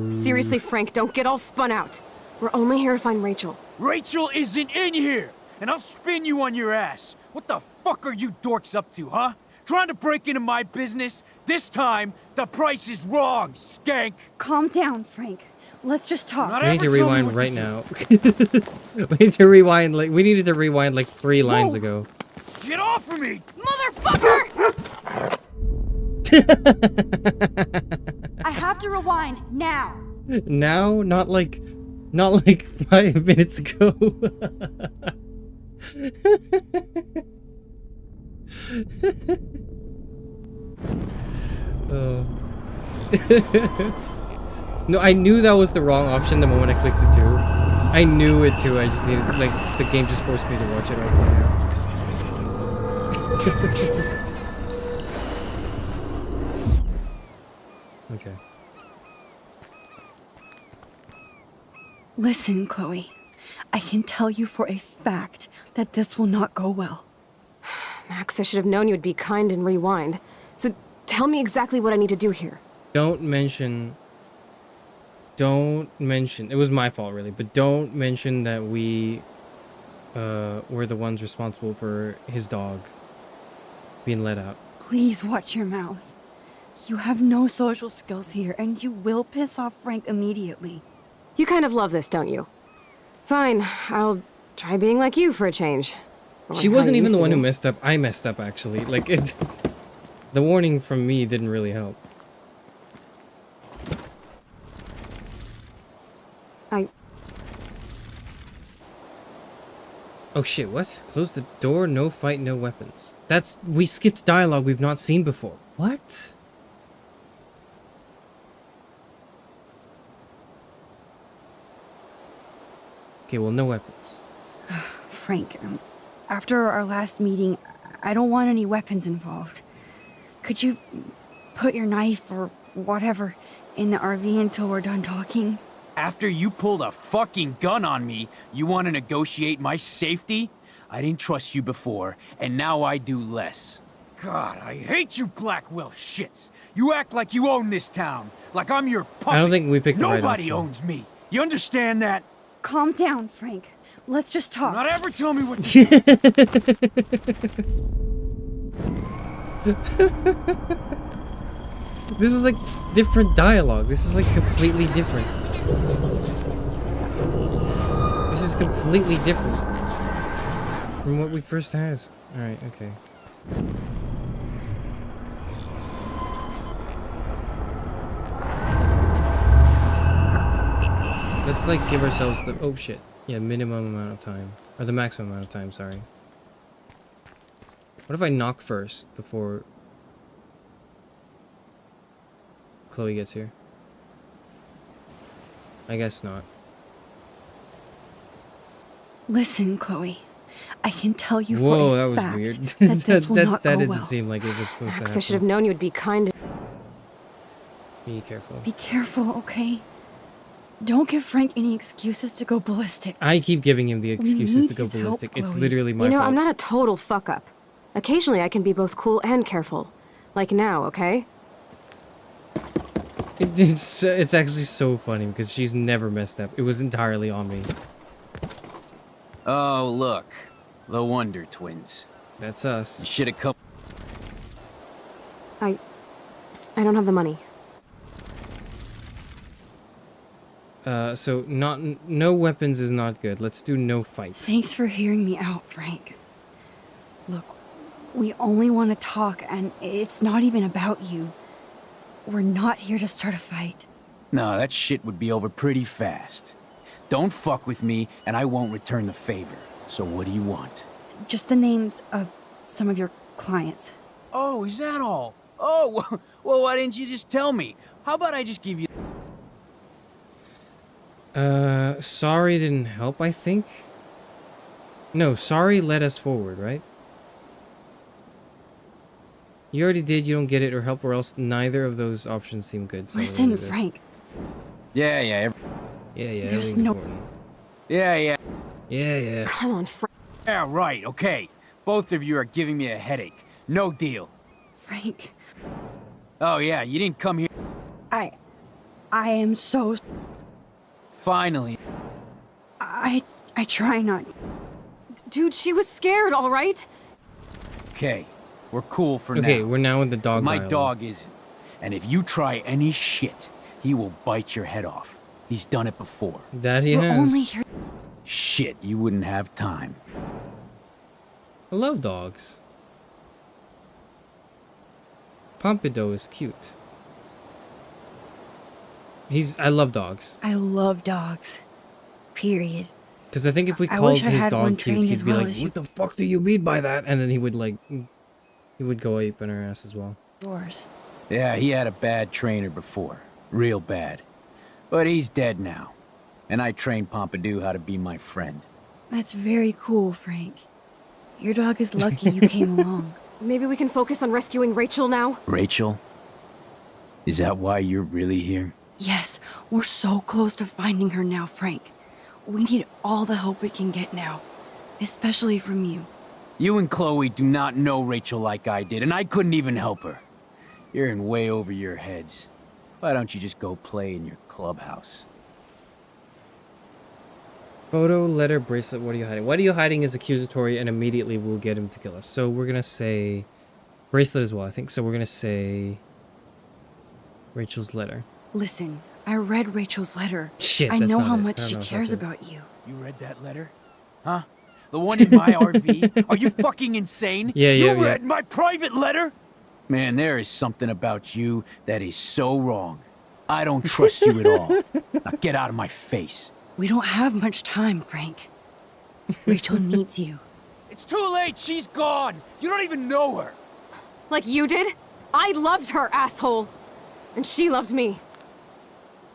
Speaker 5: Seriously, Frank, don't get all spun out. We're only here to find Rachel.
Speaker 17: Rachel isn't in here! And I'll spin you on your ass! What the fuck are you dorks up to, huh? Trying to break into my business? This time, the price is wrong, skank!
Speaker 6: Calm down, Frank. Let's just talk.
Speaker 2: We need to rewind right now. We need to rewind we needed to rewind like 3 lines ago.
Speaker 17: Get off of me!
Speaker 5: Motherfucker!
Speaker 6: I have to rewind now.
Speaker 2: Now? Not like 5 minutes ago. Oh. No, I knew that was the wrong option the moment I clicked it too. I knew it too. I just needed, like, the game just forced me to watch it all play out. Okay.
Speaker 6: Listen, Chloe. I can tell you for a fact that this will not go well.
Speaker 5: Max, I should have known you would be kind and rewind. So tell me exactly what I need to do here.
Speaker 2: Don't mention, it was my fault really, but don't mention that we were the ones responsible for his dog being let out.
Speaker 6: Please watch your mouth. You have no social skills here, and you will piss off Frank immediately.
Speaker 5: You kind of love this, don't you? Fine, I'll try being like you for a change. Or
Speaker 2: She
Speaker 5: how
Speaker 2: wasn't
Speaker 5: you
Speaker 2: even
Speaker 5: used
Speaker 2: the
Speaker 5: to
Speaker 2: one who
Speaker 5: be.
Speaker 2: messed up. I messed up actually. Like it, the warning from me didn't really help. Oh shit, what? Close the door, no fight, no weapons. We skipped dialogue we've not seen before. What? Okay, well, no weapons.
Speaker 6: Frank, after our last meeting, I don't want any weapons involved. Could you put your knife or whatever in the RV until we're done talking?
Speaker 17: After you pulled a fucking gun on me, you want to negotiate my safety? I didn't trust you before, and now I do less. God, I hate you Blackwell shits. You act like you own this town, like I'm your puppet.
Speaker 2: I don't think we picked the right
Speaker 17: Nobody
Speaker 2: option.
Speaker 17: owns me. You understand that?
Speaker 6: Calm down, Frank. Let's just talk.
Speaker 17: Not ever tell me what to
Speaker 2: This is like different dialogue. This is like completely different. This is completely different from what we first had. Alright, okay. Let's like give ourselves the oh shit. Yeah, minimum amount of time. Or the maximum amount of time, sorry. What if I knock first before Chloe gets here? I guess not.
Speaker 6: Listen, Chloe. I can tell you
Speaker 2: Whoa,
Speaker 6: for
Speaker 2: that
Speaker 6: a
Speaker 2: was
Speaker 6: fact
Speaker 2: weird.
Speaker 6: that this will not
Speaker 2: that
Speaker 6: go
Speaker 2: didn't
Speaker 6: well.
Speaker 2: seem like it was supposed
Speaker 5: Max,
Speaker 2: to
Speaker 5: I should have
Speaker 2: happen.
Speaker 5: known you would be kind.
Speaker 2: Be careful.
Speaker 6: Be careful, okay? Don't give Frank any excuses to go ballistic.
Speaker 2: I keep giving him the excuses
Speaker 6: need
Speaker 2: to go
Speaker 6: his help,
Speaker 2: ballistic. It's
Speaker 6: Chloe.
Speaker 2: literally my
Speaker 5: You know,
Speaker 2: fault.
Speaker 5: I'm not a total fuck up. Occasionally I can be both cool and careful. Like now, okay?
Speaker 2: It's actually so funny because she's never messed up. It was entirely on me.
Speaker 17: Oh, look. The Wonder Twins.
Speaker 2: That's us.
Speaker 17: You should have come.
Speaker 5: I don't have the money.
Speaker 2: So no weapons is not good. Let's do no fight.
Speaker 6: Thanks for hearing me out, Frank. Look, we only want to talk, and it's not even about you. We're not here to start a fight.
Speaker 17: No, that shit would be over pretty fast. Don't fuck with me, and I won't return the favor. So what do you want?
Speaker 6: Just the names of some of your clients.
Speaker 17: Oh, is that all? Oh, well, why didn't you just tell me? How about I just give you...
Speaker 2: Sorry didn't help, I think. No, sorry led us forward, right? You already did, you don't get it, or help, or else neither of those options seem good. So
Speaker 6: Listen, Frank.
Speaker 17: Yeah.
Speaker 2: Yeah,
Speaker 6: There's
Speaker 2: everything's
Speaker 6: no...
Speaker 2: important.
Speaker 17: Yeah.
Speaker 5: Come on, Frank.
Speaker 17: Yeah, right, okay. Both of you are giving me a headache. No deal.
Speaker 6: Frank.
Speaker 17: Oh, yeah, you didn't come here...
Speaker 6: I am so...
Speaker 17: Finally.
Speaker 6: I try not...
Speaker 5: Dude, she was scared, all right?
Speaker 17: Okay, we're cool for now.
Speaker 2: Okay, we're now in the dog
Speaker 17: My
Speaker 2: dialogue.
Speaker 17: dog isn't. And if you try any shit, he will bite your head off. He's done it before.
Speaker 2: That he
Speaker 6: We're
Speaker 2: has.
Speaker 6: only here...
Speaker 17: Shit, you wouldn't have time.
Speaker 2: I love dogs. Pompidou is cute. I love dogs.
Speaker 6: I love dogs. Period.
Speaker 2: Because I think if we
Speaker 6: I
Speaker 2: called
Speaker 6: wish I
Speaker 2: his
Speaker 6: had
Speaker 2: dog
Speaker 6: one
Speaker 2: cute,
Speaker 6: trained
Speaker 2: he'd
Speaker 6: as
Speaker 2: be
Speaker 6: well
Speaker 2: like,
Speaker 6: as you.
Speaker 2: what the fuck do you mean by that? And then he would go ape in her ass as well.
Speaker 6: Yours.
Speaker 17: Yeah, he had a bad trainer before. Real bad. But he's dead now. And I trained Pompidou how to be my friend.
Speaker 6: That's very cool, Frank. Your dog is lucky you came along.
Speaker 5: Maybe we can focus on rescuing Rachel now?
Speaker 17: Rachel? Is that why you're really here?
Speaker 6: Yes, we're so close to finding her now, Frank. We need all the help we can get now. Especially from you.
Speaker 17: You and Chloe do not know Rachel like I did, and I couldn't even help her. You're in way over your heads. Why don't you just go play in your clubhouse?
Speaker 2: Photo, letter, bracelet, what are you hiding? What are you hiding is accusatory and immediately will get him to kill us. So we're going to say bracelet as well, I think. So we're going to say Rachel's letter.
Speaker 6: Listen, I read Rachel's letter.
Speaker 2: Shit,
Speaker 6: I
Speaker 2: that's
Speaker 6: know
Speaker 2: not
Speaker 6: how
Speaker 2: it.
Speaker 6: much
Speaker 2: I don't
Speaker 6: she
Speaker 2: know if
Speaker 6: cares
Speaker 2: that's it.
Speaker 6: about you.
Speaker 17: You read that letter? Huh? The one in my RV? Are you fucking insane?
Speaker 2: Yeah.
Speaker 17: You read my private letter? Man, there is something about you that is so wrong. I don't trust you at all. Now get out of my face.
Speaker 6: We don't have much time, Frank. Rachel needs you.
Speaker 17: It's too late. She's gone. You don't even know her.
Speaker 5: Like you did? I loved her, asshole. And she loved me.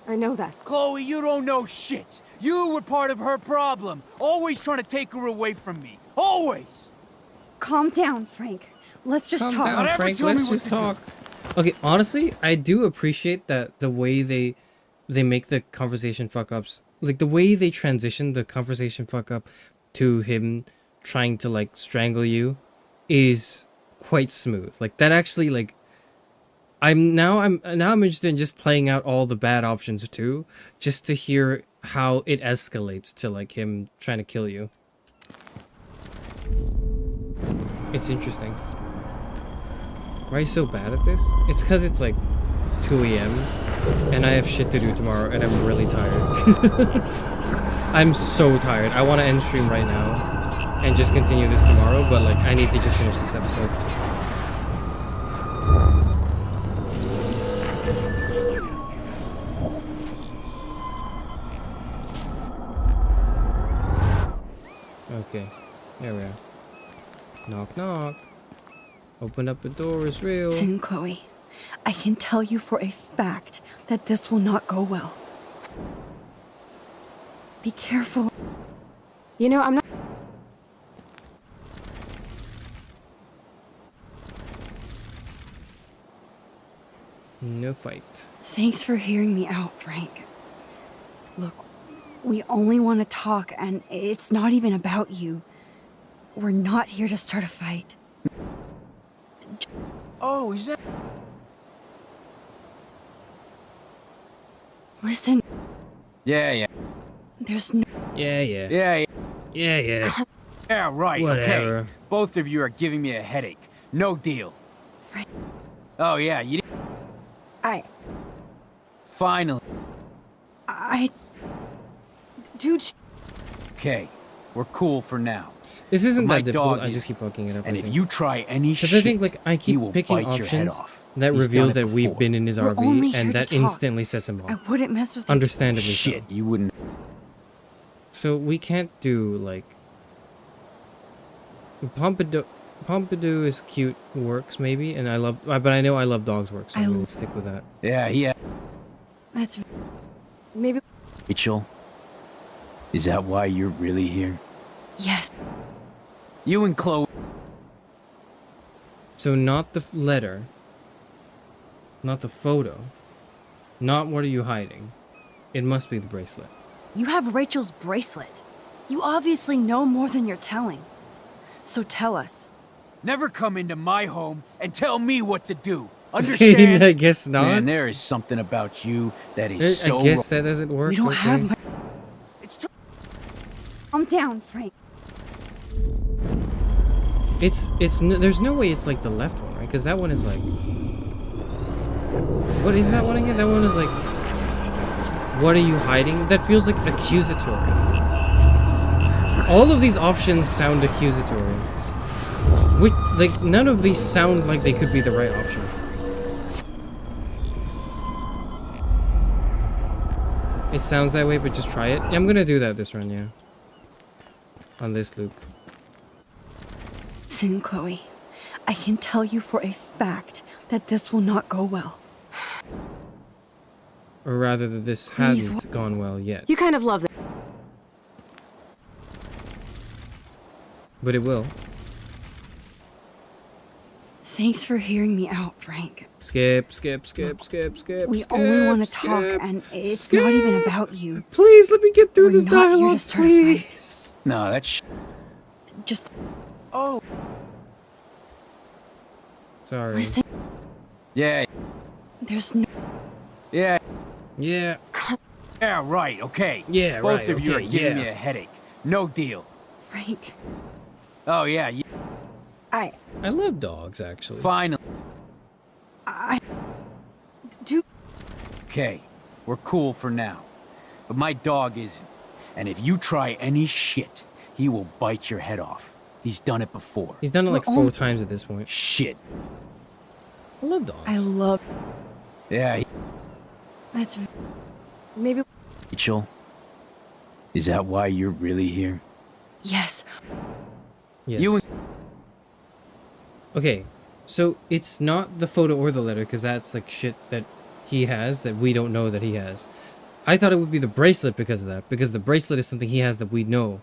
Speaker 5: I know that.
Speaker 17: Chloe, you don't know shit. You were part of her problem. Always trying to take her away from me. Always.
Speaker 6: Calm down, Frank. Let's just
Speaker 2: Calm
Speaker 6: talk.
Speaker 2: down, Frank. Let's just talk. Okay, honestly, I do appreciate that the way they make the conversation fuck ups, like the way they transition the conversation fuck up to him trying to like strangle you is quite smooth. Like that actually, like I'm now interested in just playing out all the bad options too, just to hear how it escalates to like him trying to kill you. It's interesting. Why are you so bad at this? It's because it's like 2 a.m. and I have shit to do tomorrow and I'm really tired. I'm so tired. I want to end stream right now and just continue this tomorrow, but like I need to just finish this episode. Okay, there we are. Knock knock. Open up the door, it's real.
Speaker 6: Listen, Chloe. I can tell you for a fact that this will not go well. Be careful.
Speaker 5: You know, I'm not...
Speaker 2: No fight.
Speaker 6: Thanks for hearing me out, Frank. Look, we only want to talk, and it's not even about you. We're not here to start a fight.
Speaker 17: Oh, is that...
Speaker 6: Listen,
Speaker 17: Yeah.
Speaker 6: there's no...
Speaker 2: Yeah.
Speaker 17: Yeah. Yeah, right,
Speaker 2: Whatever.
Speaker 17: okay. Both of you are giving me a headache. No deal.
Speaker 6: Frank.
Speaker 17: Oh, yeah, you... Finally.
Speaker 5: Dude,
Speaker 17: Okay, we're cool for now.
Speaker 2: This isn't
Speaker 17: But my
Speaker 2: that difficult.
Speaker 17: dog
Speaker 2: I just
Speaker 17: is-
Speaker 2: keep fucking it up.
Speaker 17: And
Speaker 2: I
Speaker 17: if
Speaker 2: think.
Speaker 17: you try any
Speaker 2: Because
Speaker 17: shit,
Speaker 2: I think like I
Speaker 17: he
Speaker 2: keep
Speaker 17: will
Speaker 2: picking
Speaker 17: bite your head
Speaker 2: options
Speaker 17: off.
Speaker 2: that
Speaker 17: He's
Speaker 2: reveal
Speaker 17: done it
Speaker 2: that we've
Speaker 17: before.
Speaker 2: been in his
Speaker 5: We're only
Speaker 2: RV,
Speaker 5: here
Speaker 2: and
Speaker 5: to
Speaker 2: that
Speaker 5: talk.
Speaker 2: instantly sets him
Speaker 5: I
Speaker 2: off.
Speaker 5: wouldn't mess with you.
Speaker 2: Understandably
Speaker 17: Shit,
Speaker 2: so.
Speaker 17: you wouldn't.
Speaker 2: So we can't do like Pompidou is cute, works maybe, and but I know I love dogs work, so I'm gonna stick with that.
Speaker 17: Yeah.
Speaker 5: That's maybe.
Speaker 17: Rachel, is that why you're really here?
Speaker 5: Yes.
Speaker 17: You and Chloe.
Speaker 2: So not the letter, not the photo, not what are you hiding. It must be the bracelet.
Speaker 4: You have Rachel's bracelet. You obviously know more than you're telling. So tell us.
Speaker 17: Never come into my home and tell me what to do. Understand?
Speaker 2: I guess not.
Speaker 17: Man, there is something about you that is so
Speaker 2: I guess that doesn't work.
Speaker 4: We don't
Speaker 2: okay.
Speaker 4: have my... Calm down, Frank.
Speaker 2: There's no way it's like the left one, right? Because that one is like... What is that one again? That one is like... What are you hiding? That feels like accusatory. All of these options sound accusatory. Like, none of these sound like they could be the right option. It sounds that way, but just try it. Yeah, I'm gonna do that this run, yeah. On this loop.
Speaker 4: Listen, Chloe. I can tell you for a fact that this will not go well.
Speaker 2: Or rather that this
Speaker 4: Please,
Speaker 2: hasn't gone well yet.
Speaker 5: You kind of love that.
Speaker 2: But it will.
Speaker 4: Thanks for hearing me out, Frank.
Speaker 2: Skip.
Speaker 4: We only want to talk, and it's not even about you.
Speaker 2: Please, let me get through
Speaker 4: We're
Speaker 2: this
Speaker 4: not here to
Speaker 2: dialogue,
Speaker 4: start a fight.
Speaker 2: please.
Speaker 17: No, that's.
Speaker 4: Just
Speaker 17: Oh.
Speaker 2: Sorry.
Speaker 4: listen.
Speaker 17: Yeah.
Speaker 4: There's no...
Speaker 17: Yeah.
Speaker 2: Yeah.
Speaker 17: Yeah. Right. Okay.
Speaker 2: Yeah.
Speaker 17: Both
Speaker 2: right.
Speaker 17: of you
Speaker 2: okay,
Speaker 17: are giving
Speaker 2: yeah.
Speaker 17: me a headache. No deal.
Speaker 4: Frank.
Speaker 17: Oh yeah.
Speaker 2: I love dogs, actually.
Speaker 17: Finally.
Speaker 4: Do...
Speaker 17: Okay. We're cool for now. But my dog isn't. And if you try any shit, he will bite your head off. He's done it before.
Speaker 2: He's done it like
Speaker 4: We're
Speaker 2: 4
Speaker 4: only-
Speaker 2: times at this point.
Speaker 17: Shit.
Speaker 2: I love dogs.
Speaker 4: I love...
Speaker 17: Yeah.
Speaker 5: That's... Maybe...
Speaker 17: Rachel, is that why you're really here?
Speaker 4: Yes.
Speaker 2: Yes.
Speaker 17: You.
Speaker 2: Okay, so it's not the photo or the letter, because that's like shit that he has that we don't know that he has. I thought it would be the bracelet because of that, because the bracelet is something he has that we know.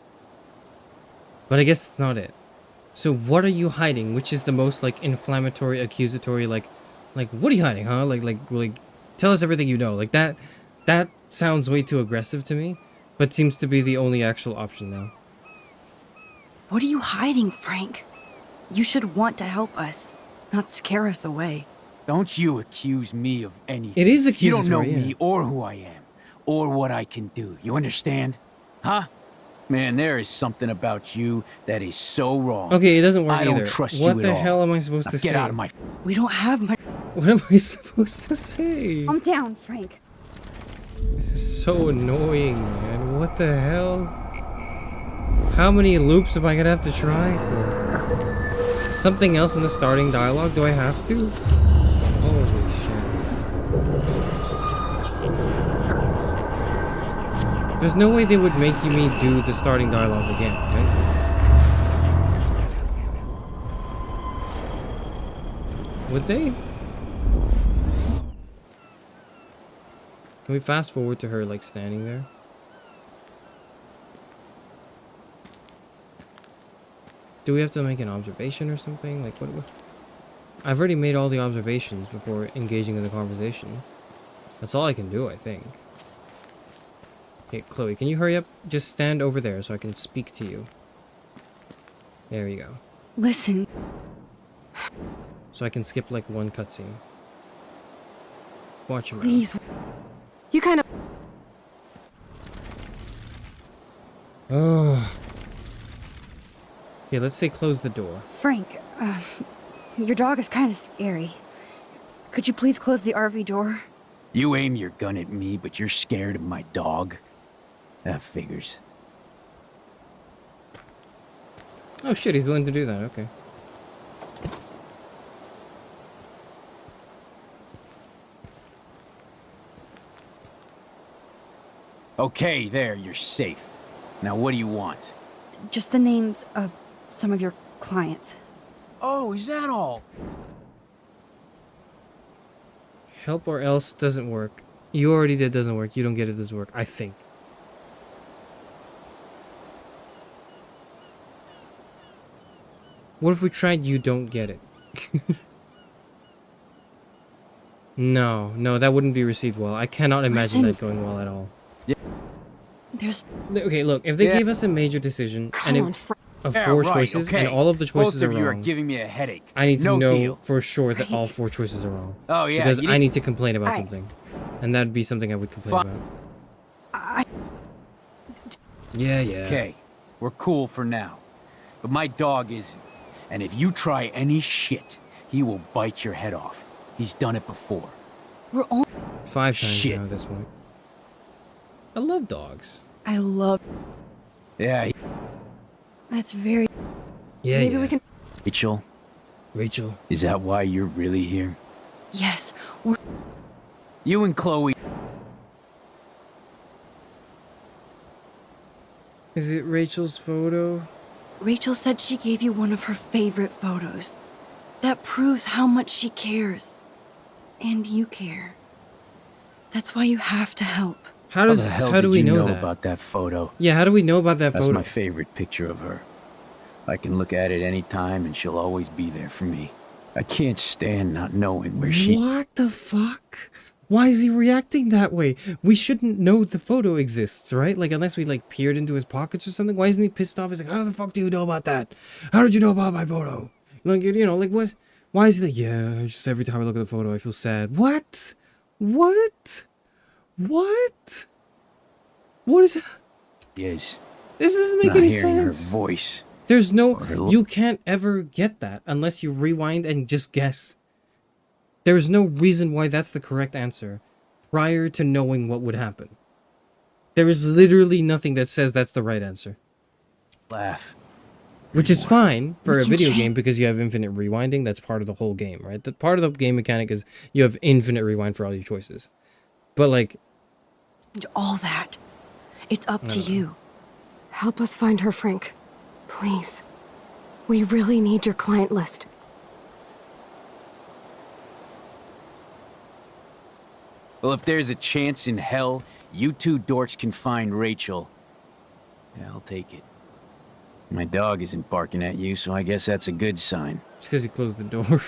Speaker 2: But I guess it's not it. So what are you hiding? Which is the most like inflammatory, accusatory, like what are you hiding, huh? Like tell us everything you know. Like that sounds way too aggressive to me, but seems to be the only actual option now.
Speaker 4: What are you hiding, Frank? You should want to help us, not scare us away.
Speaker 17: Don't you accuse me of anything.
Speaker 2: It is
Speaker 17: You don't know
Speaker 2: accusatory, yeah.
Speaker 17: me or who I am, or what I can do. You understand? Huh? Man, there is something about you that is so wrong.
Speaker 2: Okay, it doesn't work
Speaker 17: I
Speaker 2: either.
Speaker 17: don't trust
Speaker 2: What
Speaker 17: you
Speaker 2: the
Speaker 17: at all.
Speaker 2: hell am I supposed
Speaker 17: Now
Speaker 2: to say?
Speaker 17: get out of my...
Speaker 4: We don't have much...
Speaker 2: What am I supposed to say?
Speaker 4: Calm down, Frank.
Speaker 2: This is so annoying, man. What the hell? How many loops am I gonna have to try for? Something else in the starting dialogue? Do I have to? Holy shit. There's no way they would make me do the starting dialogue again, right? Would they? Can we fast forward to her, like, standing there? Do we have to make an observation or something? Like, what? I've already made all the observations before engaging in the conversation. That's all I can do, I think. Okay, Chloe, can you hurry up? Just stand over there so I can speak to you. There you go.
Speaker 4: Listen.
Speaker 2: So I can skip, like, one cutscene. Watch your mouth.
Speaker 5: Please. You kind of...
Speaker 2: Oh. Yeah, let's say close the door.
Speaker 4: Frank, your dog is kind of scary. Could you please close the RV door?
Speaker 17: You aim your gun at me, but you're scared of my dog? That figures.
Speaker 2: Oh shit, he's willing to do that, okay.
Speaker 17: Okay, there, you're safe. Now what do you want?
Speaker 4: Just the names of some of your clients.
Speaker 17: Oh, is that all?
Speaker 2: Help or else doesn't work. You already did doesn't work. You don't get it doesn't work, I think. What if we tried you don't get it? No, that wouldn't be received well. I cannot imagine that going well at all.
Speaker 17: Yeah.
Speaker 4: There's...
Speaker 2: Okay, look, if they gave us a major decision and of
Speaker 17: Yeah,
Speaker 2: four
Speaker 17: right,
Speaker 2: choices
Speaker 17: okay.
Speaker 2: and all of the choices
Speaker 17: Both of
Speaker 2: are
Speaker 17: you are
Speaker 2: wrong,
Speaker 17: giving me a headache.
Speaker 2: I need to
Speaker 17: No
Speaker 2: know
Speaker 17: deal.
Speaker 2: for sure that all four choices are wrong.
Speaker 17: Oh, yeah,
Speaker 2: Because
Speaker 17: you
Speaker 2: I
Speaker 17: need-
Speaker 2: need to complain about something. And that'd be something I would complain about. Yeah.
Speaker 17: Okay, we're cool for now. But my dog isn't. And if you try any shit, he will bite your head off. He's done it before.
Speaker 4: We're all...
Speaker 2: 5 times
Speaker 17: Shit.
Speaker 2: now at this point. I love dogs.
Speaker 4: I love...
Speaker 17: Yeah.
Speaker 4: That's very...
Speaker 2: Yeah,
Speaker 4: Maybe we can...
Speaker 17: Rachel? Is that why you're really here?
Speaker 4: Yes, we're...
Speaker 17: You and Chloe.
Speaker 2: Is it Rachel's photo?
Speaker 4: Rachel said she gave you one of her favorite photos. That proves how much she cares. And you care. That's why you have to help.
Speaker 2: How do we know that?
Speaker 17: About that photo?
Speaker 2: Yeah, how do we know about that
Speaker 17: That's
Speaker 2: photo?
Speaker 17: my favorite picture of her. I can look at it any time and she'll always be there for me. I can't stand not knowing where she...
Speaker 2: What the fuck? Why is he reacting that way? We shouldn't know the photo exists, right? Like, unless we, like, peered into his pockets or something. Why isn't he pissed off? He's like, how the fuck do you know about that? How did you know about my photo? Like, you know, like, what? Why is he like, yeah, just every time I look at the photo, I feel sad. What? What? What? What is...
Speaker 17: Yes.
Speaker 2: This doesn't make
Speaker 17: Not
Speaker 2: any
Speaker 17: hearing
Speaker 2: sense.
Speaker 17: her voice.
Speaker 2: There's no...
Speaker 17: Or her look.
Speaker 2: You can't ever get that unless you rewind and just guess. There's no reason why that's the correct answer prior to knowing what would happen. There is literally nothing that says that's the right answer.
Speaker 17: Laugh.
Speaker 2: Which is fine for
Speaker 4: We
Speaker 2: a
Speaker 4: can
Speaker 2: video
Speaker 4: change-
Speaker 2: game because you have infinite rewinding. That's part of the whole game, right? The part of the game mechanic is you have infinite rewind for all your choices. But like...
Speaker 4: All that. It's up to
Speaker 2: I don't know.
Speaker 4: you. Help us find her, Frank. Please. We really need your client list.
Speaker 17: Well, if there's a chance in hell, you two dorks can find Rachel. Yeah, I'll take it. My dog isn't barking at you, so I guess that's a good sign.
Speaker 2: It's because you closed the door.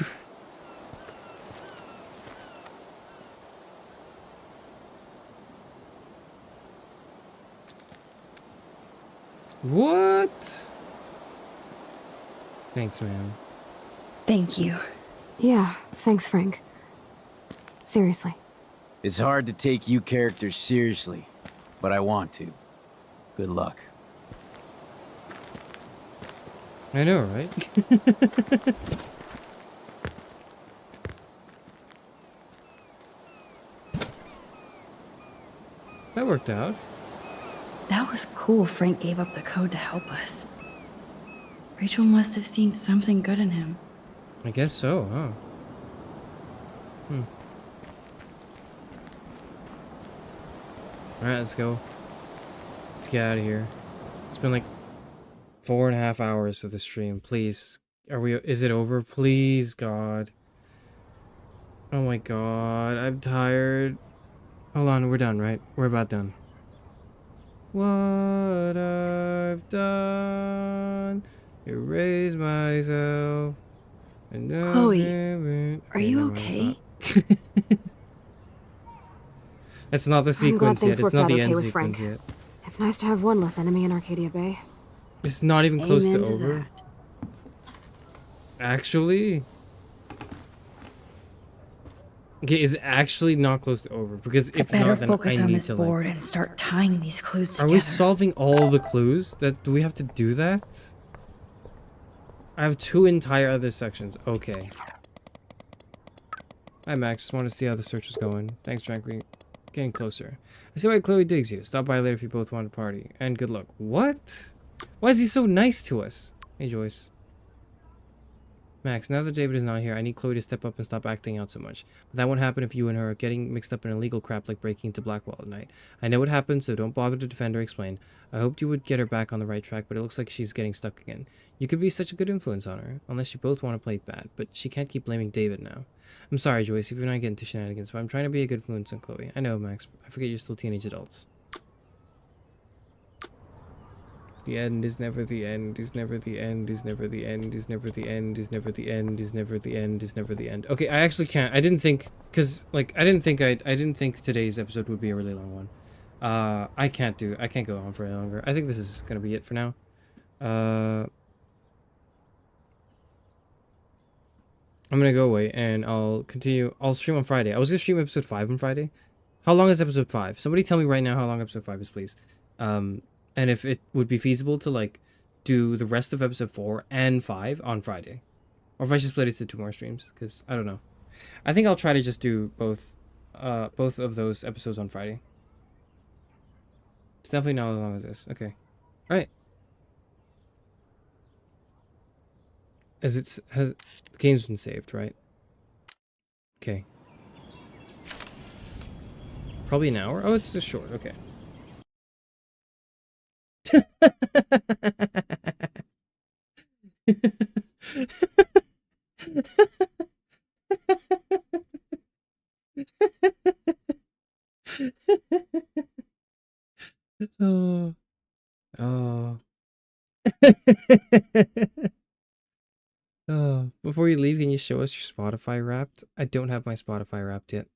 Speaker 2: What? Thanks, man.
Speaker 4: Thank you. Yeah, thanks, Frank. Seriously.
Speaker 17: It's hard to take you characters seriously, but I want to. Good luck.
Speaker 2: I know, right? That worked out.
Speaker 6: That was cool Frank gave up the code to help us. Rachel must have seen something good in him.
Speaker 2: I guess so, huh? Alright, let's go. Let's get out of here. It's been like 4.5 hours of the stream. Please. Is it over? Please, God. Oh my God. I'm tired. Hold on, we're done, right? We're about done. What I've done. Erase myself. And
Speaker 4: Chloe, are you okay?
Speaker 2: That's not the
Speaker 4: I'm glad
Speaker 2: sequence
Speaker 4: things
Speaker 2: yet. It's
Speaker 4: worked
Speaker 2: not
Speaker 4: out
Speaker 2: the
Speaker 4: okay
Speaker 2: end
Speaker 4: with
Speaker 2: sequence
Speaker 4: Frank.
Speaker 2: yet.
Speaker 4: It's nice to have one less enemy in Arcadia Bay.
Speaker 2: It's not even close to
Speaker 4: Amen to
Speaker 2: over. Actually. Okay, is actually not close to over because
Speaker 6: I
Speaker 2: if
Speaker 6: better
Speaker 2: not, then
Speaker 6: focus
Speaker 2: I
Speaker 6: on
Speaker 2: need
Speaker 6: this
Speaker 2: to
Speaker 6: board
Speaker 2: like.
Speaker 6: and start tying these clues
Speaker 2: Are
Speaker 6: together.
Speaker 2: we solving all the clues? Do we have to do that? I have 2 entire other sections. Okay. Hi Max, just want to see how the search is going. Thanks, Frank. Getting closer. I see why Chloe digs you. Stop by later if you both want to party. And good luck. What? Why is he so nice to us? Hey, Joyce. Max, now that David is not here, I need Chloe to step up and stop acting out so much. But that won't happen if you and her are getting mixed up in illegal crap like breaking into Blackwell at night. I know what happened, so don't bother to defend or explain. I hoped you would get her back on the right track, but it looks like she's getting stuck again. You could be such a good influence on her, unless you both want to play bad, but she can't keep blaming David now. I'm sorry, Joyce, if you're not getting into shenanigans, but I'm trying to be a good influence on Chloe. I know, Max. I forget you're still teenage adults. The end is never the end, is never the end, is never the end, is never the end, is never the end, is never the end, is never the end. Okay, I actually can't. I didn't think, because, like, I didn't think today's episode would be a really long one. I can't go on for any longer. I think this is gonna be it for now. I'm gonna go away and I'll continue. I'll stream on Friday. I was gonna stream episode 5 on Friday. How long is episode 5? Somebody tell me right now how long episode 5 is, please. And if it would be feasible to, like, do the rest of episode 4 and 5 on Friday. Or if I should split it to 2 more streams, because I don't know. I think I'll try to just do both of those episodes on Friday. It's definitely not as long as this. Okay. Alright. The game's been saved, right? Okay. Probably an hour? Oh, it's just short. Okay. Oh. Oh. Oh. Before you leave, can you show us your Spotify Wrapped? I don't have my Spotify Wrapped yet.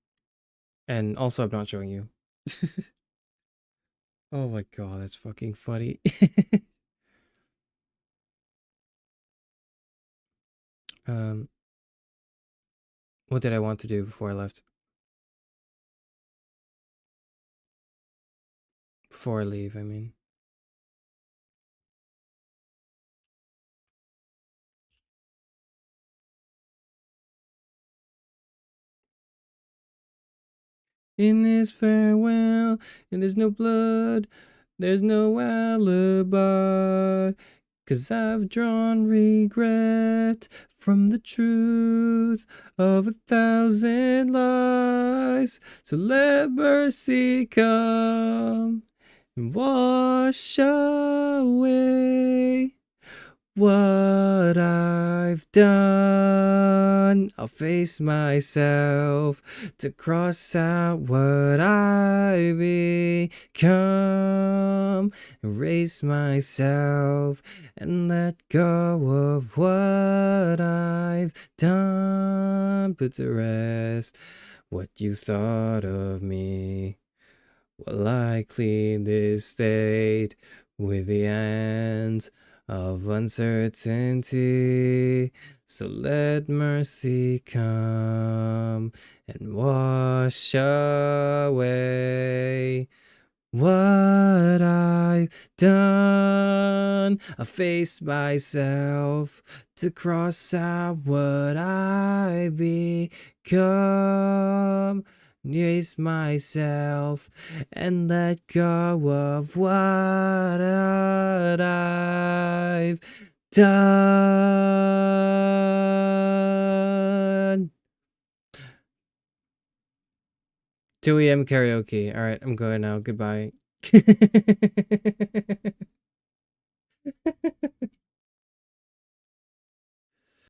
Speaker 2: And also, I'm not showing you. Oh my god, that's fucking funny. What did I want to do before I left? Before I leave, I mean. In this farewell, and there's no blood, there's no alibi. 'Cause I've drawn regret from the truth of 1,000 lies. So let mercy come and wash away what I've done. I'll face myself to cross out what I become. Erase myself and let go of what I've done. Put to rest what you thought of me. While I clean this state with the hands of uncertainty. So let mercy come and wash away what I've done. I face myself to cross out what I become. Erase myself and let go of what I've done. 2 a.m. karaoke. All right, I'm going now. Goodbye.